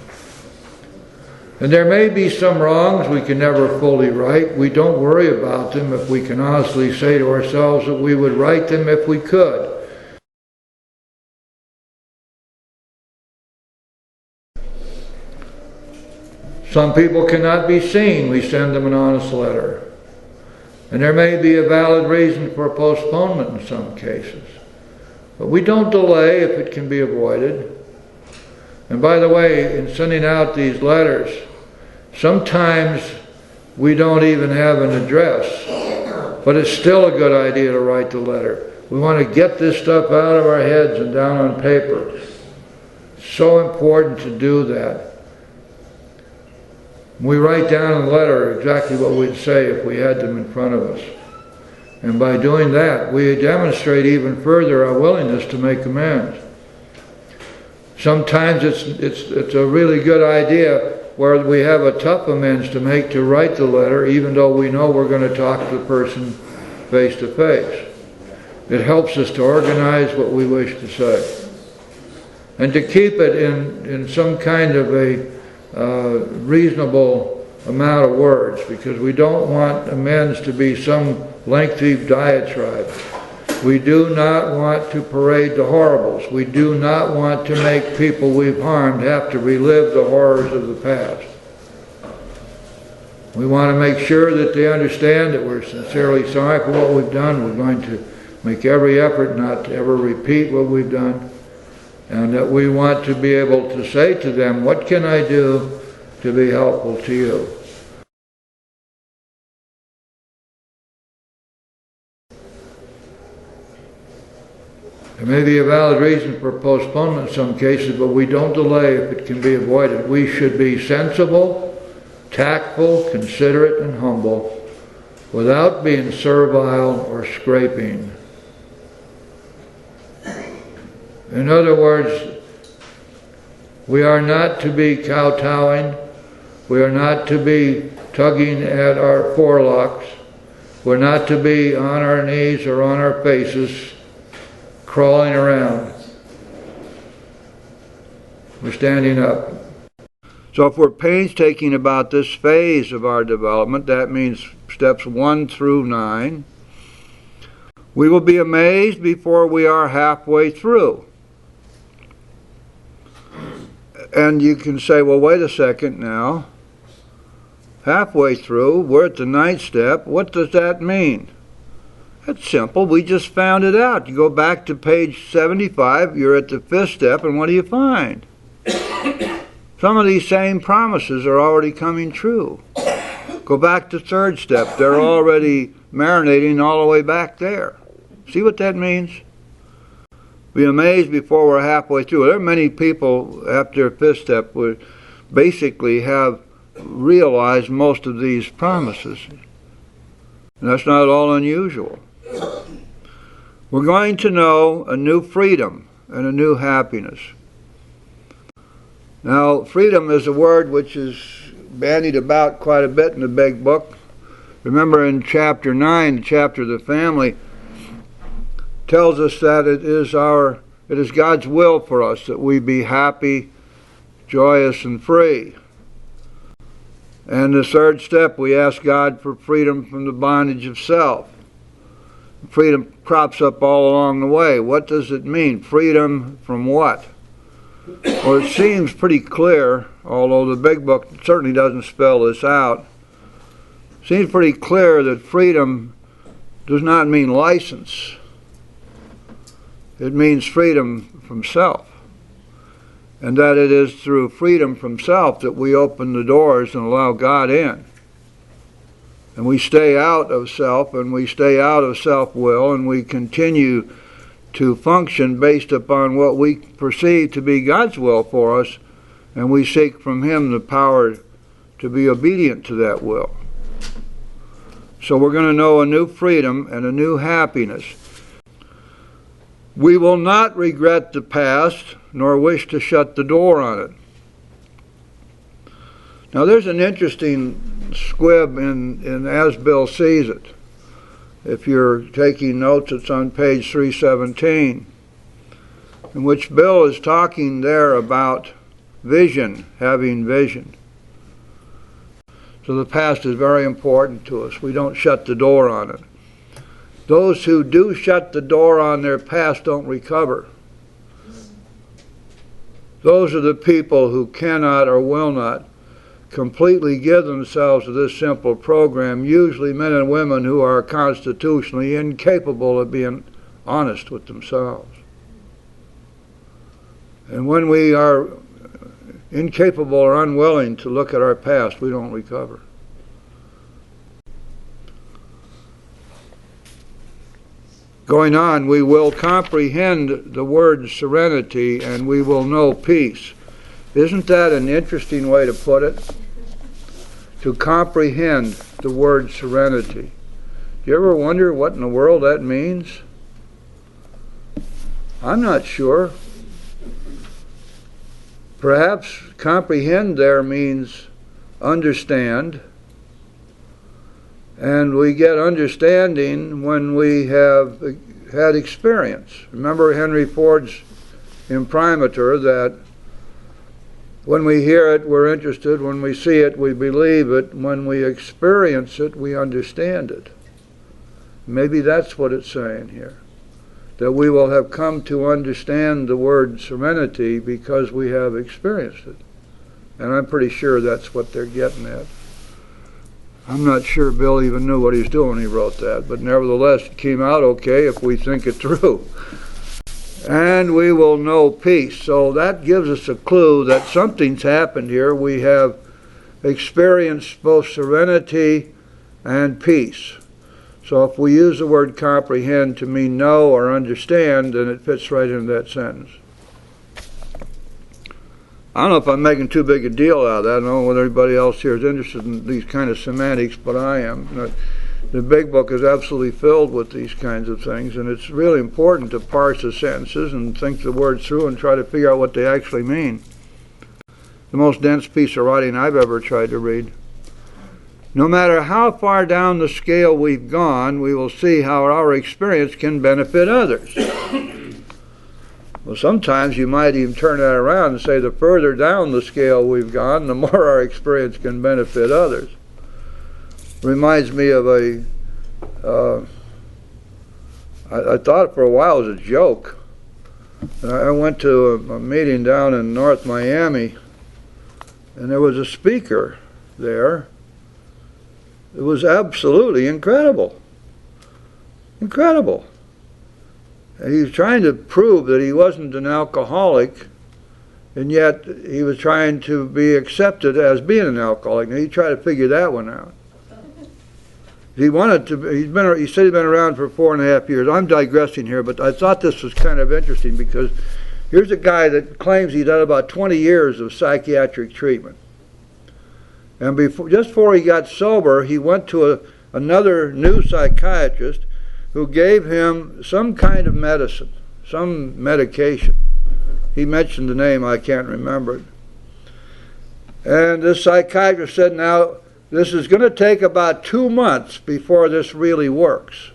And there may be some wrongs we can never fully right. We don't worry about them if we can honestly say to ourselves that we would right them if we could. Some people cannot be seen. We send them an honest letter. And there may be a valid reason for postponement in some cases. But we don't delay if it can be avoided. And by the way, in sending out these letters, sometimes we don't even have an address, but it's still a good idea to write the letter. We want to get this stuff out of our heads and down on paper. It's so important to do that. We write down in the letter exactly what we'd say if we had them in front of us. And by doing that, we demonstrate even further our willingness to make amends. Sometimes it's a really good idea where we have a tough amends to make to write the letter, even though we know we're going to talk to the person face to face. It helps us to organize what we wish to say. And to keep it in some kind of a reasonable amount of words, because we don't want amends to be some lengthy diatribe. We do not want to parade the horribles. We do not want to make people we've harmed have to relive the horrors of the past. We want to make sure that they understand that we're sincerely sorry for what we've done. We're going to make every effort not to ever repeat what we've done. And that we want to be able to say to them, what can I do to be helpful to you? There may be a valid reason for postponement in some cases, but we don't delay if it can be avoided. We should be sensible, tactful, considerate, and humble, without being servile or scraping. In other words, we are not to be kowtowing. We are not to be tugging at our forelocks. We're not to be on our knees or on our faces, crawling around. We're standing up. So if we're painstaking about this phase of our development, that means steps 1 through 9, we will be amazed before we are halfway through. And you can say, well, wait a second now. Halfway through, we're at the 9th step. What does that mean? That's simple. We just found it out. You go back to page 75, you're at the 5th step, and what do you find? Some of these same promises are already coming true. Go back to 3rd step. They're already marinating all the way back there. See what that means? Be amazed before we're halfway through. There are many people after 5th step who basically have realized most of these promises. And that's not at all unusual. We're going to know a new freedom and a new happiness. Now, freedom is a word which is bandied about quite a bit in the Big Book. Remember in chapter 9, the chapter of the family, tells us that it is God's will for us that we be happy, joyous, and free. And the 3rd step, we ask God for freedom from the bondage of self. Freedom crops up all along the way. What does it mean? Freedom from what? Well, it seems pretty clear, although the Big Book certainly doesn't spell this out. It seems pretty clear that freedom does not mean license. It means freedom from self. And that it is through freedom from self that we open the doors and allow God in. And we stay out of self, and we stay out of self-will, and we continue to function based upon what we perceive to be God's will for us, and we seek from Him the power to be obedient to that will. So we're going to know a new freedom and a new happiness. We will not regret the past, nor wish to shut the door on it. Now there's an interesting squib in As Bill Sees It. If you're taking notes, it's on page 317, in which Bill is talking there about vision, having vision. So the past is very important to us. We don't shut the door on it. Those who do shut the door on their past don't recover. Those are the people who cannot or will not completely give themselves to this simple program, usually men and women who are constitutionally incapable of being honest with themselves. And when we are incapable or unwilling to look at our past, we don't recover. Going on, we will comprehend the word serenity and we will know peace. Isn't that an interesting way to put it? To comprehend the word serenity. Do you ever wonder what in the world that means? I'm not sure. Perhaps comprehend there means understand. And we get understanding when we have had experience. Remember Henry Ford's imprimatur that when we hear it, we're interested. When we see it, we believe it. When we experience it, we understand it. Maybe that's what it's saying here. That we will have come to understand the word serenity because we have experienced it. And I'm pretty sure that's what they're getting at. I'm not sure Bill even knew what he was doing when he wrote that, but nevertheless it came out okay if we think it through. And we will know peace. So that gives us a clue that something's happened here. We have experienced both serenity and peace. So if we use the word comprehend to mean know or understand, then it fits right into that sentence. I don't know if I'm making too big a deal out of that. I don't know whether everybody else here is interested in these kind of semantics, but I am. The Big Book is absolutely filled with these kinds of things, and it's really important to parse the sentences and think the words through and try to figure out what they actually mean. The most dense piece of writing I've ever tried to read. No matter how far down the scale we've gone, we will see how our experience can benefit others. Well, sometimes you might even turn that around and say the further down the scale we've gone, the more our experience can benefit others. Reminds me of I thought for a while it was a joke. I went to a meeting down in North Miami, and there was a speaker there. It was absolutely incredible. Incredible. He was trying to prove that he wasn't an alcoholic, and yet he was trying to be accepted as being an alcoholic. Now he tried to figure that one out. He wanted to. He said he'd been around for 4.5 years. I'm digressing here, but I thought this was kind of interesting because here's a guy that claims he's had about 20 years of psychiatric treatment. And just before he got sober, he went to another new psychiatrist who gave him some kind of medicine, some medication. He mentioned the name, I can't remember it. And this psychiatrist said, now, this is going to take about 2 months before this really works.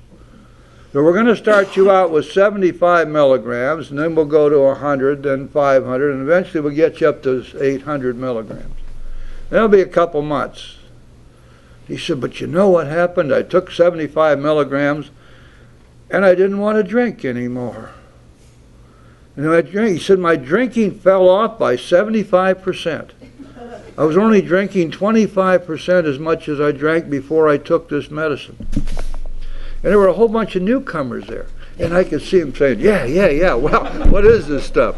So we're going to start you out with 75 milligrams, and then we'll go to 100, then 500, and eventually we'll get you up to 800 milligrams. That'll be a couple months. He said, but you know what happened? I took 75 milligrams, and I didn't want to drink anymore. And he said, my drinking fell off by 75%. I was only drinking 25% as much as I drank before I took this medicine. And there were a whole bunch of newcomers there. And I could see them saying, yeah, well, what is this stuff?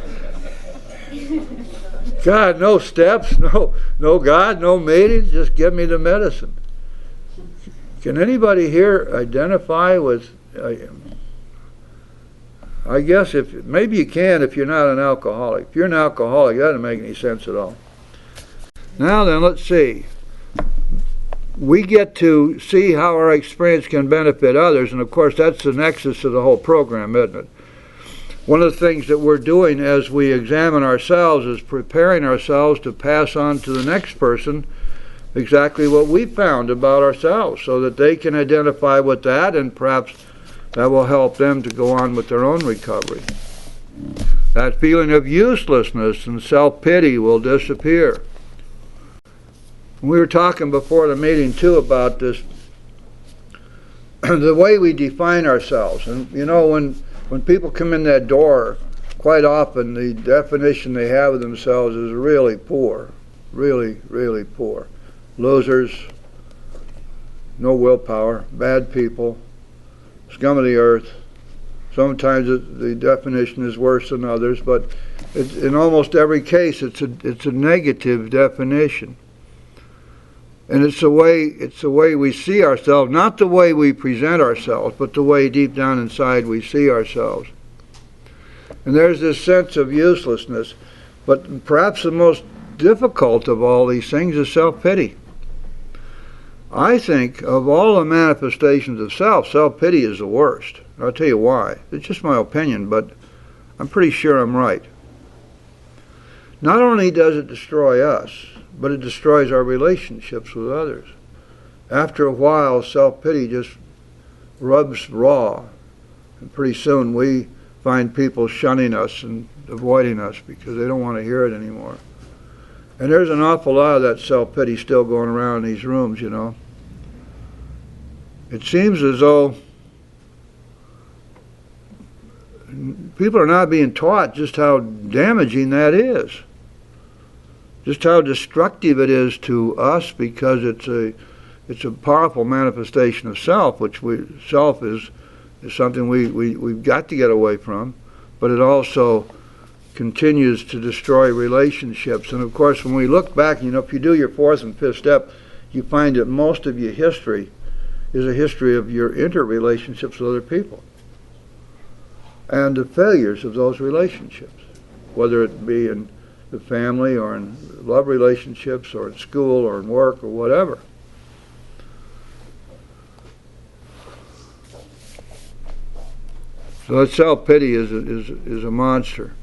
God, no steps, no God, no meetings, just give me the medicine. Can anybody here identify with, I guess maybe you can if you're not an alcoholic. If you're an alcoholic, that doesn't make any sense at all. Now then, let's see. We get to see how our experience can benefit others, and of course that's the nexus of the whole program, isn't it? One of the things that we're doing as we examine ourselves is preparing ourselves to pass on to the next person exactly what we found about ourselves so that they can identify with that, and perhaps that will help them to go on with their own recovery. That feeling of uselessness and self-pity will disappear. We were talking before the meeting too about this, the way we define ourselves. And you know, when people come in that door, quite often the definition they have of themselves is really poor, really, really poor. Losers, no willpower, bad people, scum of the earth. Sometimes the definition is worse than others, but in almost every case it's a negative definition. And it's the way we see ourselves, not the way we present ourselves, but the way deep down inside we see ourselves. And there's this sense of uselessness. But perhaps the most difficult of all these things is self-pity. I think of all the manifestations of self-pity is the worst. I'll tell you why. It's just my opinion, but I'm pretty sure I'm right. Not only does it destroy us, but it destroys our relationships with others. After a while, self-pity just rubs raw, and pretty soon we find people shunning us and avoiding us because they don't want to hear it anymore. And there's an awful lot of that self-pity still going around in these rooms, you know. It seems as though people are not being taught just how damaging that is. Just how destructive it is to us, because it's a powerful manifestation of self, which self is something we've got to get away from, but it also continues to destroy relationships. And of course, when we look back, you know, if you do your fourth and fifth step, you find that most of your history is a history of your interrelationships with other people and the failures of those relationships, whether it be in the family or in love relationships or in school or in work or whatever. So that self-pity is a monster.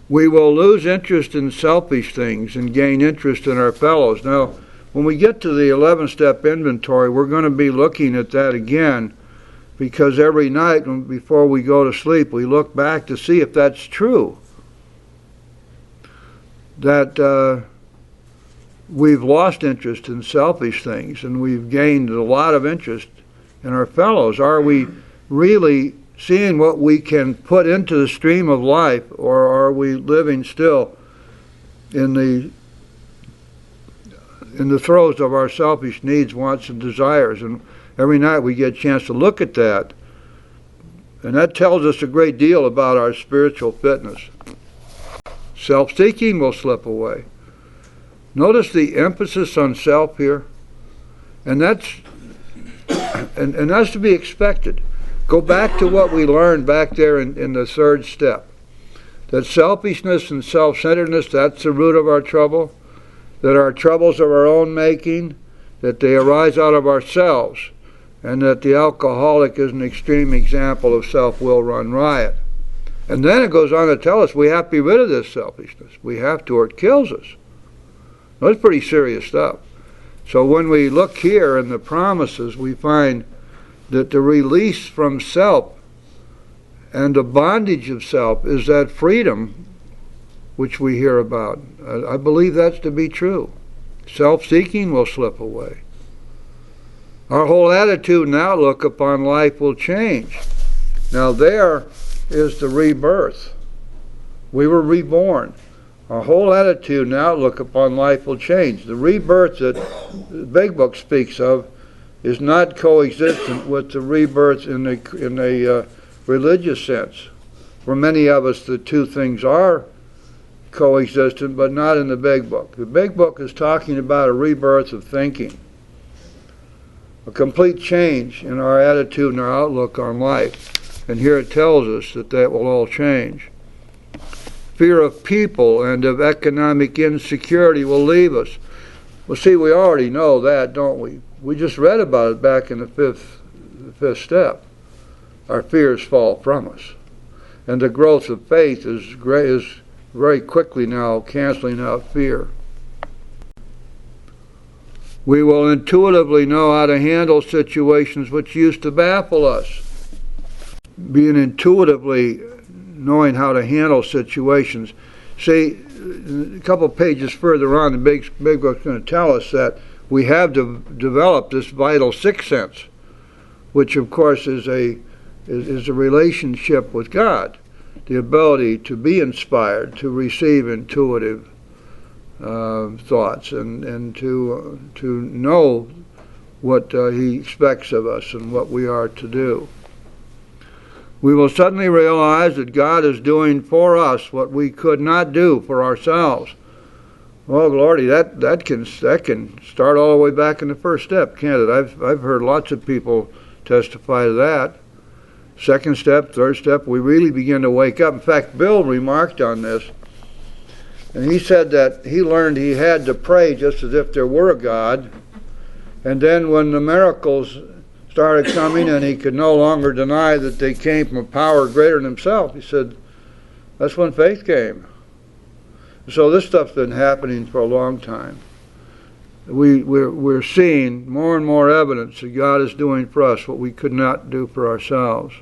We will lose interest in selfish things and gain interest in our fellows. Now, when we get to the 11-step inventory, we're going to be looking at that again, because every night before we go to sleep, we look back to see if that's true. That we've lost interest in selfish things and we've gained a lot of interest in our fellows. Are we really seeing what we can put into the stream of life, or are we living still in the throes of our selfish needs, wants, and desires? And every night we get a chance to look at that, and that tells us a great deal about our spiritual fitness. Self-seeking will slip away. Notice the emphasis on self here, and that's to be expected. Go back to what we learned back there in the third step. That selfishness and self-centeredness, that's the root of our trouble. That our troubles are our own making, that they arise out of ourselves, and that the alcoholic is an extreme example of self-will run riot. And then it goes on to tell us we have to be rid of this selfishness. We have to, or it kills us. That's pretty serious stuff. So when we look here in the promises, we find that the release from self and the bondage of self is that freedom which we hear about. I believe that's to be true. Self-seeking will slip away. Our whole attitude and outlook upon life will change. Now there is the rebirth. We were reborn. Our whole attitude and outlook upon life will change. The rebirth that the Big Book speaks of is not coexistent with the rebirth in a religious sense. For many of us, the two things are coexistent, but not in the Big Book. The Big Book is talking about a rebirth of thinking, a complete change in our attitude and our outlook on life. And here it tells us that that will all change. Fear of people and of economic insecurity will leave us. Well, see, we already know that, don't we? We just read about it back in the fifth step. Our fears fall from us. And the growth of faith is very quickly now canceling out fear. We will intuitively know how to handle situations which used to baffle us. Being intuitively knowing how to handle situations. See, a couple pages further on, the Big Book's going to tell us that we have developed this vital sixth sense, which of course is a relationship with God, the ability to be inspired, to receive intuitive thoughts, and to know what He expects of us and what we are to do. We will suddenly realize that God is doing for us what we could not do for ourselves. Well, Lordy, that can start all the way back in the first step, can't it? I've heard lots of people testify to that. Second step, third step, we really begin to wake up. In fact, Bill remarked on this, and he said that he learned he had to pray just as if there were a God, and then when the miracles started coming and he could no longer deny that they came from a power greater than himself, he said, that's when faith came. So this stuff's been happening for a long time. We're seeing more and more evidence that God is doing for us what we could not do for ourselves.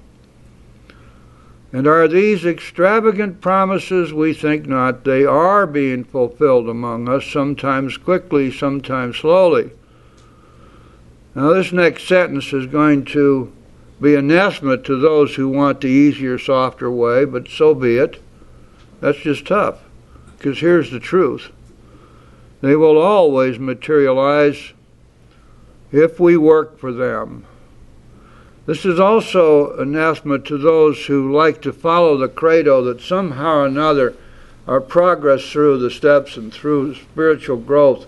And are these extravagant promises? We think not. They are being fulfilled among us, sometimes quickly, sometimes slowly. Now this next sentence is going to be anathema to those who want the easier, softer way, but so be it. That's just tough. Because here's the truth. They will always materialize if we work for them. This is also anathema to those who like to follow the credo that somehow or another our progress through the steps and through spiritual growth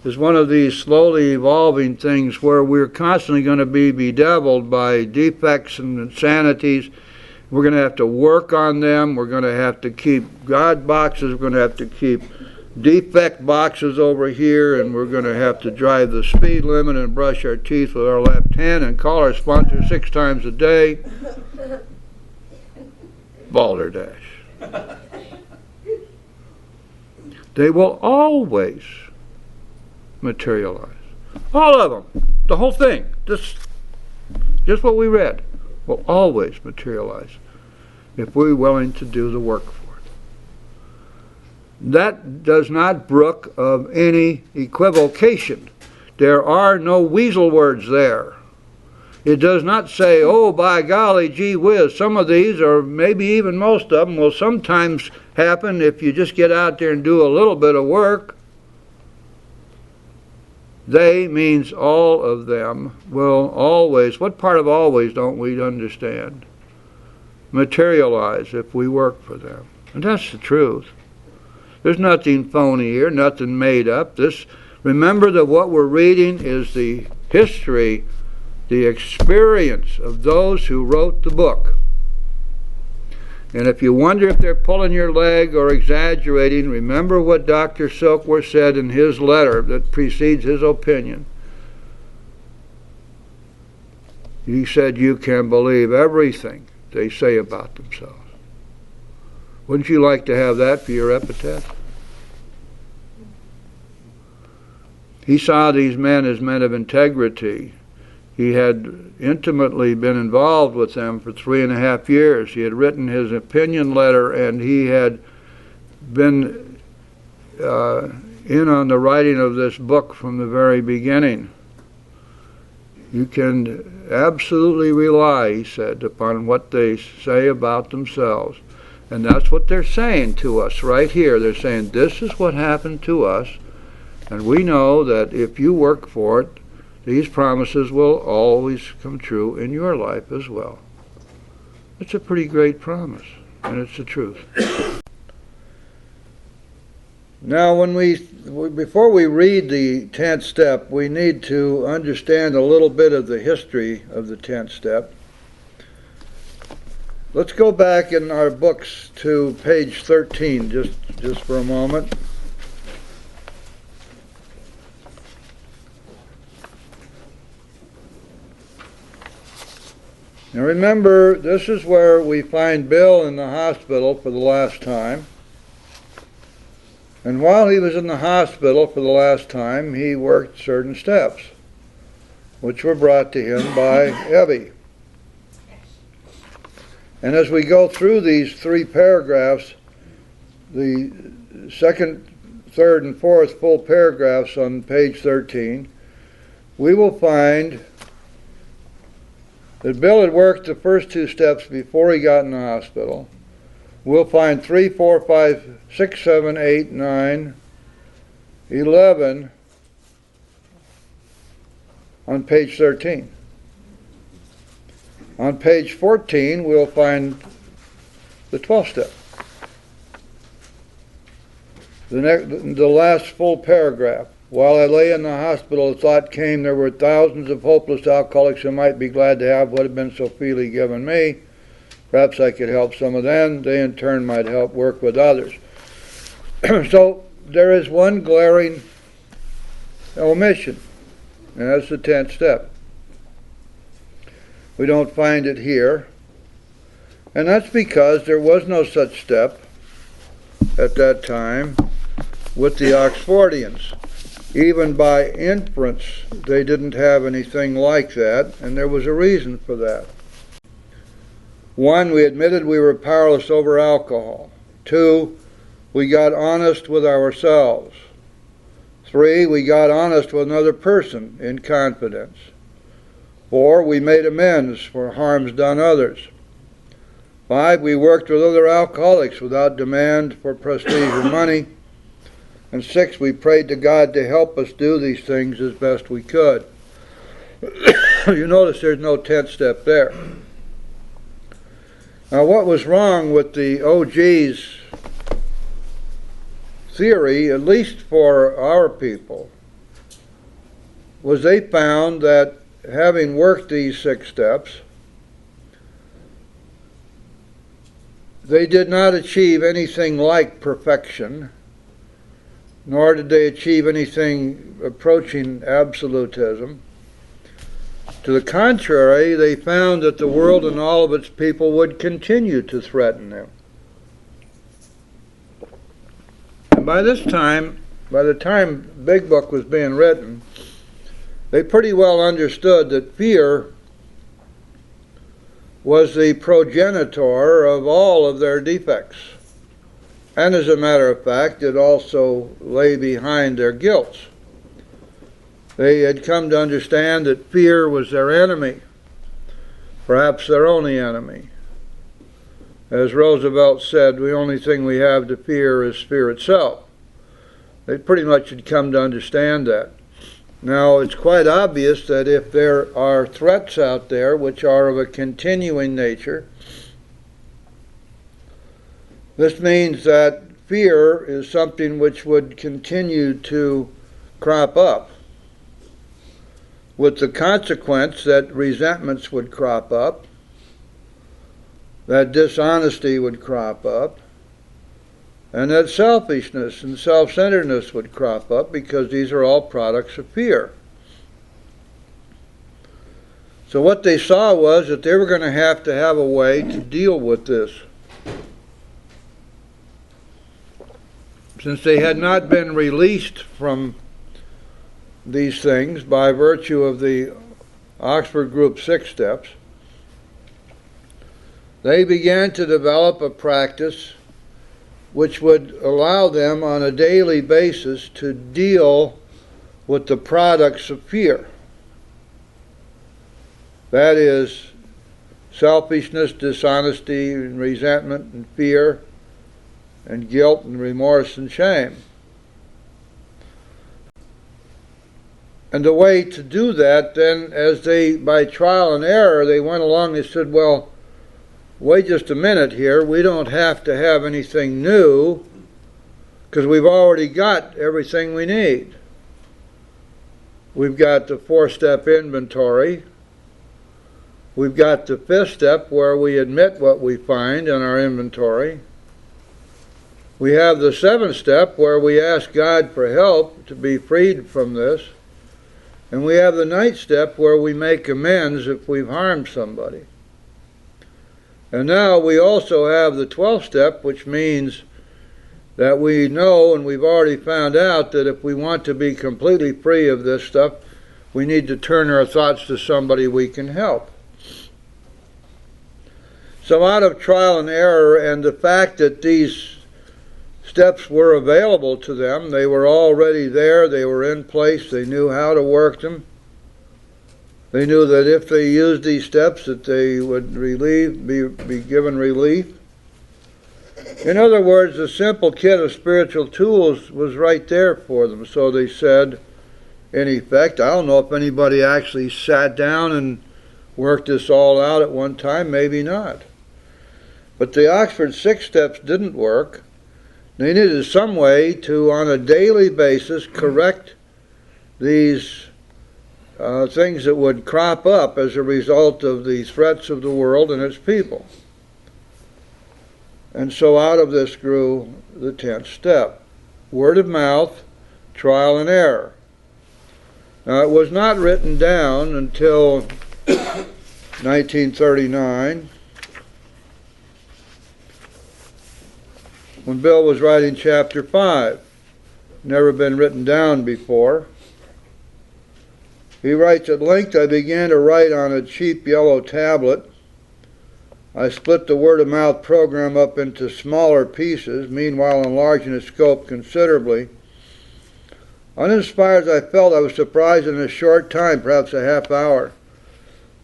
is one of these slowly evolving things where we're constantly going to be bedeviled by defects and insanities. We're going to have to work on them. We're going to have to keep God boxes. We're going to have to keep defect boxes over here, and we're going to have to drive the speed limit and brush our teeth with our left hand and call our sponsor 6 times a day. Balderdash. They will always materialize. All of them. The whole thing. Just what we read will always materialize if we're willing to do the work for it. That does not brook of any equivocation. There are no weasel words there. It does not say, oh, by golly, gee whiz, some of these, or maybe even most of them, will sometimes happen if you just get out there and do a little bit of work. They means all of them will always, what part of always don't we understand? Materialize if we work for them. And that's the truth. There's nothing phony here, nothing made up. Remember that what we're reading is the history, the experience of those who wrote the book. And if you wonder if they're pulling your leg or exaggerating, remember what Dr. Silkworth said in his letter that precedes his opinion. He said you can believe everything they say about themselves. Wouldn't you like to have that for your epitaph? He saw these men as men of integrity. He had intimately been involved with them for 3.5 years. He had written his opinion letter, and he had been in on the writing of this book from the very beginning. You can absolutely rely, he said, upon what they say about themselves. And that's what they're saying to us right here. They're saying, this is what happened to us, and we know that if you work for it, these promises will always come true in your life as well. It's a pretty great promise, and it's the truth. Now, before we read the 10th step, we need to understand a little bit of the history of the 10th step. Let's go back in our books to page 13, just for a moment. Now remember, this is where we find Bill in the hospital for the last time. And while he was in the hospital for the last time, he worked certain steps, which were brought to him by Evie. And as we go through these 3 paragraphs, the second, third, and fourth full paragraphs on page 13, we will find that Bill had worked the first 2 steps before he got in the hospital. We'll find 3, 4, 5, 6, 7, 8, 9, 11 on page 13. On page 14, we'll find the 12th step. The last full paragraph. While I lay in the hospital, the thought came there were thousands of hopeless alcoholics who might be glad to have what had been so freely given me. Perhaps I could help some of them. They in turn might help work with others. So there is one glaring omission, and that's the 10th step. We don't find it here, and that's because there was no such step at that time with the Oxfordians. Even by inference, they didn't have anything like that, and there was a reason for that. 1, we admitted we were powerless over alcohol. 2, we got honest with ourselves. 3, we got honest with another person in confidence. 4, we made amends for harms done others. 5, we worked with other alcoholics without demand for prestige or money. And 6, we prayed to God to help us do these things as best we could. You notice there's no 10th step there. Now, what was wrong with the OG's theory, at least for our people, was they found that having worked these 6 steps, they did not achieve anything like perfection, nor did they achieve anything approaching absolutism. To the contrary, they found that the world and all of its people would continue to threaten them. And by the time Big Book was being written, they pretty well understood that fear was the progenitor of all of their defects. And as a matter of fact, it also lay behind their guilt. They had come to understand that fear was their enemy, perhaps their only enemy. As Roosevelt said, the only thing we have to fear is fear itself. They pretty much had come to understand that. Now, it's quite obvious that if there are threats out there which are of a continuing nature, this means that fear is something which would continue to crop up, with the consequence that resentments would crop up, that dishonesty would crop up, and that selfishness and self-centeredness would crop up, because these are all products of fear. So what they saw was that they were going to have a way to deal with this. Since they had not been released from these things by virtue of the Oxford Group 6 steps, they began to develop a practice which would allow them on a daily basis to deal with the products of fear. That is, selfishness, dishonesty, and resentment, and fear, and guilt, and remorse, and shame. And the way to do that, then, as they, by trial and error, they went along, they said, well, wait just a minute here, we don't have to have anything new, because we've already got everything we need. We've got the 4-step inventory. We've got the 5th step where we admit what we find in our inventory. We have the 7th step where we ask God for help to be freed from this. And we have the 9th step where we make amends if we've harmed somebody. And now we also have the 12th step, which means that we know, and we've already found out, that if we want to be completely free of this stuff, we need to turn our thoughts to somebody we can help. So out of trial and error and the fact that these steps were available to them, they were already there, they were in place, they knew how to work them. They knew that if they used these steps that they would be given relief. In other words, the simple kit of spiritual tools was right there for them. So they said, in effect, I don't know if anybody actually sat down and worked this all out at one time, maybe not. But the Oxford 6 steps didn't work. They needed some way to, on a daily basis, correct these things that would crop up as a result of the threats of the world and its people. And so out of this grew the 10th step. Word of mouth, trial and error. Now, it was not written down until 1939, when Bill was writing chapter 5. Never been written down before. He writes, at length I began to write on a cheap yellow tablet. I split the word-of-mouth program up into smaller pieces, meanwhile enlarging its scope considerably. Uninspired as I felt, I was surprised in a short time, perhaps a half hour.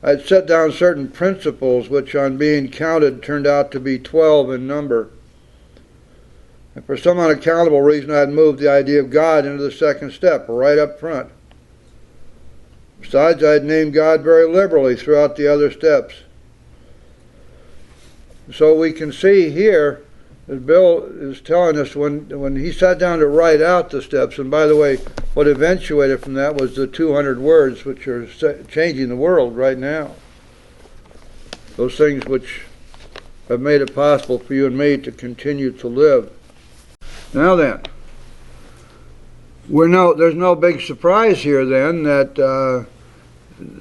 I had set down certain principles which, on being counted, turned out to be 12 in number. And for some unaccountable reason, I had moved the idea of God into the 2nd step, right up front. Besides, I had named God very liberally throughout the other steps. So we can see here as Bill is telling us, when he sat down to write out the steps, and by the way, what eventuated from that was the 200 words which are changing the world right now. Those things which have made it possible for you and me to continue to live. Now then, there's no big surprise here then that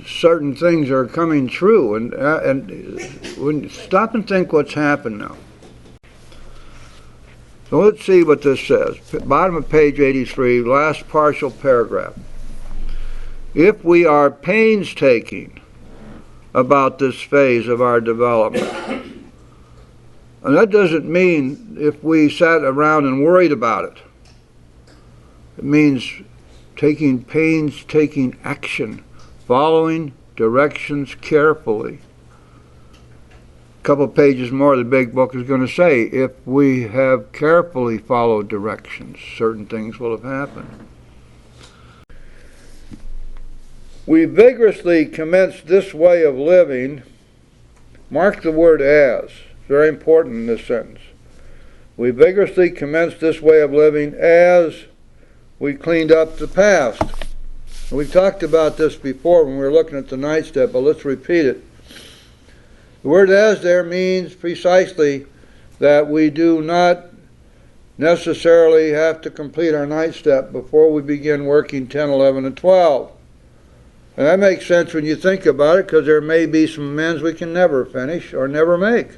certain things are coming true, and stop and think what's happened now. So let's see what this says. Bottom of page 83, last partial paragraph. If we are painstaking about this phase of our development, and that doesn't mean if we sat around and worried about it. It means taking painstaking action, following directions carefully. A couple of pages more, the big book is going to say, if we have carefully followed directions, certain things will have happened. We vigorously commenced this way of living. Mark the word as. It's very important in this sentence. We vigorously commenced this way of living as we cleaned up the past. We've talked about this before when we were looking at the ninth step, but let's repeat it. The word as there means precisely that we do not necessarily have to complete our ninth step before we begin working 10, 11, and 12. And that makes sense when you think about it, because there may be some amends we can never finish or never make.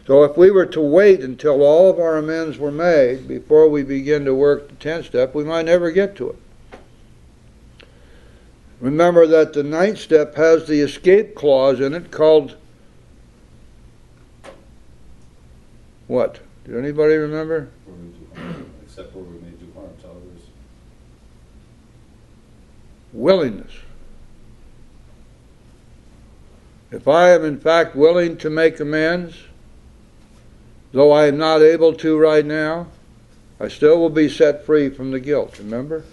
So if we were to wait until all of our amends were made before we begin to work the 10th step, we might never get to it. Remember that the ninth step has the escape clause in it called what? Did anybody remember? Except where we may do harm to others. Willingness. If I am in fact willing to make amends, though I am not able to right now, I still will be set free from the guilt, remember?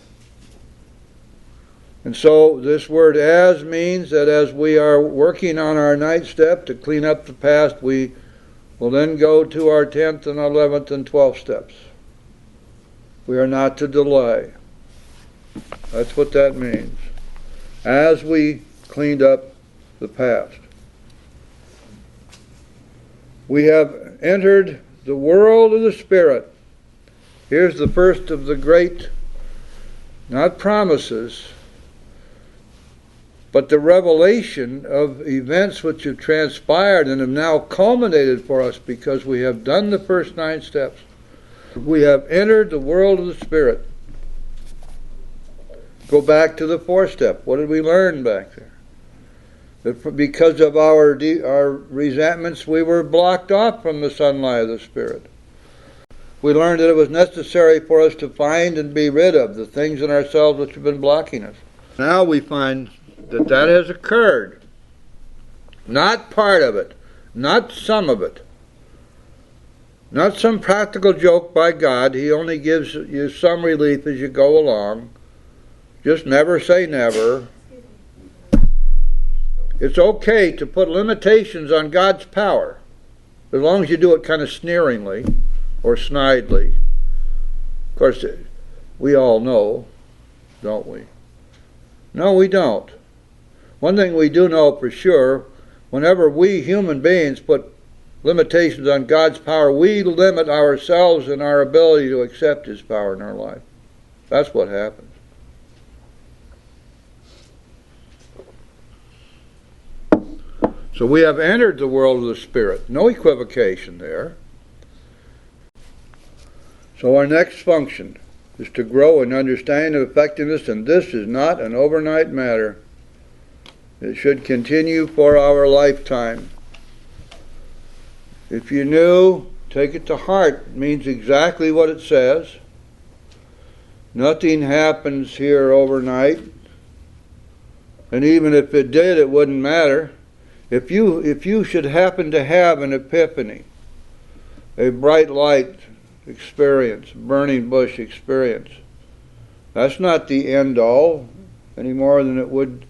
And so this word as means that as we are working on our ninth step to clean up the past, we will then go to our 10th and 11th and 12th steps. We are not to delay. That's what that means. As we cleaned up the past. We have entered the world of the Spirit. Here's the first of the great, not promises, but the revelation of events which have transpired and have now culminated for us because we have done the first 9 steps. We have entered the world of the Spirit. Go back to the 4th step. What did we learn back there? That because of our resentments, we were blocked off from the sunlight of the Spirit. We learned that it was necessary for us to find and be rid of the things in ourselves which have been blocking us. Now we find that has occurred. Not part of it, not some of it. Not some practical joke by God. He only gives you some relief as you go along. Just never say never. It's okay to put limitations on God's power, as long as you do it kind of sneeringly or snidely. Of course, we all know, don't we? No, we don't. One thing we do know for sure, whenever we human beings put limitations on God's power, we limit ourselves and our ability to accept His power in our life. That's what happens. So we have entered the world of the Spirit. No equivocation there. So our next function is to grow in understanding of effectiveness, and this is not an overnight matter. It should continue for our lifetime. If you knew, take it to heart. It means exactly what it says. Nothing happens here overnight. And even if it did, it wouldn't matter. If you should happen to have an epiphany, a bright light experience, burning bush experience, that's not the end all any more than it would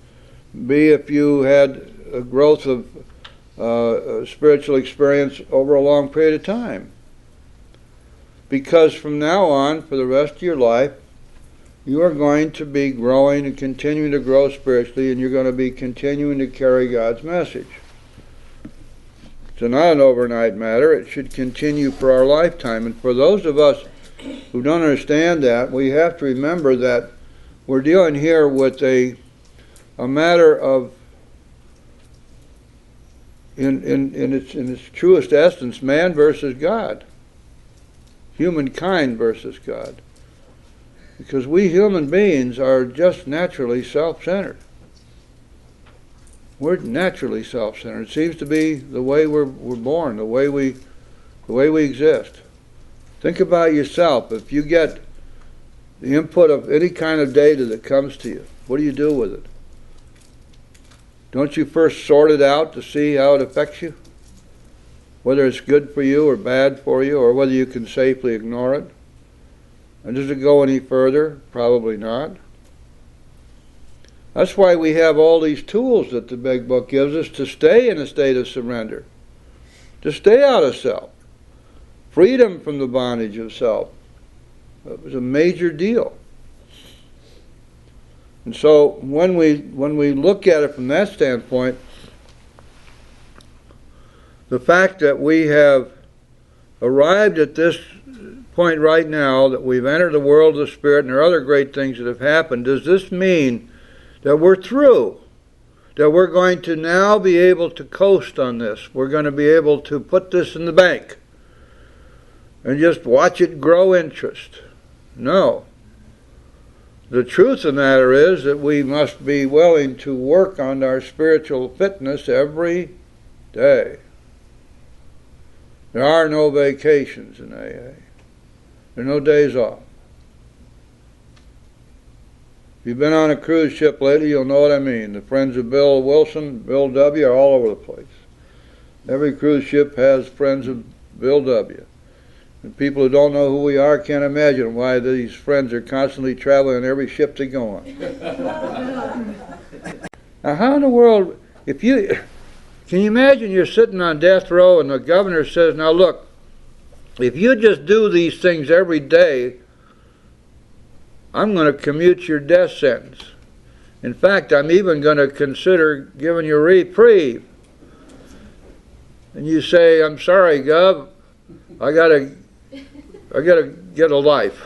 be if you had a growth of spiritual experience over a long period of time. because from now on, for the rest of your life, you are going to be growing and continuing to grow spiritually, and you're going to be continuing to carry God's message. It's not an overnight matter. It should continue for our lifetime. And for those of us who don't understand that, we have to remember that we're dealing here with a matter of, in its truest essence, man versus God. Humankind versus God. Because we human beings are just naturally self-centered. We're naturally self-centered. It seems to be the way we're born, the way we exist. Think about yourself. If you get the input of any kind of data that comes to you, what do you do with it? Don't you first sort it out to see how it affects you? Whether it's good for you or bad for you, or whether you can safely ignore it? And does it go any further? Probably not. That's why we have all these tools that the Big Book gives us to stay in a state of surrender, to stay out of self. Freedom from the bondage of self. It was a major deal. And so when we look at it from that standpoint, the fact that we have arrived at this point right now, that we've entered the world of the Spirit, and there are other great things that have happened, does this mean that we're through? That we're going to now be able to coast on this? We're going to be able to put this in the bank and just watch it grow interest? No. The truth of the matter is that we must be willing to work on our spiritual fitness every day. There are no vacations in AA. There are no days off. If you've been on a cruise ship lately, you'll know what I mean. The friends of Bill Wilson, Bill W. are all over the place. Every cruise ship has friends of Bill W. And people who don't know who we are can't imagine why these friends are constantly traveling on every ship they go on. Now, how in the world, can you imagine you're sitting on death row and the governor says, now look, if you just do these things every day, I'm going to commute your death sentence. In fact, I'm even going to consider giving you a reprieve. And you say, I'm sorry, Gov, I gotta get a life.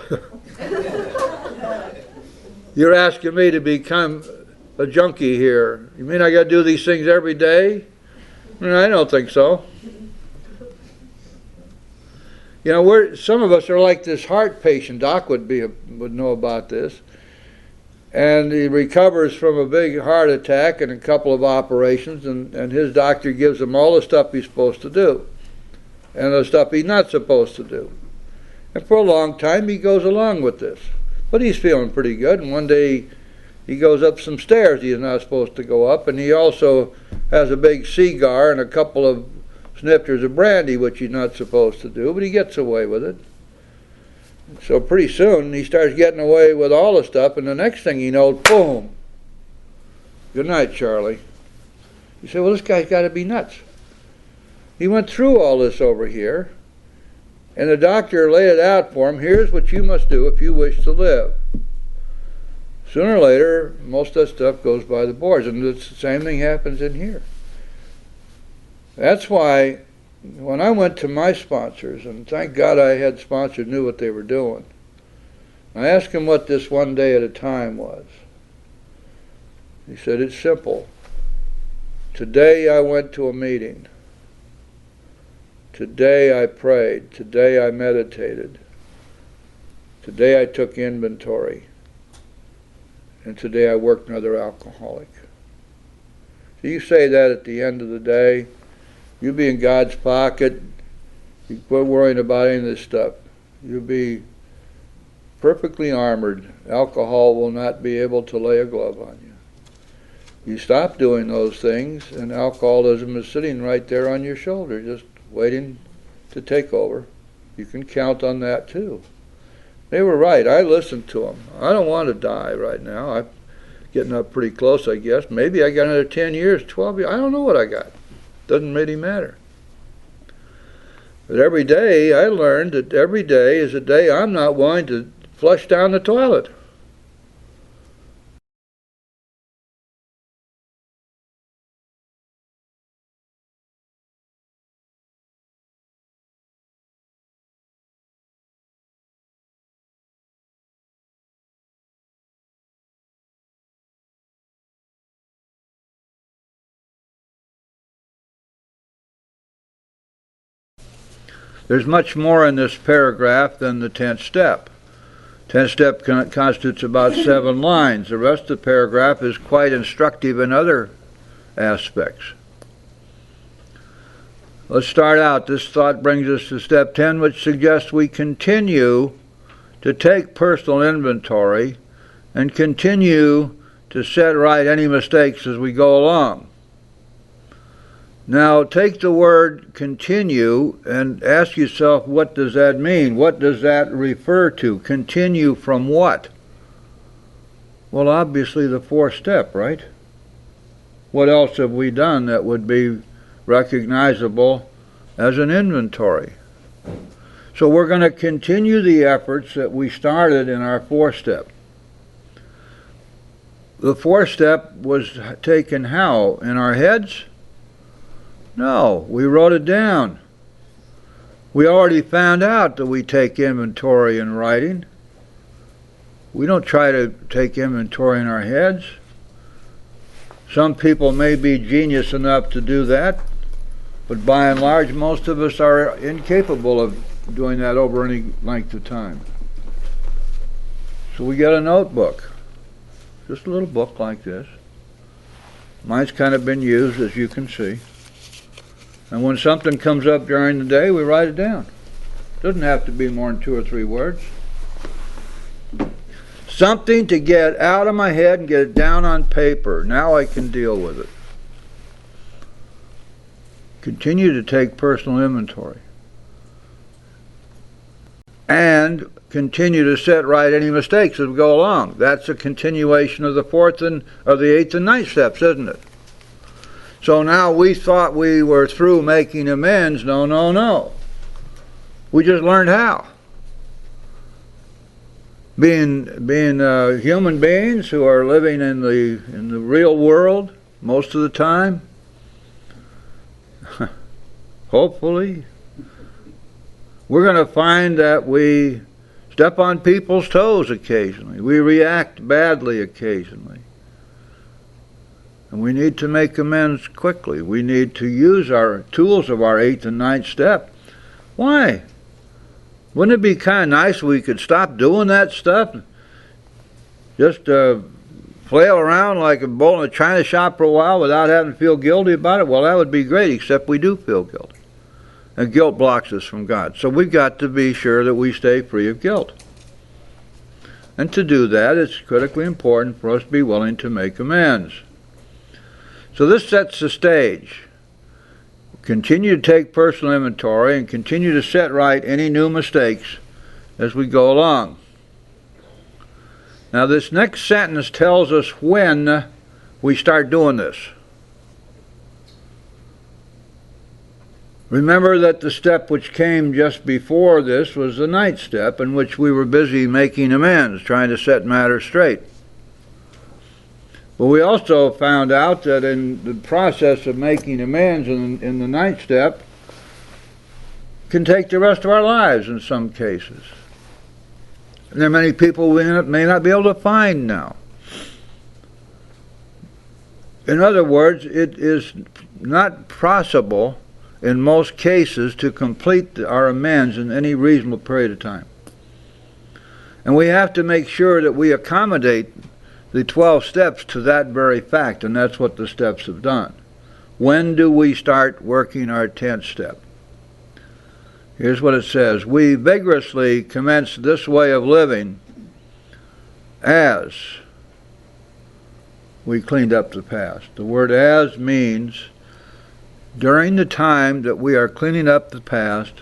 You're asking me to become a junkie here. You mean I gotta do these things every day? I don't think so. You know, some of us are like this heart patient. Doc would know about this. And he recovers from a big heart attack and a couple of operations, and his doctor gives him all the stuff he's supposed to do and the stuff he's not supposed to do. And for a long time he goes along with this. But he's feeling pretty good, and one day he goes up some stairs he's not supposed to go up, and he also has a big cigar and a couple of snifters of brandy, which he's not supposed to do, but he gets away with it. So pretty soon he starts getting away with all the stuff, and the next thing you know, boom. Good night, Charlie. You say, well, this guy's got to be nuts. He went through all this over here, and the doctor laid it out for him. Here's what you must do if you wish to live. Sooner or later, most of that stuff goes by the boards, and the same thing happens in here. That's why when I went to my sponsors, and thank God I had sponsors who knew what they were doing, I asked him what this one day at a time was. He said, it's simple. Today I went to a meeting. Today I prayed. Today I meditated. Today I took inventory. And today I worked another alcoholic. So you say that at the end of the day, you'll be in God's pocket. You quit worrying about any of this stuff. You'll be perfectly armored. Alcohol will not be able to lay a glove on you. You stop doing those things, and alcoholism is sitting right there on your shoulder, just waiting to take over. You can count on that too. They were right. I listened to them. I don't want to die right now. I'm getting up pretty close, I guess. Maybe I got another 10 years, 12 years. I don't know what I got. Doesn't really matter. But every day I learned that every day is a day I'm not willing to flush down the toilet. There's much more in this paragraph than the 10th step. 10th step constitutes about 7 lines. The rest of the paragraph is quite instructive in other aspects. Let's start out. This thought brings us to step 10, which suggests we continue to take personal inventory and continue to set right any mistakes as we go along. Now, take the word continue and ask yourself, what does that mean? What does that refer to? Continue from what? Well, obviously the 4th step, right? What else have we done that would be recognizable as an inventory? So we're going to continue the efforts that we started in our 4th step. The 4th step was taken how? In our heads? No, we wrote it down. We already found out that we take inventory in writing. We don't try to take inventory in our heads. Some people may be genius enough to do that, but by and large, most of us are incapable of doing that over any length of time. So we get a notebook, just a little book like this. Mine's kind of been used, as you can see. And when something comes up during the day, we write it down. Doesn't have to be more than 2 or 3 words. Something to get out of my head and get it down on paper. Now I can deal with it. Continue to take personal inventory. And continue to set right any mistakes as we go along. That's a continuation of the 4th and of the 8th and 9th steps, isn't it? So now we thought we were through making amends. No, no, no. We just learned how. Being human beings who are living in the real world most of the time, hopefully, we're going to find that we step on people's toes occasionally. We react badly occasionally. And we need to make amends quickly. We need to use our tools of our 8th and 9th step. Why? Wouldn't it be kind of nice if we could stop doing that stuff? Just flail around like a bull in a china shop for a while without having to feel guilty about it? Well, that would be great, except we do feel guilty. And guilt blocks us from God. So we've got to be sure that we stay free of guilt. And to do that, it's critically important for us to be willing to make amends. So this sets the stage. Continue to take personal inventory and continue to set right any new mistakes as we go along. Now this next sentence tells us when we start doing this. Remember that the step which came just before this was the 9th step, in which we were busy making amends, trying to set matters straight. But we also found out that in the process of making amends in the 9th step can take the rest of our lives in some cases. And there are many people we may not be able to find now. In other words, it is not possible in most cases to complete our amends in any reasonable period of time. And we have to make sure that we accommodate the 12 steps to that very fact, and that's what the steps have done. When do we start working our 10th step? Here's what it says. We vigorously commence this way of living as we cleaned up the past. The word as means during the time that we are cleaning up the past,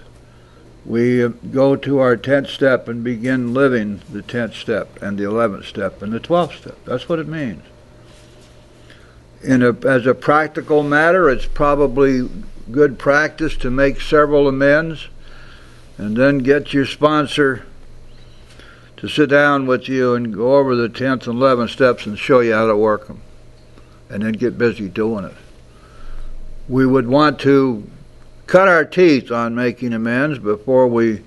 we go to our 10th step and begin living the 10th step and the 11th step and the 12th step. That's what it means. As a practical matter, it's probably good practice to make several amends, and then get your sponsor to sit down with you and go over the 10th and 11th steps and show you how to work them, and then get busy doing it. We would want to cut our teeth on making amends before we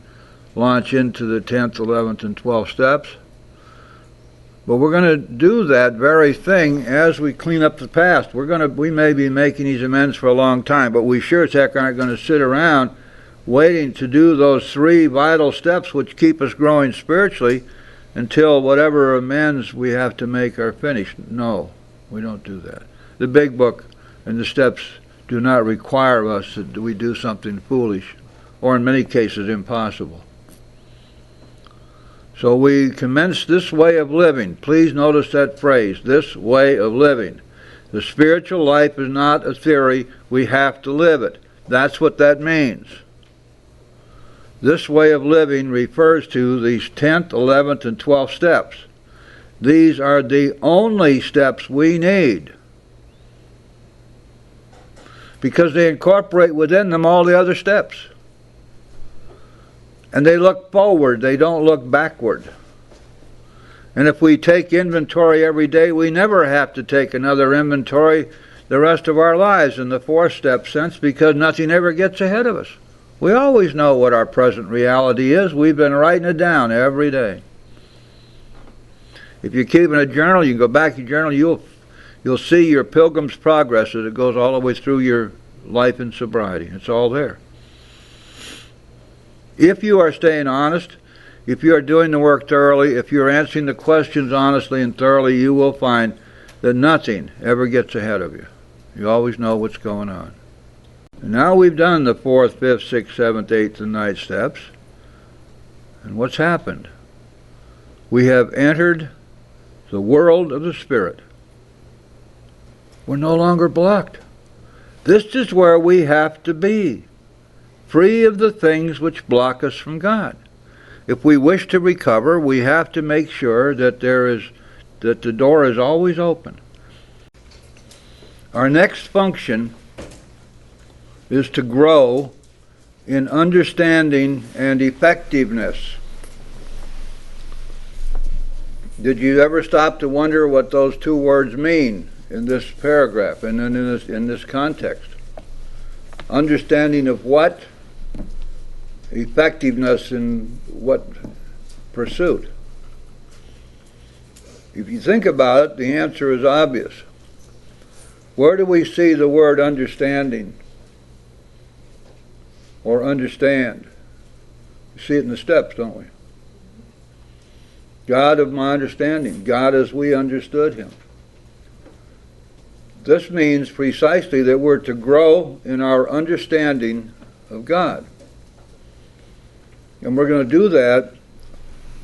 launch into the 10th, 11th, and 12th steps. But we're going to do that very thing as we clean up the past. We may be making these amends for a long time, but we sure as heck aren't going to sit around waiting to do those 3 vital steps which keep us growing spiritually until whatever amends we have to make are finished. No, we don't do that. The Big Book and the steps do not require us that we do something foolish, or in many cases impossible. So we commence this way of living. Please notice that phrase, this way of living. The spiritual life is not a theory. We have to live it. That's what that means. This way of living refers to these 10th, 11th, and 12th steps. These are the only steps we need, because they incorporate within them all the other steps. And they look forward, they don't look backward. And if we take inventory every day, we never have to take another inventory the rest of our lives in the 4th step sense, because nothing ever gets ahead of us. We always know what our present reality is. We've been writing it down every day. If you're keeping a journal, you can go back to your journal, you'll see your Pilgrim's Progress as it goes all the way through your life in sobriety. It's all there. If you are staying honest, if you are doing the work thoroughly, if you're answering the questions honestly and thoroughly, you will find that nothing ever gets ahead of you. You always know what's going on. And now we've done the 4th, 5th, 6th, 7th, 8th, and 9th steps. And what's happened? We have entered the world of the Spirit. We're no longer blocked. This is where we have to be, free of the things which block us from God. If we wish to recover, we have to make sure that the door is always open. Our next function is to grow in understanding and effectiveness. Did you ever stop to wonder what those 2 words mean in this paragraph and in this context? Understanding of what? Effectiveness in what pursuit? If you think about it, the answer is obvious. Where do we see the word understanding or understand? We see it in the steps, don't we? God of my understanding, God as we understood Him. This means precisely that we're to grow in our understanding of God. And we're going to do that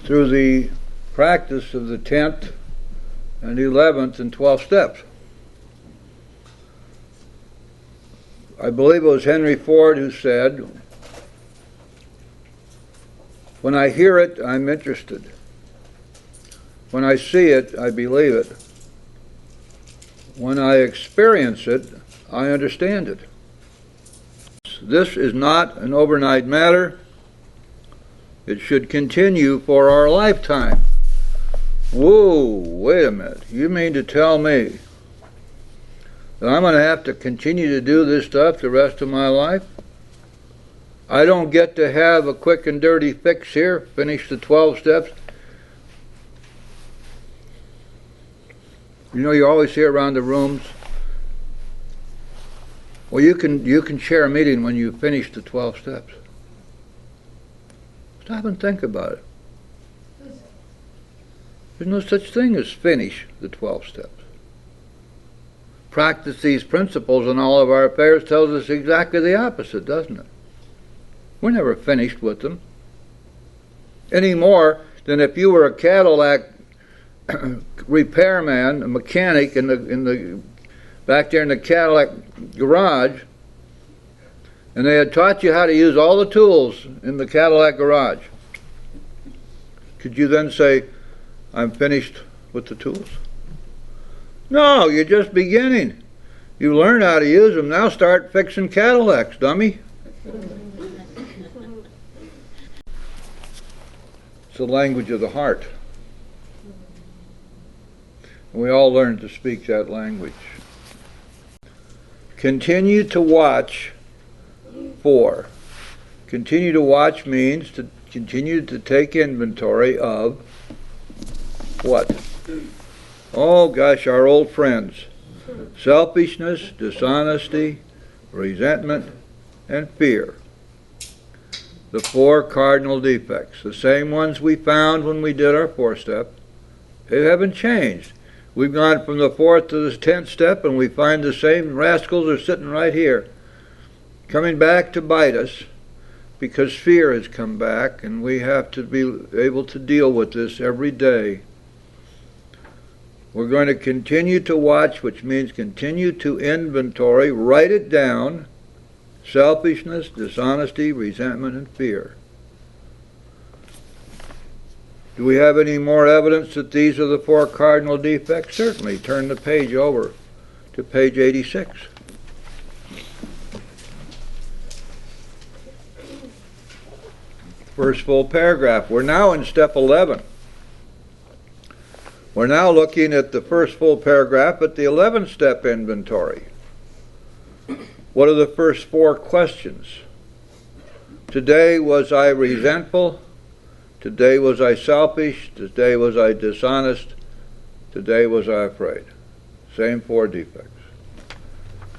through the practice of the 10th and 11th and 12th steps. I believe it was Henry Ford who said, "When I hear it, I'm interested. When I see it, I believe it. When I experience it, I understand it." This is not an overnight matter. It should continue for our lifetime. Whoa, wait a minute. You mean to tell me that I'm going to have to continue to do this stuff the rest of my life? I don't get to have a quick and dirty fix here, finish the 12 steps. You know, you always hear around the rooms, well, you can chair a meeting when you finish the 12 steps. Stop and think about it. There's no such thing as finish the 12 steps. Practice these principles in all of our affairs tells us exactly the opposite, doesn't it? We're never finished with them. Any more than if you were a Cadillac repairman, a mechanic back there in the Cadillac garage, and they had taught you how to use all the tools in the Cadillac garage. Could you then say, I'm finished with the tools? No, you're just beginning. You learn how to use them, now start fixing Cadillacs, dummy. It's the language of the heart. We all learn to speak that language. Continue to watch for. Continue to watch means to continue to take inventory of what? Oh gosh, our old friends. Selfishness, dishonesty, resentment, and fear. The 4 cardinal defects. The same ones we found when we did our 4-step. They haven't changed. We've gone from the 4th to the 10th step, and we find the same rascals are sitting right here, coming back to bite us, because fear has come back, and we have to be able to deal with this every day. We're going to continue to watch, which means continue to inventory, write it down, selfishness, dishonesty, resentment, and fear. Do we have any more evidence that these are the 4 cardinal defects? Certainly. Turn the page over to page 86. First full paragraph. We're now in step 11. We're now looking at the first full paragraph at the 11th step inventory. What are the first 4 questions? Today was I resentful? Today was I selfish? Today was I dishonest? Today was I afraid? Same 4 defects.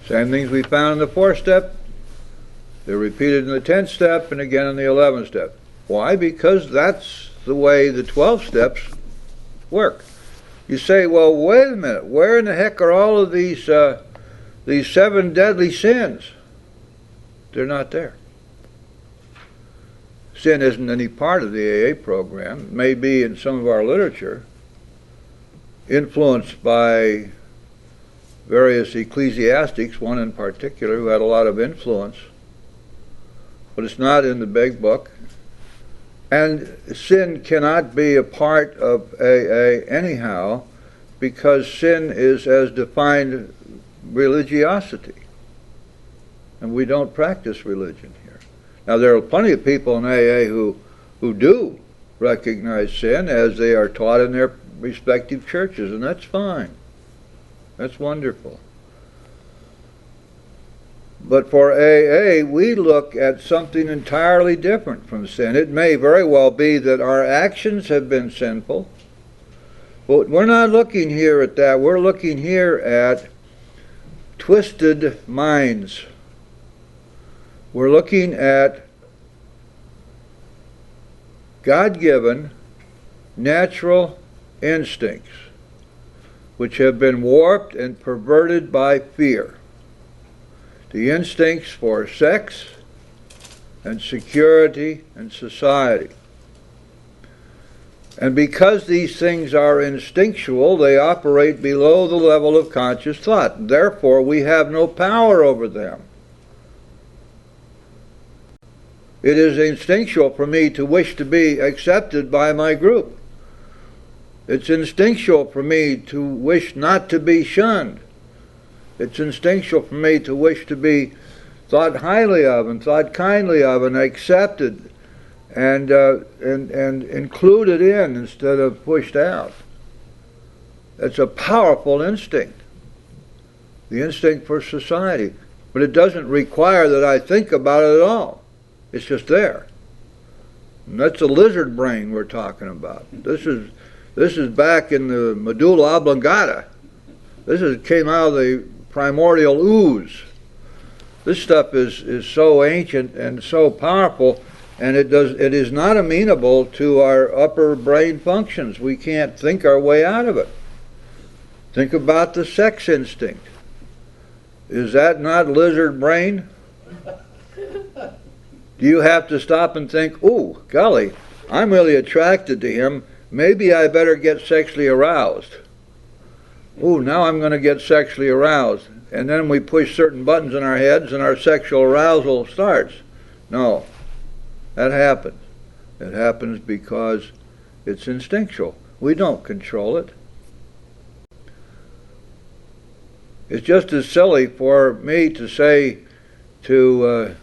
Same things we found in the 4th step. They're repeated in the 10th step and again in the 11th step. Why? Because that's the way the 12 steps work. You say, well, wait a minute. Where in the heck are all of these 7 deadly sins? They're not there. Sin isn't any part of the AA program. It may be in some of our literature, influenced by various ecclesiastics, one in particular who had a lot of influence, but it's not in the Big Book. And sin cannot be a part of AA anyhow, because sin is as defined religiosity, and we don't practice religion here. Now there are plenty of people in AA who do recognize sin as they are taught in their respective churches, and that's fine. That's wonderful. But for AA, we look at something entirely different from sin. It may very well be that our actions have been sinful, but we're not looking here at that. We're looking here at twisted minds. We're looking at God-given natural instincts which have been warped and perverted by fear. The instincts for sex and security and society. And because these things are instinctual, they operate below the level of conscious thought. Therefore, we have no power over them. It is instinctual for me to wish to be accepted by my group. It's instinctual for me to wish not to be shunned. It's instinctual for me to wish to be thought highly of and thought kindly of and accepted and included in instead of pushed out. It's a powerful instinct, the instinct for society. But it doesn't require that I think about it at all. It's just there. And that's the lizard brain we're talking about. This is back in the medulla oblongata. Came out of the primordial ooze. This stuff is so ancient and so powerful, and it is not amenable to our upper brain functions. We can't think our way out of it. Think about the sex instinct. Is that not lizard brain? Do you have to stop and think, ooh, golly, I'm really attracted to him. Maybe I better get sexually aroused. Ooh, now I'm going to get sexually aroused. And then we push certain buttons in our heads and our sexual arousal starts. No, that happens. It happens because it's instinctual. We don't control it. It's just as silly for me to say to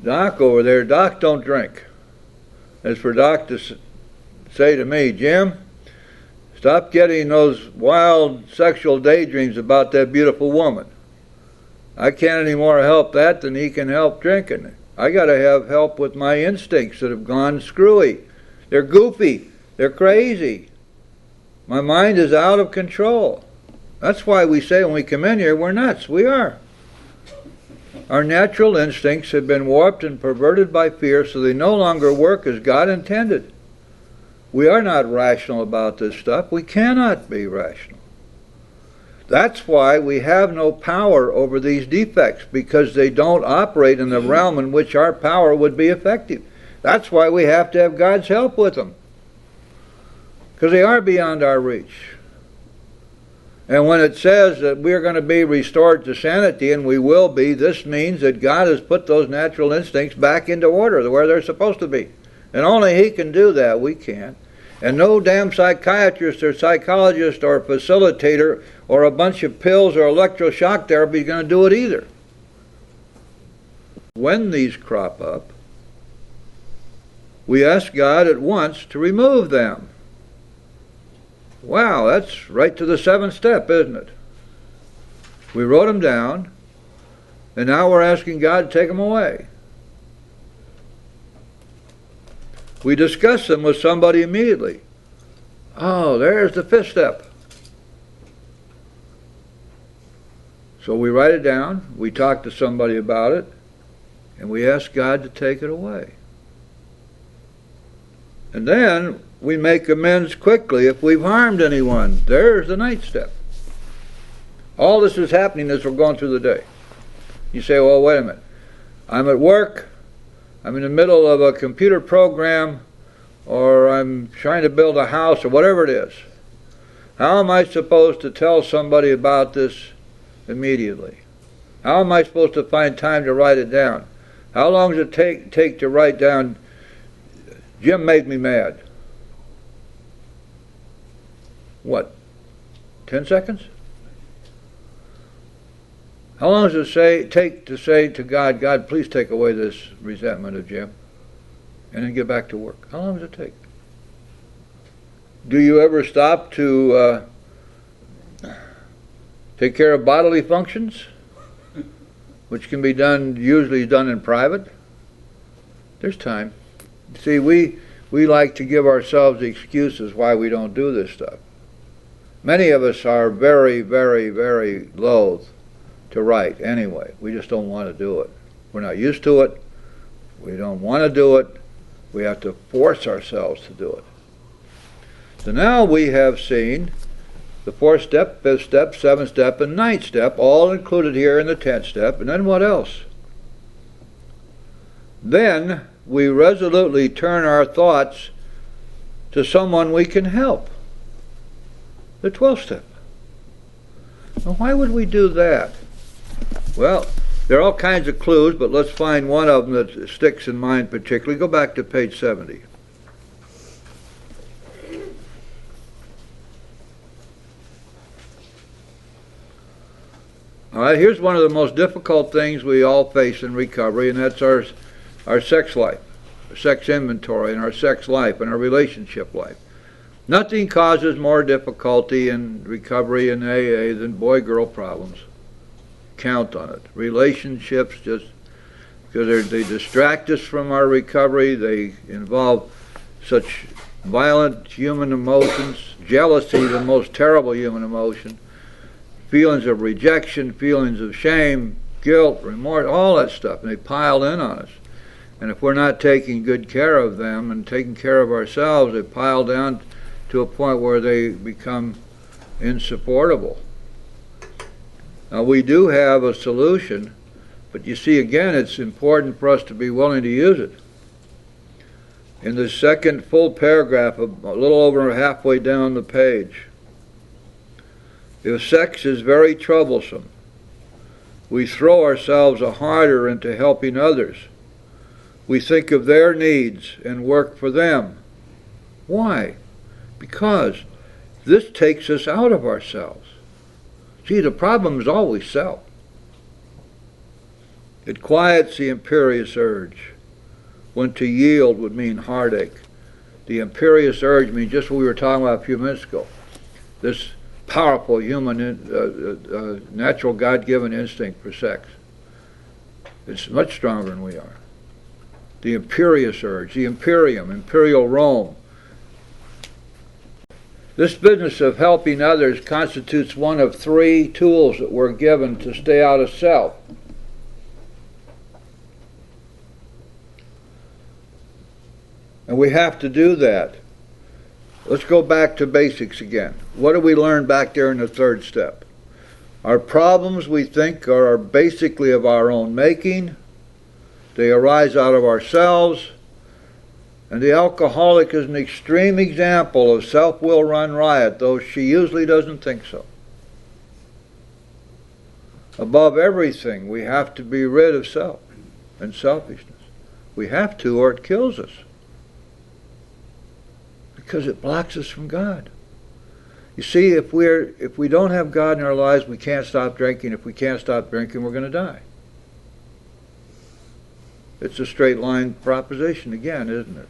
Doc over there, Doc, don't drink, as for Doc to say to me, Jim, stop getting those wild sexual daydreams about that beautiful woman. I can't any more help that than he can help drinking. I got to have help with my instincts that have gone screwy. They're goofy. They're crazy. My mind is out of control. That's why we say when we come in here, we're nuts. We are. Our natural instincts have been warped and perverted by fear, so they no longer work as God intended. We are not rational about this stuff. We cannot be rational. That's why we have no power over these defects, because they don't operate in the realm in which our power would be effective. That's why we have to have God's help with them, because they are beyond our reach. And when it says that we're going to be restored to sanity, and we will be, this means that God has put those natural instincts back into order where they're supposed to be. And only He can do that. We can't. And no damn psychiatrist or psychologist or facilitator or a bunch of pills or electroshock therapy is going to do it either. When these crop up, we ask God at once to remove them. Wow, that's right to the 7th step, isn't it? We wrote them down, and now we're asking God to take them away. We discuss them with somebody immediately. Oh, there's the 5th step. So we write it down, we talk to somebody about it, and we ask God to take it away. And then we make amends quickly if we've harmed anyone. There's the 9th step. All this is happening as we're going through the day. You say, well, wait a minute. I'm at work, I'm in the middle of a computer program, or I'm trying to build a house, or whatever it is. How am I supposed to tell somebody about this immediately? How am I supposed to find time to write it down? How long does it take to write down, Jim made me mad? What, 10 seconds? How long does it take to say to God, God, please take away this resentment of Jim, and then get back to work? How long does it take? Do you ever stop to take care of bodily functions, which can be done, usually done in private? There's time. See, we like to give ourselves excuses why we don't do this stuff. Many of us are very, very, very loath to write anyway. We just don't want to do it. We're not used to it. We don't want to do it. We have to force ourselves to do it. So now we have seen the 4th step, 5th step, 7th step, and 9th step, all included here in the 10th step. And then what else? Then we resolutely turn our thoughts to someone we can help. The 12th step. Now, why would we do that? Well, there are all kinds of clues, but let's find one of them that sticks in mind particularly. Go back to page 70. All right, here's one of the most difficult things we all face in recovery, and that's our sex life, our sex inventory, and our sex life, and our relationship life. Nothing causes more difficulty in recovery in AA than boy-girl problems. Count on it. Relationships, just because they distract us from our recovery. They involve such violent human emotions. Jealousy, the most terrible human emotion. Feelings of rejection, feelings of shame, guilt, remorse, all that stuff. And they pile in on us. And if we're not taking good care of them and taking care of ourselves, they pile down to a point where they become insupportable. Now, we do have a solution, but you see, again, it's important for us to be willing to use it. In the second full paragraph, a little over halfway down the page, if sex is very troublesome, we throw ourselves harder into helping others. We think of their needs and work for them. Why? Because this takes us out of ourselves. See, the problem is always self. It quiets the imperious urge, when to yield would mean heartache. The imperious urge means just what we were talking about a few minutes ago. This powerful human, natural God-given instinct for sex. It's much stronger than we are. The imperious urge, the imperium, imperial Rome. This business of helping others constitutes one of 3 tools that we're given to stay out of self. And we have to do that. Let's go back to basics again. What do we learn back there in the 3rd step? Our problems, we think, are basically of our own making. They arise out of ourselves. And the alcoholic is an extreme example of self-will run riot, though she usually doesn't think so. Above everything, we have to be rid of self and selfishness. We have to, or it kills us. Because it blocks us from God. You see, if we don't have God in our lives, we can't stop drinking. If we can't stop drinking, we're going to die. It's a straight line proposition again, isn't it?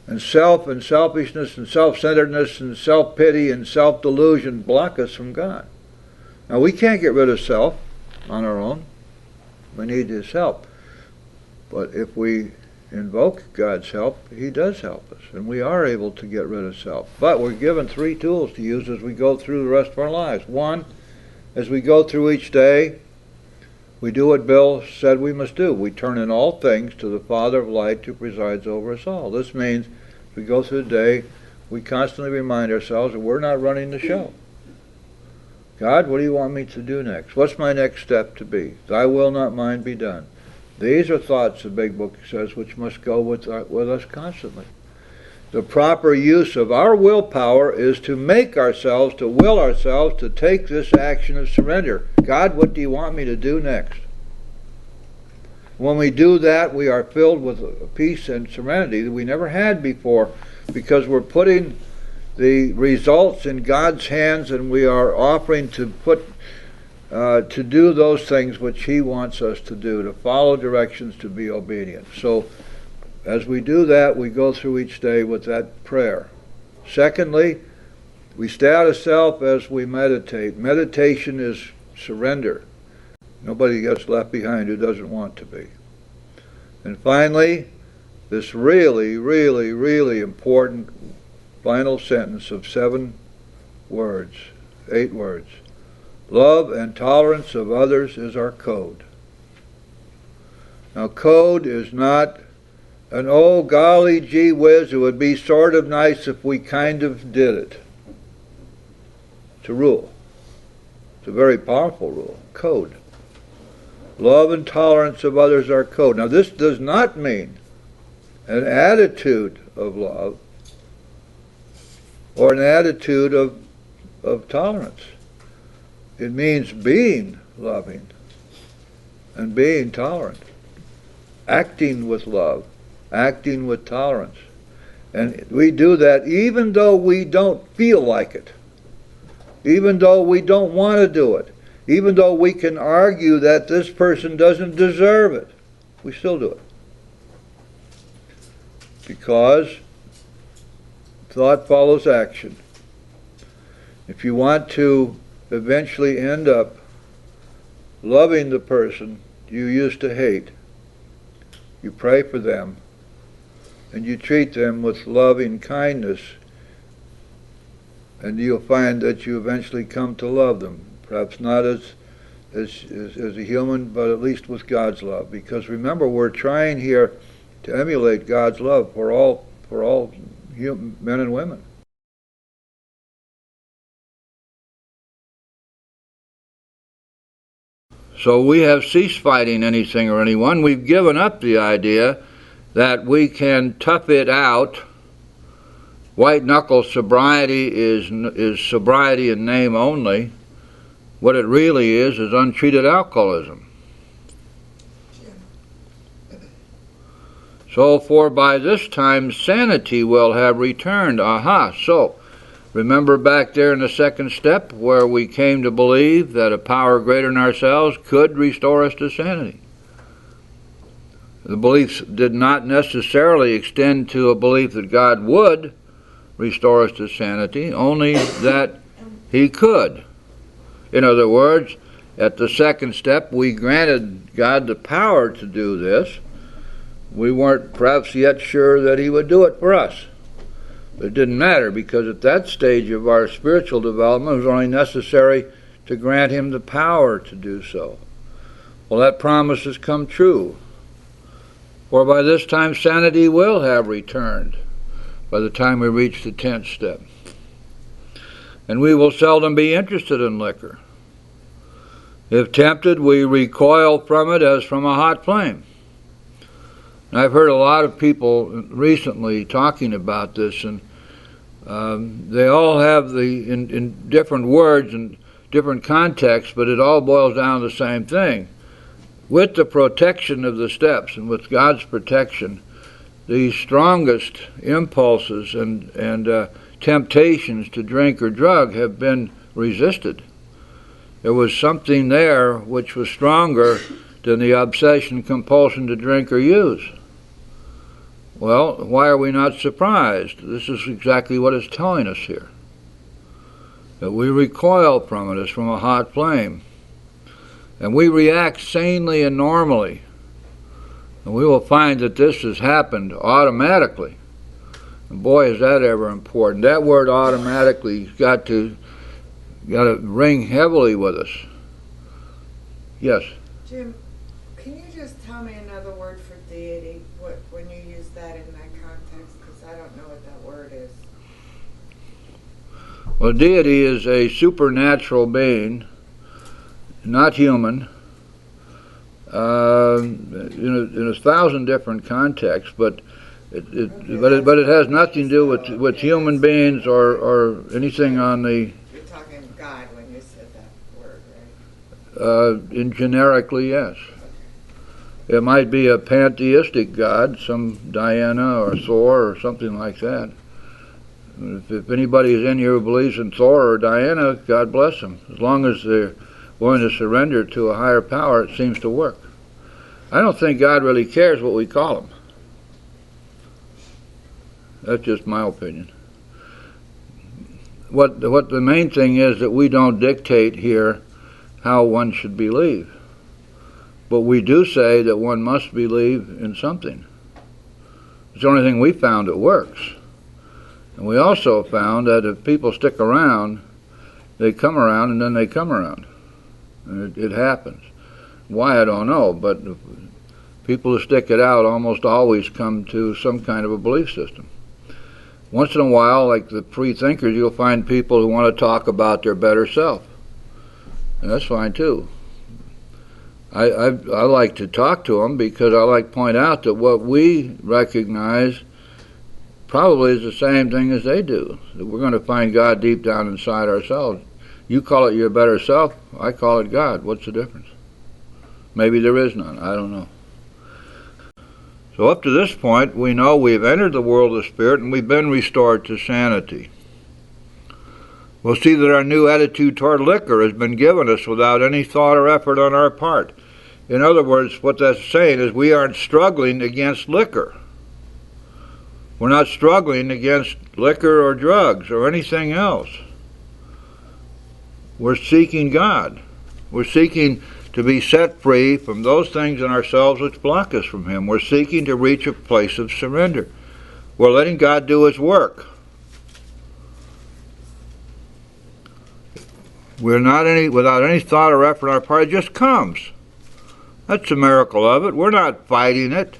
And self and selfishness and self-centeredness and self-pity and self-delusion block us from God. Now, we can't get rid of self on our own. We need His help. But if we invoke God's help, He does help us, and we are able to get rid of self. But we're given 3 tools to use as we go through the rest of our lives. 1, as we go through each day, we do what Bill said we must do. We turn in all things to the Father of light who presides over us all. This means as we go through the day, we constantly remind ourselves that we're not running the show. God, what do you want me to do next? What's my next step to be? Thy will, not mine, be done. These are thoughts, the Big Book says, which must go with us constantly. The proper use of our willpower is to make ourselves, to will ourselves, to take this action of surrender. God, what do you want me to do next? When we do that, we are filled with peace and serenity that we never had before, because we're putting the results in God's hands, and we are offering to do those things which He wants us to do, to follow directions, to be obedient. So, as we do that, we go through each day with that prayer. Secondly, we stay out of self as we meditate. Meditation is surrender. Nobody gets left behind who doesn't want to be. And finally, this really, really, really important final sentence of 7 words, 8 words. Love and tolerance of others is our code. Now, code is not an, oh, golly gee whiz, it would be sort of nice if we kind of did it. It's a rule. It's a very powerful rule. Code. Love and tolerance of others are code. Now, this does not mean an attitude of love or an attitude of tolerance. It means being loving and being tolerant, acting with love, acting with tolerance. And we do that even though we don't feel like it, even though we don't want to do it, even though we can argue that this person doesn't deserve it. We still do it. Because thought follows action. If you want to eventually end up loving the person you used to hate, you pray for them and you treat them with loving kindness, and you'll find that you eventually come to love them. Perhaps not as a human, but at least with God's love. Because remember, we're trying here to emulate God's love for all men and women. So we have ceased fighting anything or anyone. We've given up the idea that we can tough it out. White-knuckle sobriety is sobriety in name only. What it really is untreated alcoholism. So, for by this time sanity will have returned. Aha, so Remember back there in the second step where we came to believe that a power greater than ourselves could restore us to sanity. The beliefs did not necessarily extend to a belief that God would restore us to sanity, only that He could. In other words, at the second step, we granted God the power to do this. We weren't perhaps yet sure that He would do it for us. But it didn't matter, because at that stage of our spiritual development, it was only necessary to grant Him the power to do so. Well, that promise has come true. For by this time sanity will have returned, by the time we reach the 10th step. And we will seldom be interested in liquor. If tempted, we recoil from it as from a hot flame. And I've heard a lot of people recently talking about this, and they all have in different words and different contexts, but it all boils down to the same thing. With the protection of the steps and with God's protection, the strongest impulses and temptations to drink or drug have been resisted. There was something there which was stronger than the obsession, compulsion to drink or use. Well, why are we not surprised? This is exactly what it's telling us here. That we recoil from it as from a hot flame. And we react sanely and normally. And we will find that this has happened automatically. And boy, is that ever important. That word automatically got to ring heavily with us. Yes? Jim, can you just tell me another word for deity, when you use that in that context? Because I don't know what that word is. Well, deity is a supernatural being, not human, in a 1,000 different contexts, but it has nothing to do with human beings or anything on the. You're talking God when you said that word, right? Generically, yes. It might be a pantheistic god, some Diana or Thor or something like that. If anybody is in here who believes in Thor or Diana, God bless them. As long as they're willing to surrender to a higher power, it seems to work. I don't think God really cares what we call him. That's just my opinion. What the main thing is that we don't dictate here how one should believe. But we do say that one must believe in something. It's the only thing we found that works. And we also found that if people stick around, they come around and then they come around. And it happens. Why, I don't know, but people who stick it out almost always come to some kind of a belief system. Once in a while, like the free thinkers, you'll find people who want to talk about their better self. And that's fine too. I like to talk to them because I like to point out that what we recognize probably is the same thing as they do. That we're going to find God deep down inside ourselves. You call it your better self, I call it God. What's the difference? Maybe there is none. I don't know. So up to this point, we know we've entered the world of spirit and we've been restored to sanity. We'll see that our new attitude toward liquor has been given us without any thought or effort on our part. In other words, what that's saying is we aren't struggling against liquor. We're not struggling against liquor or drugs or anything else. We're seeking God. We're seeking to be set free from those things in ourselves which block us from Him. We're seeking to reach a place of surrender. We're letting God do His work. We're not without any thought or effort on our part. It just comes. That's the miracle of it. We're not fighting it.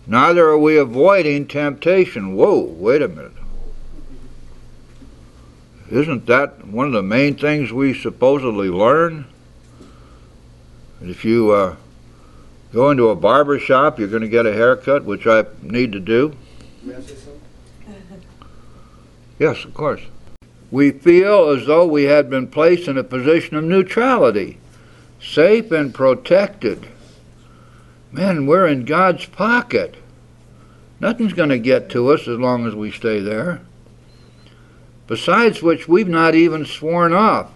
Neither are we avoiding temptation. Whoa, wait a minute. Isn't that one of the main things we supposedly learn? If you go into a barber shop, you're going to get a haircut, which I need to do. May I say something? Yes, of course. We feel as though we had been placed in a position of neutrality, safe and protected. Man, we're in God's pocket. Nothing's going to get to us as long as we stay there. besides which we've not even sworn off.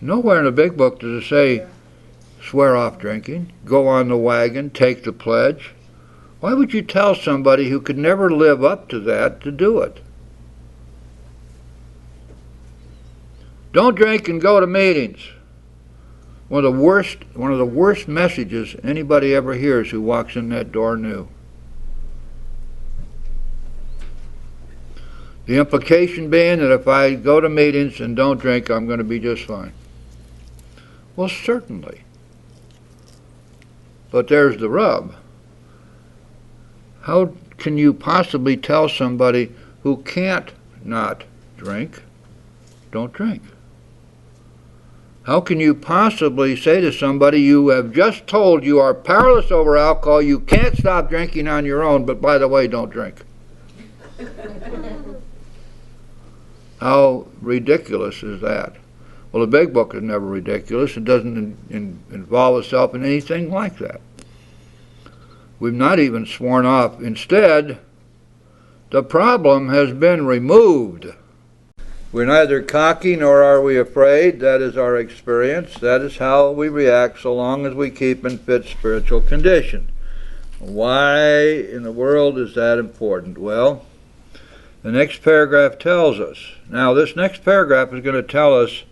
Nowhere in the big book does it say swear off drinking, go on the wagon, take the pledge. Why would you tell somebody who could never live up to that to do it? Don't drink and go to meetings. One of the worst messages anybody ever hears who walks in that door new. The implication being that if I go to meetings and don't drink, I'm going to be just fine. Well, certainly. But there's the rub. How can you possibly tell somebody who can't not drink, don't drink? How can you possibly say to somebody you have just told you are powerless over alcohol, you can't stop drinking on your own, but by the way, don't drink? How ridiculous is that? Well, the big book is never ridiculous. It doesn't involve itself in anything like that. We've not even sworn off. Instead, the problem has been removed. We're neither cocky nor are we afraid. That is our experience. That is how we react so long as we keep in fit spiritual condition. Why in the world is that important? Well, the next paragraph tells us. Now, this next paragraph is going to tell us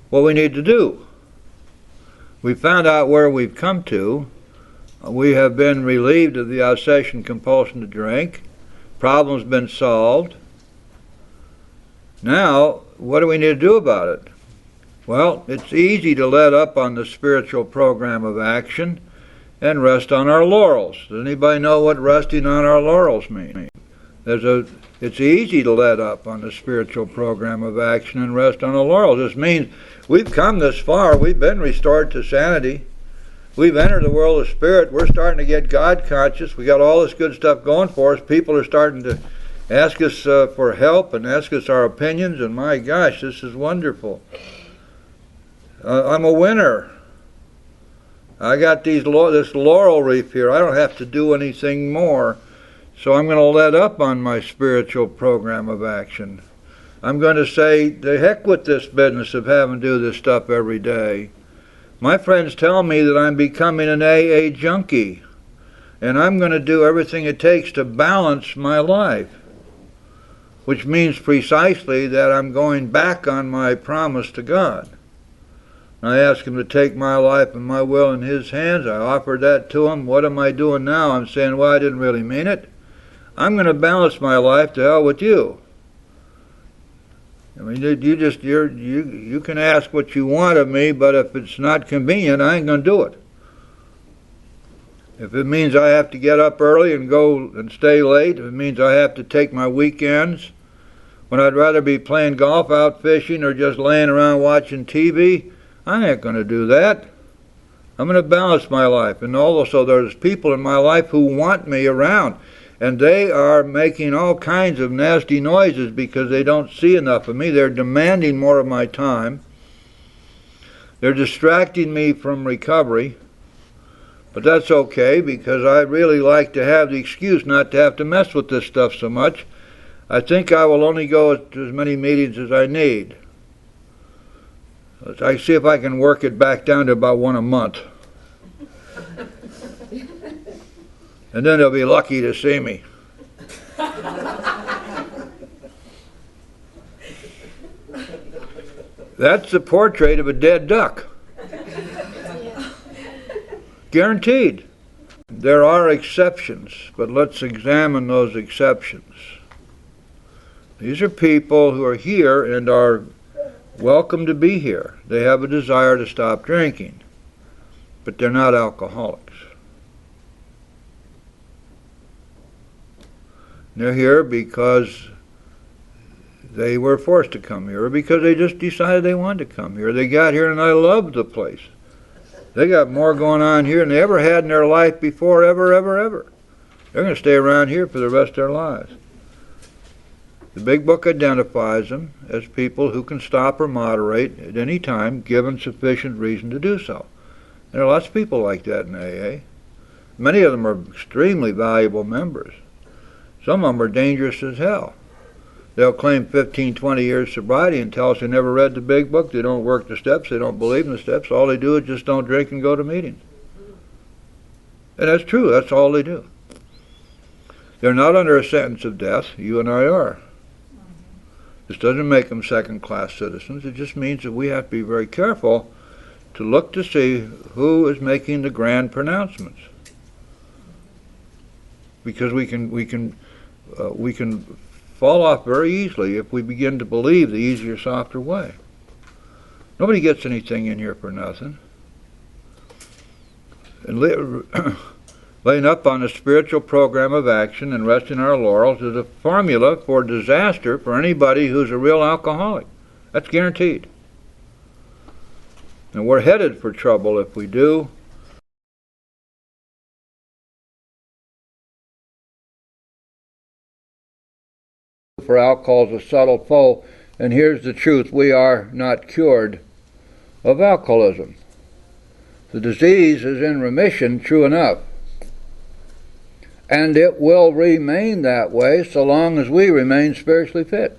what we need to do. We found out where we've come to. We have been relieved of the obsession compulsion to drink. Problem's been solved. Now, what do we need to do about it? Well, it's easy to let up on the spiritual program of action and rest on our laurels. Does anybody know what resting on our laurels means? It's easy to let up on the spiritual program of action and rest on our laurels. This means we've come this far. We've been restored to sanity. We've entered the world of spirit. We're starting to get God conscious. We got all this good stuff going for us. People are starting to ask us for help and ask us our opinions, and my gosh, this is wonderful. I'm a winner. I got this laurel wreath here. I don't have to do anything more. So I'm going to let up on my spiritual program of action. I'm going to say, the heck with this business of having to do this stuff every day. My friends tell me that I'm becoming an AA junkie, and I'm going to do everything it takes to balance my life, which means precisely that I'm going back on my promise to God. I asked him to take my life and my will in his hands. I offered that to him. What am I doing now? I'm saying, well, I didn't really mean it. I'm going to balance my life. To hell with you. I mean, you can ask what you want of me, but if it's not convenient, I ain't going to do it. If it means I have to get up early and go and stay late, if it means I have to take my weekends when I'd rather be playing golf, out fishing, or just laying around watching TV, I ain't going to do that. I'm going to balance my life. And also there's people in my life who want me around. And they are making all kinds of nasty noises because they don't see enough of me. They're demanding more of my time. They're distracting me from recovery. But that's okay, because I really like to have the excuse not to have to mess with this stuff so much. I think I will only go to as many meetings as I need. I see if I can work it back down to about one a month. And then they'll be lucky to see me. That's the portrait of a dead duck. Guaranteed. There are exceptions, but let's examine those exceptions. These are people who are here and are welcome to be here. They have a desire to stop drinking, but they're not alcoholics. They're here because they were forced to come here, or because they just decided they wanted to come here. They got here and I loved the place. They got more going on here than they ever had in their life before, ever. They're going to stay around here for the rest of their lives. The Big Book identifies them as people who can stop or moderate at any time, given sufficient reason to do so. There are lots of people like that in AA. Many of them are extremely valuable members. Some of them are dangerous as hell. They'll claim 15, 20 years sobriety and tell us they never read the big book, they don't work the steps, they don't believe in the steps. All they do is just don't drink and go to meetings. And that's true, that's all they do. They're not under a sentence of death, you and I are. This doesn't make them second-class citizens, it just means that we have to be very careful to look to see who is making the grand pronouncements. Because we can fall off very easily if we begin to believe the easier, softer way. Nobody gets anything in here for nothing. And laying up on a spiritual program of action and resting our laurels is a formula for disaster for anybody who's a real alcoholic. That's guaranteed. And we're headed for trouble if we do. For alcohol is a subtle foe, and here's the truth: we are not cured of alcoholism. The disease is in remission, true enough, and it will remain that way so long as we remain spiritually fit,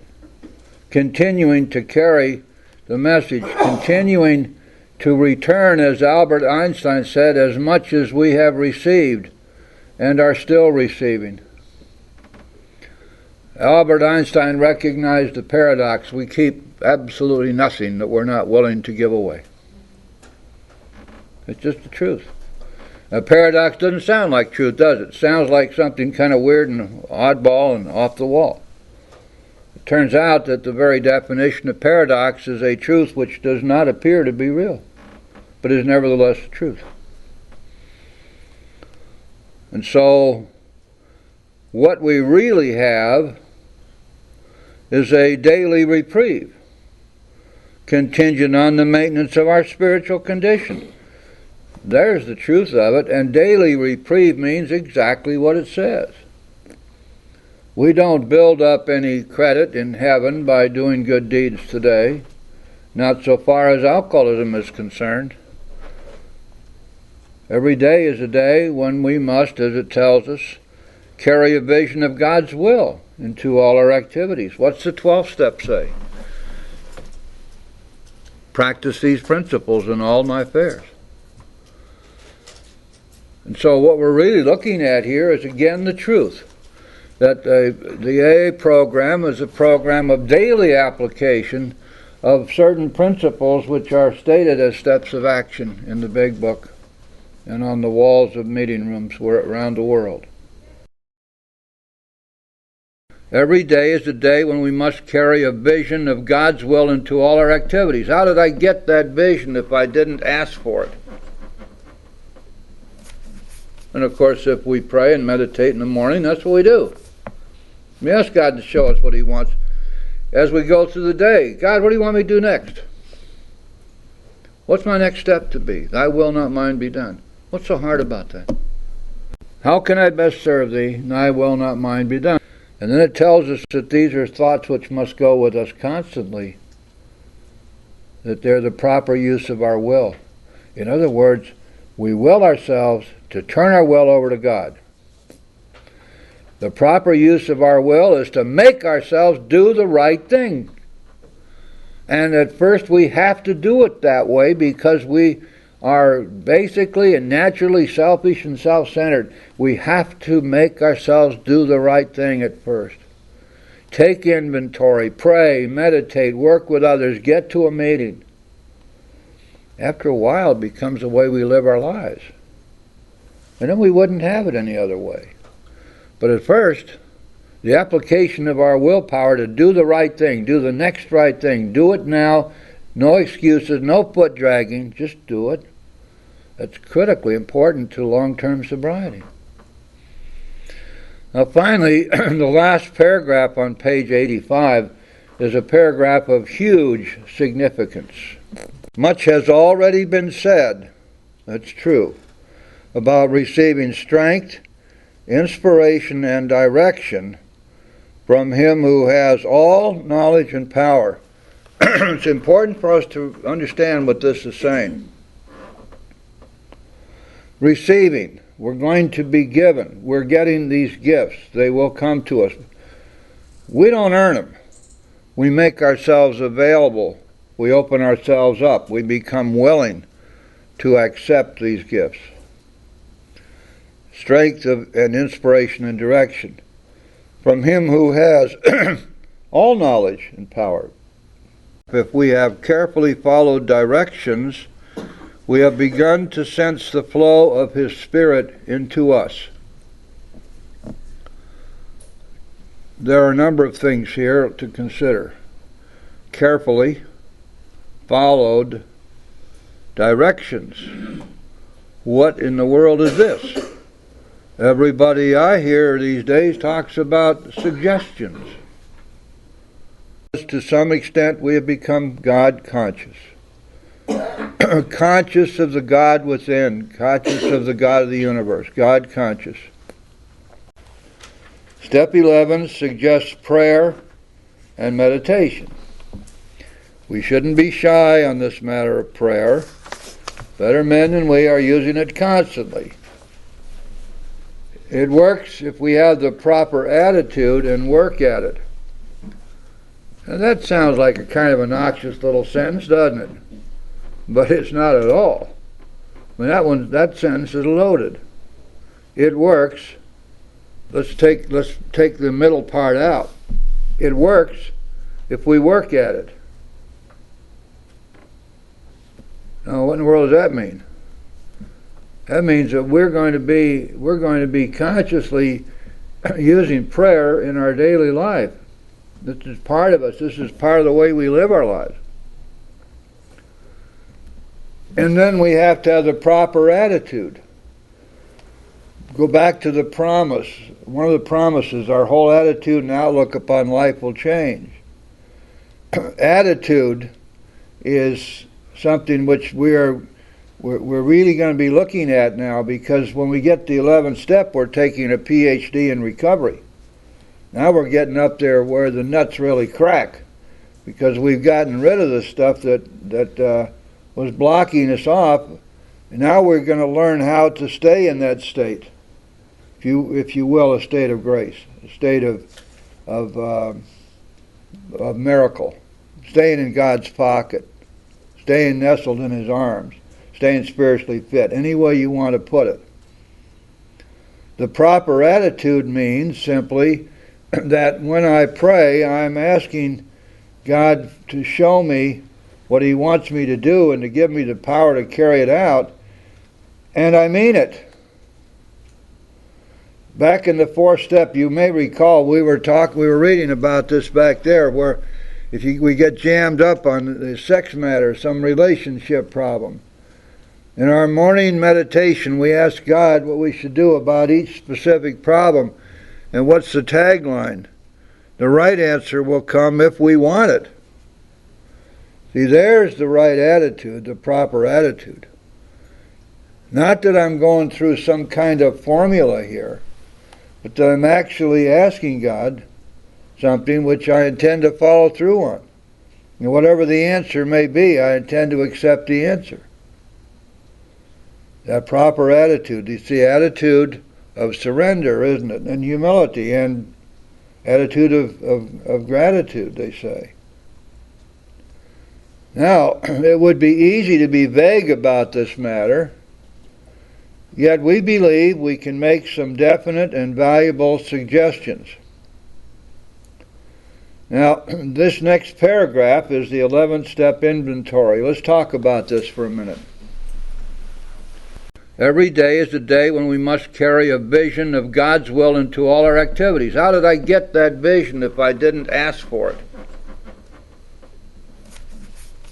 continuing to carry the message, continuing to return, as Albert Einstein said, as much as we have received and are still receiving. Albert Einstein recognized the paradox: we keep absolutely nothing that we're not willing to give away. It's just the truth. A paradox doesn't sound like truth, does it? It sounds like something kind of weird and oddball and off the wall. It turns out that the very definition of paradox is a truth which does not appear to be real, but is nevertheless the truth. And so, what we really have is a daily reprieve, contingent on the maintenance of our spiritual condition. There's the truth of it, and daily reprieve means exactly what it says. We don't build up any credit in heaven by doing good deeds today, not so far as alcoholism is concerned. Every day is a day when we must, as it tells us, carry a vision of God's will into all our activities. What's the 12th step say? Practice these principles in all my affairs. And so what we're really looking at here is again the truth, that the AA program is a program of daily application of certain principles which are stated as steps of action in the Big Book and on the walls of meeting rooms around the world. Every day is a day when we must carry a vision of God's will into all our activities. How did I get that vision if I didn't ask for it? And of course, if we pray and meditate in the morning, that's what we do. We ask God to show us what He wants as we go through the day. God, what do you want me to do next? What's my next step to be? Thy will, not mine, be done. What's so hard about that? How can I best serve Thee? Thy will, not mine, be done. And then it tells us that these are thoughts which must go with us constantly, that they're the proper use of our will. In other words, we will ourselves to turn our will over to God. The proper use of our will is to make ourselves do the right thing. And at first we have to do it that way because we are basically and naturally selfish and self-centered. We have to make ourselves do the right thing at first. Take inventory, pray, meditate, work with others, get to a meeting. After a while, it becomes the way we live our lives. And then we wouldn't have it any other way. But at first, the application of our willpower to do the right thing, do the next right thing, do it now, no excuses, no foot dragging, just do it. That's critically important to long-term sobriety. Now finally, the last paragraph on page 85 is a paragraph of huge significance. Much has already been said, that's true, about receiving strength, inspiration, and direction from Him who has all knowledge and power. It's important for us to understand what this is saying. Receiving. We're going to be given. We're getting these gifts. They will come to us. We don't earn them. We make ourselves available. We open ourselves up. We become willing to accept these gifts. Strength and inspiration and direction from Him who has all knowledge and power. If we have carefully followed directions, we have begun to sense the flow of His Spirit into us. There are a number of things here to consider. Carefully followed directions. What in the world is this? Everybody I hear these days talks about suggestions. To some extent, we have become God conscious. Conscious of the God within, conscious of the God of the universe, God conscious. Step 11 suggests prayer and meditation. We shouldn't be shy on this matter of prayer. Better men than we are using it constantly. It works if we have the proper attitude and work at it. Now that sounds like a kind of a noxious little sentence, doesn't it? But it's not at all. I mean, that sentence is loaded. It works. Let's take the middle part out. It works if we work at it. Now, what in the world does that mean? That means that we're going to be consciously using prayer in our daily life. This is part of us. This is part of the way we live our lives. And then we have to have the proper attitude. Go back to the promise. One of the promises, our whole attitude and outlook upon life will change. Attitude is something which we're really going to be looking at now, because when we get to the 11th step, we're taking a PhD in recovery. Now we're getting up there where the nuts really crack, because we've gotten rid of the stuff that was blocking us off, and now we're going to learn how to stay in that state, if you will, a state of grace, a state of miracle, staying in God's pocket, staying nestled in His arms, staying spiritually fit, any way you want to put it. The proper attitude means simply that when I pray, I'm asking God to show me what He wants me to do and to give me the power to carry it out, and I mean it. Back in the 4th step, you may recall we were reading about this back there, where if we get jammed up on the sex matter, some relationship problem. In our morning meditation, we ask God what we should do about each specific problem. And what's the tagline? The right answer will come if we want it. See, there's the right attitude, the proper attitude. Not that I'm going through some kind of formula here, but that I'm actually asking God something which I intend to follow through on. And whatever the answer may be, I intend to accept the answer. That proper attitude. It's the attitude of surrender, isn't it? And humility, and attitude of gratitude, they say. Now, it would be easy to be vague about this matter, yet we believe we can make some definite and valuable suggestions. Now, this next paragraph is the 11th step inventory. Let's talk about this for a minute. Every day is a day when we must carry a vision of God's will into all our activities. How did I get that vision if I didn't ask for it?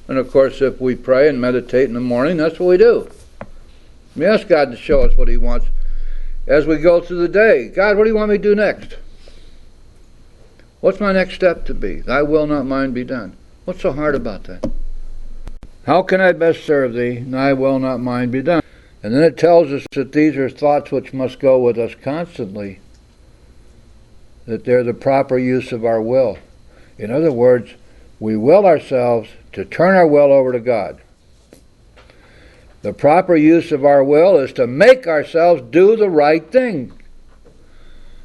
And of course, if we pray and meditate in the morning, that's what we do. We ask God to show us what He wants as we go through the day. God, what do you want me to do next? What's my next step to be? Thy will, not mine, be done. What's so hard about that? How can I best serve Thee? Thy will, not mine, be done. And then it tells us that these are thoughts which must go with us constantly, that they're the proper use of our will. In other words, we will ourselves to turn our will over to God. The proper use of our will is to make ourselves do the right thing.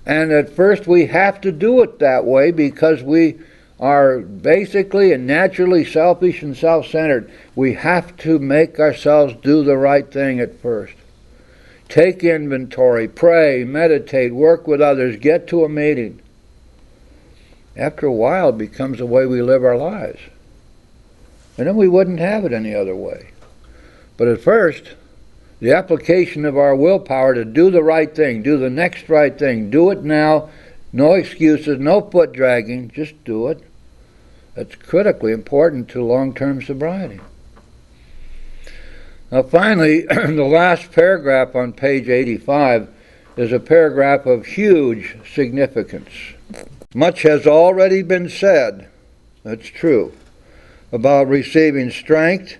And at first we have to do it that way because we are basically and naturally selfish and self-centered. We have to make ourselves do the right thing at first. Take inventory, pray, meditate, work with others, get to a meeting. After a while it becomes the way we live our lives. And then we wouldn't have it any other way. But at first, the application of our willpower to do the right thing, do the next right thing, do it now, no excuses, no foot dragging, just do it. That's critically important to long-term sobriety. Now finally, the last paragraph on page 85 is a paragraph of huge significance. Much has already been said, that's true, about receiving strength,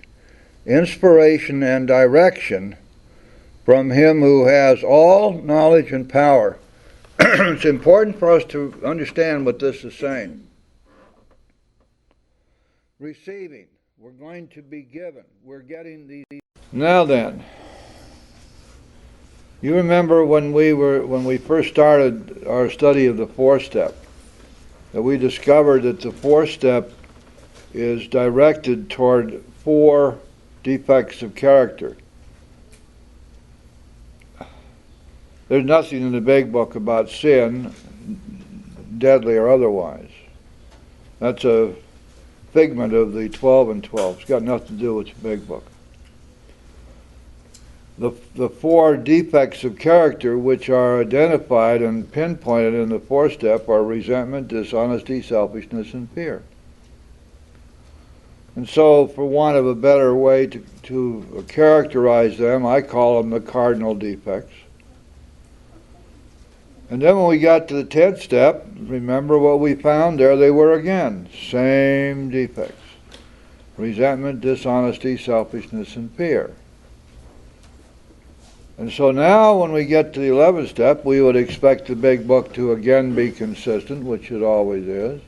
inspiration, and direction from Him who has all knowledge and power. It's important for us to understand what this is saying. Receiving, we're going to be given, we're getting these. Now then, you remember when we first started our study of the four-step, that we discovered that the four-step is directed toward 4 defects of character. There's nothing in the Big Book about sin, deadly or otherwise. That's a figment of the 12 and 12. It's got nothing to do with the Big Book. The 4 defects of character which are identified and pinpointed in the four-step are resentment, dishonesty, selfishness, and fear. And so, for want of a better way to characterize them, I call them the cardinal defects. And then when we got to the 10th step, remember what we found? There they were again. Same defects. Resentment, dishonesty, selfishness, and fear. And so now when we get to the 11th step, we would expect the Big Book to again be consistent, which it always is.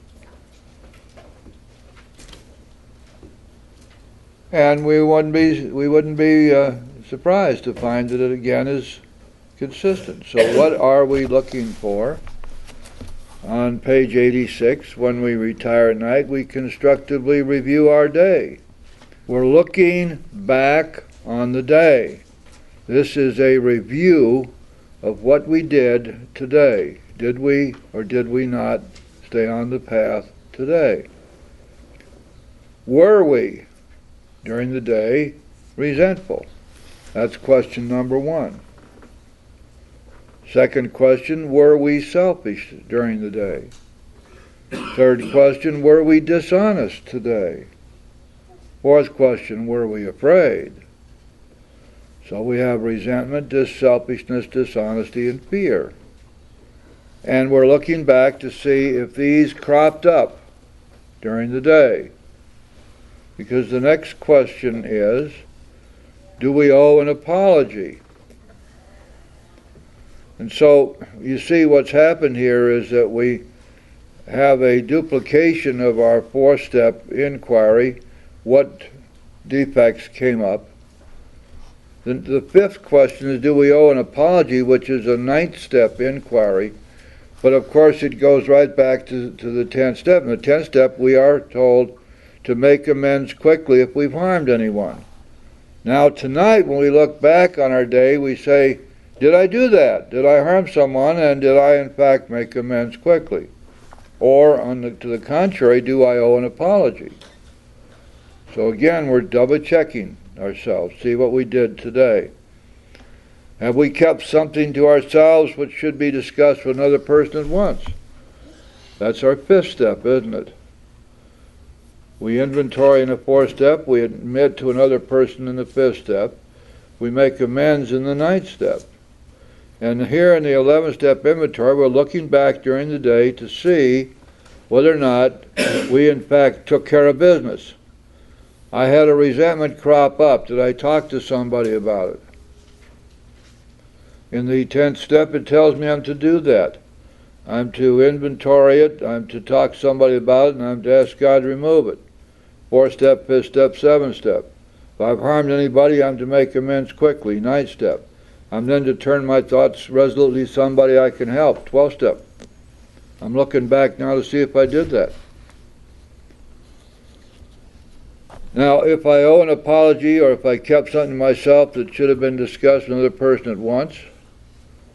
And we wouldn't be surprised to find that it again is consistent. So what are we looking for? On page 86, when we retire at night, we constructively review our day. We're looking back on the day. This is a review of what we did today. Did we or did we not stay on the path today? Were we, during the day, resentful? That's question number 1. Second question, were we selfish during the day? Third question, were we dishonest today? Fourth question, were we afraid? So we have resentment, selfishness, dishonesty, and fear. And we're looking back to see if these cropped up during the day. Because the next question is, do we owe an apology? And so you see what's happened here is that we have a duplication of our 4-step inquiry. What defects came up? The 5th question is, do we owe an apology, which is a 9th step inquiry. But of course it goes right back to the 10th step. In the 10th step we are told to make amends quickly if we've harmed anyone. Now tonight when we look back on our day, we say, did I do that? Did I harm someone, and did I in fact make amends quickly? Or to the contrary, do I owe an apology? So again, we're double checking ourselves, see what we did today. Have we kept something to ourselves which should be discussed with another person at once? That's our 5th step, isn't it? We inventory in the 4th step, we admit to another person in the 5th step, we make amends in the 9th step. And here in the 11th step inventory, we're looking back during the day to see whether or not we in fact took care of business. I had a resentment crop up. Did I talk to somebody about it? In the 10th step, it tells me I'm to do that. I'm to inventory it, I'm to talk to somebody about it, and I'm to ask God to remove it. 4th step, 5th step, 7th step. If I've harmed anybody, I'm to make amends quickly. 9th step. I'm then to turn my thoughts resolutely to somebody I can help. 12th step. I'm looking back now to see if I did that. Now, if I owe an apology or if I kept something to myself that should have been discussed with another person at once,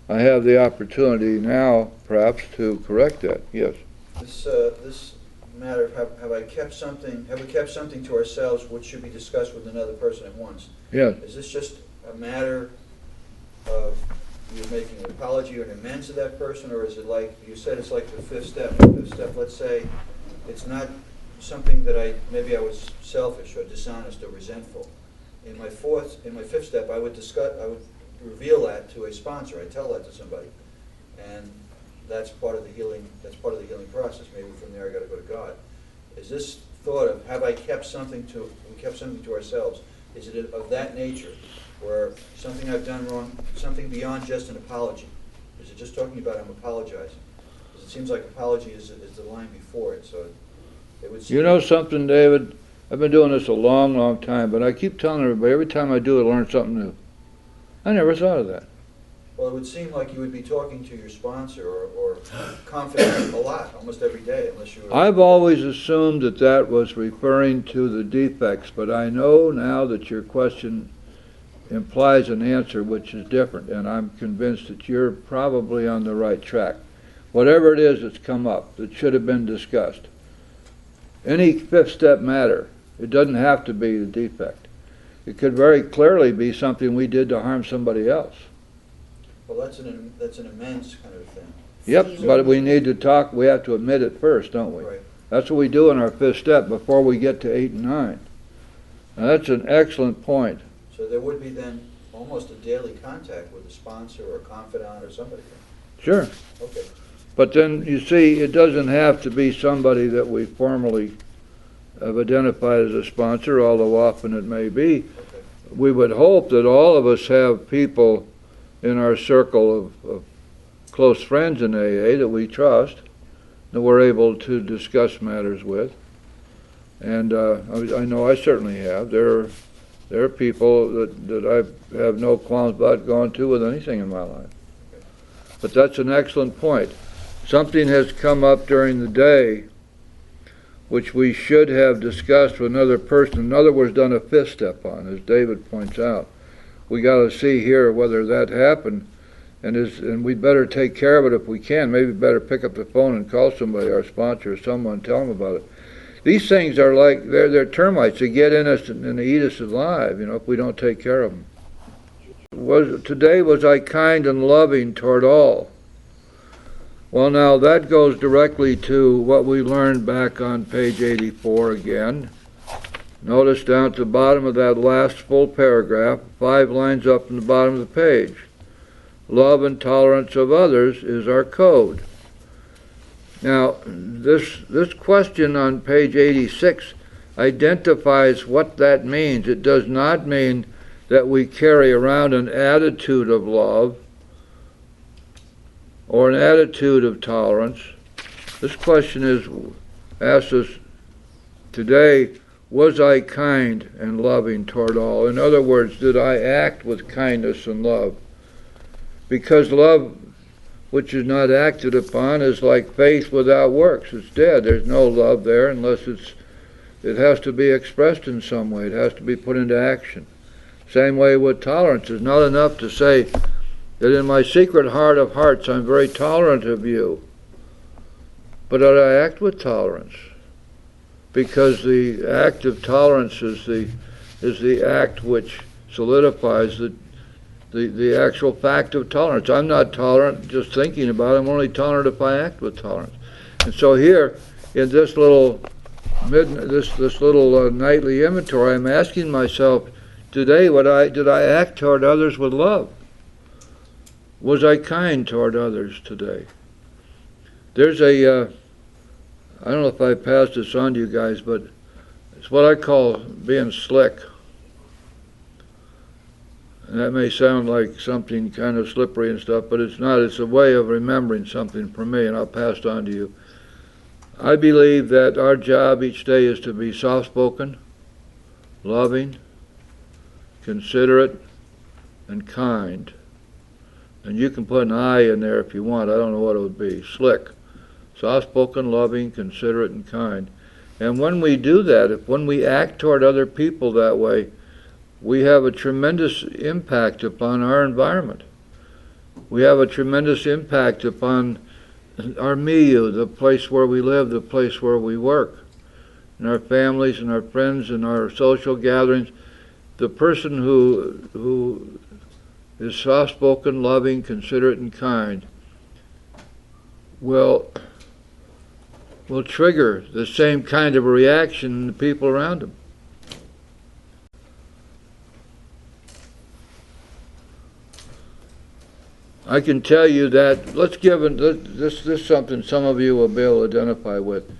I have the opportunity now, perhaps, to correct that. Yes. This matter of have we kept something to ourselves which should be discussed with another person at once? Yes. Is this just a matter of you making an apology or an amends to that person, or is it like you said? It's like the 5th step. The 5th step. Let's say it's not something that maybe I was selfish or dishonest or resentful. In my 5th step, I would reveal that to a sponsor. I tell that to somebody, and that's part of the healing. That's part of the healing process. Maybe from there I got to go to God. Is this thought of have I kept something to ourselves? Is it of that nature, where something I've done wrong, something beyond just an apology? Is it just talking about I'm apologizing? Because it seems like apology is the line before it. So it would seem. You know something, David? I've been doing this a long, long time, but I keep telling everybody every time I do it, I learn something new. I never thought of that. Well, it would seem like you would be talking to your sponsor or confidant a lot, almost every day, unless you were... I've always assumed that that was referring to the defects, but I know now that your question implies an answer which is different, and I'm convinced that you're probably on the right track. Whatever it is that's come up that should have been discussed. Any 5th step matter, it doesn't have to be the defect. It could very clearly be something we did to harm somebody else. Well, that's an amends kind of thing. Yep, but we need to talk, we have to admit it first, don't we? Right. That's what we do in our 5th step before we get to 8 and 9. Now that's an excellent point. So there would be then almost a daily contact with a sponsor or a confidant or somebody. Sure. Okay. But then, you see, it doesn't have to be somebody that we formally have identified as a sponsor, although often it may be. Okay. We would hope that all of us have people in our circle of close friends in AA that we trust, that we're able to discuss matters with. And I know I certainly have. There are people that I have no qualms about going to with anything in my life. But that's an excellent point. Something has come up during the day which we should have discussed with another person. In other words, done a 5th step on, as David points out. We got to see here whether that happened, and we'd better take care of it if we can. Maybe better pick up the phone and call somebody, our sponsor or someone, tell them about it. These things are like, they're termites. They get in us and they eat us alive, if we don't take care of them. Today was I kind and loving toward all. Well, now that goes directly to what we learned back on page 84 again. Notice down at the bottom of that last full paragraph, 5 lines up from the bottom of the page. Love and tolerance of others is our code. Now, this question on page 86 identifies what that means. It does not mean that we carry around an attitude of love or an attitude of tolerance. This question asks us today, was I kind and loving toward all? In other words, did I act with kindness and love? Because love which is not acted upon is like faith without works. It's dead. There's no love there unless it has to be expressed in some way. It has to be put into action. Same way with tolerance. It's not enough to say that in my secret heart of hearts I'm very tolerant of you. But did I act with tolerance? Because the act of tolerance is the act which solidifies the actual fact of tolerance. I'm not tolerant just thinking about it. I'm only tolerant if I act with tolerance. And so here, in this little nightly inventory, I'm asking myself today, did I act toward others with love? Was I kind toward others today? There's I don't know if I passed this on to you guys, but it's what I call being slick. And that may sound like something kind of slippery and stuff, but it's not. It's a way of remembering something for me, and I'll pass it on to you. I believe that our job each day is to be soft-spoken, loving, considerate, and kind. And you can put an I in there if you want. I don't know what it would be. Slick. Soft-spoken, loving, considerate, and kind. And when we do that, when we act toward other people that way, we have a tremendous impact upon our environment. We have a tremendous impact upon our milieu, the place where we live, the place where we work, and our families and our friends and our social gatherings. The person who is soft-spoken, loving, considerate, and kind will trigger the same kind of reaction in the people around them. I can tell you that, this is something some of you will be able to identify with.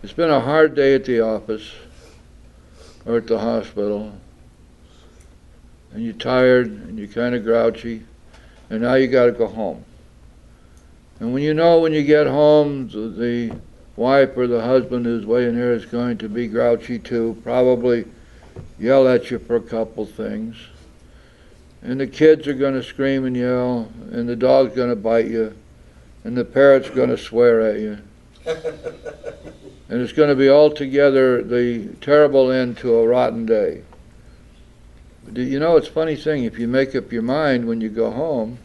It's been a hard day at the office or at the hospital, and you're tired and you're kind of grouchy, and now you got to go home. And when you get home, the wife or the husband who's waiting there is going to be grouchy too, probably yell at you for a couple things. And the kids are going to scream and yell, and the dog's going to bite you, and the parrot's going to swear at you. And it's going to be altogether the terrible end to a rotten day. You know, it's a funny thing, if you make up your mind when you go home,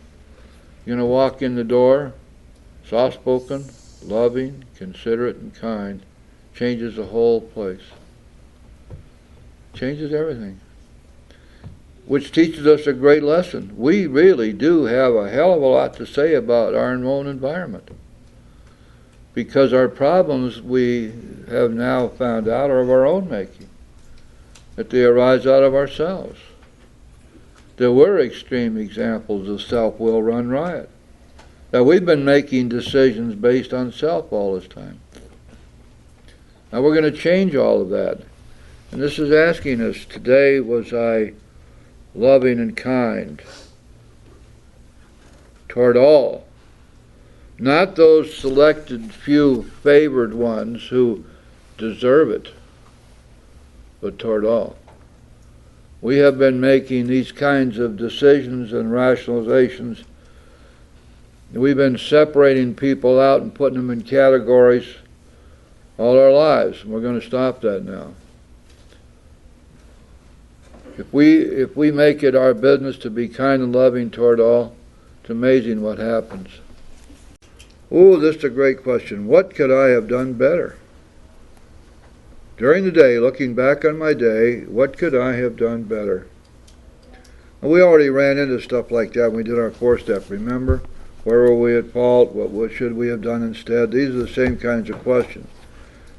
you're going to walk in the door, soft-spoken, loving, considerate, and kind, changes the whole place. Changes everything. Which teaches us a great lesson. We really do have a hell of a lot to say about our own environment. Because our problems, we have now found out, are of our own making. That they arise out of ourselves. There were extreme examples of self-will run riot. Now we've been making decisions based on self all this time. Now we're going to change all of that. And this is asking us, today was I loving and kind toward all? Not those selected few favored ones who deserve it, but toward all. We have been making these kinds of decisions and rationalizations. We've been separating people out and putting them in categories all our lives. We're going to stop that now. If we make it our business to be kind and loving toward all, it's amazing what happens. Ooh, this is a great question. What could I have done better? During the day, looking back on my day, what could I have done better? And we already ran into stuff like that when we did our 4-step, remember? Where were we at fault? What should we have done instead? These are the same kinds of questions.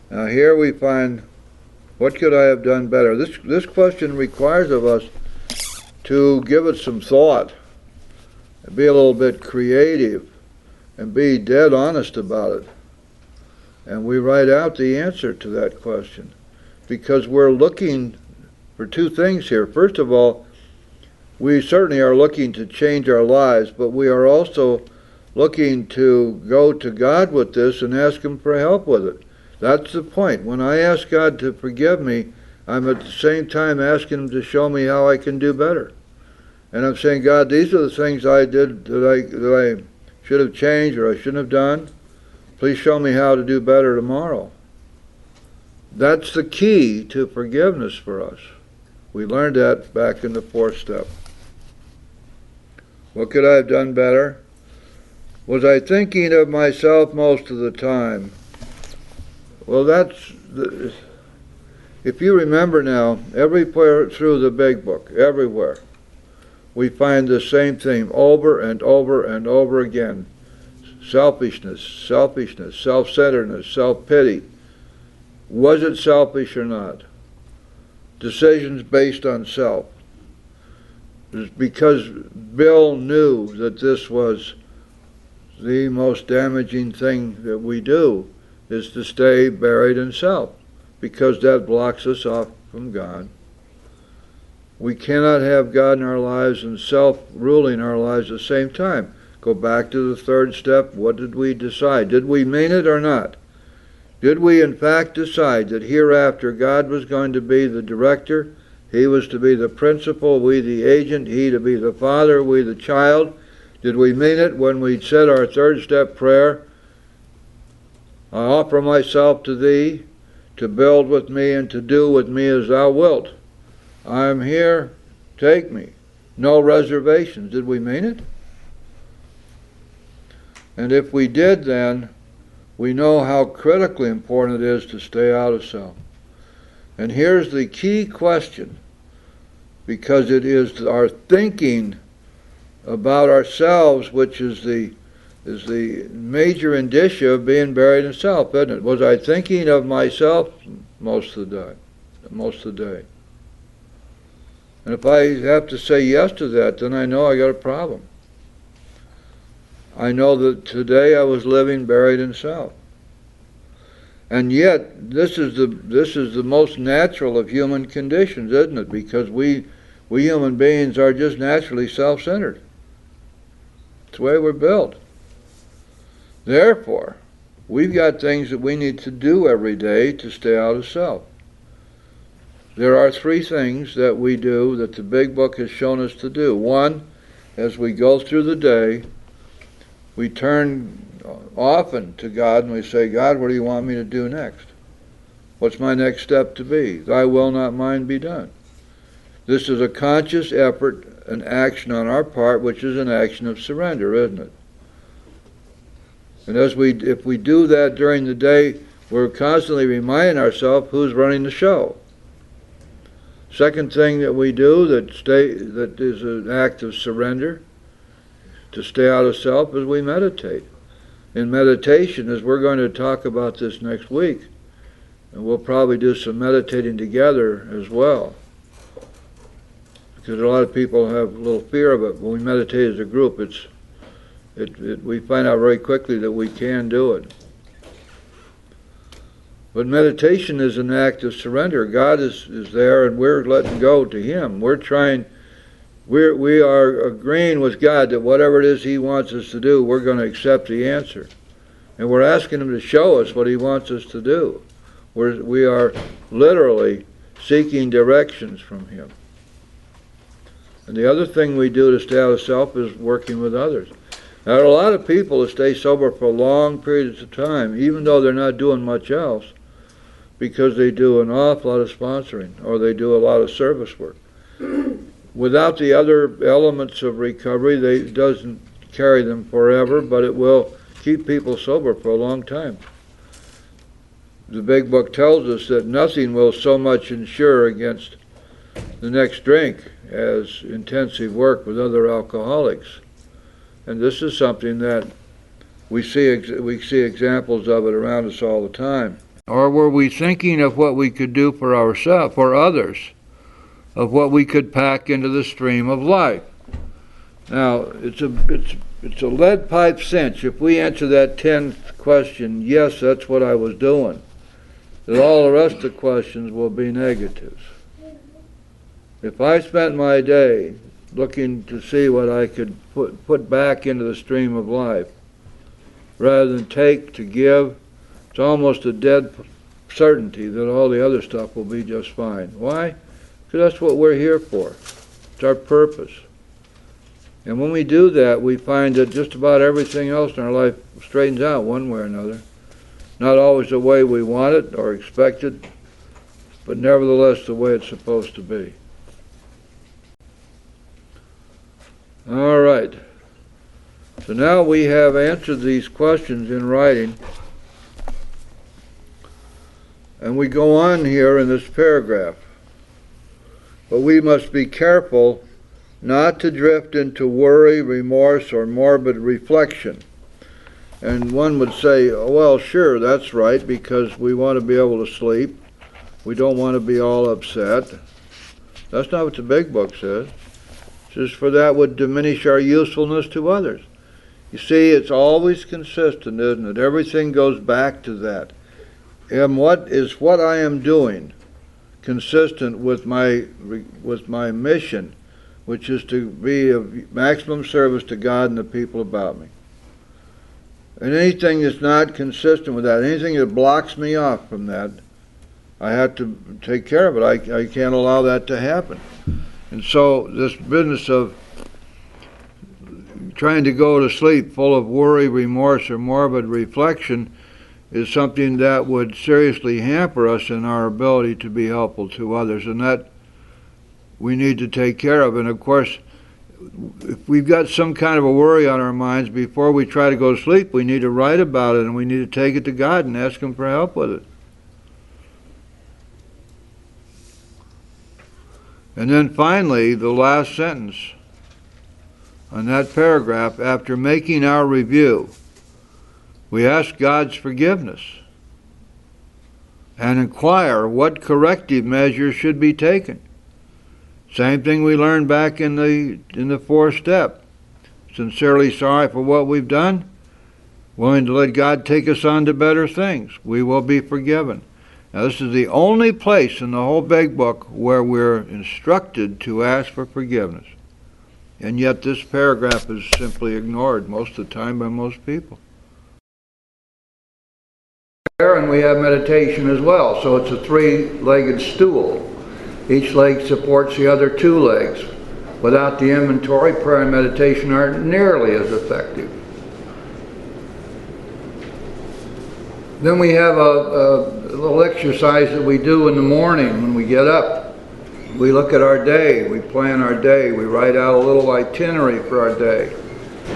Now here we find, what could I have done better? This question requires of us to give it some thought, and be a little bit creative, and be dead honest about it. And we write out the answer to that question, because we're looking for two things here. First of all, we certainly are looking to change our lives, but we are also looking to go to God with this and ask Him for help with it. That's the point. When I ask God to forgive me, I'm at the same time asking Him to show me how I can do better. And I'm saying, God, these are the things I did that I should have changed or I shouldn't have done. Please show me how to do better tomorrow. That's the key to forgiveness for us. We learned that back in the 4th step. What could I have done better? Was I thinking of myself most of the time? Well, if you remember now, everywhere through the Big Book, everywhere, we find the same theme over and over and over again. Selfishness, selfishness, self-centeredness, self-pity. Was it selfish or not? Decisions based on self. It's because Bill knew that this was the most damaging thing that we do, is to stay buried in self, because that blocks us off from God. We cannot have God in our lives and self ruling our lives at the same time. Go back to the 3rd step. What did we decide? Did we mean it or not? Did we in fact decide that hereafter God was going to be the director, He was to be the principal, we the agent, he to be the father, we the child. Did we mean it when we said our third step prayer? I offer myself to thee, to build with me and to do with me as thou wilt. I am here, take me. No reservations. Did we mean it? And if we did, then we know how critically important it is to stay out of self. And here's the key question, because it is our thinking about ourselves which is the major indicia of being buried in self, isn't it? Was I thinking of myself most of the day? And if I have to say yes to that, then I know I got a problem. I know that today I was living buried in self. And yet, this is the most natural of human conditions, isn't it? Because we human beings are just naturally self-centered. It's the way we're built. Therefore, we've got things that we need to do every day to stay out of self. There are 3 things that we do that the Big Book has shown us to do. One, as we go through the day, we turn often to God and we say, God, what do you want me to do next? What's my next step to be? Thy will, not mine, be done. This is a conscious effort, an action on our part, which is an action of surrender, isn't it? And if we do that during the day, we're constantly reminding ourselves who's running the show. Second thing that we do that is an act of surrender, to stay out of self, is we meditate. In meditation, as we're going to talk about this next week, and we'll probably do some meditating together as well, because a lot of people have a little fear of it. When we meditate as a group, we find out very quickly that we can do it. But meditation is an act of surrender. God is there, and we're letting go to Him. We are agreeing with God that whatever it is He wants us to do, we're going to accept the answer. And we're asking Him to show us what He wants us to do. We are literally seeking directions from Him. And the other thing we do to stay out of self is working with others. Now, there are a lot of people who stay sober for long periods of time, even though they're not doing much else, because they do an awful lot of sponsoring, or they do a lot of service work. Without the other elements of recovery, it doesn't carry them forever, but it will keep people sober for a long time. The Big Book tells us that nothing will so much insure against the next drink as intensive work with other alcoholics. And this is something that we see examples of it around us all the time. Or were we thinking of what we could do for ourselves, for others, of what we could pack into the stream of life? Now, it's a lead pipe cinch. If we answer that 10th question, yes, that's what I was doing, that all the rest of the questions will be negatives. If I spent my day looking to see what I could put back into the stream of life, rather than take to give, it's almost a dead certainty that all the other stuff will be just fine. Why? Because that's what we're here for. It's our purpose. And when we do that, we find that just about everything else in our life straightens out one way or another. Not always the way we want it or expect it, but nevertheless the way it's supposed to be. All right. So now we have answered these questions in writing. And we go on here in this paragraph. But we must be careful not to drift into worry, remorse, or morbid reflection. And one would say, oh, well, sure, that's right, because we want to be able to sleep. We don't want to be all upset. That's not what the Big Book says. It says, for that would diminish our usefulness to others. You see, it's always consistent, isn't it? Everything goes back to that. And what I am doing consistent with my mission, which is to be of maximum service to God and the people about me. And anything that's not consistent with that, anything that blocks me off from that, I have to take care of it. I can't allow that to happen. And so this business of trying to go to sleep full of worry, remorse, or morbid reflection is something that would seriously hamper us in our ability to be helpful to others, and that we need to take care of. And of course, if we've got some kind of a worry on our minds, before we try to go to sleep, we need to write about it, and we need to take it to God and ask Him for help with it. And then finally, the last sentence on that paragraph, after making our review, we ask God's forgiveness and inquire what corrective measures should be taken. Same thing we learned back in the fourth step. Sincerely sorry for what we've done, willing to let God take us on to better things. We will be forgiven. Now, this is the only place in the whole Big Book where we're instructed to ask for forgiveness. And yet this paragraph is simply ignored most of the time by most people. And we have meditation as well, so it's a three-legged stool. Each leg supports the other two legs. Without the inventory, prayer and meditation aren't nearly as effective. Then we have a little exercise that we do in the morning when we get up. We look at our day, we plan our day, we write out a little itinerary for our day.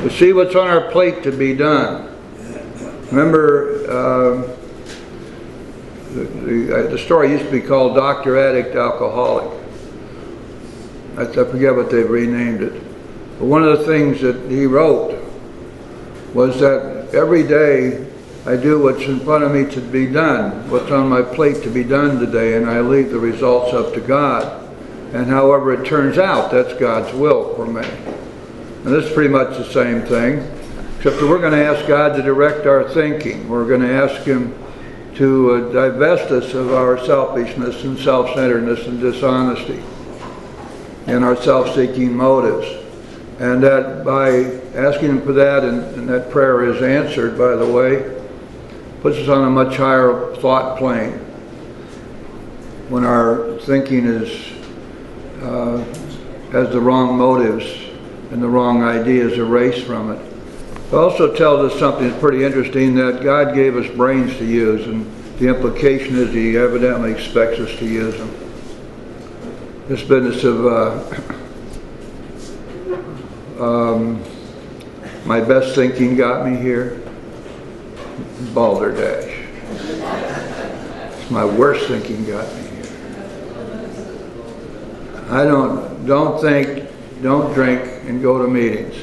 We see what's on our plate to be done. Remember, the story used to be called Doctor, Addict, Alcoholic. I forget what they've renamed it. But one of the things that he wrote was that every day I do what's in front of me to be done, what's on my plate to be done today, and I leave the results up to God. And however it turns out, that's God's will for me. And this is pretty much the same thing, except that we're going to ask God to direct our thinking. We're going to ask Him to divest us of our selfishness and self-centeredness and dishonesty and our self-seeking motives. And that by asking Him for that, and that prayer is answered, by the way, puts us on a much higher thought plane when our thinking has the wrong motives and the wrong ideas erased from it. It also tells us something that's pretty interesting, that God gave us brains to use, and the implication is He evidently expects us to use them. This business of my best thinking got me here, balderdash. My worst thinking got me here. I don't think, don't drink, and go to meetings.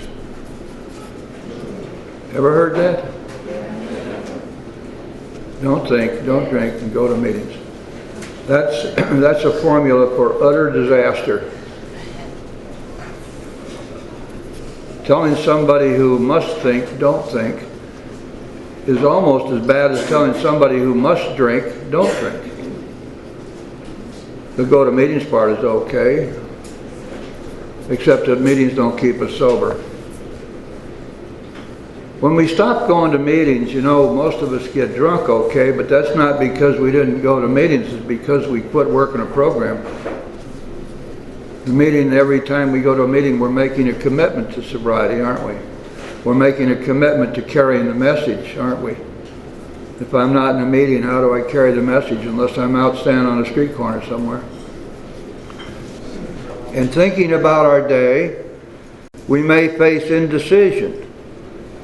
Ever heard that? Don't think, don't drink, and go to meetings. That's a formula for utter disaster. Telling somebody who must think, don't think, is almost as bad as telling somebody who must drink, don't drink. The go to meetings part is okay, except that meetings don't keep us sober. When we stop going to meetings, you know, most of us get drunk, okay, but that's not because we didn't go to meetings, it's because we quit working a program. The meeting, every time we go to a meeting, we're making a commitment to sobriety, aren't we? We're making a commitment to carrying the message, aren't we? If I'm not in a meeting, how do I carry the message unless I'm out standing on a street corner somewhere? In thinking about our day, we may face indecision.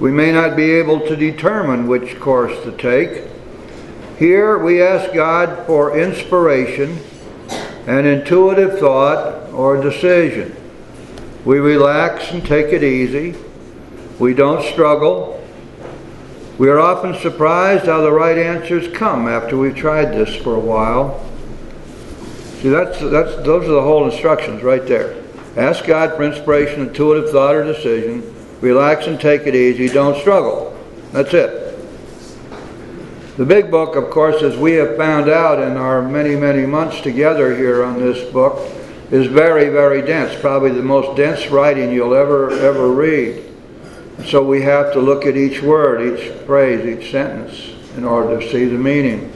We may not be able to determine which course to take. Here we ask God for inspiration and intuitive thought or decision. We relax and take it easy. We don't struggle. We are often surprised how the right answers come after we've tried this for a while. See, those are the whole instructions right there. Ask God for inspiration, intuitive thought or decision. Relax and take it easy. Don't struggle. That's it. The Big Book, of course, as we have found out in our many, many months together here on this book, is very, very dense. Probably the most dense writing you'll ever read. So we have to look at each word, each phrase, each sentence in order to see the meaning.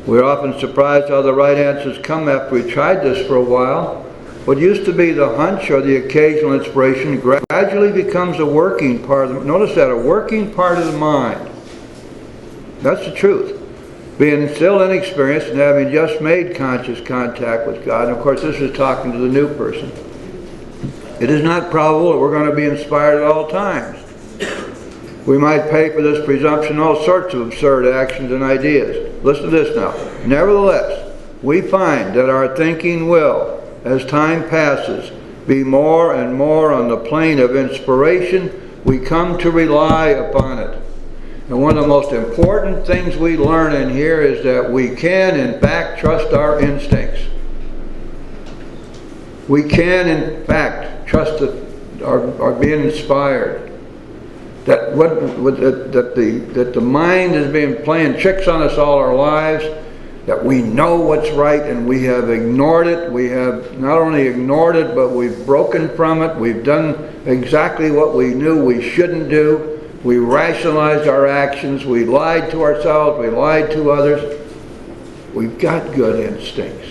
We're often surprised how the right answers come after we tried this for a while. What used to be the hunch or the occasional inspiration gradually becomes a working part of the, notice that, a working part of the mind. That's the truth. Being still inexperienced and having just made conscious contact with God, and of course this is talking to the new person, it is not probable that we're going to be inspired at all times. We might pay for this presumption all sorts of absurd actions and ideas. Listen to this now. Nevertheless, we find that our thinking will, as time passes, be more and more on the plane of inspiration. We come to rely upon it. And one of the most important things we learn in here is that we can, in fact, trust our instincts. We can, in fact, trust our being inspired. That the mind has been playing tricks on us all our lives, that we know what's right and we have ignored it. We have not only ignored it, but we've broken from it. We've done exactly what we knew we shouldn't do. We rationalized our actions. We lied to ourselves. We lied to others. We've got good instincts.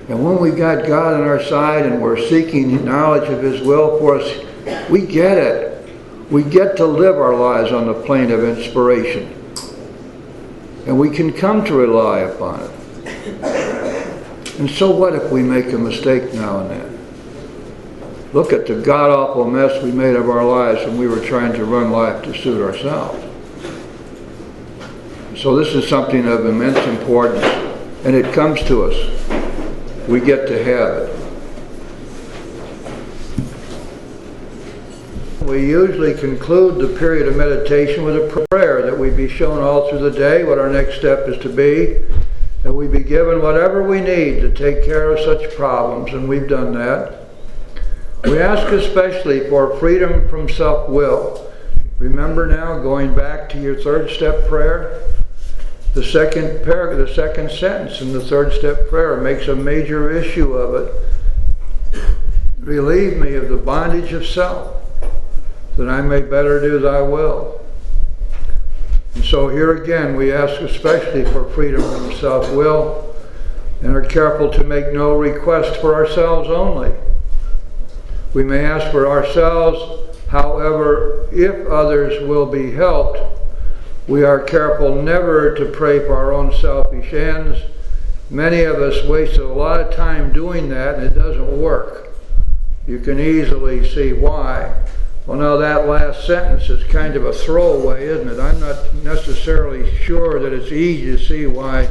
And when we've got God on our side and we're seeking knowledge of His will for us, we get it. We get to live our lives on the plane of inspiration. And we can come to rely upon it. And so what if we make a mistake now and then? Look at the god-awful mess we made of our lives when we were trying to run life to suit ourselves. So this is something of immense importance, and it comes to us. We get to have it. We usually conclude the period of meditation with a prayer that we be shown all through the day what our next step is to be, that we be given whatever we need to take care of such problems, and we've done that. We ask especially for freedom from self-will. Remember now, going back to your third step prayer, the second paragraph, the second sentence in the third step prayer makes a major issue of it. Relieve me of the bondage of self, that I may better do thy will. And so here again we ask especially for freedom from self-will and are careful to make no request for ourselves only. We may ask for ourselves, however, if others will be helped, we are careful never to pray for our own selfish ends. Many of us waste a lot of time doing that and it doesn't work. You can easily see why. Well, now that last sentence is kind of a throwaway, isn't it? I'm not necessarily sure that it's easy to see why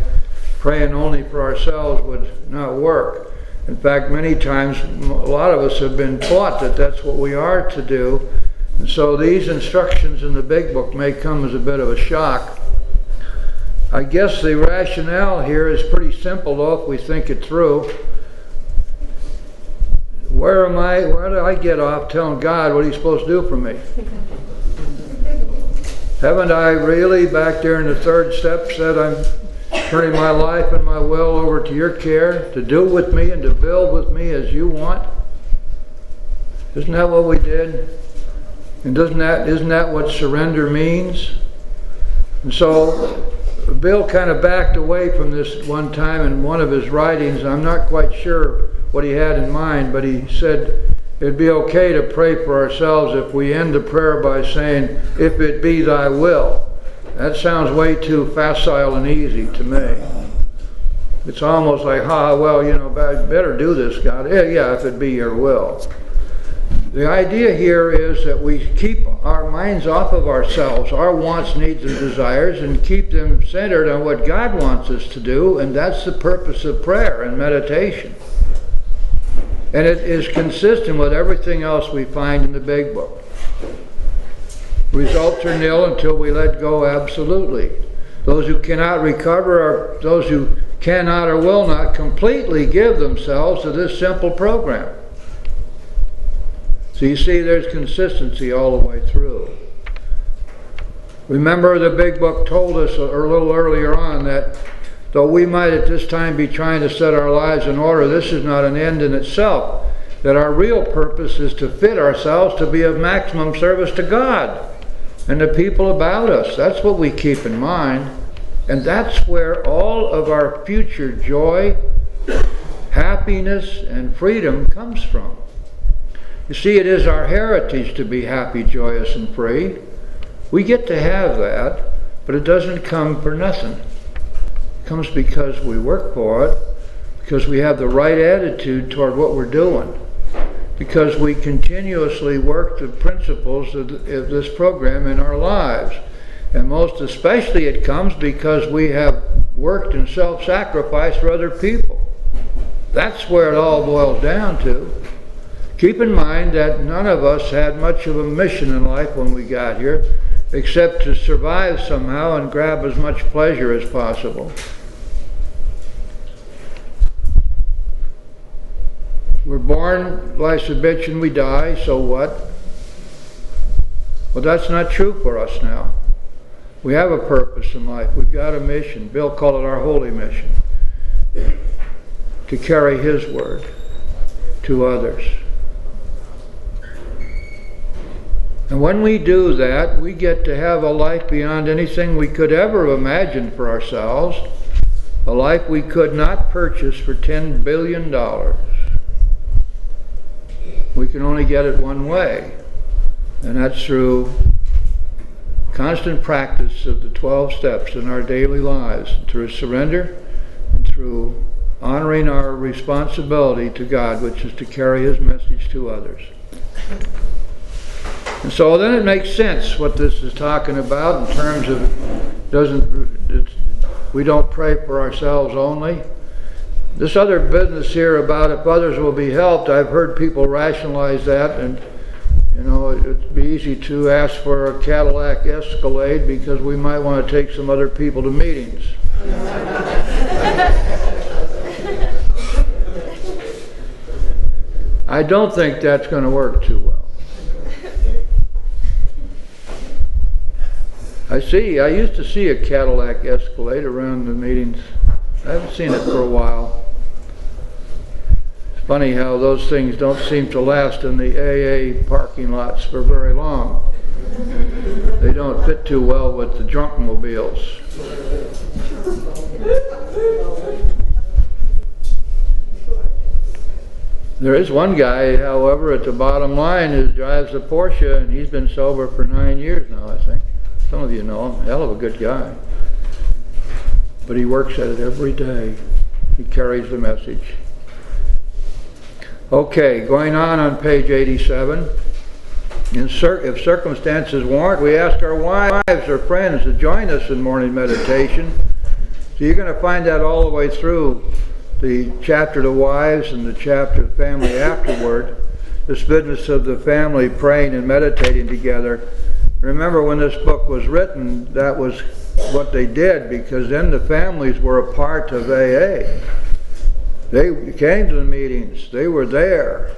praying only for ourselves would not work. In fact, many times, a lot of us have been taught that that's what we are to do. And so these instructions in the Big Book may come as a bit of a shock. I guess the rationale here is pretty simple, though, if we think it through. Where do I get off telling God what He's supposed to do for me? Haven't I really, back there in the third step, said I'm turning my life and my will over to your care, to do with me and to build with me as you want? Isn't that what we did? And isn't that what surrender means? And so Bill kind of backed away from this one time in one of his writings. I'm not quite sure what he had in mind, but he said it'd be okay to pray for ourselves if we end the prayer by saying, if it be thy will. That sounds way too facile and easy to me. It's almost like, well, you know, I better do this, God. Yeah, if it be your will. The idea here is that we keep our minds off of ourselves, our wants, needs, and desires, and keep them centered on what God wants us to do, and that's the purpose of prayer and meditation. And it is consistent with everything else we find in the Big Book. Results are nil until we let go absolutely. Those who cannot recover are those who cannot or will not completely give themselves to this simple program. So you see, there's consistency all the way through. Remember, the Big Book told us a little earlier on that though we might at this time be trying to set our lives in order, this is not an end in itself. That our real purpose is to fit ourselves to be of maximum service to God and the people about us. That's what we keep in mind. And that's where all of our future joy, happiness, and freedom comes from. You see, it is our heritage to be happy, joyous, and free. We get to have that, but it doesn't come for nothing. It comes because we work for it, because we have the right attitude toward what we're doing, because we continuously work the principles of this program in our lives. And most especially it comes because we have worked in self-sacrifice for other people. That's where it all boils down to. Keep in mind that none of us had much of a mission in life when we got here, except to survive somehow and grab as much pleasure as possible. We're born, life's a bitch, and we die, so what? Well, that's not true for us now. We have a purpose in life. We've got a mission. Bill called it our holy mission. To carry his word to others. And when we do that, we get to have a life beyond anything we could ever have imagined for ourselves. A life we could not purchase for $10 billion. We can only get it one way, and that's through constant practice of the 12 steps in our daily lives, through surrender and through honoring our responsibility to God, which is to carry his message to others. And so then it makes sense what this is talking about in terms of we don't pray for ourselves only. This other business here about if others will be helped, I've heard people rationalize that, and you know, it'd be easy to ask for a Cadillac Escalade because we might want to take some other people to meetings. I don't think that's going to work too well. I used to see a Cadillac Escalade around the meetings. I haven't seen it for a while. It's funny how those things don't seem to last in the AA parking lots for very long. They don't fit too well with the drunkmobiles. There is one guy, however, at the bottom line who drives a Porsche, and he's been sober for 9 years now, I think. Some of you know him. Hell of a good guy. But he works at it every day. He carries the message. Okay, going on page 87. If circumstances warrant, we ask our wives or friends to join us in morning meditation. So you're going to find that all the way through the chapter to wives and the chapter to family afterward. This business of the family praying and meditating together. Remember, when this book was written, that was what they did, because then the families were a part of AA. They came to the meetings. They were there.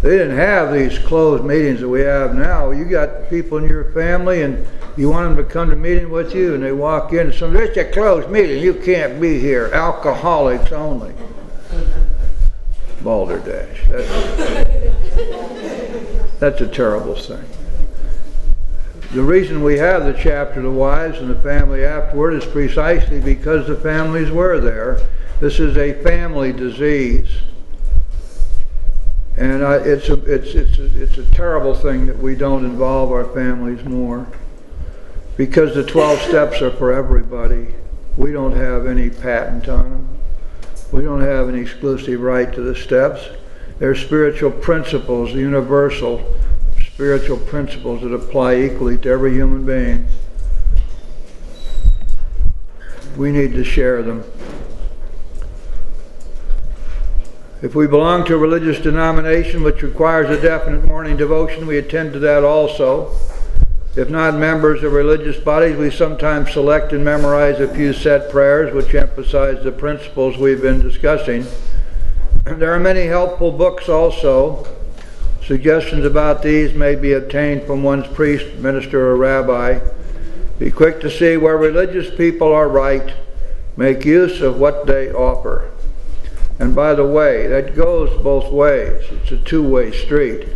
They didn't have these closed meetings that we have now. You got people in your family and you want them to come to meeting with you, and they walk in and say, "It's a closed meeting. You can't be here. Alcoholics only." Balderdash. That's a terrible thing. The reason we have the chapter to wives and the family afterward is precisely because the families were there. This is a family disease, and it's a terrible thing that we don't involve our families more, because the 12 steps are for everybody. We don't have any patent on them. We don't have an exclusive right to the steps. They're spiritual principles, universal spiritual principles that apply equally to every human being. We need to share them. If we belong to a religious denomination which requires a definite morning devotion, we attend to that also. If not members of religious bodies, we sometimes select and memorize a few set prayers which emphasize the principles we've been discussing. There are many helpful books also. Suggestions about these may be obtained from one's priest, minister, or rabbi. Be quick to see where religious people are right. Make use of what they offer. And by the way, that goes both ways. It's a two-way street.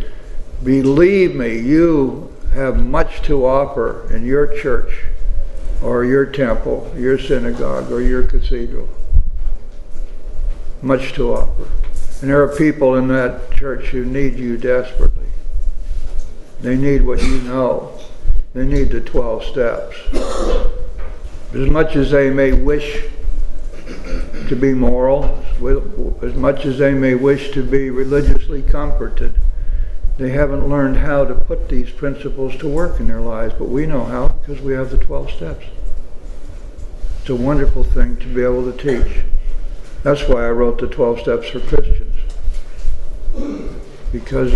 Believe me, you have much to offer in your church or your temple, your synagogue, or your cathedral. Much to offer. And there are people in that church who need you desperately. They need what you know. They need the 12 steps. As much as they may wish to be moral, as much as they may wish to be religiously comforted, they haven't learned how to put these principles to work in their lives. But we know how, because we have the 12 steps. It's a wonderful thing to be able to teach. That's why I wrote the 12 steps for Christians. Because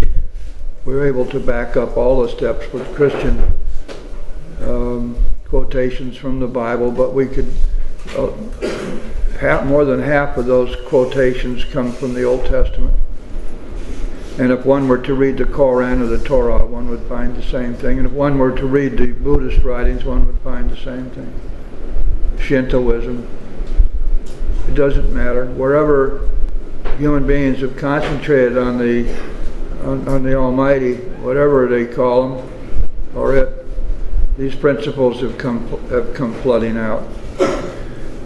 we're able to back up all the steps with Christian quotations from the Bible, but we could, more than half of those quotations come from the Old Testament. And if one were to read the Koran or the Torah, one would find the same thing. And if one were to read the Buddhist writings, one would find the same thing. Shintoism. It doesn't matter. Wherever human beings have concentrated on the Almighty, whatever they call him, or it, these principles have come flooding out.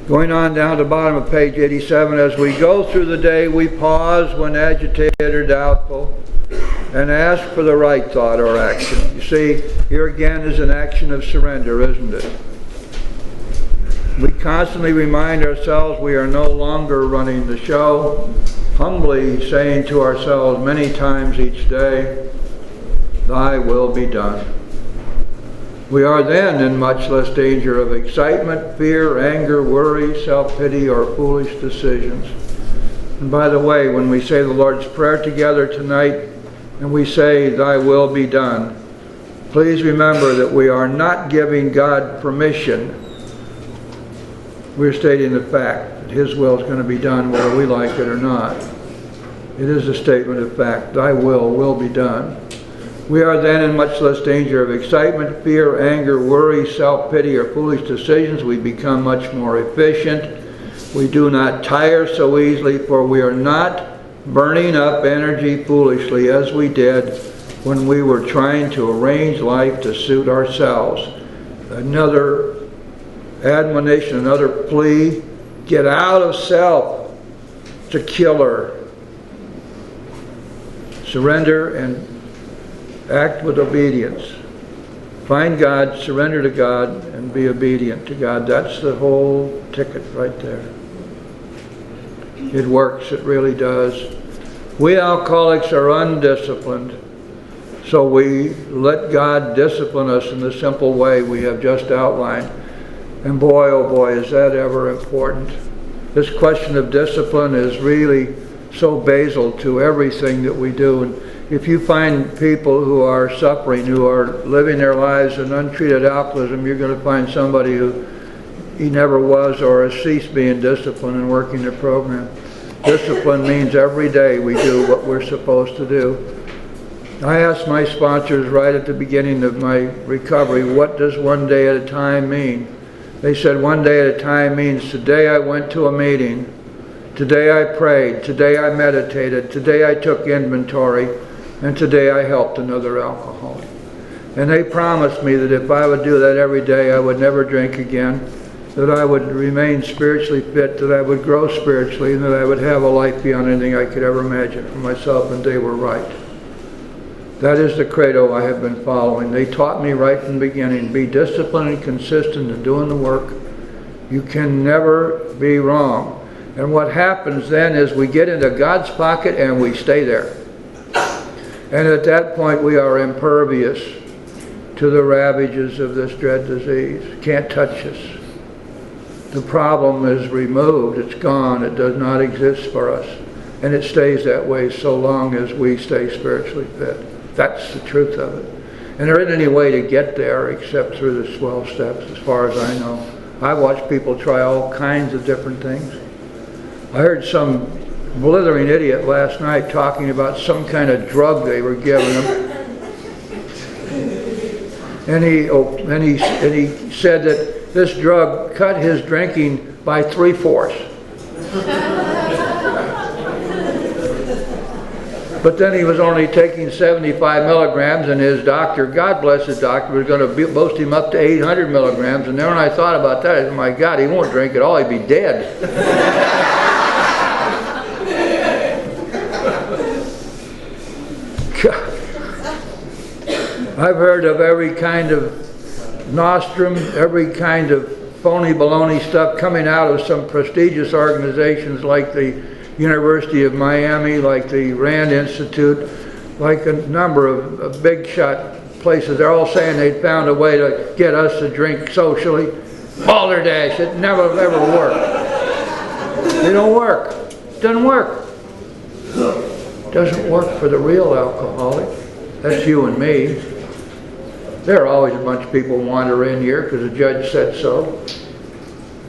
Going on down to the bottom of page 87, as we go through the day, we pause when agitated or doubtful and ask for the right thought or action. You see, here again is an action of surrender, isn't it? We constantly remind ourselves we are no longer running the show, humbly saying to ourselves many times each day, "Thy will be done." We are then in much less danger of excitement, fear, anger, worry, self-pity, or foolish decisions. And by the way, when we say the Lord's Prayer together tonight, and we say, "Thy will be done," please remember that we are not giving God permission. We're stating the fact that His will is going to be done whether we like it or not. It is a statement of fact. Thy will be done. We are then in much less danger of excitement, fear, anger, worry, self-pity, or foolish decisions. We become much more efficient. We do not tire so easily, for we are not burning up energy foolishly as we did when we were trying to arrange life to suit ourselves. Another admonition, another plea, get out of self. It's a killer. Surrender and act with obedience. Find God, surrender to God, and be obedient to God. That's the whole ticket right there. It works, it really does. We alcoholics are undisciplined, so we let God discipline us in the simple way we have just outlined. And boy, oh boy, is that ever important. This question of discipline is really so basal to everything that we do. And if you find people who are suffering, who are living their lives in untreated alcoholism, you're going to find somebody who he never was or has ceased being disciplined and working their program. Discipline means every day we do what we're supposed to do. I asked my sponsors right at the beginning of my recovery, what does one day at a time mean? They said one day at a time means today I went to a meeting, today I prayed, today I meditated, today I took inventory, and today I helped another alcoholic. And they promised me that if I would do that every day, I would never drink again, that I would remain spiritually fit, that I would grow spiritually, and that I would have a life beyond anything I could ever imagine for myself, and they were right. That is the credo I have been following. They taught me right from the beginning, be disciplined and consistent in doing the work. You can never be wrong. And what happens then is we get into God's pocket and we stay there. And at that point we are impervious to the ravages of this dread disease. Can't touch us. The problem is removed. It's gone. It does not exist for us. And it stays that way so long as we stay spiritually fit. That's the truth of it. And there isn't any way to get there except through the 12 steps, as far as I know. I watch people try all kinds of different things. I heard some blithering idiot last night talking about some kind of drug they were giving him. And he said that this drug cut his drinking by 3/4. But then he was only taking 75 milligrams, and his doctor, God bless his doctor, was going to boost him up to 800 milligrams. And then when I thought about that, I said, my God, he won't drink at all, he'd be dead. I've heard of every kind of nostrum, every kind of phony baloney stuff coming out of some prestigious organizations like the University of Miami, like the Rand Institute, like a number of big shot places. They're all saying they'd found a way to get us to drink socially. Balderdash, it never ever worked. They don't work. It doesn't work. It doesn't work for the real alcoholic. That's you and me. There are always a bunch of people wander in here because the judge said so.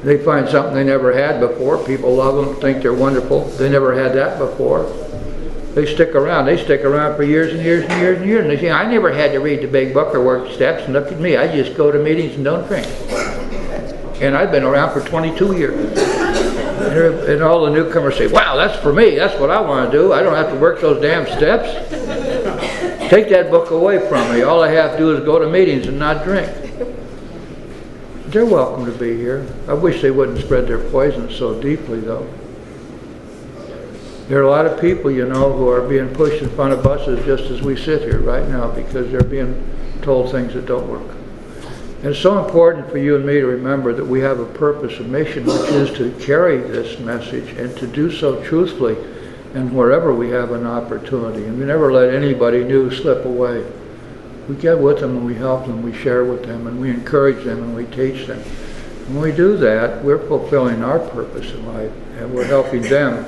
They find something they never had before. People love them, think they're wonderful. They never had that before. They stick around. They stick around for years and years and years and years. And they say, I never had to read the Big Book or work steps, and look at me. I just go to meetings and don't drink. And I've been around for 22 years. And all the newcomers say, wow, that's for me. That's what I want to do. I don't have to work those damn steps. Take that book away from me. All I have to do is go to meetings and not drink. They're welcome to be here. I wish they wouldn't spread their poison so deeply, though. There are a lot of people, you know, who are being pushed in front of buses just as we sit here right now because they're being told things that don't work. And it's so important for you and me to remember that we have a purpose, a mission, which is to carry this message and to do so truthfully and wherever we have an opportunity. And we never let anybody new slip away. We get with them and we help them, we share with them, and we encourage them and we teach them. When we do that, we're fulfilling our purpose in life, and we're helping them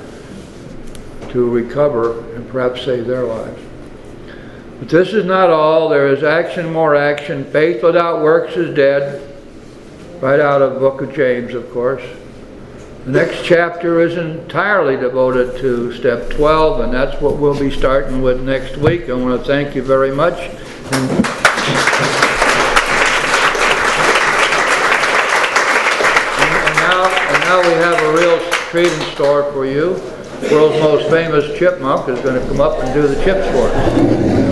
to recover and perhaps save their lives. But this is not all. There is action, more action. Faith without works is dead. Right out of the book of James, of course. The next chapter is entirely devoted to step 12, and that's what we'll be starting with next week. I want to thank you very much. And now we have a real treat in store for you. The world's most famous chipmunk is going to come up and do the chips for us.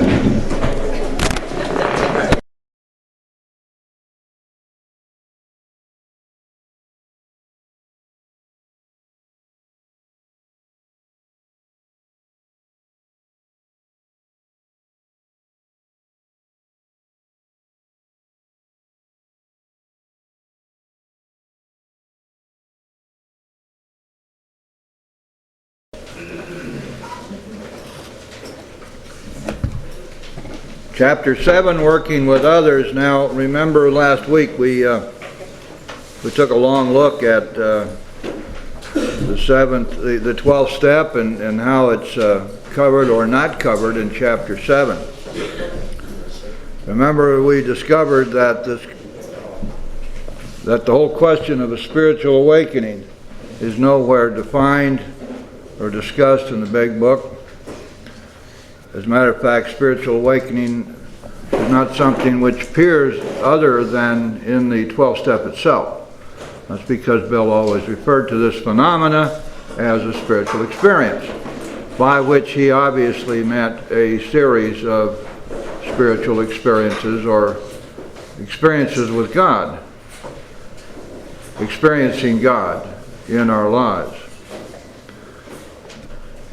Chapter 7, working with others. Now, remember last week we took a long look at the 12th step and how it's covered or not covered in chapter 7. Remember, we discovered that the whole question of a spiritual awakening is nowhere defined or discussed in the Big Book. As a matter of fact, spiritual awakening is not something which appears other than in the 12th step itself. That's because Bill always referred to this phenomena as a spiritual experience, by which he obviously meant a series of spiritual experiences or experiences with God, experiencing God in our lives.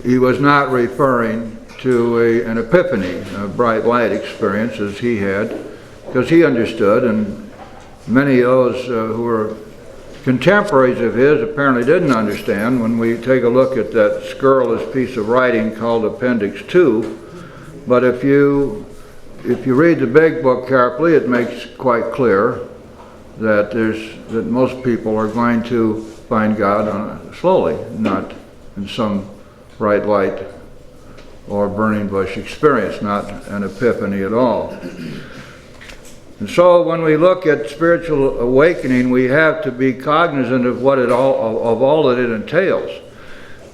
He was not referring to an epiphany, a bright light experience as he had, because he understood, and many of those who were contemporaries of his apparently didn't understand. When we take a look at that scurrilous piece of writing called Appendix 2, but if you read the Big Book carefully, it makes quite clear that most people are going to find God slowly, not in some bright light or burning bush experience, not an epiphany at all. And so when we look at spiritual awakening, we have to be cognizant of all that it entails.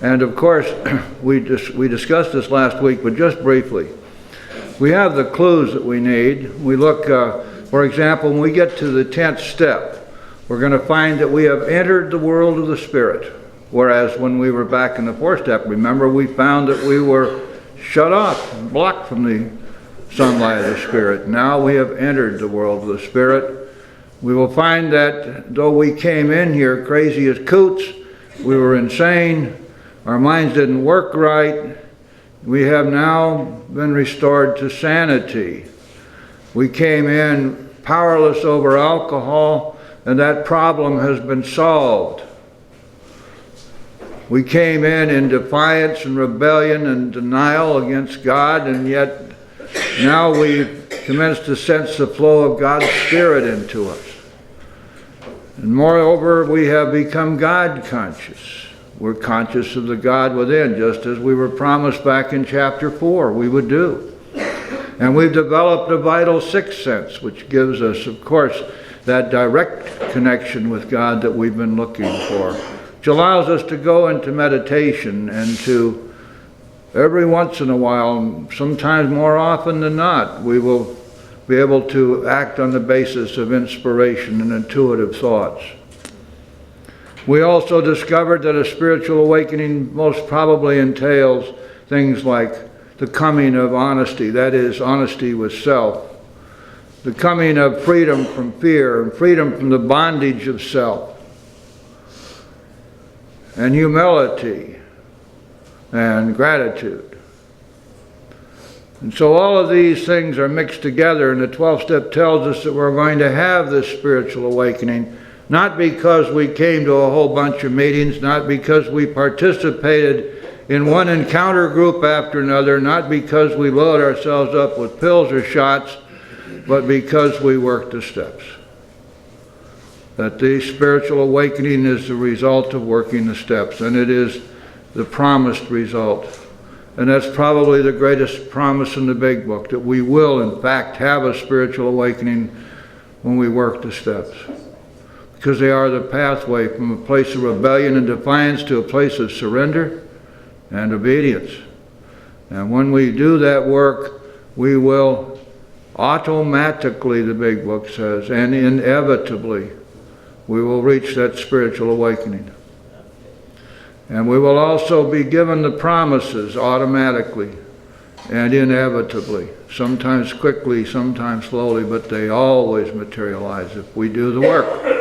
And of course, we discussed this last week, but just briefly. We have the clues that we need. We look, for example, when we get to the 10th step, we're going to find that we have entered the world of the Spirit. Whereas when we were back in the 4th step, remember, we found that we were shut off and blocked from the sunlight of the Spirit. Now we have entered the world of the Spirit. We will find that though we came in here crazy as coots, we were insane, our minds didn't work right, we have now been restored to sanity. We came in powerless over alcohol, and that problem has been solved. We came in defiance and rebellion and denial against God, and yet now we've commenced to sense the flow of God's Spirit into us. And moreover, we have become God conscious. We're conscious of the God within, just as we were promised back in chapter 4 we would do. And we've developed a vital sixth sense, which gives us, of course, that direct connection with God that we've been looking for, which allows us to go into meditation and to, every once in a while, sometimes more often than not, we will be able to act on the basis of inspiration and intuitive thoughts. We also discovered that a spiritual awakening most probably entails things like the coming of honesty, that is, honesty with self, the coming of freedom from fear and freedom from the bondage of self, and humility and gratitude. And so all of these things are mixed together, and the 12th step tells us that we're going to have this spiritual awakening, not because we came to a whole bunch of meetings, not because we participated in one encounter group after another, not because we load ourselves up with pills or shots, but because we worked the steps. That the spiritual awakening is the result of working the steps, and it is the promised result. And that's probably the greatest promise in the Big Book, that we will in fact have a spiritual awakening when we work the steps. Because they are the pathway from a place of rebellion and defiance to a place of surrender and obedience. And when we do that work, we will automatically, the Big Book says, and inevitably, we will reach that spiritual awakening. And we will also be given the promises automatically and inevitably, sometimes quickly, sometimes slowly, but they always materialize if we do the work.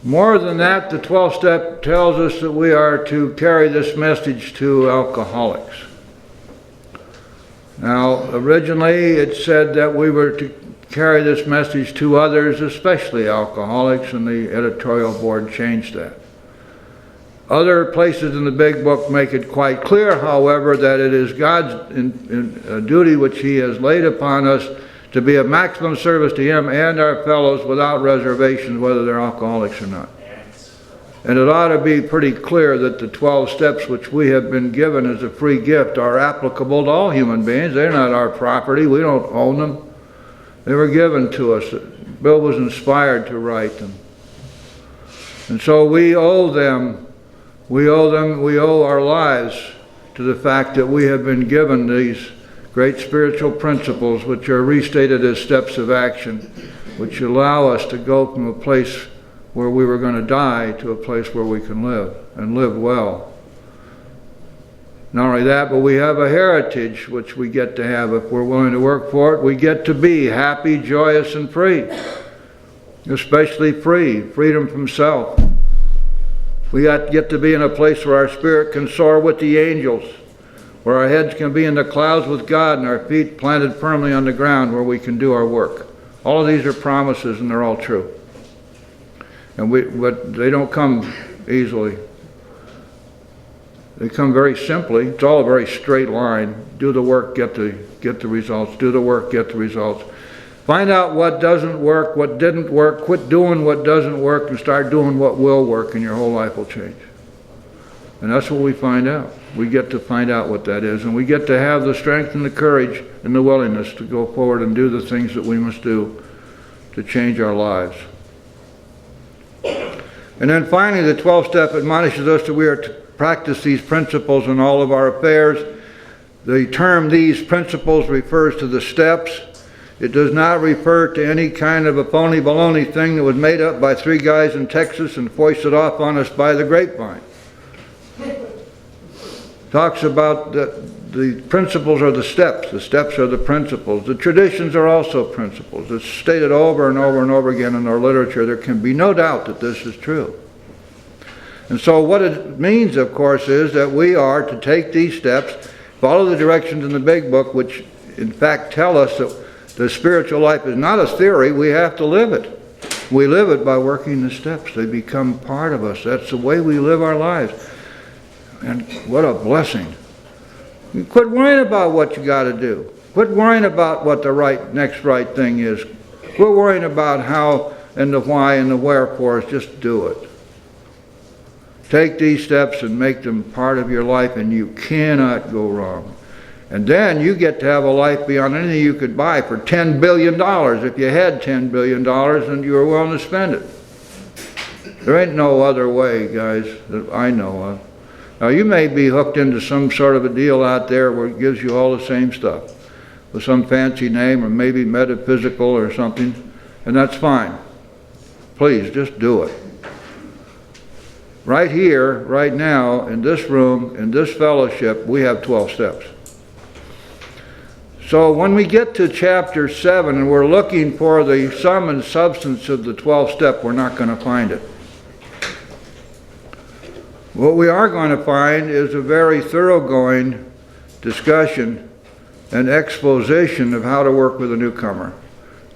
More than that, the 12th step tells us that we are to carry this message to alcoholics. Now, originally it said that we were to carry this message to others, especially alcoholics, and the editorial board changed that. Other places in the Big Book make it quite clear, however, that it is God's duty which He has laid upon us to be of maximum service to Him and our fellows without reservations, whether they're alcoholics or not. And it ought to be pretty clear that the 12 steps which we have been given as a free gift are applicable to all human beings. They're not our property. We don't own them. They were given to us. Bill was inspired to write them. And so we owe them. We owe our lives to the fact that we have been given these great spiritual principles which are restated as steps of action, which allow us to go from a place where we were going to die to a place where we can live, and live well. Not only that, but we have a heritage which we get to have if we're willing to work for it. We get to be happy, joyous, and free. Especially free, freedom from self. We get to be in a place where our spirit can soar with the angels, where our heads can be in the clouds with God and our feet planted firmly on the ground where we can do our work. All of these are promises, and they're all true. But they don't come easily. They come very simply. It's all a very straight line. Do the work, get the results. Do the work, get the results. Find out what doesn't work, what didn't work. Quit doing what doesn't work and start doing what will work, and your whole life will change. And that's what we find out. We get to find out what that is, and we get to have the strength and the courage and the willingness to go forward and do the things that we must do to change our lives. And then finally, the 12th step admonishes us that we are to practice these principles in all of our affairs. The term "these principles" refers to the steps. It does not refer to any kind of a phony baloney thing that was made up by 3 guys in Texas and foisted off on us by the grapevine. Talks about the principles are the steps are the principles. The traditions are also principles. It's stated over and over and over again in our literature. There can be no doubt that this is true. And so what it means, of course, is that we are to take these steps, follow the directions in the Big Book, which in fact tell us that the spiritual life is not a theory, we have to live it. We live it by working the steps. They become part of us. That's the way we live our lives. And what a blessing. Quit worrying about what you got to do. Quit worrying about what the next right thing is. Quit worrying about how and the why and the wherefores. Just do it. Take these steps and make them part of your life, and you cannot go wrong. And then you get to have a life beyond anything you could buy for $10 billion. If you had $10 billion and you were willing to spend it. There ain't no other way, guys, that I know of. Now, you may be hooked into some sort of a deal out there where it gives you all the same stuff with some fancy name or maybe metaphysical or something, and that's fine. Please, just do it. Right here, right now, in this room, in this fellowship, we have 12 steps. So when we get to chapter 7 and we're looking for the sum and substance of the 12th step, we're not going to find it. What we are going to find is a very thoroughgoing discussion and exposition of how to work with a newcomer.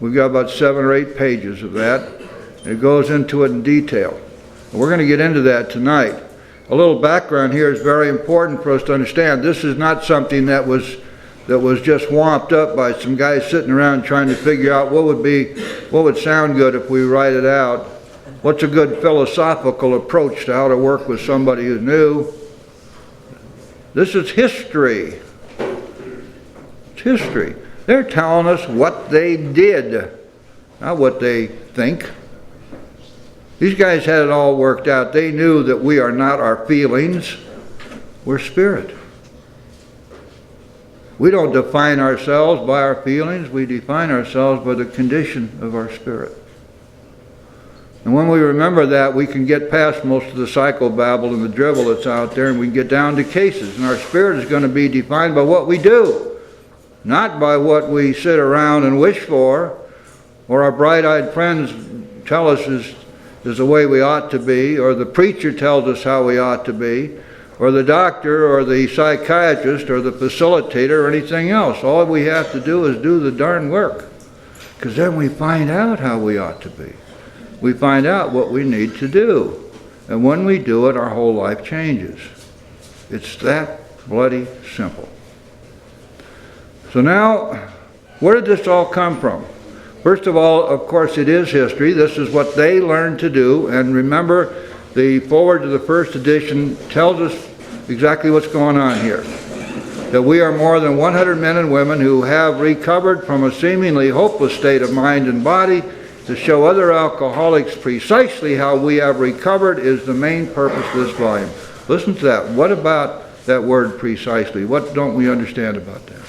We've got about 7 or 8 pages of that. It goes into it in detail. And we're going to get into that tonight. A little background here is very important for us to understand. This is not something that was just whomped up by some guys sitting around trying to figure out what would sound good if we write it out. What's a good philosophical approach to how to work with somebody who's new? This is history. It's history. They're telling us what they did, not what they think. These guys had it all worked out. They knew that we are not our feelings, we're spirit. We don't define ourselves by our feelings, we define ourselves by the condition of our spirit. And when we remember that, we can get past most of the psychobabble and the drivel that's out there, and we can get down to cases. And our spirit is going to be defined by what we do, not by what we sit around and wish for, or our bright-eyed friends tell us is the way we ought to be, or the preacher tells us how we ought to be, or the doctor, or the psychiatrist, or the facilitator, or anything else. All we have to do is do the darn work, because then we find out how we ought to be. We find out what we need to do. And when we do it, our whole life changes. It's that bloody simple. So now, where did this all come from? First of all, of course, it is history. This is what they learned to do. And remember, the foreword to the first edition tells us exactly what's going on here. That we are more than 100 men and women who have recovered from a seemingly hopeless state of mind and body. To show other alcoholics precisely how we have recovered is the main purpose of this volume. Listen to that. What about that word precisely? What don't we understand about that?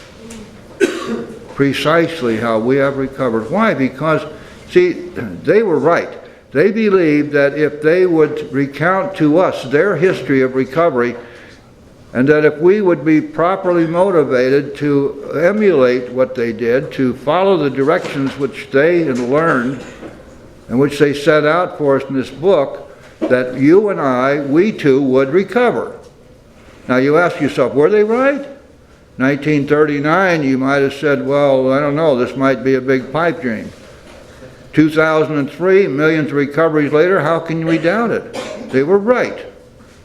Precisely how we have recovered. Why? Because, see, they were right. They believed that if they would recount to us their history of recovery, and that if we would be properly motivated to emulate what they did, to follow the directions which they had learned and which they set out for us in this book, that you and I, we too, would recover. Now you ask yourself, were they right? 1939, you might have said, well, I don't know, this might be a big pipe dream. 2003, millions of recoveries later, how can we doubt it? They were right.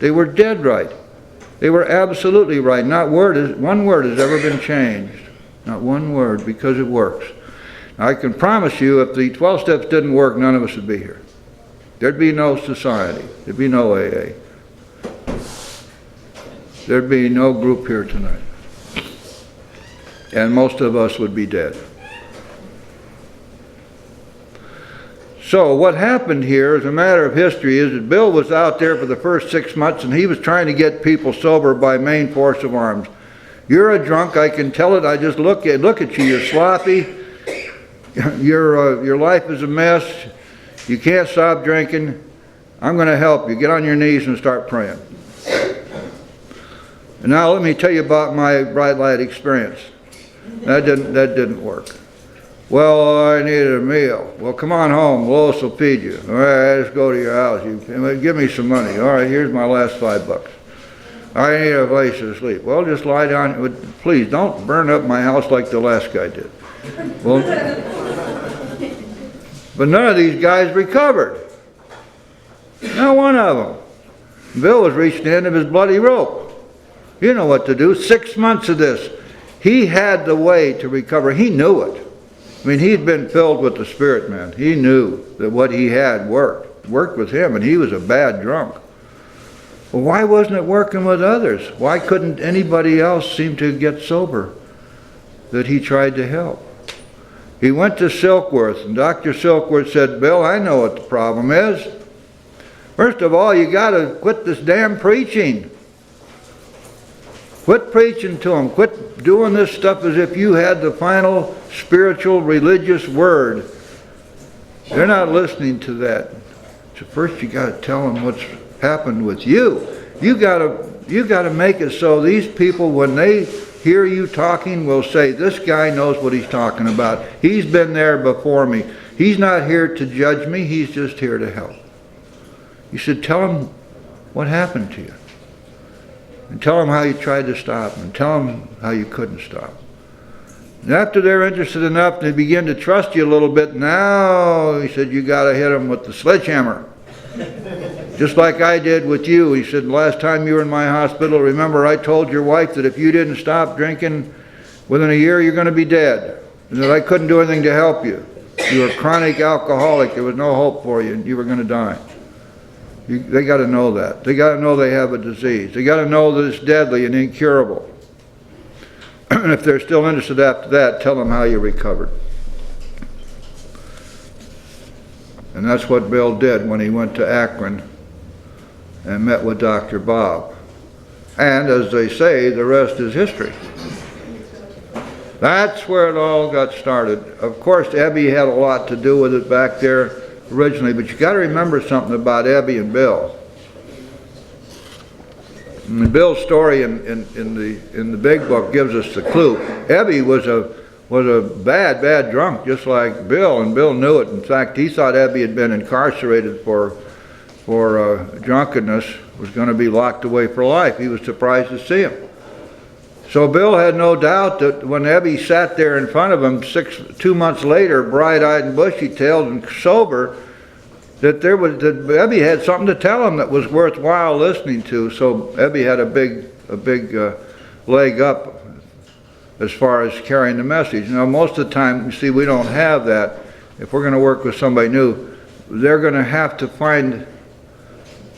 They were dead right. They were absolutely right. Not one word has ever been changed. Not one word, because it works. Now, I can promise you, if the 12 steps didn't work, none of us would be here. There'd be no society. There'd be no AA. There'd be no group here tonight. And most of us would be dead. So what happened here, as a matter of history, is that Bill was out there for the first 6 months and he was trying to get people sober by main force of arms. You're a drunk, I can tell it. I just look at you. You're sloppy. Your life is a mess. You can't stop drinking. I'm going to help you. Get on your knees and start praying. And now let me tell you about my bright light experience. That didn't work. Well, I needed a meal. Well, come on home. Lois will feed you. All right, let's go to your house. Give me some money. All right, here's my last $5. I need a place to sleep. Well, just lie down. Please don't burn up my house like the last guy did. Well, but none of these guys recovered. Not one of them. Bill was reaching the end of his bloody rope. You know what to do. 6 months of this. He had the way to recover. He knew it. I mean, he'd been filled with the Spirit, man. He knew that what he had worked with him, and he was a bad drunk. Well, why wasn't it working with others? Why couldn't anybody else seem to get sober that he tried to help? He went to Silkworth, and Dr. Silkworth said, Bill, I know what the problem is. First of all, you got to quit this damn preaching. Quit preaching to them. Quit doing this stuff as if you had the final spiritual, religious word. They're not listening to that. So first you got to tell them what's happened with you. You got to make it so these people, when they hear you talking, will say, this guy knows what he's talking about. He's been there before me. He's not here to judge me. He's just here to help. You should tell them what happened to you. And tell them how you tried to stop, and tell them how you couldn't stop. And after they're interested enough, they begin to trust you a little bit. Now, he said, you got to hit them with the sledgehammer. Just like I did with you. He said, last time you were in my hospital, remember I told your wife that if you didn't stop drinking within a year, you're going to be dead. And that I couldn't do anything to help you. You were a chronic alcoholic. There was no hope for you, and you were going to die. They got to know that. They got to know they have a disease. They got to know that it's deadly and incurable. And if they're still interested after that, tell them how you recovered. And that's what Bill did when he went to Akron and met with Dr. Bob. And as they say, the rest is history. That's where it all got started. Of course, Ebby had a lot to do with it back there originally, but you got to remember something about Ebby and Bill. And Bill's story in the big book gives us the clue. Ebby was a bad drunk, just like Bill, and Bill knew it. In fact, he thought Ebby had been incarcerated for drunkenness, was going to be locked away for life. He was surprised to see him. So Bill had no doubt that when Ebby sat there in front of him 2 months later, bright-eyed and bushy-tailed and sober, that Ebby had something to tell him that was worthwhile listening to. So Ebby had a big leg up as far as carrying the message. Now, most of the time, you see, we don't have that. If we're going to work with somebody new, they're going to have to find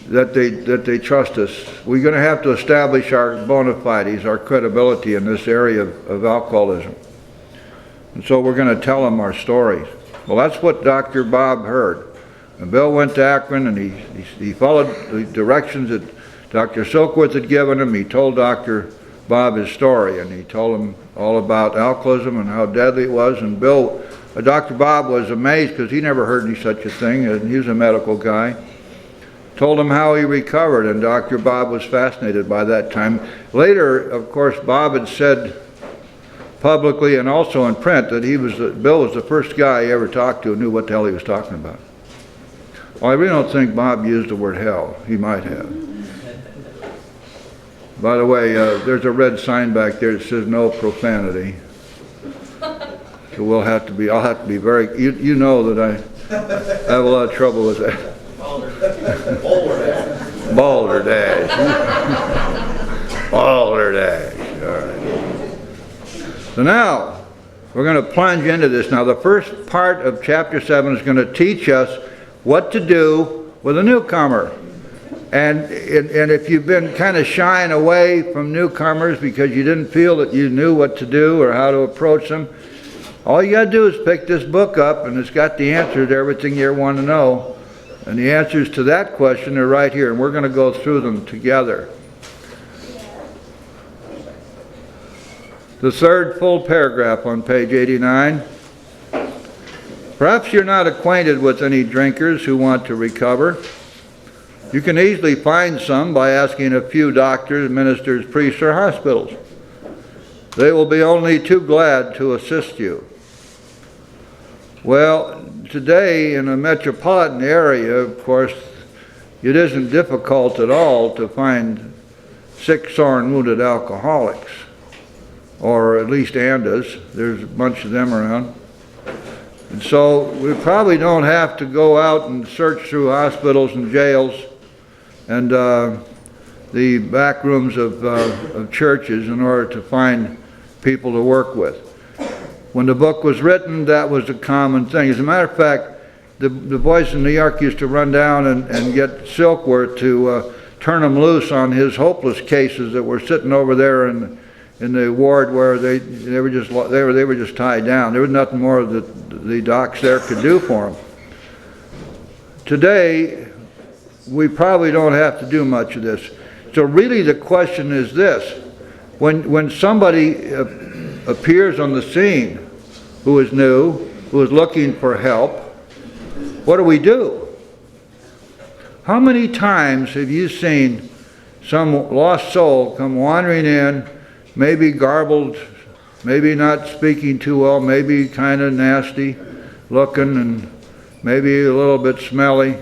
that they trust us. We're going to have to establish our bona fides, our credibility in this area of alcoholism. And so we're going to tell them our stories. Well, that's what Dr. Bob heard. And Bill went to Akron, and he followed the directions that Dr. Silkworth had given him. He told Dr. Bob his story, and he told him all about alcoholism and how deadly it was. And Dr. Bob was amazed because he never heard any such a thing, and he was a medical guy. Told him how he recovered, and Dr. Bob was fascinated by that time. Later, of course, Bob had said publicly and also in print that Bill was the first guy he ever talked to who knew what the hell he was talking about. Well, I really don't think Bob used the word hell. He might have. By the way, there's a red sign back there that says no profanity. So I'll have to be very, you know that I have a lot of trouble with that. Balderdash. Balderdash. All right. So now, we're going to plunge into this. Now, the first part of chapter 7 is going to teach us what to do with a newcomer. And if you've been kind of shying away from newcomers because you didn't feel that you knew what to do or how to approach them, all you got to do is pick this book up, and it's got the answer to everything you want to know. And the answers to that question are right here, and we're going to go through them together. The third full paragraph on page 89. Perhaps you're not acquainted with any drinkers who want to recover. You can easily find some by asking a few doctors, ministers, priests, or hospitals. They will be only too glad to assist you. Well, today in a metropolitan area, of course, it isn't difficult at all to find sick, sore, and wounded alcoholics, or at least ANDAs. There's a bunch of them around. And so we probably don't have to go out and search through hospitals and jails and the back rooms of churches in order to find people to work with. When the book was written, that was a common thing. As a matter of fact, the boys in New York used to run down and get Silkworth to turn them loose on his hopeless cases that were sitting over there in the ward where they were just tied down. There was nothing more that the docs there could do for them. Today, we probably don't have to do much of this. So really the question is this: when somebody appears on the scene who is new, who is looking for help, what do? How many times have you seen some lost soul come wandering in, maybe garbled, maybe not speaking too well, maybe kind of nasty looking, and maybe a little bit smelly,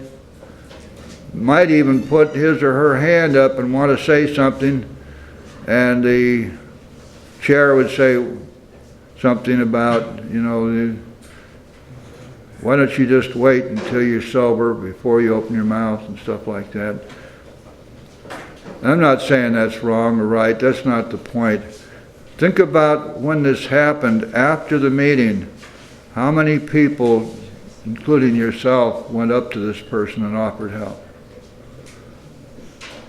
might even put his or her hand up and want to say something, and the chair would say something about, why don't you just wait until you're sober before you open your mouth and stuff like that. I'm not saying that's wrong or right. That's not the point. Think about when this happened after the meeting. How many people, including yourself, went up to this person and offered help?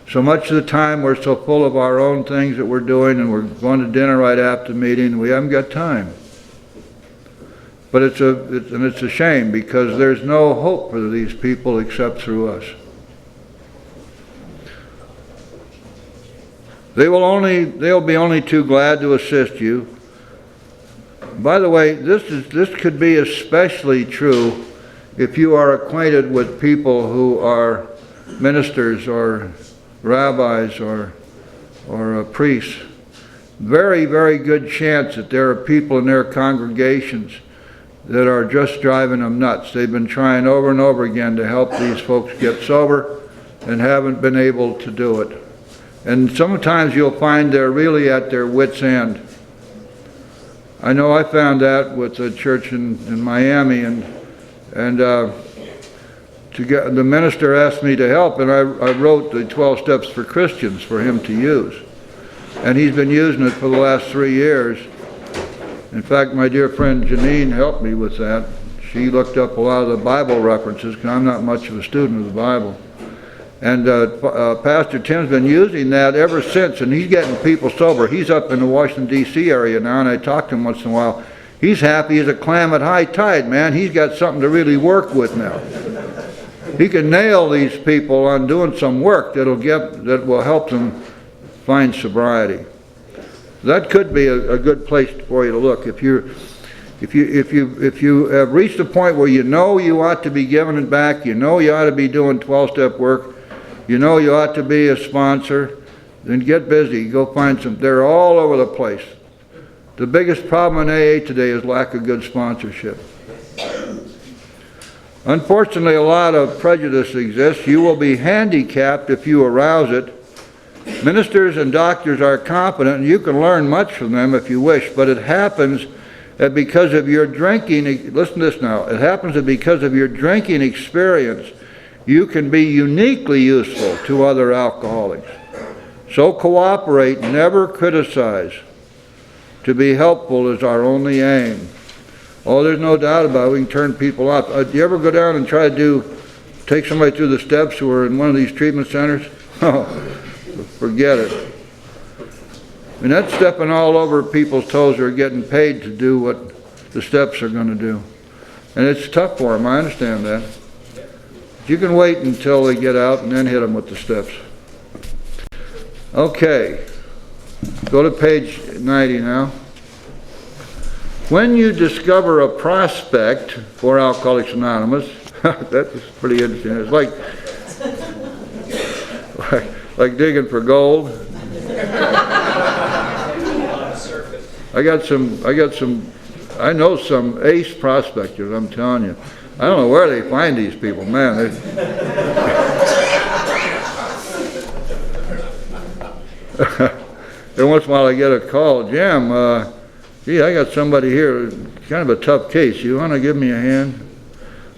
So much of the time we're so full of our own things that we're doing, and we're going to dinner right after the meeting, we haven't got time. But it's a shame, because there's no hope for these people except through us. They'll be only too glad to assist you. By the way, this could be especially true if you are acquainted with people who are ministers or rabbis or priests. Very, very good chance that there are people in their congregations that are just driving them nuts. They've been trying over and over again to help these folks get sober and haven't been able to do it. And sometimes you'll find they're really at their wits' end. I know I found that with a church in Miami, and the minister asked me to help, and I wrote the 12 Steps for Christians for him to use. And he's been using it for the last 3 years. In fact, my dear friend Janine helped me with that. She looked up a lot of the Bible references, because I'm not much of a student of the Bible. And Pastor Tim's been using that ever since, and he's getting people sober. He's up in the Washington, D.C. area now, and I talk to him once in a while. He's happy as a clam at high tide, man. He's got something to really work with now. He can nail these people on doing some work that will help them find sobriety. That could be a good place for you to look. If you have reached a point where you know you ought to be giving it back, you know you ought to be doing 12-step work, you know you ought to be a sponsor, then get busy. Go find some. They're all over the place. The biggest problem in AA today is lack of good sponsorship. Unfortunately, a lot of prejudice exists. You will be handicapped if you arouse it. Ministers and doctors are competent, and you can learn much from them if you wish, but it happens that because of your drinking, listen to this now, it happens that because of your drinking experience, you can be uniquely useful to other alcoholics. So cooperate, never criticize. To be helpful is our only aim. Oh, there's no doubt about it. We can turn people off. Do you ever go down and try to take somebody through the steps who are in one of these treatment centers? Oh, forget it. I mean, that's stepping all over people's toes who are getting paid to do what the steps are going to do. And it's tough for them, I understand that. But you can wait until they get out and then hit them with the steps. Okay, go to page 90 now. When you discover a prospect for Alcoholics Anonymous, that's pretty interesting. It's like like digging for gold. I know some ace prospectors, I'm telling you. I don't know where they find these people, man. Every once in a while I get a call, Jim, gee, I got somebody here, kind of a tough case. You want to give me a hand?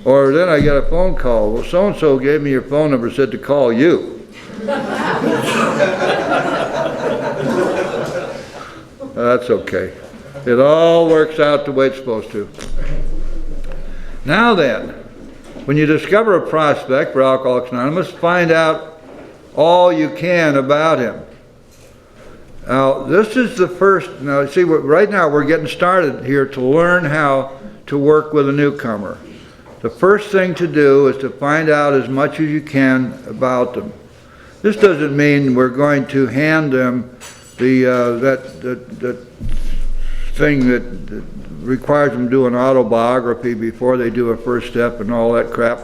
Or then I get a phone call. Well, so-and-so gave me your phone number, said to call you. That's okay. It all works out the way it's supposed to. Now then, when you discover a prospect for Alcoholics Anonymous, find out all you can about him. Now, this is the first, now see, right now we're getting started here to learn how to work with a newcomer. The first thing to do is to find out as much as you can about them. This doesn't mean we're going to hand them that thing that requires them to do an autobiography before they do a first step and all that crap.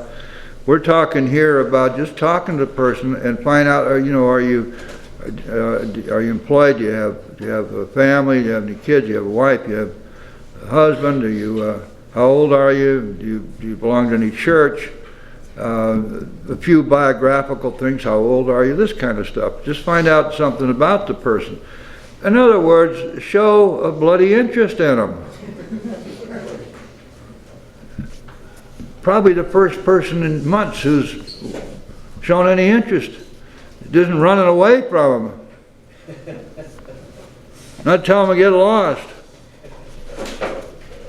We're talking here about just talking to the person and find out, are you employed? Do you have a family? Do you have any kids? Do you have a wife? Do you have a husband? How old are you? Do you belong to any church? A few biographical things. How old are you? This kind of stuff. Just find out something about the person. In other words, show a bloody interest in them. Probably the first person in months who's shown any interest. Isn't running away from them. Not telling them to get lost.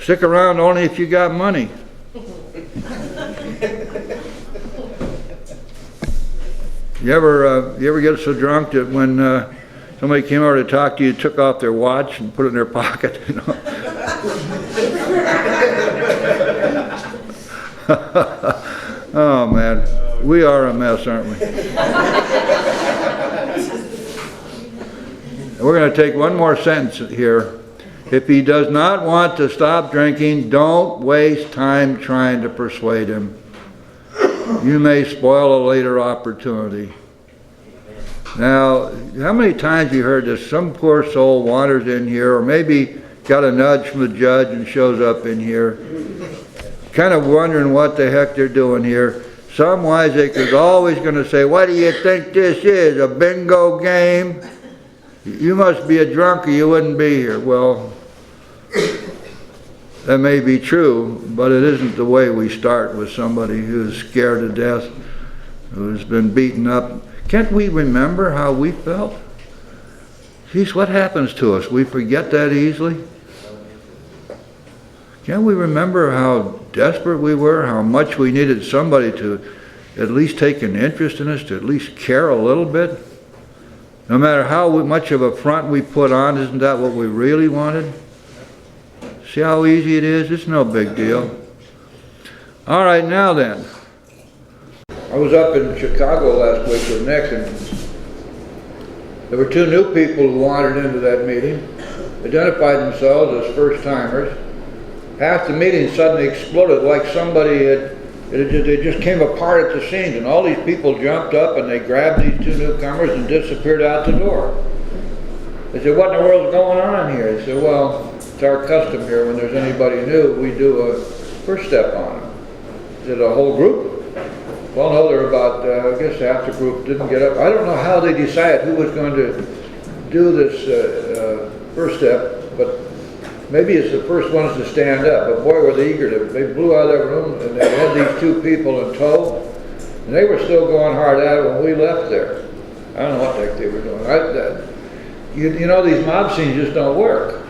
Stick around only if you got money. You ever get so drunk that when somebody came over to talk to you, took off their watch and put it in their pocket? You know? Oh man, we are a mess, aren't we? We're going to take one more sentence here. If he does not want to stop drinking, don't waste time trying to persuade him. You may spoil a later opportunity. Now, how many times you heard this? Some poor soul wanders in here, or maybe got a nudge from the judge and shows up in here, kind of wondering what the heck they're doing here. Some wiseacre's always going to say, what do you think this is, a bingo game? You must be a drunk or you wouldn't be here. Well, that may be true, but it isn't the way we start with somebody who's scared to death, who's been beaten up. Can't we remember how we felt? Geez, what happens to us? We forget that easily. Can't we remember how desperate we were, how much we needed somebody to at least take an interest in us, to at least care a little bit? No matter how much of a front we put on, isn't that what we really wanted? See how easy it is? It's no big deal. All right, now then. I was up in Chicago last week with Nick, and there were two new people who wandered into that meeting, identified themselves as first-timers. Half the meeting suddenly exploded like somebody it just came apart at the seams, and all these people jumped up and they grabbed these two newcomers and disappeared out the door. They said, what in the world's going on here? They said, well, it's our custom here when there's anybody new, we do a first step on them. Is it a whole group? Well, no, there were about, I guess half the group didn't get up. I don't know how they decided who was going to do this first step, but maybe it's the first ones to stand up. But boy, were they eager to. They blew out of that room, and they had these two people in tow, and they were still going hard at it when we left there. I don't know what the heck they were doing. You know, these mob scenes just don't work.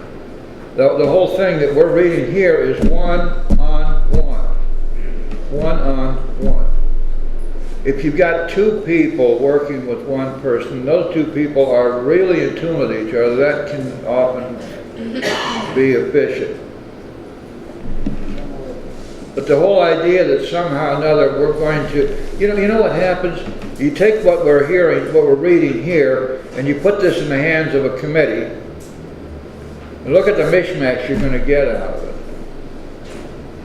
The whole thing that we're reading here is one-on-one. One-on-one. If you've got two people working with one person, those two people are really in tune with each other. That can often be efficient. But the whole idea that somehow or another we're going to, you know what happens? You take what we're hearing, what we're reading here, and you put this in the hands of a committee, and look at the mishmash you're going to get out of it.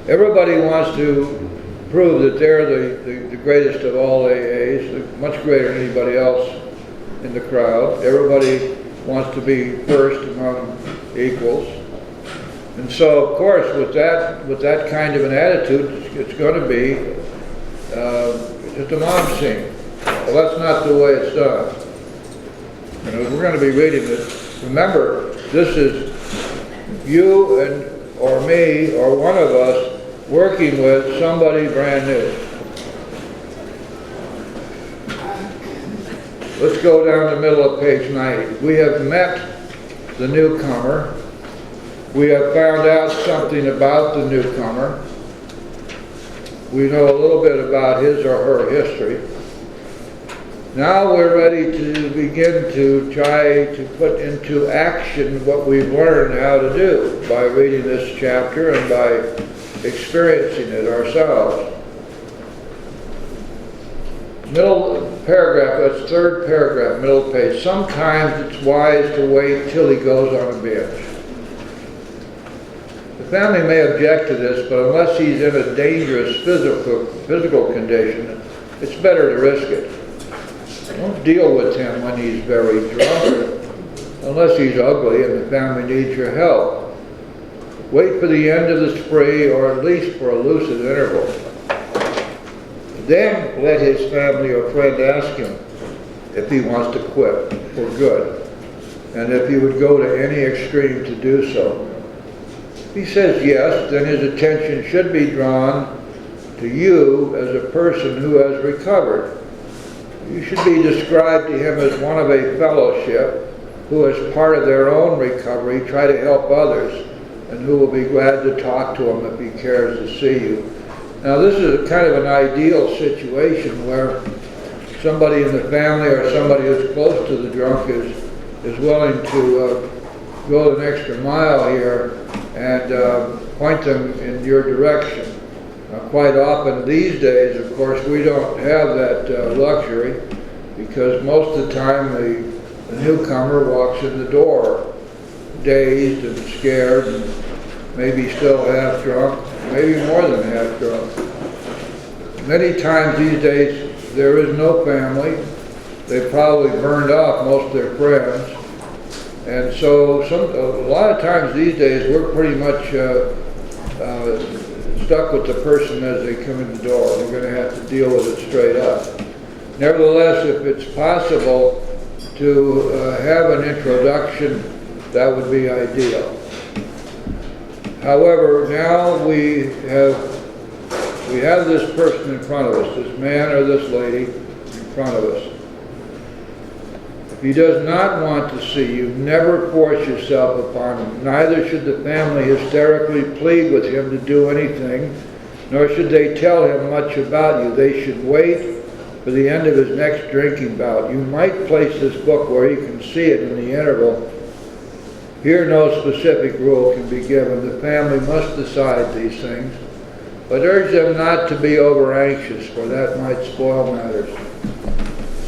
Everybody wants to prove that they're the greatest of all AAs, much greater than anybody else in the crowd. Everybody wants to be first among equals. And so, of course, with that kind of an attitude, it's going to be just a mob scene. Well, that's not the way it's done. And if we're going to be reading this, remember, this is you or me or one of us working with somebody brand new. Let's go down the middle of page 90. We have met the newcomer. We have found out something about the newcomer. We know a little bit about his or her history. Now we're ready to begin to try to put into action what we've learned how to do by reading this chapter and by experiencing it ourselves. Middle paragraph, that's third paragraph, middle page. Sometimes it's wise to wait till he goes on a bench. The family may object to this, but unless he's in a dangerous physical condition, it's better to risk it. Don't deal with him when he's very drunk, unless he's ugly and the family needs your help. Wait for the end of the spree, or at least for a lucid interval. Then let his family or friend ask him if he wants to quit for good, and if he would go to any extreme to do so. If he says yes, then his attention should be drawn to you as a person who has recovered. You should be described to him as one of a fellowship who, as part of their own recovery, try to help others, and who will be glad to talk to him if he cares to see you. Now, this is kind of an ideal situation where somebody in the family or somebody who's close to the drunk is willing to go an extra mile here and point them in your direction. Quite often these days, of course, we don't have that luxury, because most of the time the newcomer walks in the door dazed and scared and maybe still half drunk, maybe more than half drunk. Many times these days there is no family. They probably burned off most of their friends. And so a lot of times these days we're pretty much stuck with the person as they come in the door. We're going to have to deal with it straight up. Nevertheless, if it's possible to have an introduction, that would be ideal. However, now we have this person in front of us, this man or this lady in front of us. If he does not want to see you, never force yourself upon him. Neither should the family hysterically plead with him to do anything, nor should they tell him much about you. They should wait for the end of his next drinking bout. You might place this book where he can see it in the interval. Here no specific rule can be given. The family must decide these things, but urge them not to be over anxious, for that might spoil matters.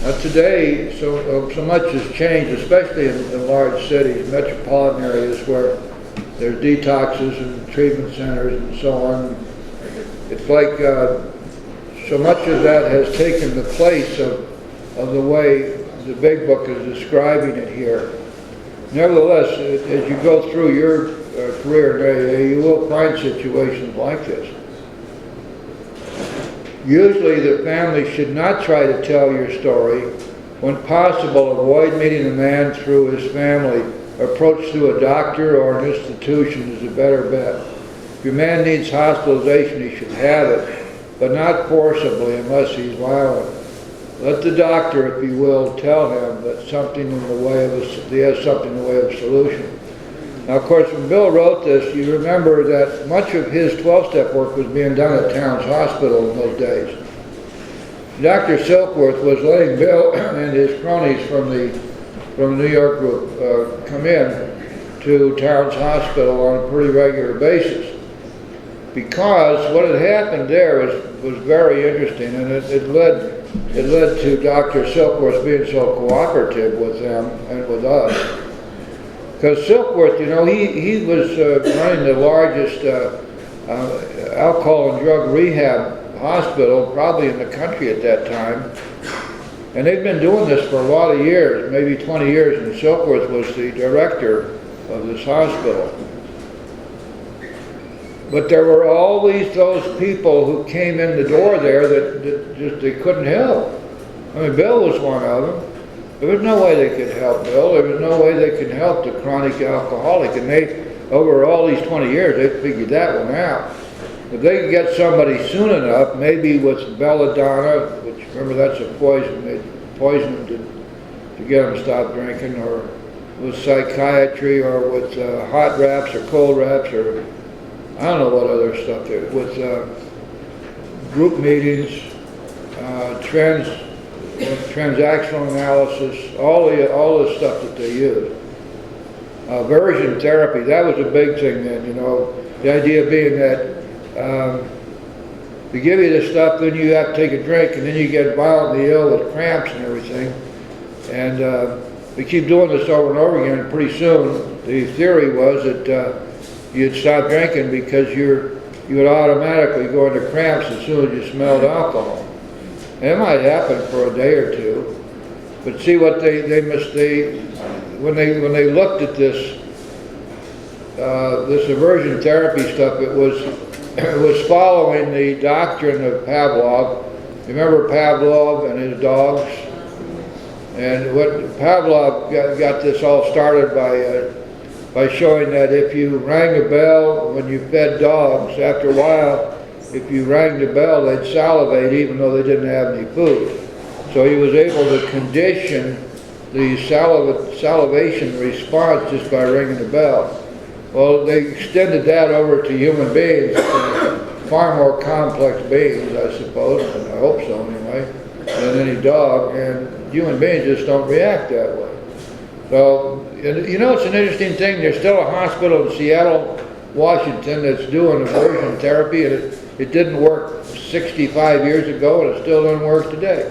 Now today, so much has changed, especially in large cities, metropolitan areas where there's detoxes and treatment centers and so on. It's like so much of that has taken the place of the way the Big Book is describing it here. Nevertheless, as you go through your career in AA, you will find situations like this. Usually the family should not try to tell your story. When possible, avoid meeting the man through his family. Approach through a doctor or an institution is a better bet. If your man needs hospitalization, he should have it, but not forcibly unless he's violent. Let the doctor, if he will, tell him that he has something in the way of a solution. Now, of course, when Bill wrote this, you remember that much of his 12-step work was being done at Towns Hospital in those days. Dr. Silkworth was letting Bill and his cronies from the New York group come in to Towns Hospital on a pretty regular basis, because what had happened there was very interesting, and it led to Dr. Silkworth being so cooperative with them and with us. Because Silkworth, he was running the largest alcohol and drug rehab hospital, probably in the country at that time. And they'd been doing this for a lot of years, maybe 20 years, and Silkworth was the director of this hospital. But there were always those people who came in the door there that just they couldn't help. I mean, Bill was one of them. There was no way they could help Bill. There was no way they could help the chronic alcoholic. And they, over all these 20 years, they figured that one out. If they could get somebody soon enough, maybe with belladonna, which remember that's a poison, they poison them to get them to stop drinking, or with psychiatry, or with hot wraps or cold wraps, or I don't know what other stuff there, with group meetings, transactional analysis, all the stuff that they use. Aversion therapy, that was a big thing then, you know. The idea being that they give you this stuff, then you have to take a drink, and then you get violently ill with cramps and everything. And they keep doing this over and over again, and pretty soon the theory was that you'd stop drinking because you would automatically go into cramps as soon as you smelled alcohol. And it might happen for a day or two, but see what when they looked at this aversion therapy stuff, it was following the doctrine of Pavlov. Remember Pavlov and his dogs? And what Pavlov got this all started by showing that if you rang a bell when you fed dogs, after a while, if you rang the bell, they'd salivate even though they didn't have any food. So he was able to condition the salivation response just by ringing the bell. Well, they extended that over to human beings, far more complex beings, I suppose, and I hope so anyway, than any dog, and human beings just don't react that way. So, you know, it's an interesting thing. There's still a hospital in Seattle, Washington, that's doing aversion therapy, and it didn't work 65 years ago, and it still doesn't work today.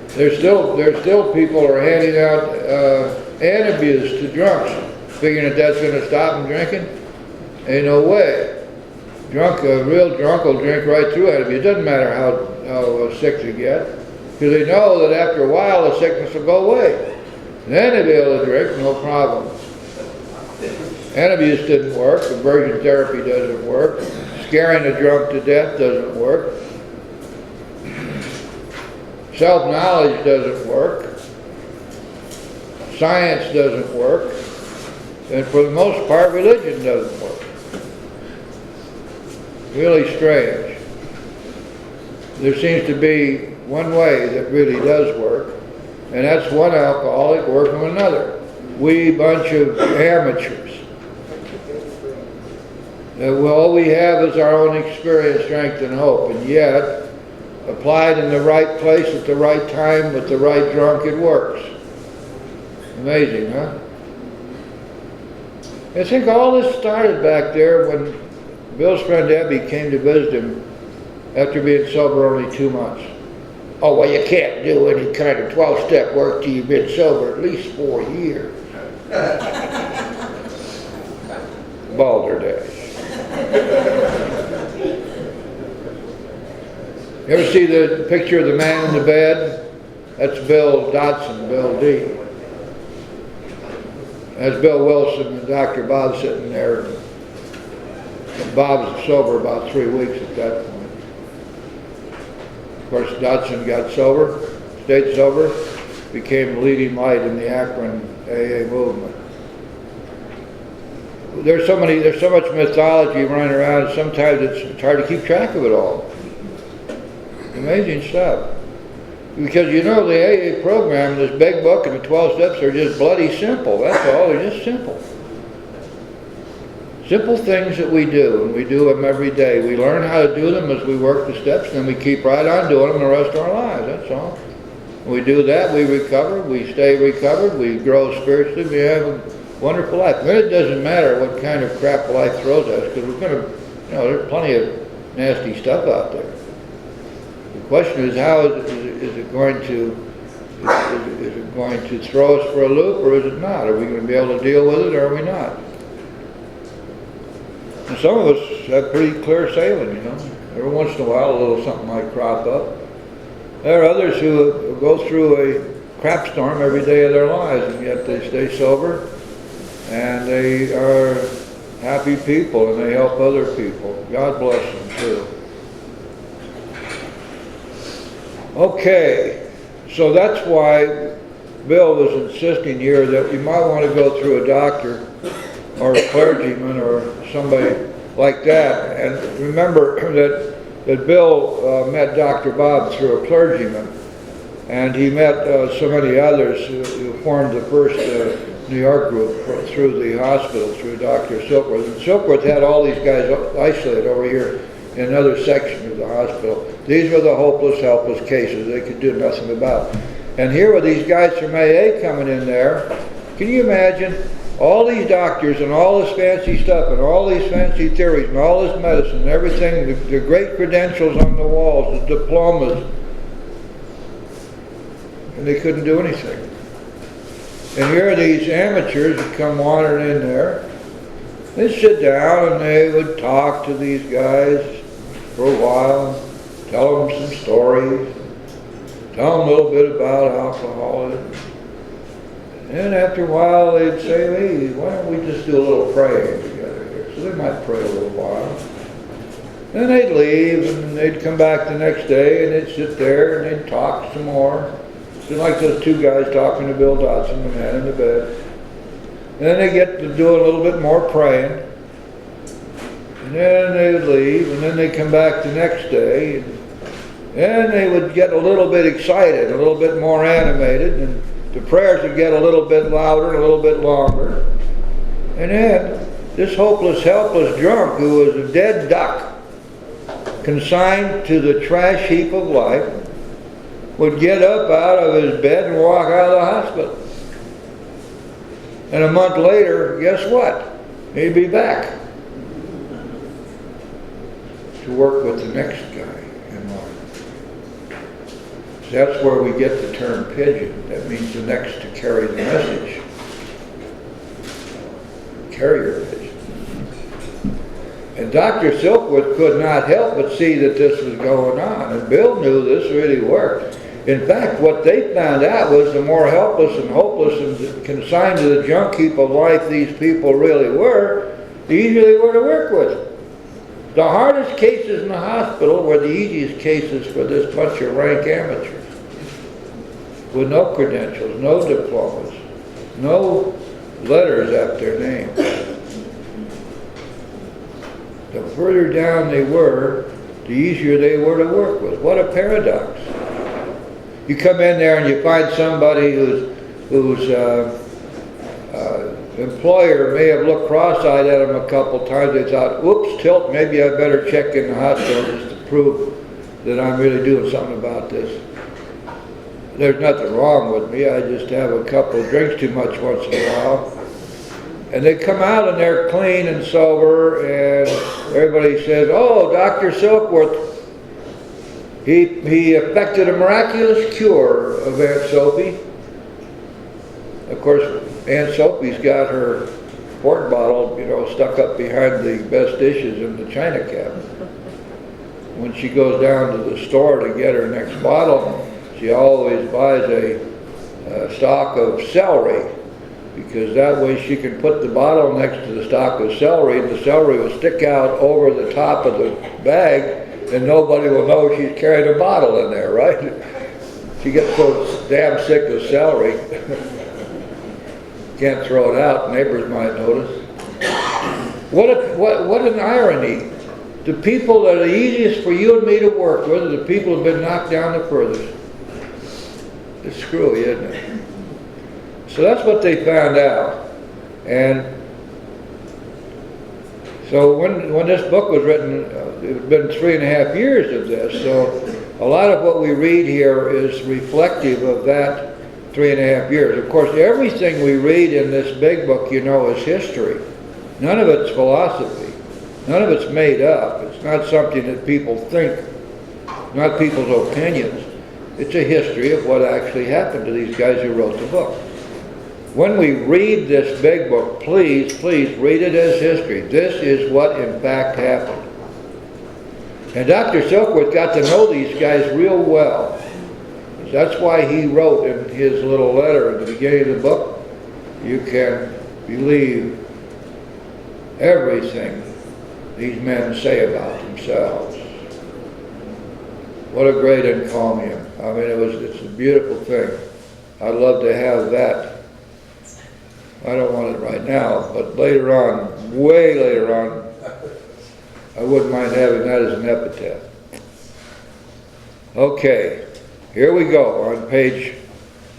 There's still people who are handing out antabuse to drunks, figuring that that's going to stop them drinking. Ain't no way. A real drunk will drink right through antabuse. It doesn't matter how sick you get, because they know that after a while the sickness will go away. Then they'll be able to drink, no problem. Antabuse didn't work. Aversion therapy doesn't work. Scaring a drunk to death doesn't work. Self-knowledge doesn't work. Science doesn't work. And for the most part, religion doesn't work. Really strange. There seems to be one way that really does work, and that's one alcoholic working with another. We bunch of amateurs. All we have is our own experience, strength, and hope, and yet, applied in the right place at the right time with the right drunk, it works. Amazing, huh? I think all this started back there when Bill's friend Debbie came to visit him after being sober only 2 months. Oh, well, you can't do any kind of 12-step work till you've been sober at least 4 years. Balderdash. You ever see the picture of the man in the bed? That's Bill Dotson, Bill D. That's Bill Wilson and Dr. Bob sitting there. And Bob's sober about 3 weeks at that point. Of course, Dotson got sober, stayed sober, became the leading light in the Akron AA movement. There's so much mythology running around, and sometimes it's hard to keep track of it all. Amazing stuff. Because you know the AA program, this big book and the 12 steps are just bloody simple. That's all, they're just simple. Simple things that we do, and we do them every day. We learn how to do them as we work the steps, and then we keep right on doing them the rest of our lives, that's all. When we do that, we recover, we stay recovered, we grow spiritually, we have a wonderful life. And it doesn't matter what kind of crap life throws at us, because we're going to, you know, there's plenty of nasty stuff out there. The question is, how is it going to throw us for a loop, or is it not? Are we going to be able to deal with it, or are we not? And some of us have pretty clear sailing, you know. Every once in a while, a little something might crop up. There are others who go through a crap storm every day of their lives, and yet they stay sober, and they are happy people, and they help other people. God bless them, too. Okay, so that's why Bill was insisting here that you might want to go through a doctor or a clergyman or somebody like that. And remember that Bill met Dr. Bob through a clergyman, and he met so many others who formed the first New York group through the hospital, through Dr. Silkworth. And Silkworth had all these guys isolated over here in another section of the hospital. These were the hopeless, helpless cases they could do nothing about. And here were these guys from AA coming in there. Can you imagine all these doctors and all this fancy stuff and all these fancy theories and all this medicine and everything, the great credentials on the walls, the diplomas, and they couldn't do anything. And here are these amateurs who come wandering in there. They'd sit down and they would talk to these guys for a while, tell them some stories, tell them a little bit about alcoholism. And after a while they'd say, hey, why don't we just do a little praying together here? So they might pray a little while. Then they'd leave and they'd come back the next day and they'd sit there and they'd talk some more. Just like those two guys talking to Bill Dodson, the man in the bed. And then they get to do a little bit more praying. And then they would leave, and then they come back the next day, and they would get a little bit excited, a little bit more animated, and the prayers would get a little bit louder, a little bit longer. And then this hopeless, helpless drunk who was a dead duck, consigned to the trash heap of life, would get up out of his bed and walk out of the hospital. And a month later, guess what? He'd be back to work with the next guy in line. So that's where we get the term pigeon. That means the next to carry the message. Carrier pigeon. And Dr. Silkworth could not help but see that this was going on. And Bill knew this really worked. In fact, what they found out was the more helpless and hopeless and consigned to the junk heap of life these people really were, the easier they were to work with. The hardest cases in the hospital were the easiest cases for this bunch of rank amateurs with no credentials, no diplomas, no letters after their name. The further down they were, the easier they were to work with. What a paradox. You come in there and you find somebody whose employer may have looked cross-eyed at him a couple times. They thought, whoops, tilt, maybe I better check in the hospital just to prove that I'm really doing something about this. There's nothing wrong with me. I just have a couple of drinks too much once in a while. And they come out and they're clean and sober, and everybody says, oh, Dr. Silkworth, he effected a miraculous cure of Aunt Sophie. Of course, Aunt Sophie's got her quart bottle, stuck up behind the best dishes in the china cabinet. When she goes down to the store to get her next bottle, she always buys a stalk of celery, because that way she can put the bottle next to the stalk of celery, and the celery will stick out over the top of the bag, and nobody will know she's carrying a bottle in there, right? She gets so damn sick of celery, can't throw it out, neighbors might notice. What an irony. The people that are the easiest for you and me to work with are the people who've been knocked down the furthest. It's screwy, isn't it? So that's what they found out. And so when this book was written, it's been 3.5 years of this, so a lot of what we read here is reflective of that 3.5 years. Of course, everything we read in this big book, is history. None of it's philosophy. None of it's made up. It's not something that people think, not people's opinions. It's a history of what actually happened to these guys who wrote the book. When we read this big book, please read it as history. This is what in fact happened. And Dr. Silkworth got to know these guys real well. That's why he wrote in his little letter at the beginning of the book, you can believe everything these men say about themselves. What a great encomium. I mean, it's a beautiful thing. I'd love to have that. I don't want it right now, but later on, way later on, I wouldn't mind having that as an epitaph. Okay, here we go on page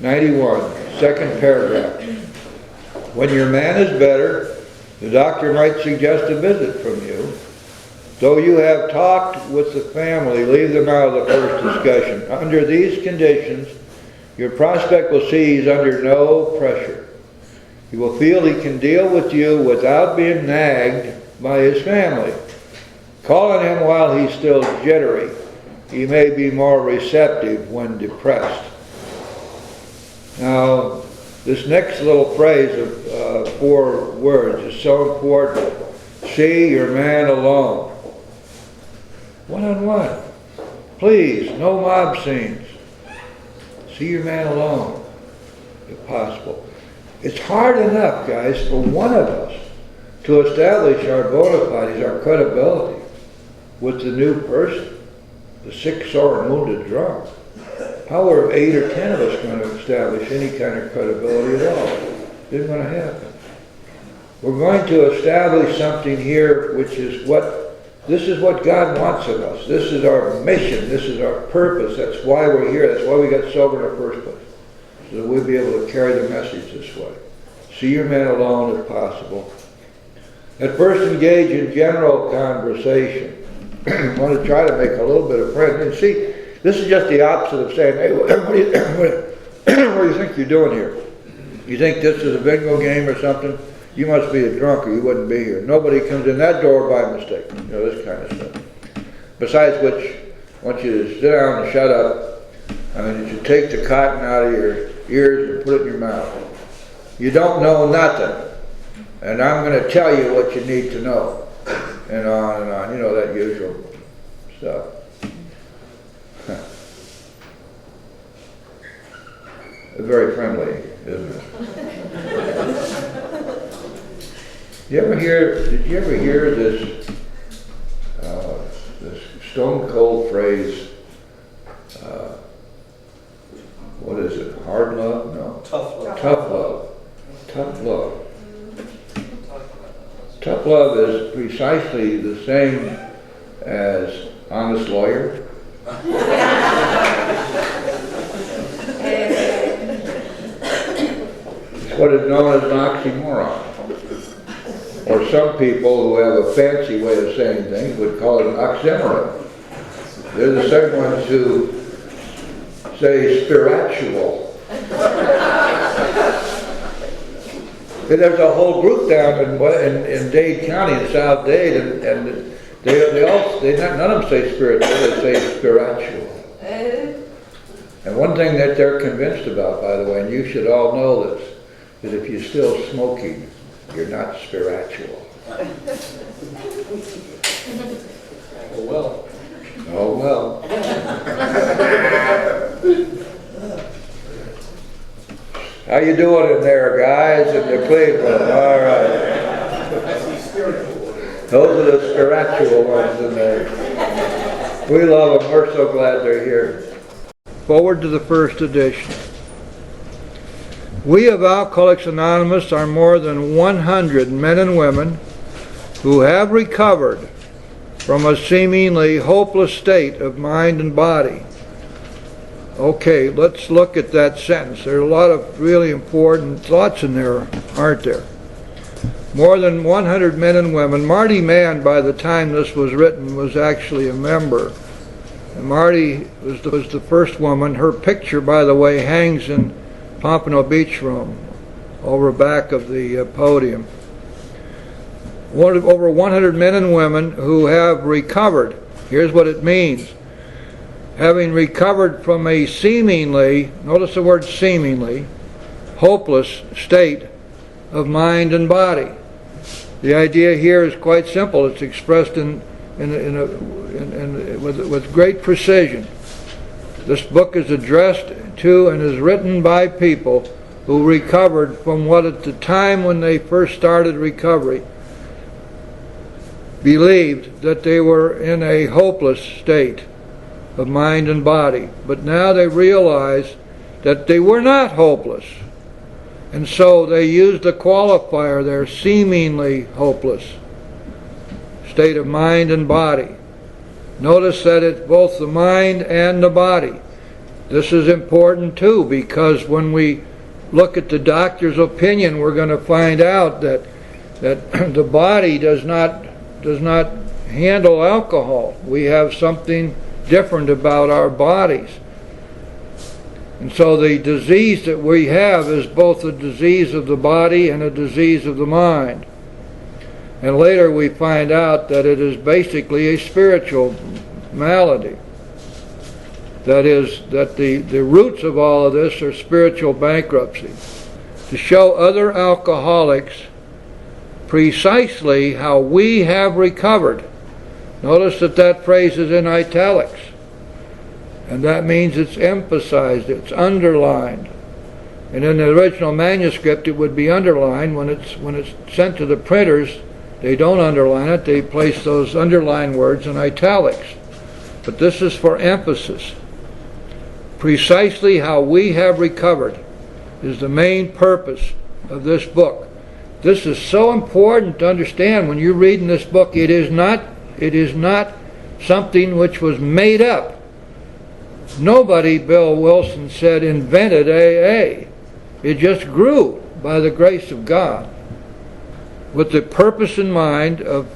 91, second paragraph. When your man is better, the doctor might suggest a visit from you. Though you have talked with the family, leave them out of the first discussion. Under these conditions, your prospect will see he's under no pressure. He will feel he can deal with you without being nagged by his family. Call on him while he's still jittery. He may be more receptive when depressed. Now, this next little phrase of 4 words is so important. See your man alone. One-on-one. Please, no mob scenes. See your man alone, if possible. It's hard enough, guys, for one of us to establish our bona fides, our credibility with the new person, the sick, sore, and wounded drunk. How are 8 or 10 of us going to establish any kind of credibility at all? It's going to happen. We're going to establish something here, which is this is what God wants of us. This is our mission. This is our purpose. That's why we're here. That's why we got sober in the first place. So that we'll be able to carry the message this way. See your man alone if possible. At first, engage in general conversation. I want to try to make a little bit of friends. And see, this is just the opposite of saying, hey, what do you think you're doing here? You think this is a bingo game or something? You must be a drunk or you wouldn't be here. Nobody comes in that door by mistake. You know, this kind of stuff. Besides which, I want you to sit down and shut up. I mean, you should take the cotton out of your ears and put it in your mouth. You don't know nothing. And I'm going to tell you what you need to know. And on and on. You know, that usual stuff. Very friendly, isn't it? Did you ever hear this stone cold phrase, what is it, hard love? No. Tough love. Tough love. Tough love. Tough love is precisely the same as honest lawyer. It's what is known as an oxymoron. Or some people who have a fancy way of saying things would call it an oxymoron. They're the same ones who say spiritual. There's a whole group down in Dade County, in South Dade, and none of them say spiritual, they say spiritual. And one thing that they're convinced about, by the way, and you should all know this, is if you're still smoking, you're not spiritual. Oh well. Oh well. How you doing in there, guys, in the Cleveland? All right. Those are the spiritual ones in there. We love them. We're so glad they're here. Forward to the first edition. We of Alcoholics Anonymous are more than 100 men and women who have recovered from a seemingly hopeless state of mind and body. Okay, let's look at that sentence. There are a lot of really important thoughts in there, aren't there? More than 100 men and women. Marty Mann, by the time this was written, was actually a member. And Marty was the first woman. Her picture, by the way, hangs in Pompano Beach Room, over back of the podium. Over 100 men and women who have recovered. Here's what it means. Having recovered from a seemingly, notice the word seemingly, hopeless state of mind and body. The idea here is quite simple. It's expressed in with great precision. This book is addressed to and is written by people who recovered from what at the time when they first started recovery believed that they were in a hopeless state of mind and body. But now they realize that they were not hopeless. And so they used the qualifier there, seemingly hopeless state of mind and body. Notice that it's both the mind and the body. This is important too, because when we look at the doctor's opinion, we're going to find out that the body does not handle alcohol. We have something different about our bodies. And so the disease that we have is both a disease of the body and a disease of the mind. And later we find out that it is basically a spiritual malady. That is, that the roots of all of this are spiritual bankruptcy. To show other alcoholics precisely how we have recovered. Notice that that phrase is in italics. And that means it's emphasized, it's underlined. And in the original manuscript it would be underlined. When it's sent to the printers, they don't underline it, they place those underlined words in italics. But this is for emphasis. Precisely how we have recovered is the main purpose of this book. This is so important to understand when you're reading this book. It is not something which was made up. Nobody, Bill Wilson said, invented AA. It just grew by the grace of God with the purpose in mind of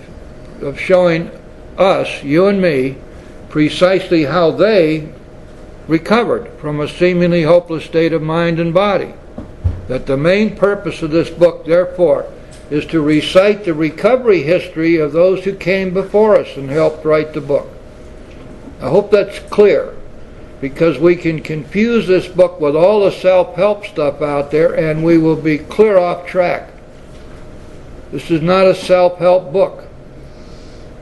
showing us, you and me, precisely how they recovered from a seemingly hopeless state of mind and body. That the main purpose of this book, therefore, is to recite the recovery history of those who came before us and helped write the book. I hope that's clear, because we can confuse this book with all the self-help stuff out there and we will be clear off track. This is not a self-help book.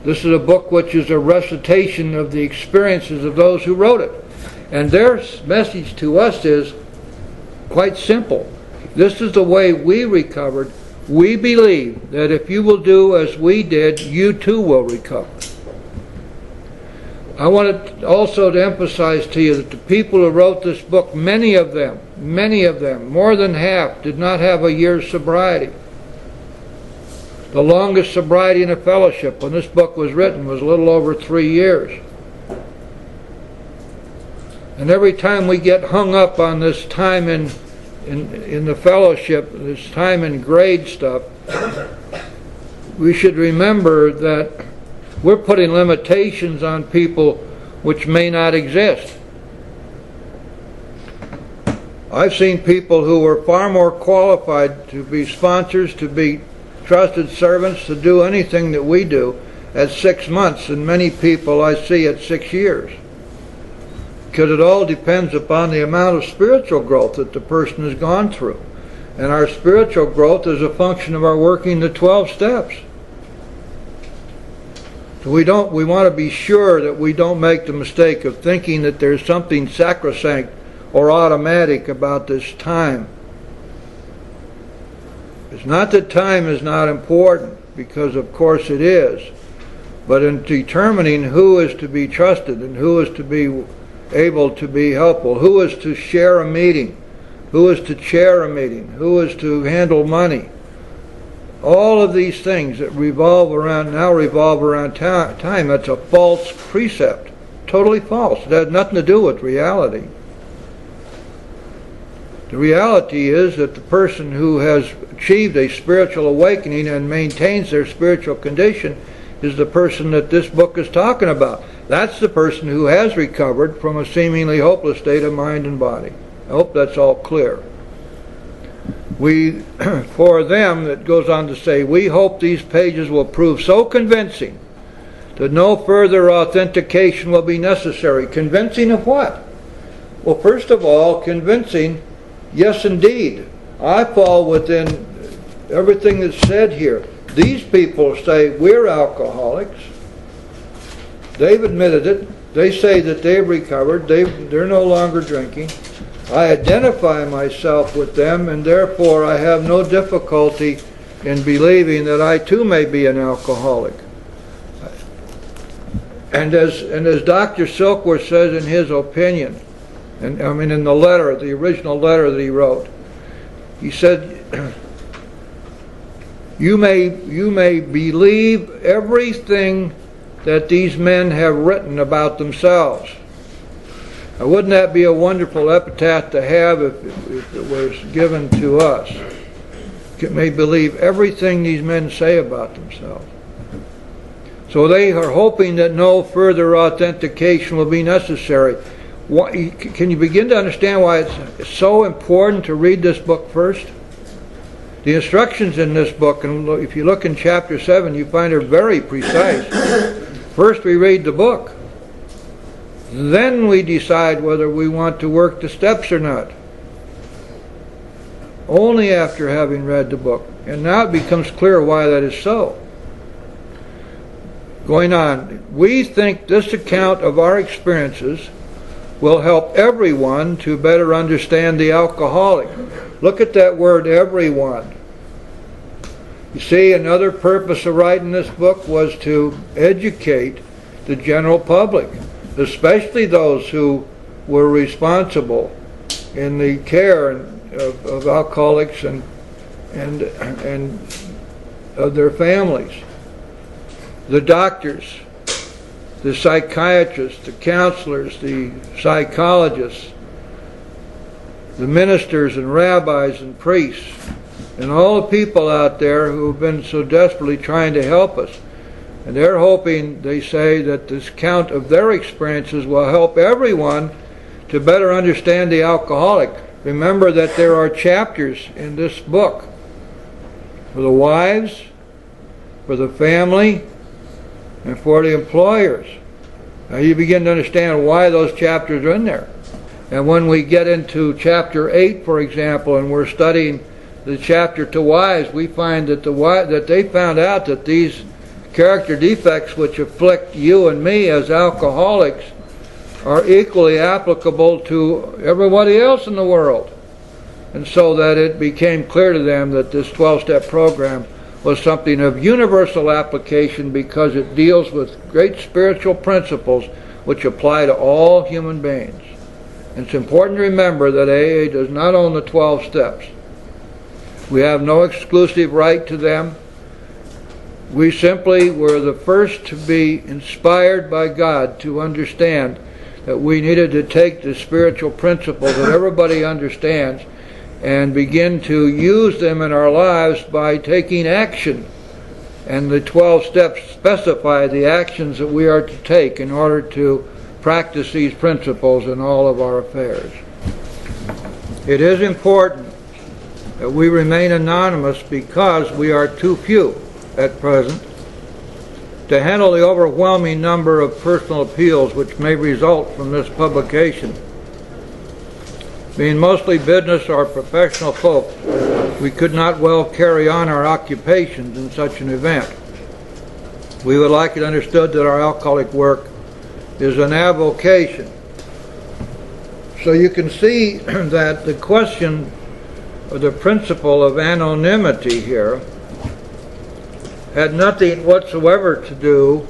This is a book which is a recitation of the experiences of those who wrote it. And their message to us is quite simple. This is the way we recovered. We believe that if you will do as we did, you too will recover. I wanted also to emphasize to you that the people who wrote this book, many of them, more than half, did not have a year's sobriety. The longest sobriety in a fellowship when this book was written was a little over 3 years. And every time we get hung up on this time in the fellowship, this time in grade stuff, we should remember that we're putting limitations on people which may not exist. I've seen people who were far more qualified to be sponsors, to be trusted servants, to do anything that we do at 6 months than many people I see at 6 years. Because it all depends upon the amount of spiritual growth that the person has gone through. And our spiritual growth is a function of our working the 12 steps. So we want to be sure that we don't make the mistake of thinking that there's something sacrosanct or automatic about this time. It's not that time is not important, because of course it is. But in determining who is to be trusted and who is to be able to be helpful, who is to share a meeting, who is to chair a meeting, who is to handle money. All of these things that revolve around time, that's a false precept. Totally false. It has nothing to do with reality. The reality is that the person who has achieved a spiritual awakening and maintains their spiritual condition is the person that this book is talking about. That's the person who has recovered from a seemingly hopeless state of mind and body. I hope that's all clear. For them, it goes on to say, we hope these pages will prove so convincing that no further authentication will be necessary. Convincing of what? Well, first of all, convincing, yes indeed, I fall within everything that's said here. These people say we're alcoholics. They've admitted it. They say that they've recovered. They're no longer drinking. I identify myself with them, and therefore I have no difficulty in believing that I too may be an alcoholic. And as Dr. Silkworth says in his opinion, and I mean in the letter, the original letter that he wrote, he said, you may believe everything that these men have written about themselves. Now, wouldn't that be a wonderful epitaph to have if it was given to us? You may believe everything these men say about themselves. So they are hoping that no further authentication will be necessary. Can you begin to understand why it's so important to read this book first? The instructions in this book, and if you look in chapter 7, you find are very precise. First we read the book. Then we decide whether we want to work the steps or not. Only after having read the book. And now it becomes clear why that is so. Going on, we think this account of our experiences will help everyone to better understand the alcoholic. Look at that word, everyone. You see, another purpose of writing this book was to educate the general public, especially those who were responsible in the care of alcoholics and of their families. The doctors, the psychiatrists, the counselors, the psychologists, the ministers and rabbis and priests, and all the people out there who have been so desperately trying to help us. And they're hoping, they say, that this account of their experiences will help everyone to better understand the alcoholic. Remember that there are chapters in this book for the wives, for the family, and for the employers. Now you begin to understand why those chapters are in there. And when we get into chapter 8, for example, and we're studying the chapter to wives, we find that that they found out that these character defects which afflict you and me as alcoholics are equally applicable to everybody else in the world. And so that it became clear to them that this 12-step program was something of universal application because it deals with great spiritual principles which apply to all human beings. And it's important to remember that AA does not own the 12 steps. We have no exclusive right to them. We simply were the first to be inspired by God to understand that we needed to take the spiritual principles that everybody understands and begin to use them in our lives by taking action. And the 12 steps specify the actions that we are to take in order to practice these principles in all of our affairs. It is important that we remain anonymous because we are too few at present to handle the overwhelming number of personal appeals which may result from this publication. Being mostly business or professional folk, we could not well carry on our occupations in such an event. We would like it understood that our alcoholic work is an avocation. So you can see that the question or the principle of anonymity here had nothing whatsoever to do,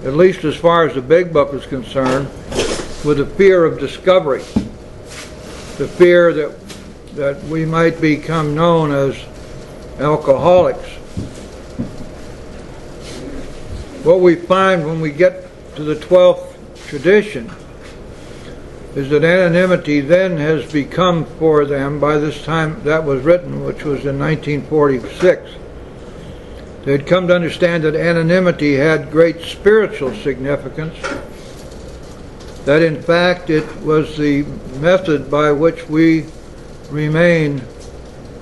at least as far as the Big Book is concerned, with the fear of discovery. The fear that we might become known as alcoholics. What we find when we get to the 12th tradition is that anonymity then has become for them, by this time that was written, which was in 1946, they had come to understand that anonymity had great spiritual significance, that in fact it was the method by which we remain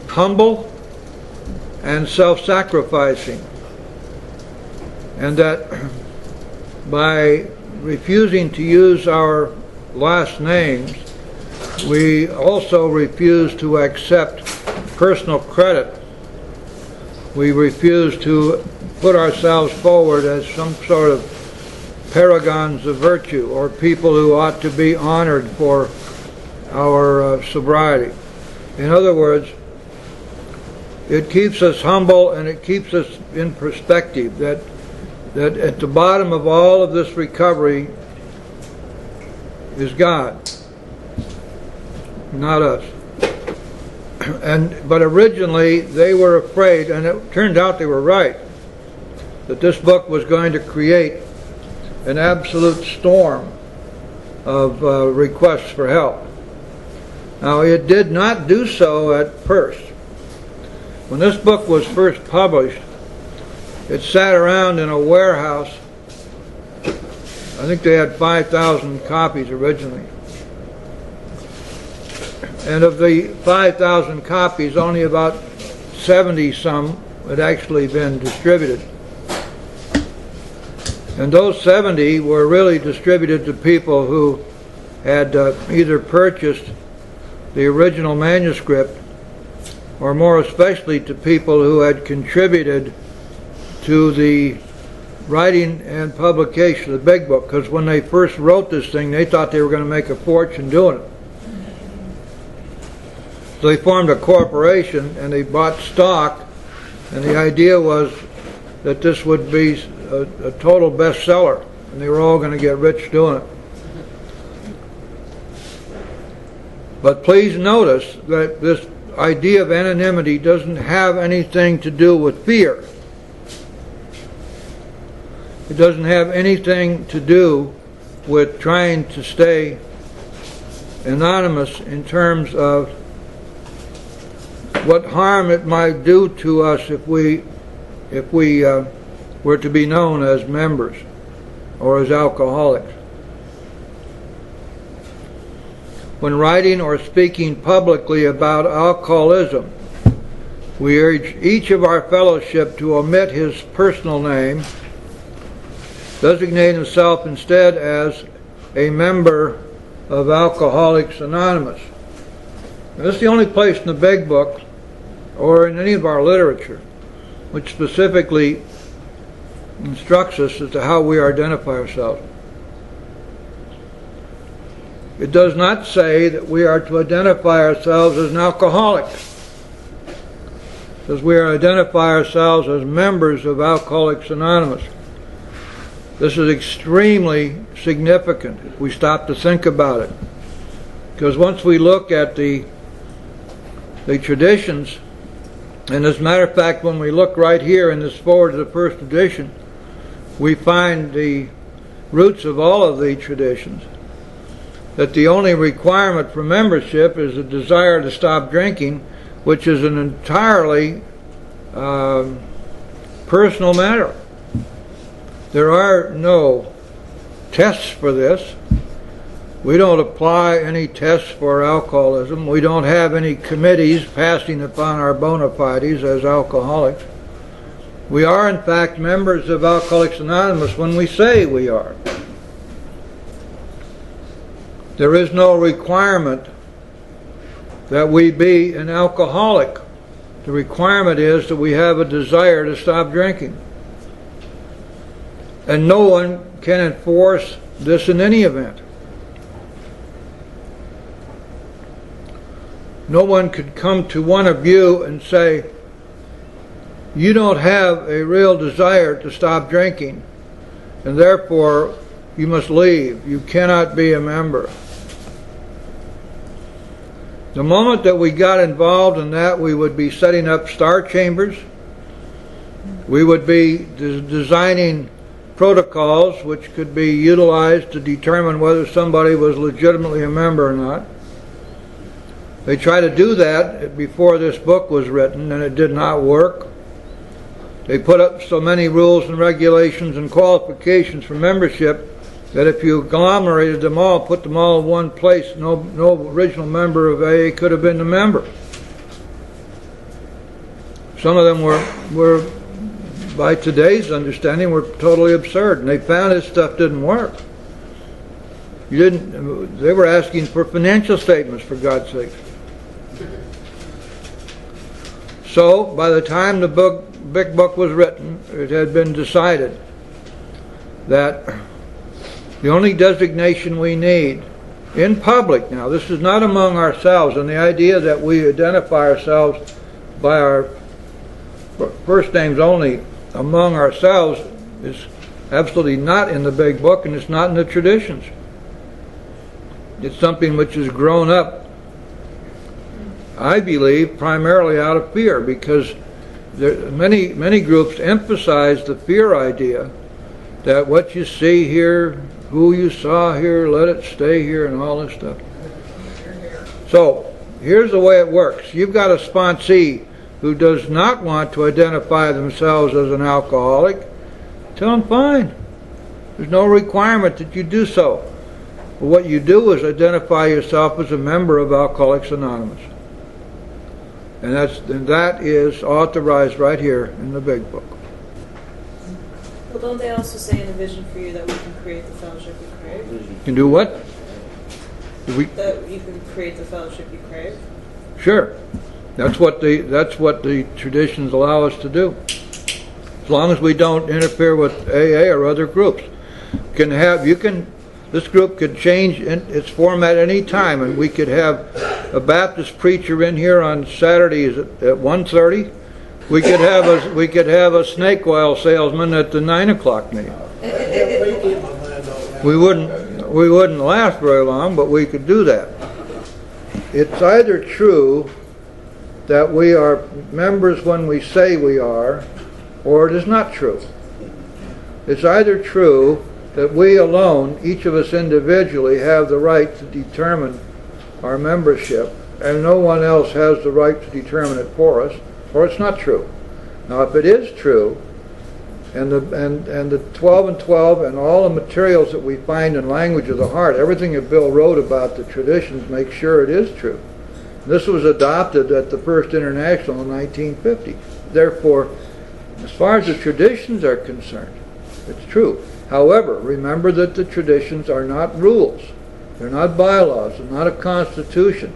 humble and self-sacrificing, and that by refusing to use our last names, we also refuse to accept personal credit. We refuse to put ourselves forward as some sort of paragons of virtue, or people who ought to be honored for our sobriety. In other words, it keeps us humble and it keeps us in perspective that at the bottom of all of this recovery is God, not us. But originally they were afraid, and it turned out they were right, that this book was going to create an absolute storm of requests for help. Now, it did not do so at first. When this book was first published, it sat around in a warehouse. I think they had 5,000 copies originally. And of the 5,000 copies, only about 70-some had actually been distributed. And those 70 were really distributed to people who had either purchased the original manuscript, or more especially to people who had contributed to the writing and publication of the Big Book, because when they first wrote this thing, they thought they were going to make a fortune doing it. So they formed a corporation and they bought stock, and the idea was that this would be a total bestseller, and they were all going to get rich doing it. But please notice that this idea of anonymity doesn't have anything to do with fear. It doesn't have anything to do with trying to stay anonymous in terms of what harm it might do to us if we were to be known as members or as alcoholics. When writing or speaking publicly about alcoholism, we urge each of our fellowship to omit his personal name, designate himself instead as a member of Alcoholics Anonymous. And this is the only place in the Big Book or in any of our literature which specifically instructs us as to how we identify ourselves. It does not say that we are to identify ourselves as an alcoholic. It says we are to identify ourselves as members of Alcoholics Anonymous. This is extremely significant if we stop to think about it. Because once we look at the traditions, and as a matter of fact, when we look right here in this forward to the first edition, we find the roots of all of the traditions, that the only requirement for membership is a desire to stop drinking, which is an entirely personal matter. There are no tests for this. We don't apply any tests for alcoholism. We don't have any committees passing upon our bona fides as alcoholics. We are, in fact, members of Alcoholics Anonymous when we say we are. There is no requirement that we be an alcoholic. The requirement is that we have a desire to stop drinking. And no one can enforce this in any event. No one could come to one of you and say, you don't have a real desire to stop drinking, and therefore you must leave. You cannot be a member. The moment that we got involved in that, we would be setting up star chambers. We would be designing protocols which could be utilized to determine whether somebody was legitimately a member or not. They tried to do that before this book was written, and it did not work. They put up so many rules and regulations and qualifications for membership that if you agglomerated them all, put them all in one place, no original member of AA could have been a member. Some of them were, by today's understanding, were totally absurd, and they found this stuff didn't work. They were asking for financial statements, for God's sake. So, by the time the Big Book was written, it had been decided that The only designation we need in public now, this is not among ourselves, and the idea that we identify ourselves by our first names only among ourselves is absolutely not in the Big Book, and it's not in the traditions. It's something which has grown up, I believe, primarily out of fear, because many groups emphasize the fear idea that what you see here, who you saw here, let it stay here, and all this stuff. So here's the way it works. You've got a sponsee who does not want to identify themselves as an alcoholic. Tell them, fine. There's no requirement that you do so. But what you do is identify yourself as a member of Alcoholics Anonymous. And that is authorized right here in the Big Book. Well, don't they also say in the vision for you that we can create the fellowship you crave? You can do what? That you can create the fellowship you crave? Sure. That's what the traditions allow us to do. As long as we don't interfere with AA or other groups. This group could change its format any time, and we could have a Baptist preacher in here on Saturdays at 1:30. We could have a snake oil salesman at the 9 o'clock meeting. We wouldn't last very long, but we could do that. It's either true that we are members when we say we are, or it is not true. It's either true that we alone, each of us individually, have the right to determine our membership, and no one else has the right to determine it for us, or it's not true. Now, if it is true, and the 12 and 12 and all the materials that we find in Language of the Heart, everything that Bill wrote about the traditions makes sure it is true. This was adopted at the First International in 1950. Therefore, as far as the traditions are concerned, it's true. However, remember that the traditions are not rules. They're not bylaws. They're not a constitution.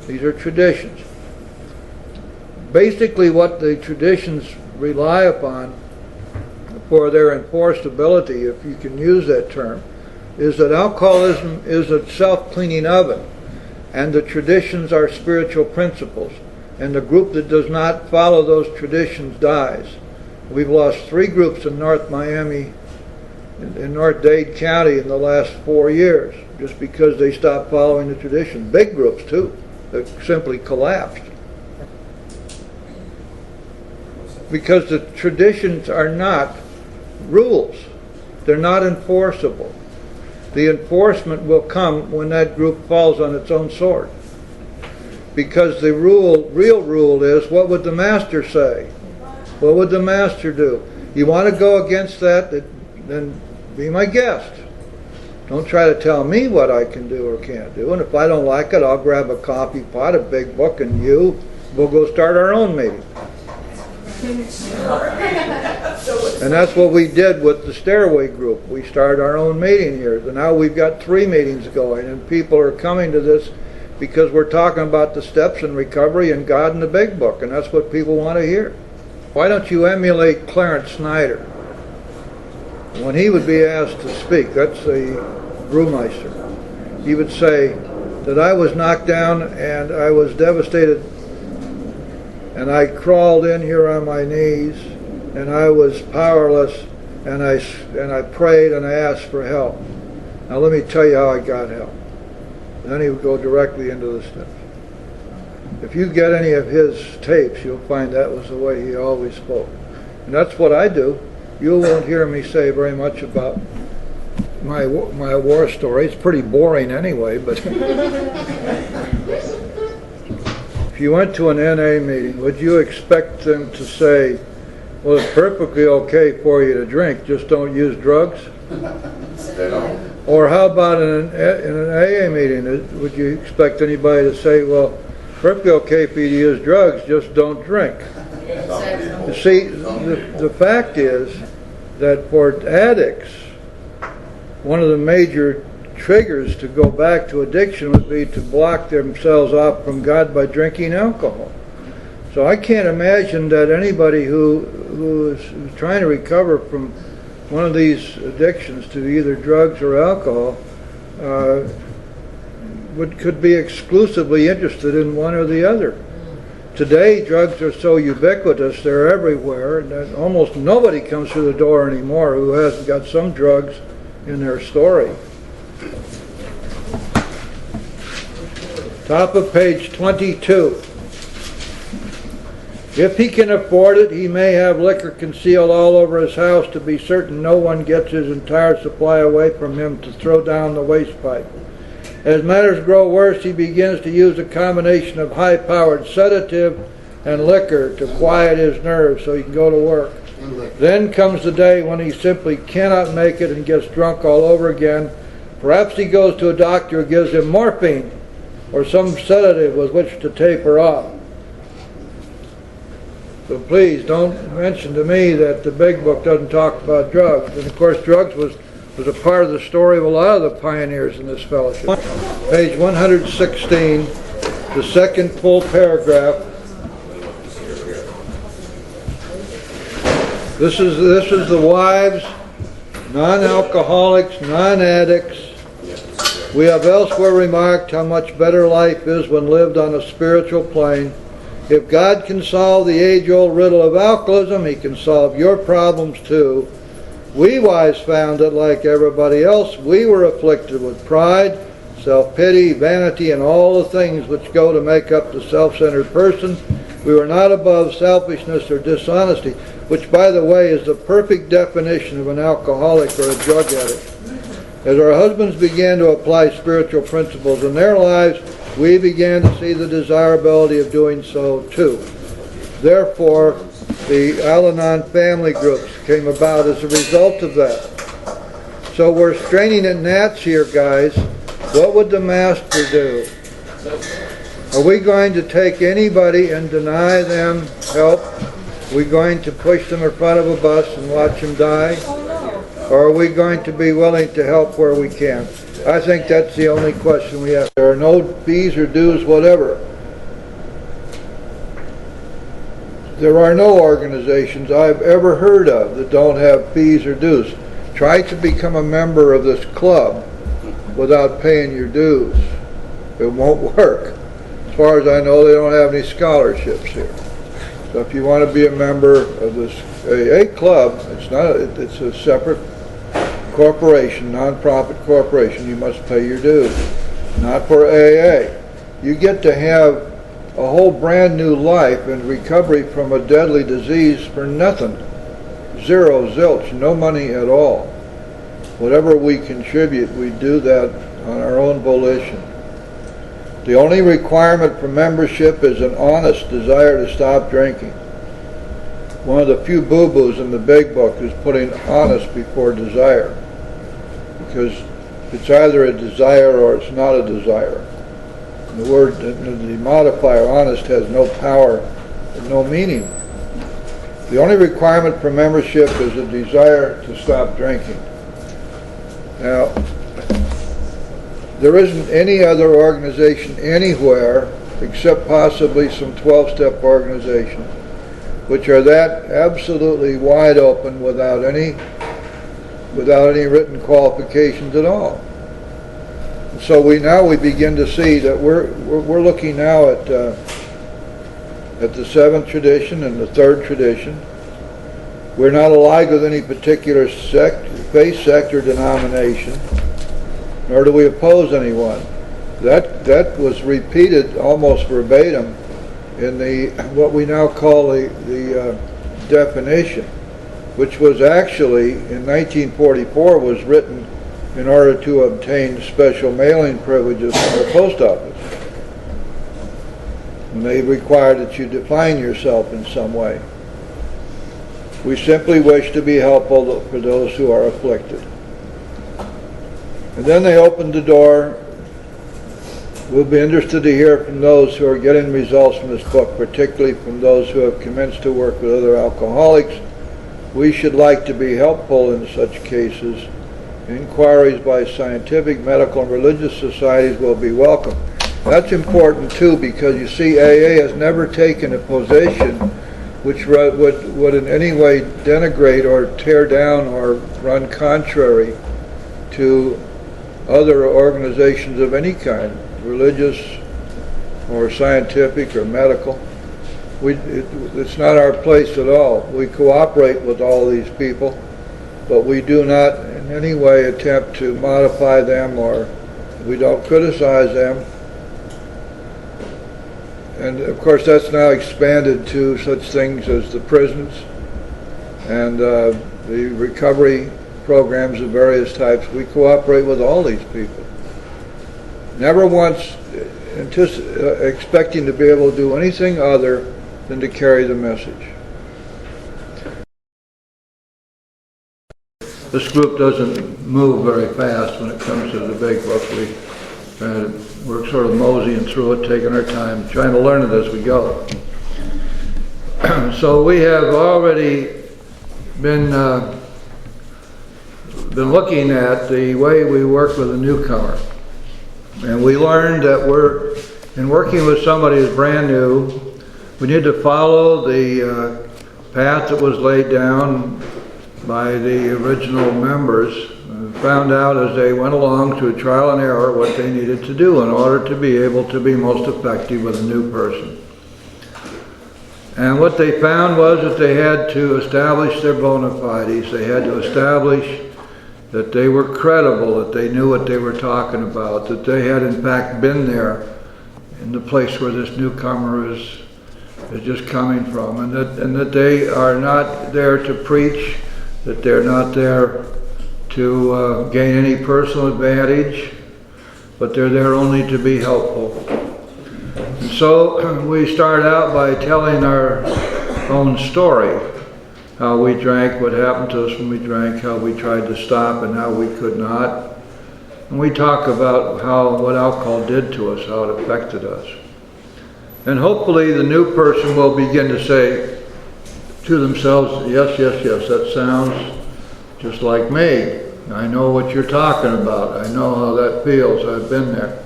These are traditions. Basically, what the traditions rely upon for their enforceability, if you can use that term, is that alcoholism is a self-cleaning oven, and the traditions are spiritual principles, and the group that does not follow those traditions dies. We've lost 3 groups in North Miami, in North Dade County in the last 4 years, just because they stopped following the tradition. Big groups too, that simply collapsed. Because the traditions are not rules. They're not enforceable. The enforcement will come when that group falls on its own sword. Because the real rule is, what would the master say? What would the master do? You want to go against that, then be my guest. Don't try to tell me what I can do or can't do. And if I don't like it, I'll grab a coffee pot, a big book, and we'll go start our own meeting. And that's what we did with the Stairway group. We started our own meeting here. And now we've got 3 meetings going, and people are coming to this because we're talking about the steps in recovery and God in the Big Book, and that's what people want to hear. Why don't you emulate Clarence Snyder? When he would be asked to speak, that's the brewmeister, he would say that I was knocked down and I was devastated, and I crawled in here on my knees, and I was powerless, and I prayed and I asked for help. Now let me tell you how I got help. And then he would go directly into the steps. If you get any of his tapes, you'll find that was the way he always spoke. And that's what I do. You won't hear me say very much about my war story. It's pretty boring anyway, but if you went to an NA meeting, would you expect them to say, well, it's perfectly okay for you to drink, just don't use drugs? Or how about in an AA meeting, would you expect anybody to say, well, perfectly okay for you to use drugs, just don't drink? You see, the fact is that for addicts, one of the major triggers to go back to addiction would be to block themselves off from God by drinking alcohol. So I can't imagine that anybody who is trying to recover from one of these addictions to either drugs or alcohol could be exclusively interested in one or the other. Today, drugs are so ubiquitous, they're everywhere, and that almost nobody comes through the door anymore who hasn't got some drugs in their story. Top of page 22. If he can afford it, he may have liquor concealed all over his house to be certain no one gets his entire supply away from him to throw down the waste pipe. As matters grow worse, he begins to use a combination of high-powered sedative and liquor to quiet his nerves so he can go to work. Then comes the day when he simply cannot make it and gets drunk all over again. Perhaps he goes to a doctor who gives him morphine or some sedative with which to taper off. So please don't mention to me that the Big Book doesn't talk about drugs. And of course drugs was a part of the story of a lot of the pioneers in this fellowship. Page 116, the second full paragraph. This is the wives, non-alcoholics, non-addicts. We have elsewhere remarked how much better life is when lived on a spiritual plane. If God can solve the age-old riddle of alcoholism, He can solve your problems too. We wives found that, like everybody else, we were afflicted with pride, self-pity, vanity, and all the things which go to make up the self-centered person. We were not above selfishness or dishonesty, which, by the way, is the perfect definition of an alcoholic or a drug addict. As our husbands began to apply spiritual principles in their lives, we began to see the desirability of doing so too. Therefore, the Al-Anon family groups came about as a result of that. So we're straining at gnats here, guys. What would the master do? Are we going to take anybody and deny them help? Are we going to push them in front of a bus and watch them die? Or are we going to be willing to help where we can? I think that's the only question we have. There are no fees or dues, whatever. There are no organizations I've ever heard of that don't have fees or dues. Try to become a member of this club without paying your dues. It won't work. As far as I know, they don't have any scholarships here. So if you want to be a member of this AA club, it's a separate corporation, non-profit corporation. You must pay your dues. Not for AA. You get to have a whole brand new life in recovery from a deadly disease for nothing. Zero, zilch, no money at all. Whatever we contribute, we do that on our own volition. The only requirement for membership is an honest desire to stop drinking. One of the few boo-boos in the Big Book is putting honest before desire, because it's either a desire or it's not a desire. The word, the modifier honest has no power and no meaning. The only requirement for membership is a desire to stop drinking. Now, there isn't any other organization anywhere, except possibly some 12-step organizations, which are that absolutely wide open without any written qualifications at all. So we begin to see that we're looking now at the 7th tradition and the 3rd tradition. We're not allied with any particular sect, faith, sect, or denomination, nor do we oppose anyone. That was repeated almost verbatim in the what we now call the definition, which was actually in 1944 was written in order to obtain special mailing privileges from the post office. And they required that you define yourself in some way. We simply wish to be helpful for those who are afflicted. And then they opened the door. We'll be interested to hear from those who are getting results from this book, particularly from those who have commenced to work with other alcoholics. We should like to be helpful in such cases. Inquiries by scientific, medical, and religious societies will be welcome. That's important too, because you see, AA has never taken a position which would in any way denigrate or tear down or run contrary to other organizations of any kind, religious or scientific or medical. It's not our place at all. We cooperate with all these people, but we do not in any way attempt to modify them, or we don't criticize them. And of course that's now expanded to such things as the prisons and the recovery programs of various types. We cooperate with all these people. Never once expecting to be able to do anything other than to carry the message. This group doesn't move very fast when it comes to the big book. We're sort of moseying through it, taking our time, trying to learn it as we go. So we have already been looking at the way we work with a newcomer. And we learned that in working with somebody who's brand new, we need to follow the path that was laid down by the original members. Found out as they went along through trial and error what they needed to do in order to be able to be most effective with a new person. And what they found was that they had to establish their bona fides. They had to establish that they were credible, that they knew what they were talking about, that they had in fact been there in the place where this newcomer is just coming from, and that they are not there to preach, that they're not there to gain any personal advantage, but they're there only to be helpful. And so we start out by telling our own story, how we drank, what happened to us when we drank, how we tried to stop and how we could not. And we talk about what alcohol did to us, how it affected us. And hopefully the new person will begin to say to themselves, yes, yes, yes, that sounds just like me. I know what you're talking about. I know how that feels. I've been there.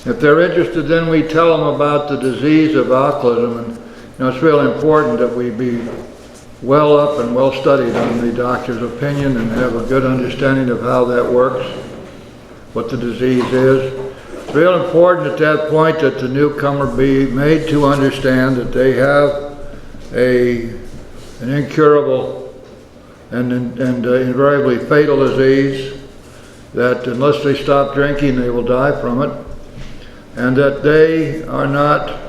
If they're interested, then we tell them about the disease of alcoholism. And it's really important that we be well up and well studied on the doctor's opinion and have a good understanding of how that works, what the disease is. It's real important at that point that the newcomer be made to understand that they have an incurable and invariably fatal disease, that unless they stop drinking they will die from it, and that they are not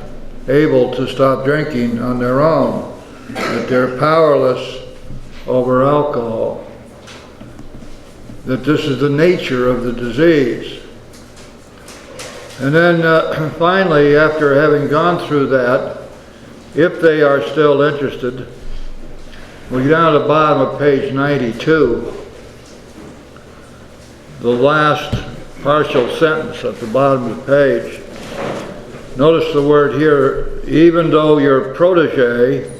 able to stop drinking on their own, that they're powerless over alcohol, that this is the nature of the disease. And then finally, after having gone through that, if they are still interested, we get down to the bottom of page 92, the last partial sentence at the bottom of the page. Notice the word here, even though your protege,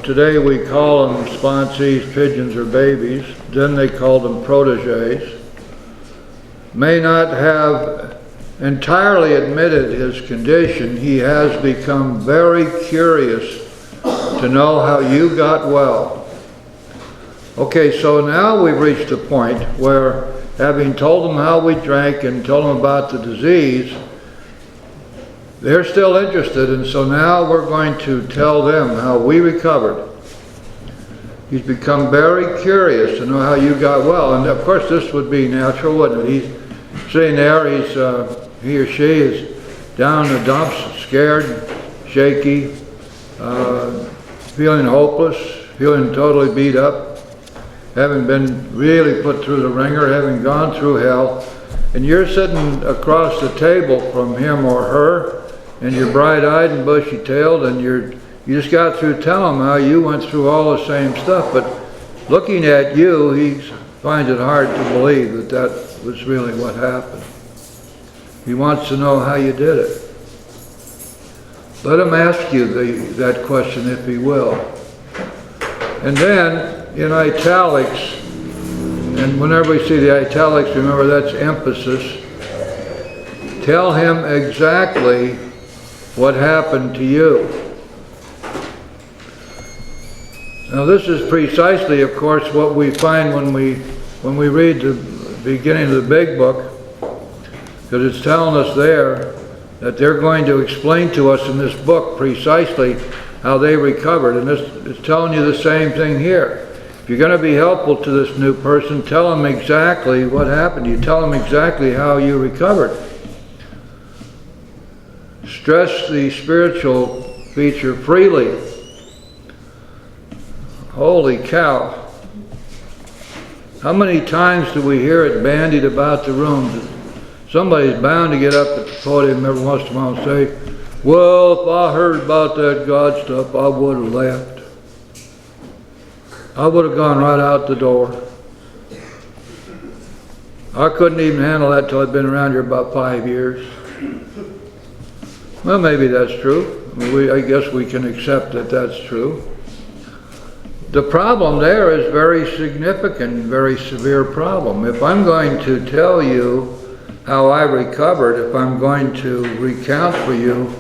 today we call them sponsees, pigeons, or babies, then they called them proteges, may not have entirely admitted his condition, he has become very curious to know how you got well. Okay, so now we've reached a point where, having told them how we drank and told them about the disease, they're still interested, and so now we're going to tell them how we recovered. He's become very curious to know how you got well, and of course this would be natural, wouldn't it? He's sitting there, he or she is down in the dumps, scared, shaky, feeling hopeless, feeling totally beat up, having been really put through the ringer, having gone through hell, and you're sitting across the table from him or her, and you're bright-eyed and bushy-tailed, and you just got through telling him how you went through all the same stuff, but looking at you, he finds it hard to believe that that was really what happened. He wants to know how you did it. Let him ask you that question if he will. And then, in italics, and whenever we see the italics, remember that's emphasis, tell him exactly what happened to you. Now this is precisely, of course, what we find when we read the beginning of the Big Book, because it's telling us there that they're going to explain to us in this book precisely how they recovered, and it's telling you the same thing here. If you're going to be helpful to this new person, tell them exactly what happened. You tell them exactly how you recovered. Stress the spiritual feature freely. Holy cow. How many times do we hear it bandied about the room? Somebody's bound to get up at the podium every once in a while and say, well, if I heard about that God stuff, I would have left. I would have gone right out the door. I couldn't even handle that till I'd been around here about 5 years. Well, maybe that's true. I guess we can accept that that's true. The problem there is very significant, very severe problem. If I'm going to tell you how I recovered, if I'm going to recount for you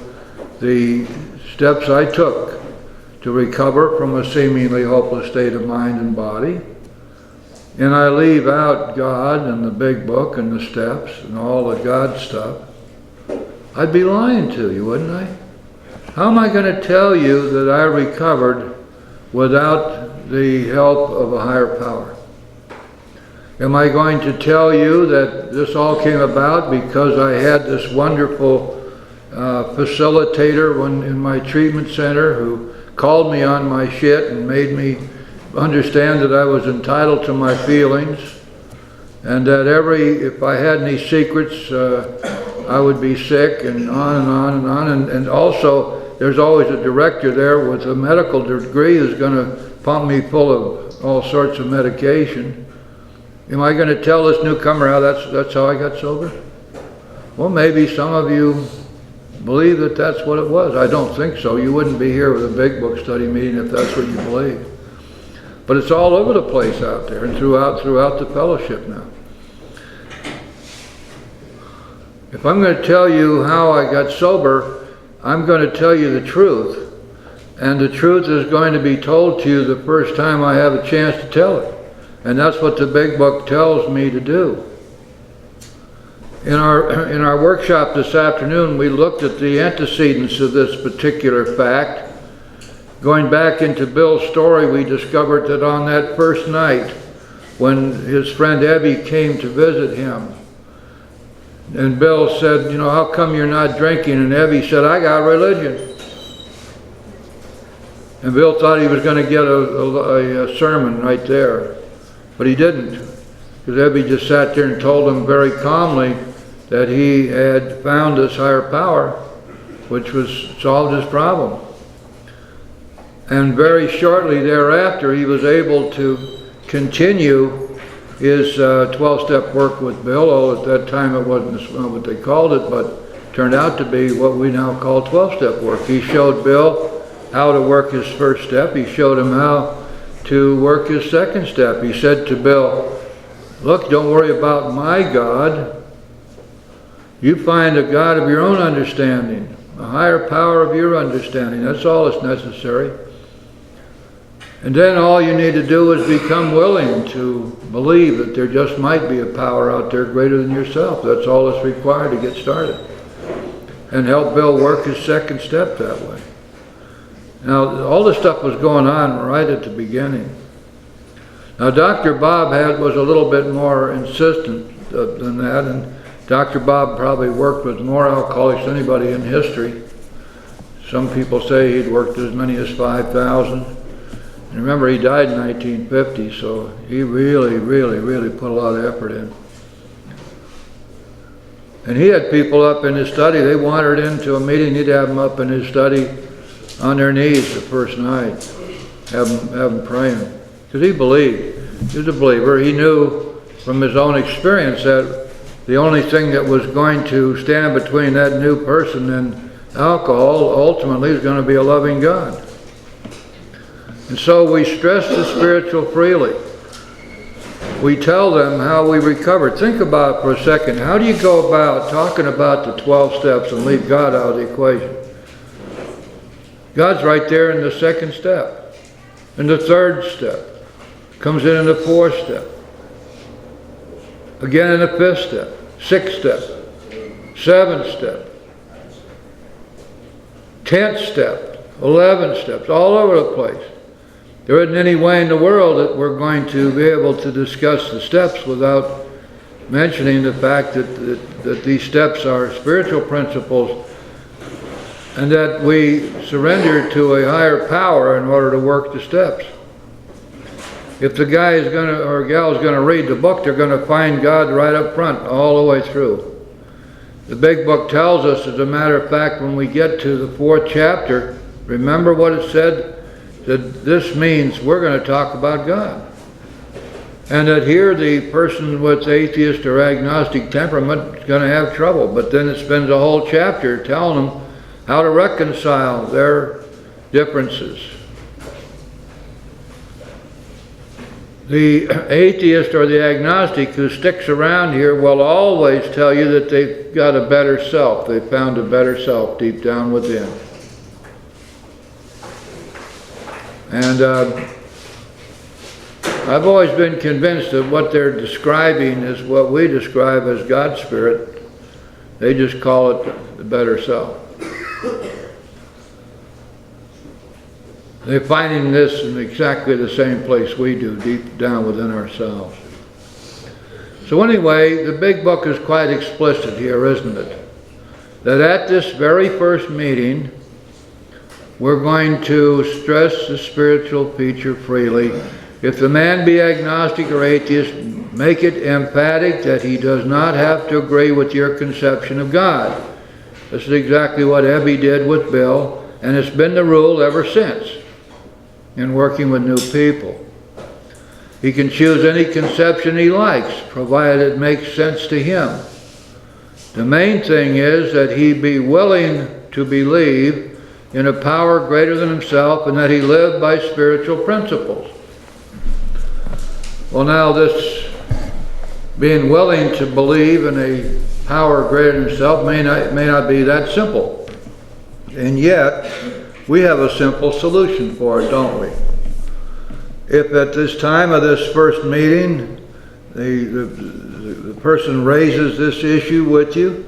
the steps I took to recover from a seemingly hopeless state of mind and body, and I leave out God and the Big Book and the steps and all the God stuff, I'd be lying to you, wouldn't I? How am I going to tell you that I recovered without the help of a higher power? Am I going to tell you that this all came about because I had this wonderful facilitator in my treatment center who called me on my shit and made me understand that I was entitled to my feelings, and that if I had any secrets, I would be sick, and on and on and on. And also, there's always a director there with a medical degree who's going to pump me full of all sorts of medication. Am I going to tell this newcomer how that's how I got sober? Well, maybe some of you believe that that's what it was. I don't think so. You wouldn't be here with a Big Book study meeting if that's what you believe. But it's all over the place out there and throughout the fellowship now. If I'm going to tell you how I got sober, I'm going to tell you the truth. And the truth is going to be told to you the first time I have a chance to tell it. And that's what the Big Book tells me to do. In our workshop this afternoon, we looked at the antecedents of this particular fact. Going back into Bill's story, we discovered that on that first night, when his friend Ebby came to visit him, and Bill said, you know, how come you're not drinking? And Ebby said, I got religion. And Bill thought he was going to get a sermon right there, but he didn't, because Ebby just sat there and told him very calmly that he had found this higher power, which solved his problem. And very shortly thereafter, he was able to continue his 12-step work with Bill. Oh, at that time it wasn't what they called it, but turned out to be what we now call 12-step work. He showed Bill how to work his first step. He showed him how to work his second step. He said to Bill, look, don't worry about my God. You find a God of your own understanding, a higher power of your understanding. That's all that's necessary. And then all you need to do is become willing to believe that there just might be a power out there greater than yourself. That's all that's required to get started. And help Bill work his second step that way. Now, all this stuff was going on right at the beginning. Now, Dr. Bob was a little bit more insistent than that, and Dr. Bob probably worked with more alcoholics than anybody in history. Some people say he'd worked as many as 5,000. And remember, he died in 1950, so he really, really, really put a lot of effort in. And he had people up in his study. They wandered into a meeting. He'd have them up in his study on their knees the first night, have them praying. Because he believed. He was a believer. He knew from his own experience that the only thing that was going to stand between that new person and alcohol ultimately is going to be a loving God. And so we stress the spiritual freely. We tell them how we recovered. Think about it for a second. How do you go about talking about the 12 steps and leave God out of the equation? God's right there in the second step. in the 3rd step, comes in the 4th step, again in the 5th step, 6th step, 7th step, 10th step, 11 steps, all over the place. There isn't any way in the world that we're going to be able to discuss the steps without mentioning the fact that these steps are spiritual principles and that we surrender to a higher power in order to work the steps. If the guy is going to, or gal is going to read the book, they're going to find God right up front all the way through. The big book tells us, as a matter of fact, when we get to the 4th chapter, remember what it said? That this means we're going to talk about God. And that here the person with atheist or agnostic temperament is going to have trouble. But then it spends a whole chapter telling them how to reconcile their differences. The atheist or the agnostic who sticks around here will always tell you that they've got a better self. They've found a better self deep down within. And I've always been convinced that what they're describing is what we describe as God's Spirit. They just call it the better self. They're finding this in exactly the same place we do, deep down within ourselves. So anyway, the big book is quite explicit here, isn't it? That at this very first meeting, we're going to stress the spiritual feature freely. If the man be agnostic or atheist, make it emphatic that he does not have to agree with your conception of God. This is exactly what Ebby did with Bill, and it's been the rule ever since in working with new people. He can choose any conception he likes, provided it makes sense to him. The main thing is that he be willing to believe in a power greater than himself and that he live by spiritual principles. Well, now this being willing to believe in a power greater than himself may not be that simple. And yet, we have a simple solution for it, don't we? If at this time of this first meeting, the person raises this issue with you,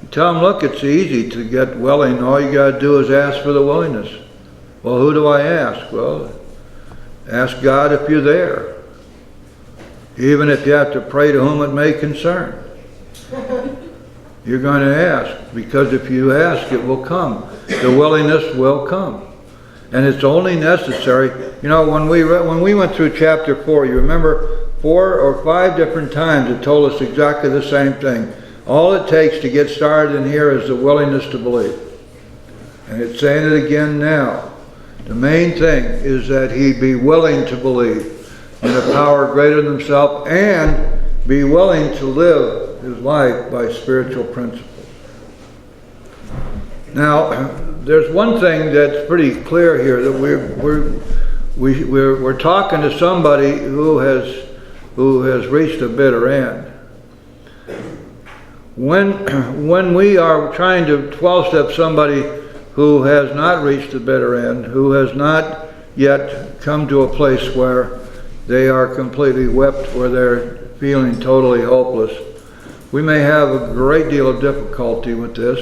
tell them, look, it's easy to get willing. All you got to do is ask for the willingness. Well, who do I ask? Well, ask God if you're there. Even if you have to pray to whom it may concern. You're going to ask, because if you ask, it will come. The willingness will come. And it's only necessary. You know, when we went through chapter 4, you remember 4 or 5 different times it told us exactly the same thing. All it takes to get started in here is the willingness to believe. And it's saying it again now. The main thing is that he be willing to believe in a power greater than himself and be willing to live his life by spiritual principles. Now, there's one thing that's pretty clear here, that we're talking to somebody who has reached a bitter end. When we are trying to 12-step somebody who has not reached the bitter end, who has not yet come to a place where they are completely whipped, where they're feeling totally hopeless, we may have a great deal of difficulty with this.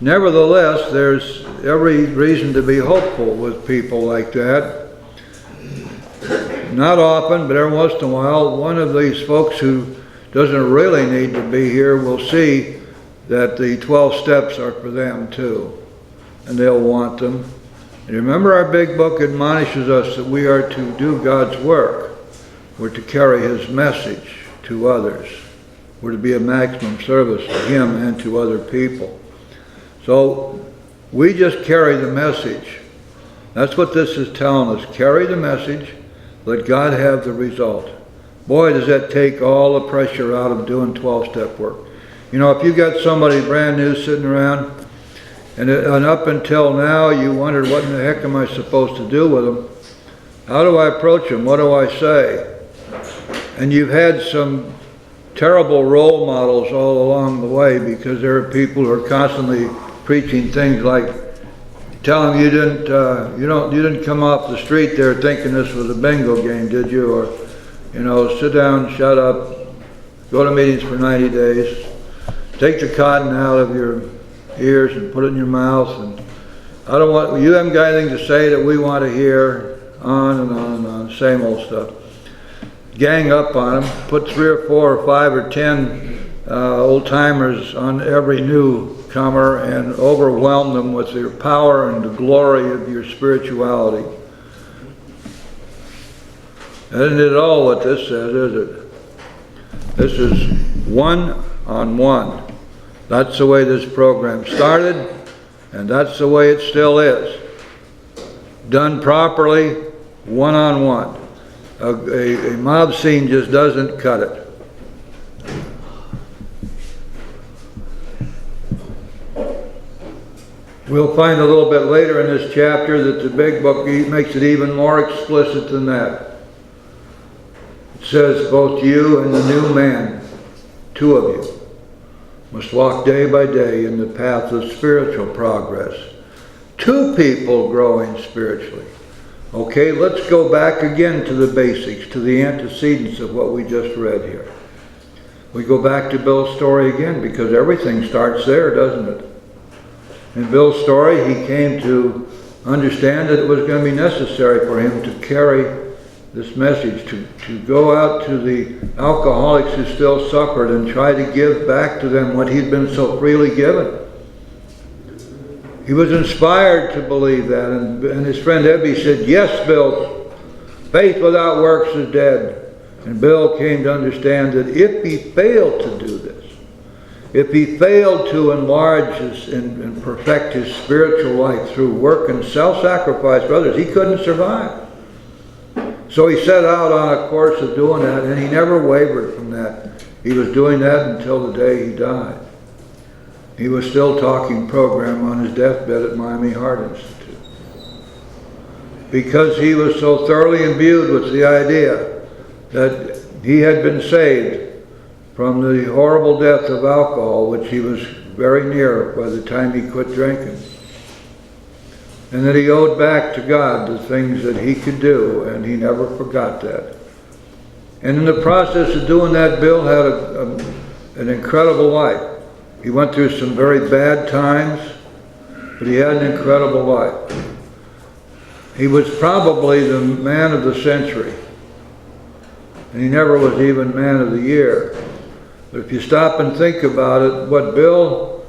Nevertheless, there's every reason to be hopeful with people like that. Not often, but every once in a while, one of these folks who doesn't really need to be here will see that the 12 steps are for them too, and they'll want them. And remember, our big book admonishes us that we are to do God's work. We're to carry his message to others. We're to be a maximum service to him and to other people. So we just carry the message. That's what this is telling us. Carry the message. Let God have the result. Boy, does that take all the pressure out of doing 12-step work. You know, if you got somebody brand new sitting around, and up until now you wondered, what in the heck am I supposed to do with them? How do I approach them? What do I say? And you've had some terrible role models all along the way, because there are people who are constantly preaching things like, tell them you didn't come off the street there thinking this was a bingo game, did you? Or, you know, sit down, shut up, go to meetings for 90 days, take the cotton out of your ears and put it in your mouth, and you haven't got anything to say that we want to hear, on and on and on, same old stuff. Gang up on them, put 3 or 4 or 5 or 10 old timers on every newcomer and overwhelm them with your power and the glory of your spirituality. Isn't it all what this says, is it? This is one-on-one. That's the way this program started, and that's the way it still is. Done properly, one-on-one. A mob scene just doesn't cut it. We'll find a little bit later in this chapter that the Big Book makes it even more explicit than that. It says, both you and the new man, 2 of you, must walk day by day in the path of spiritual progress. 2 people growing spiritually. Okay, let's go back again to the basics, to the antecedents of what we just read here. We go back to Bill's story again, because everything starts there, doesn't it? In Bill's story, he came to understand that it was going to be necessary for him to carry this message, to go out to the alcoholics who still suffered and try to give back to them what he'd been so freely given. He was inspired to believe that, and his friend Ebby said, yes, Bill, faith without works is dead. And Bill came to understand that if he failed to do this, if he failed to enlarge and perfect his spiritual life through work and self-sacrifice for others, he couldn't survive. So he set out on a course of doing that, and he never wavered from that. He was doing that until the day he died. He was still talking program on his deathbed at Miami Heart Institute. Because he was so thoroughly imbued with the idea that he had been saved from the horrible death of alcohol, which he was very near by the time he quit drinking. And that he owed back to God the things that he could do, and he never forgot that. And in the process of doing that, Bill had an incredible life. He went through some very bad times, but he had an incredible life. He was probably the man of the century, and he never was even man of the year. But if you stop and think about it, what Bill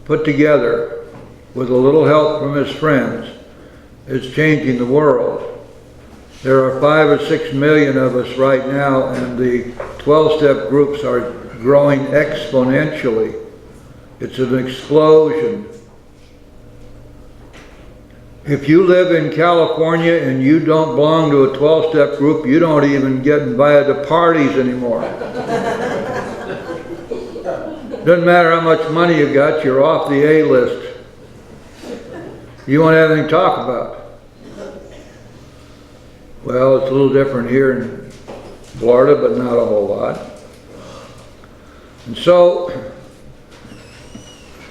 put together with a little help from his friends is changing the world. There are 5 or 6 million of us right now, and the 12-step groups are growing exponentially. It's an explosion. If you live in California and you don't belong to a 12-step group, you don't even get invited to parties anymore. Doesn't matter how much money you got, you're off the A list. You won't have anything to talk about. Well, it's a little different here in Florida, but not a whole lot. And so,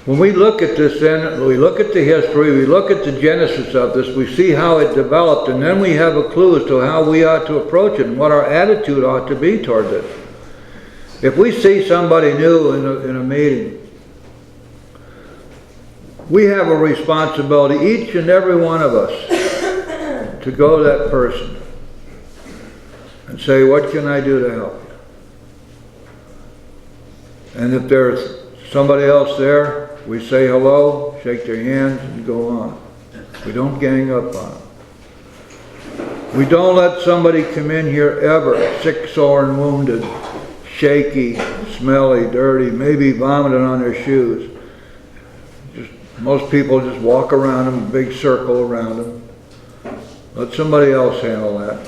when we look at this then, we look at the history, we look at the genesis of this, we see how it developed, and then we have a clue as to how we ought to approach it and what our attitude ought to be toward it. If we see somebody new in a meeting, we have a responsibility, each and every one of us, to go to that person and say, what can I do to help you? And if there's somebody else there, we say hello, shake their hands, and go on. We don't gang up on them. We don't let somebody come in here ever sick, sore, and wounded, shaky, smelly, dirty, maybe vomiting on their shoes. Most people just walk around them, a big circle around them. Let somebody else handle that.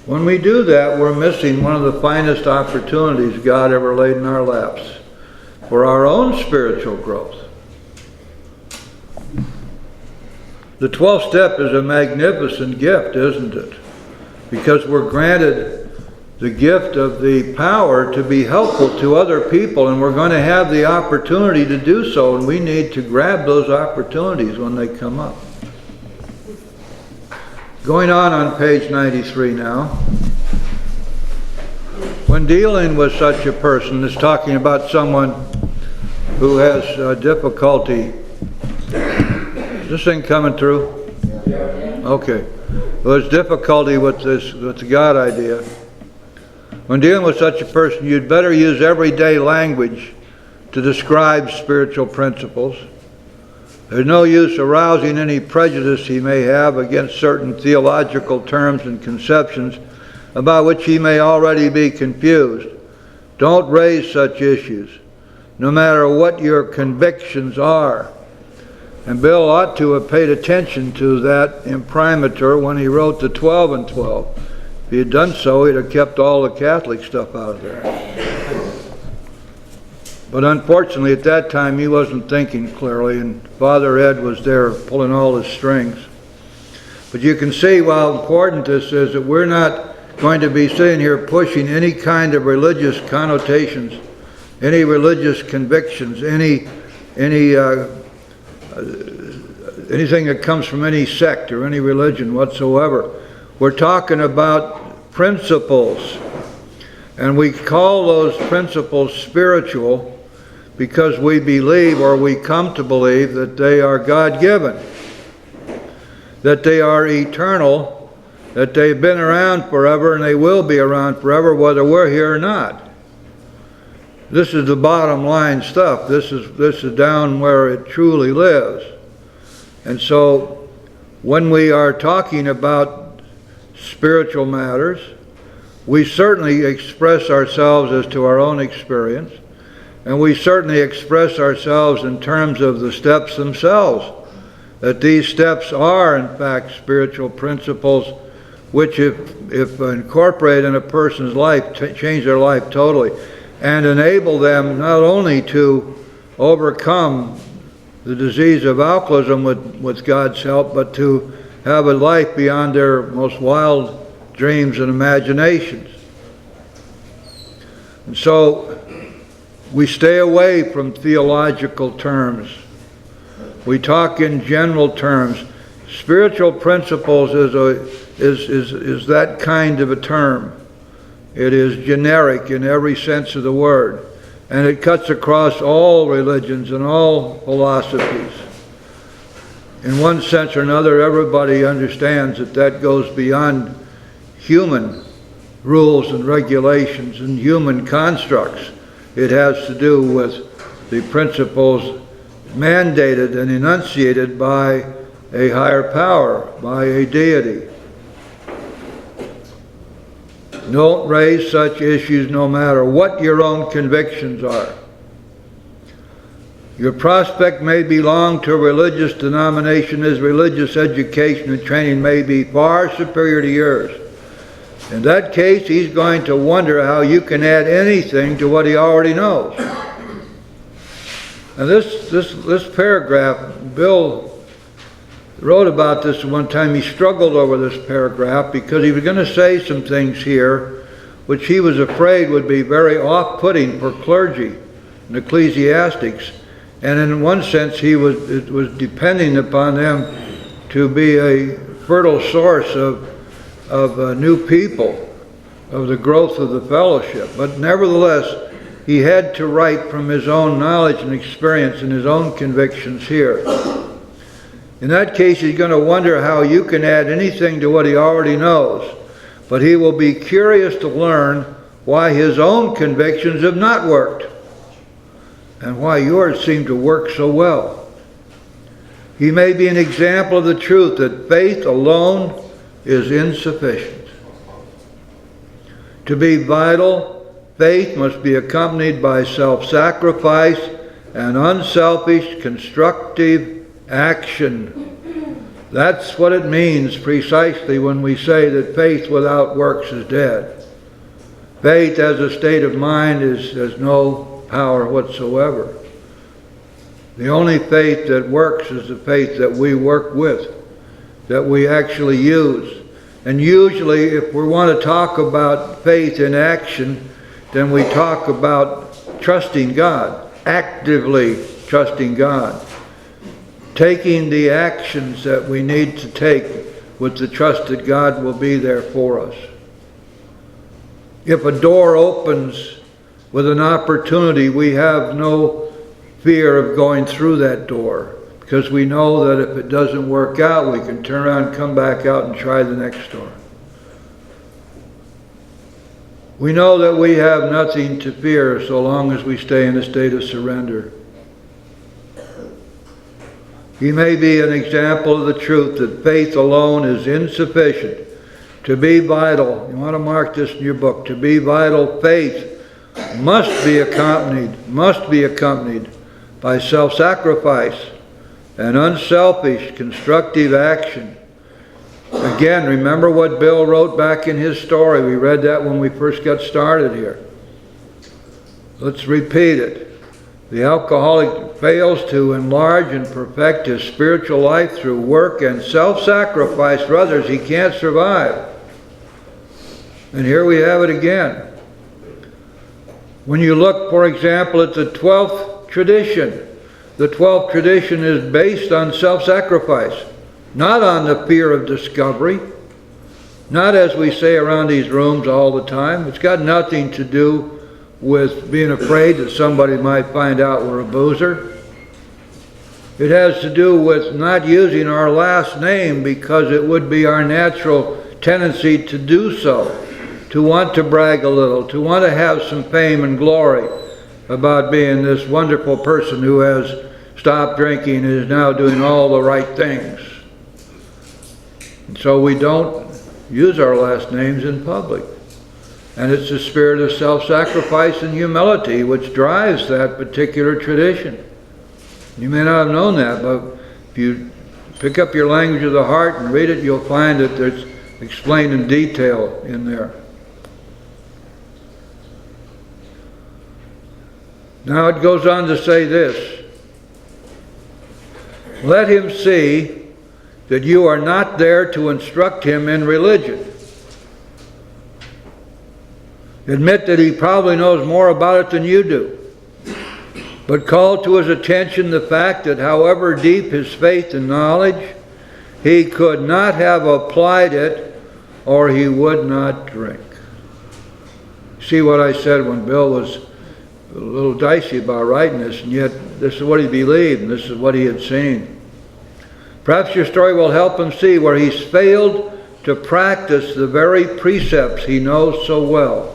When we do that, we're missing one of the finest opportunities God ever laid in our laps for our own spiritual growth. The 12th step is a magnificent gift, isn't it? Because we're granted the gift of the power to be helpful to other people, and we're going to have the opportunity to do so, and we need to grab those opportunities when they come up. Going on page 93 now. When dealing with such a person, it's talking about someone who has difficulty. Is this thing coming through? Okay. Well, there's difficulty with the God idea. When dealing with such a person, you'd better use everyday language to describe spiritual principles. There's no use arousing any prejudice he may have against certain theological terms and conceptions about which he may already be confused. Don't raise such issues, no matter what your convictions are. And Bill ought to have paid attention to that imprimatur when he wrote the 12 and 12. If he had done so, he'd have kept all the Catholic stuff out of there. But unfortunately, at that time, he wasn't thinking clearly, and Father Ed was there pulling all his strings. But you can see how important this is, that we're not going to be sitting here pushing any kind of religious connotations, any religious convictions, anything that comes from any sect or any religion whatsoever. We're talking about principles, and we call those principles spiritual because we believe, or we come to believe, that they are God-given, that they are eternal, that they've been around forever and they will be around forever whether we're here or not. This is the bottom line stuff. This is down where it truly lives. And so when we are talking about spiritual matters, we certainly express ourselves as to our own experience, and we certainly express ourselves in terms of the steps themselves, that these steps are in fact spiritual principles which if incorporated in a person's life change their life totally and enable them not only to overcome the disease of alcoholism with God's help, but to have a life beyond their most wild dreams and imaginations. And so we stay away from theological terms. We talk in general terms. Spiritual principles is that kind of a term. It is generic in every sense of the word, and it cuts across all religions and all philosophies. In one sense or another, everybody understands that that goes beyond human rules and regulations and human constructs. It has to do with the principles mandated and enunciated by a higher power, by a deity. Don't raise such issues no matter what your own convictions are. Your prospect may belong to a religious denomination. His religious education and training may be far superior to yours. In that case, he's going to wonder how you can add anything to what he already knows. And this paragraph, Bill wrote about this one time. He struggled over this paragraph because he was going to say some things here which he was afraid would be very off-putting for clergy and ecclesiastics. And in one sense, it was depending upon them to be a fertile source of new people, of the growth of the fellowship. But nevertheless, he had to write from his own knowledge and experience and his own convictions here. In that case, he's going to wonder how you can add anything to what he already knows. But he will be curious to learn why his own convictions have not worked and why yours seem to work so well. He may be an example of the truth that faith alone is insufficient. To be vital, faith must be accompanied by self-sacrifice and unselfish, constructive action. That's what it means precisely when we say that faith without works is dead. Faith as a state of mind has no power whatsoever. The only faith that works is the faith that we work with, that we actually use. And usually if we want to talk about faith in action, then we talk about trusting God, actively trusting God. Taking the actions that we need to take with the trust that God will be there for us. If a door opens with an opportunity, we have no fear of going through that door, because we know that if it doesn't work out, we can turn around, come back out, and try the next door. We know that we have nothing to fear so long as we stay in a state of surrender. He may be an example of the truth that faith alone is insufficient. To be vital, you want to mark this in your book, to be vital, faith must be accompanied by self-sacrifice and unselfish, constructive action. Again, remember what Bill wrote back in his story. We read that when we first got started here. Let's repeat it. The alcoholic fails to enlarge and perfect his spiritual life through work and self-sacrifice for others. He can't survive. And here we have it again. When you look, for example, at the 12th tradition, the 12th tradition is based on self-sacrifice, not on the fear of discovery, not as we say around these rooms all the time. It's got nothing to do with being afraid that somebody might find out we're a boozer. It has to do with not using our last name because it would be our natural tendency to do so, to want to brag a little, to want to have some fame and glory about being this wonderful person who has stopped drinking and is now doing all the right things. And so we don't use our last names in public. And it's the spirit of self-sacrifice and humility which drives that particular tradition. You may not have known that, but if you pick up your language of the heart and read it, you'll find that there's explained in detail in there. Now it goes on to say this: let him see that you are not there to instruct him in religion. Admit that he probably knows more about it than you do. But call to his attention the fact that however deep his faith and knowledge, he could not have applied it or he would not drink. See what I said when Bill was a little dicey about writing this, and yet this is what he believed and this is what he had seen. Perhaps your story will help him see where he's failed to practice the very precepts he knows so well.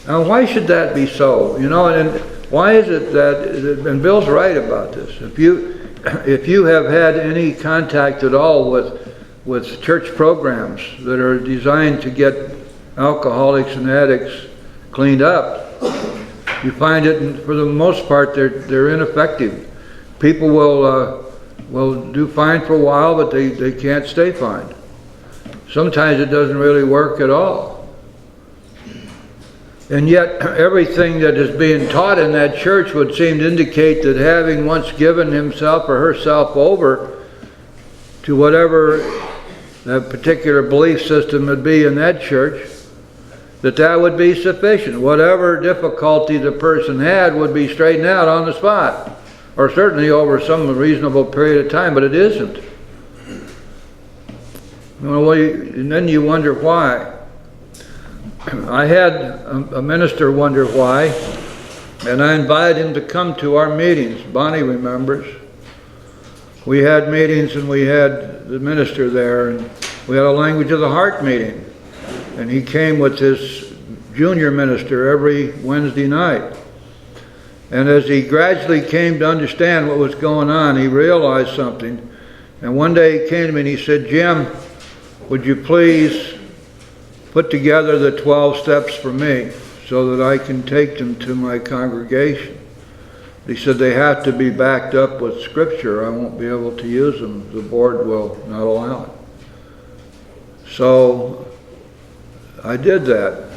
Now, why should that be so? You know, and why is it that, and Bill's right about this, if you have had any contact at all with church programs that are designed to get alcoholics and addicts cleaned up, you find it, for the most part, they're ineffective. People will do fine for a while, but they can't stay fine. Sometimes it doesn't really work at all. And yet everything that is being taught in that church would seem to indicate that having once given himself or herself over to whatever that particular belief system would be in that church, that would be sufficient. Whatever difficulty the person had would be straightened out on the spot, or certainly over some reasonable period of time, but it isn't. And then you wonder why. I had a minister wonder why, and I invited him to come to our meetings. Bonnie remembers. We had meetings and we had the minister there, and we had a language of the heart meeting. And he came with his junior minister every Wednesday night. And as he gradually came to understand what was going on, he realized something. And one day he came to me and he said, "Jim, would you please put together the 12 steps for me so that I can take them to my congregation?" He said, "They have to be backed up with scripture. I won't be able to use them. The board will not allow it." So I did that.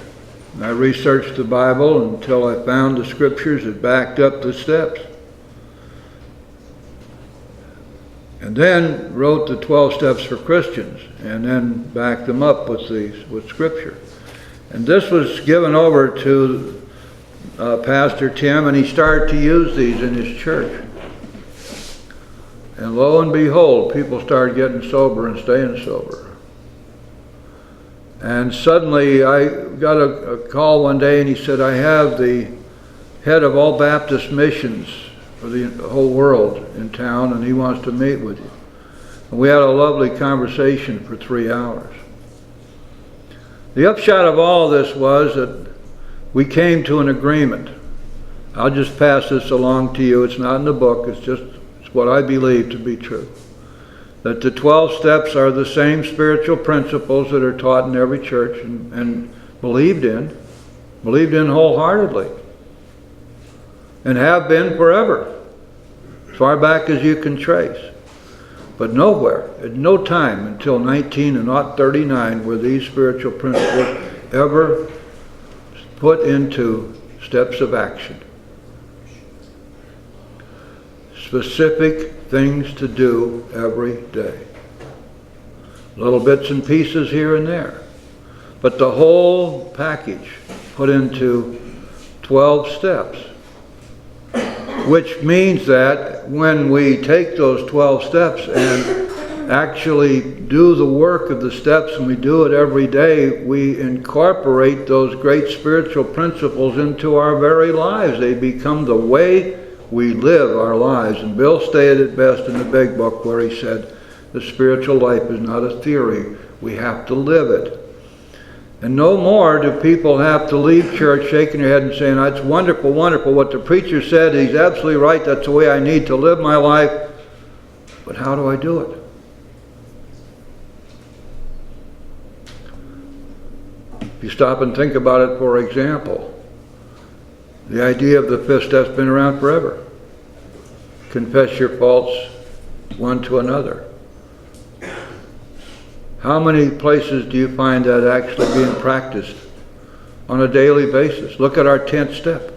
I researched the Bible until I found the scriptures that backed up the steps. and then wrote the 12 Steps for Christians, and then backed them up with Scripture. And this was given over to Pastor Tim, and he started to use these in his church. And lo and behold, people started getting sober and staying sober. And suddenly I got a call one day, and he said, I have the head of all Baptist missions for the whole world in town, and he wants to meet with you. And we had a lovely conversation for 3 hours. The upshot of all this was that we came to an agreement. I'll just pass this along to you. It's not in the book. It's what I believe to be true. That the 12 steps are the same spiritual principles that are taught in every church and believed in wholeheartedly, and have been forever, as far back as you can trace. But nowhere, at no time until 1939 were these spiritual principles ever put into steps of action. Specific things to do every day. Little bits and pieces here and there. But the whole package put into 12 steps. Which means that when we take those 12 steps and actually do the work of the steps, and we do it every day, we incorporate those great spiritual principles into our very lives. They become the way we live our lives. And Bill stated it best in the Big Book, where he said, the spiritual life is not a theory. We have to live it. And no more do people have to leave church shaking their head and saying, that's wonderful, wonderful. What the preacher said, he's absolutely right. That's the way I need to live my life. But how do I do it? If you stop and think about it, for example, the idea of the 5th step's been around forever. Confess your faults one to another. How many places do you find that actually being practiced on a daily basis? Look at our 10th step.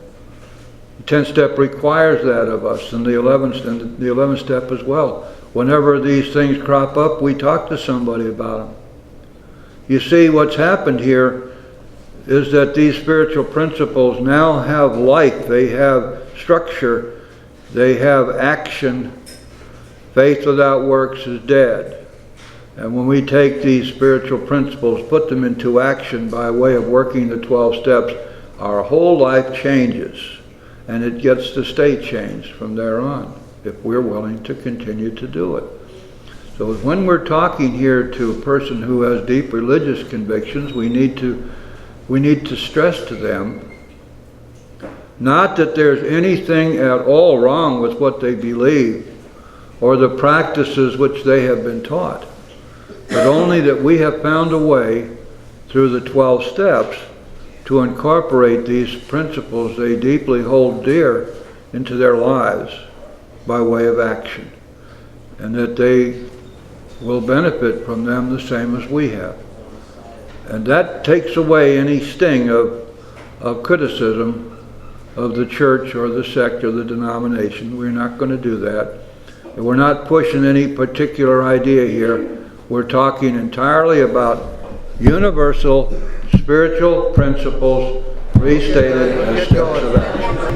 The 10th step requires that of us, and the 11th step as well. Whenever these things crop up, we talk to somebody about them. You see, what's happened here is that these spiritual principles now have life, they have structure, they have action. Faith without works is dead. And when we take these spiritual principles, put them into action by way of working the 12 steps, our whole life changes, and it gets to stay changed from there on, if we're willing to continue to do it. So when we're talking here to a person who has deep religious convictions, we need to stress to them, not that there's anything at all wrong with what they believe or the practices which they have been taught, but only that we have found a way through the 12 steps to incorporate these principles they deeply hold dear into their lives by way of action, and that they will benefit from them the same as we have. And that takes away any sting of criticism of the church or the sect or the denomination. We're not going to do that. And we're not pushing any particular idea here. We're talking entirely about universal spiritual principles restated as steps of action.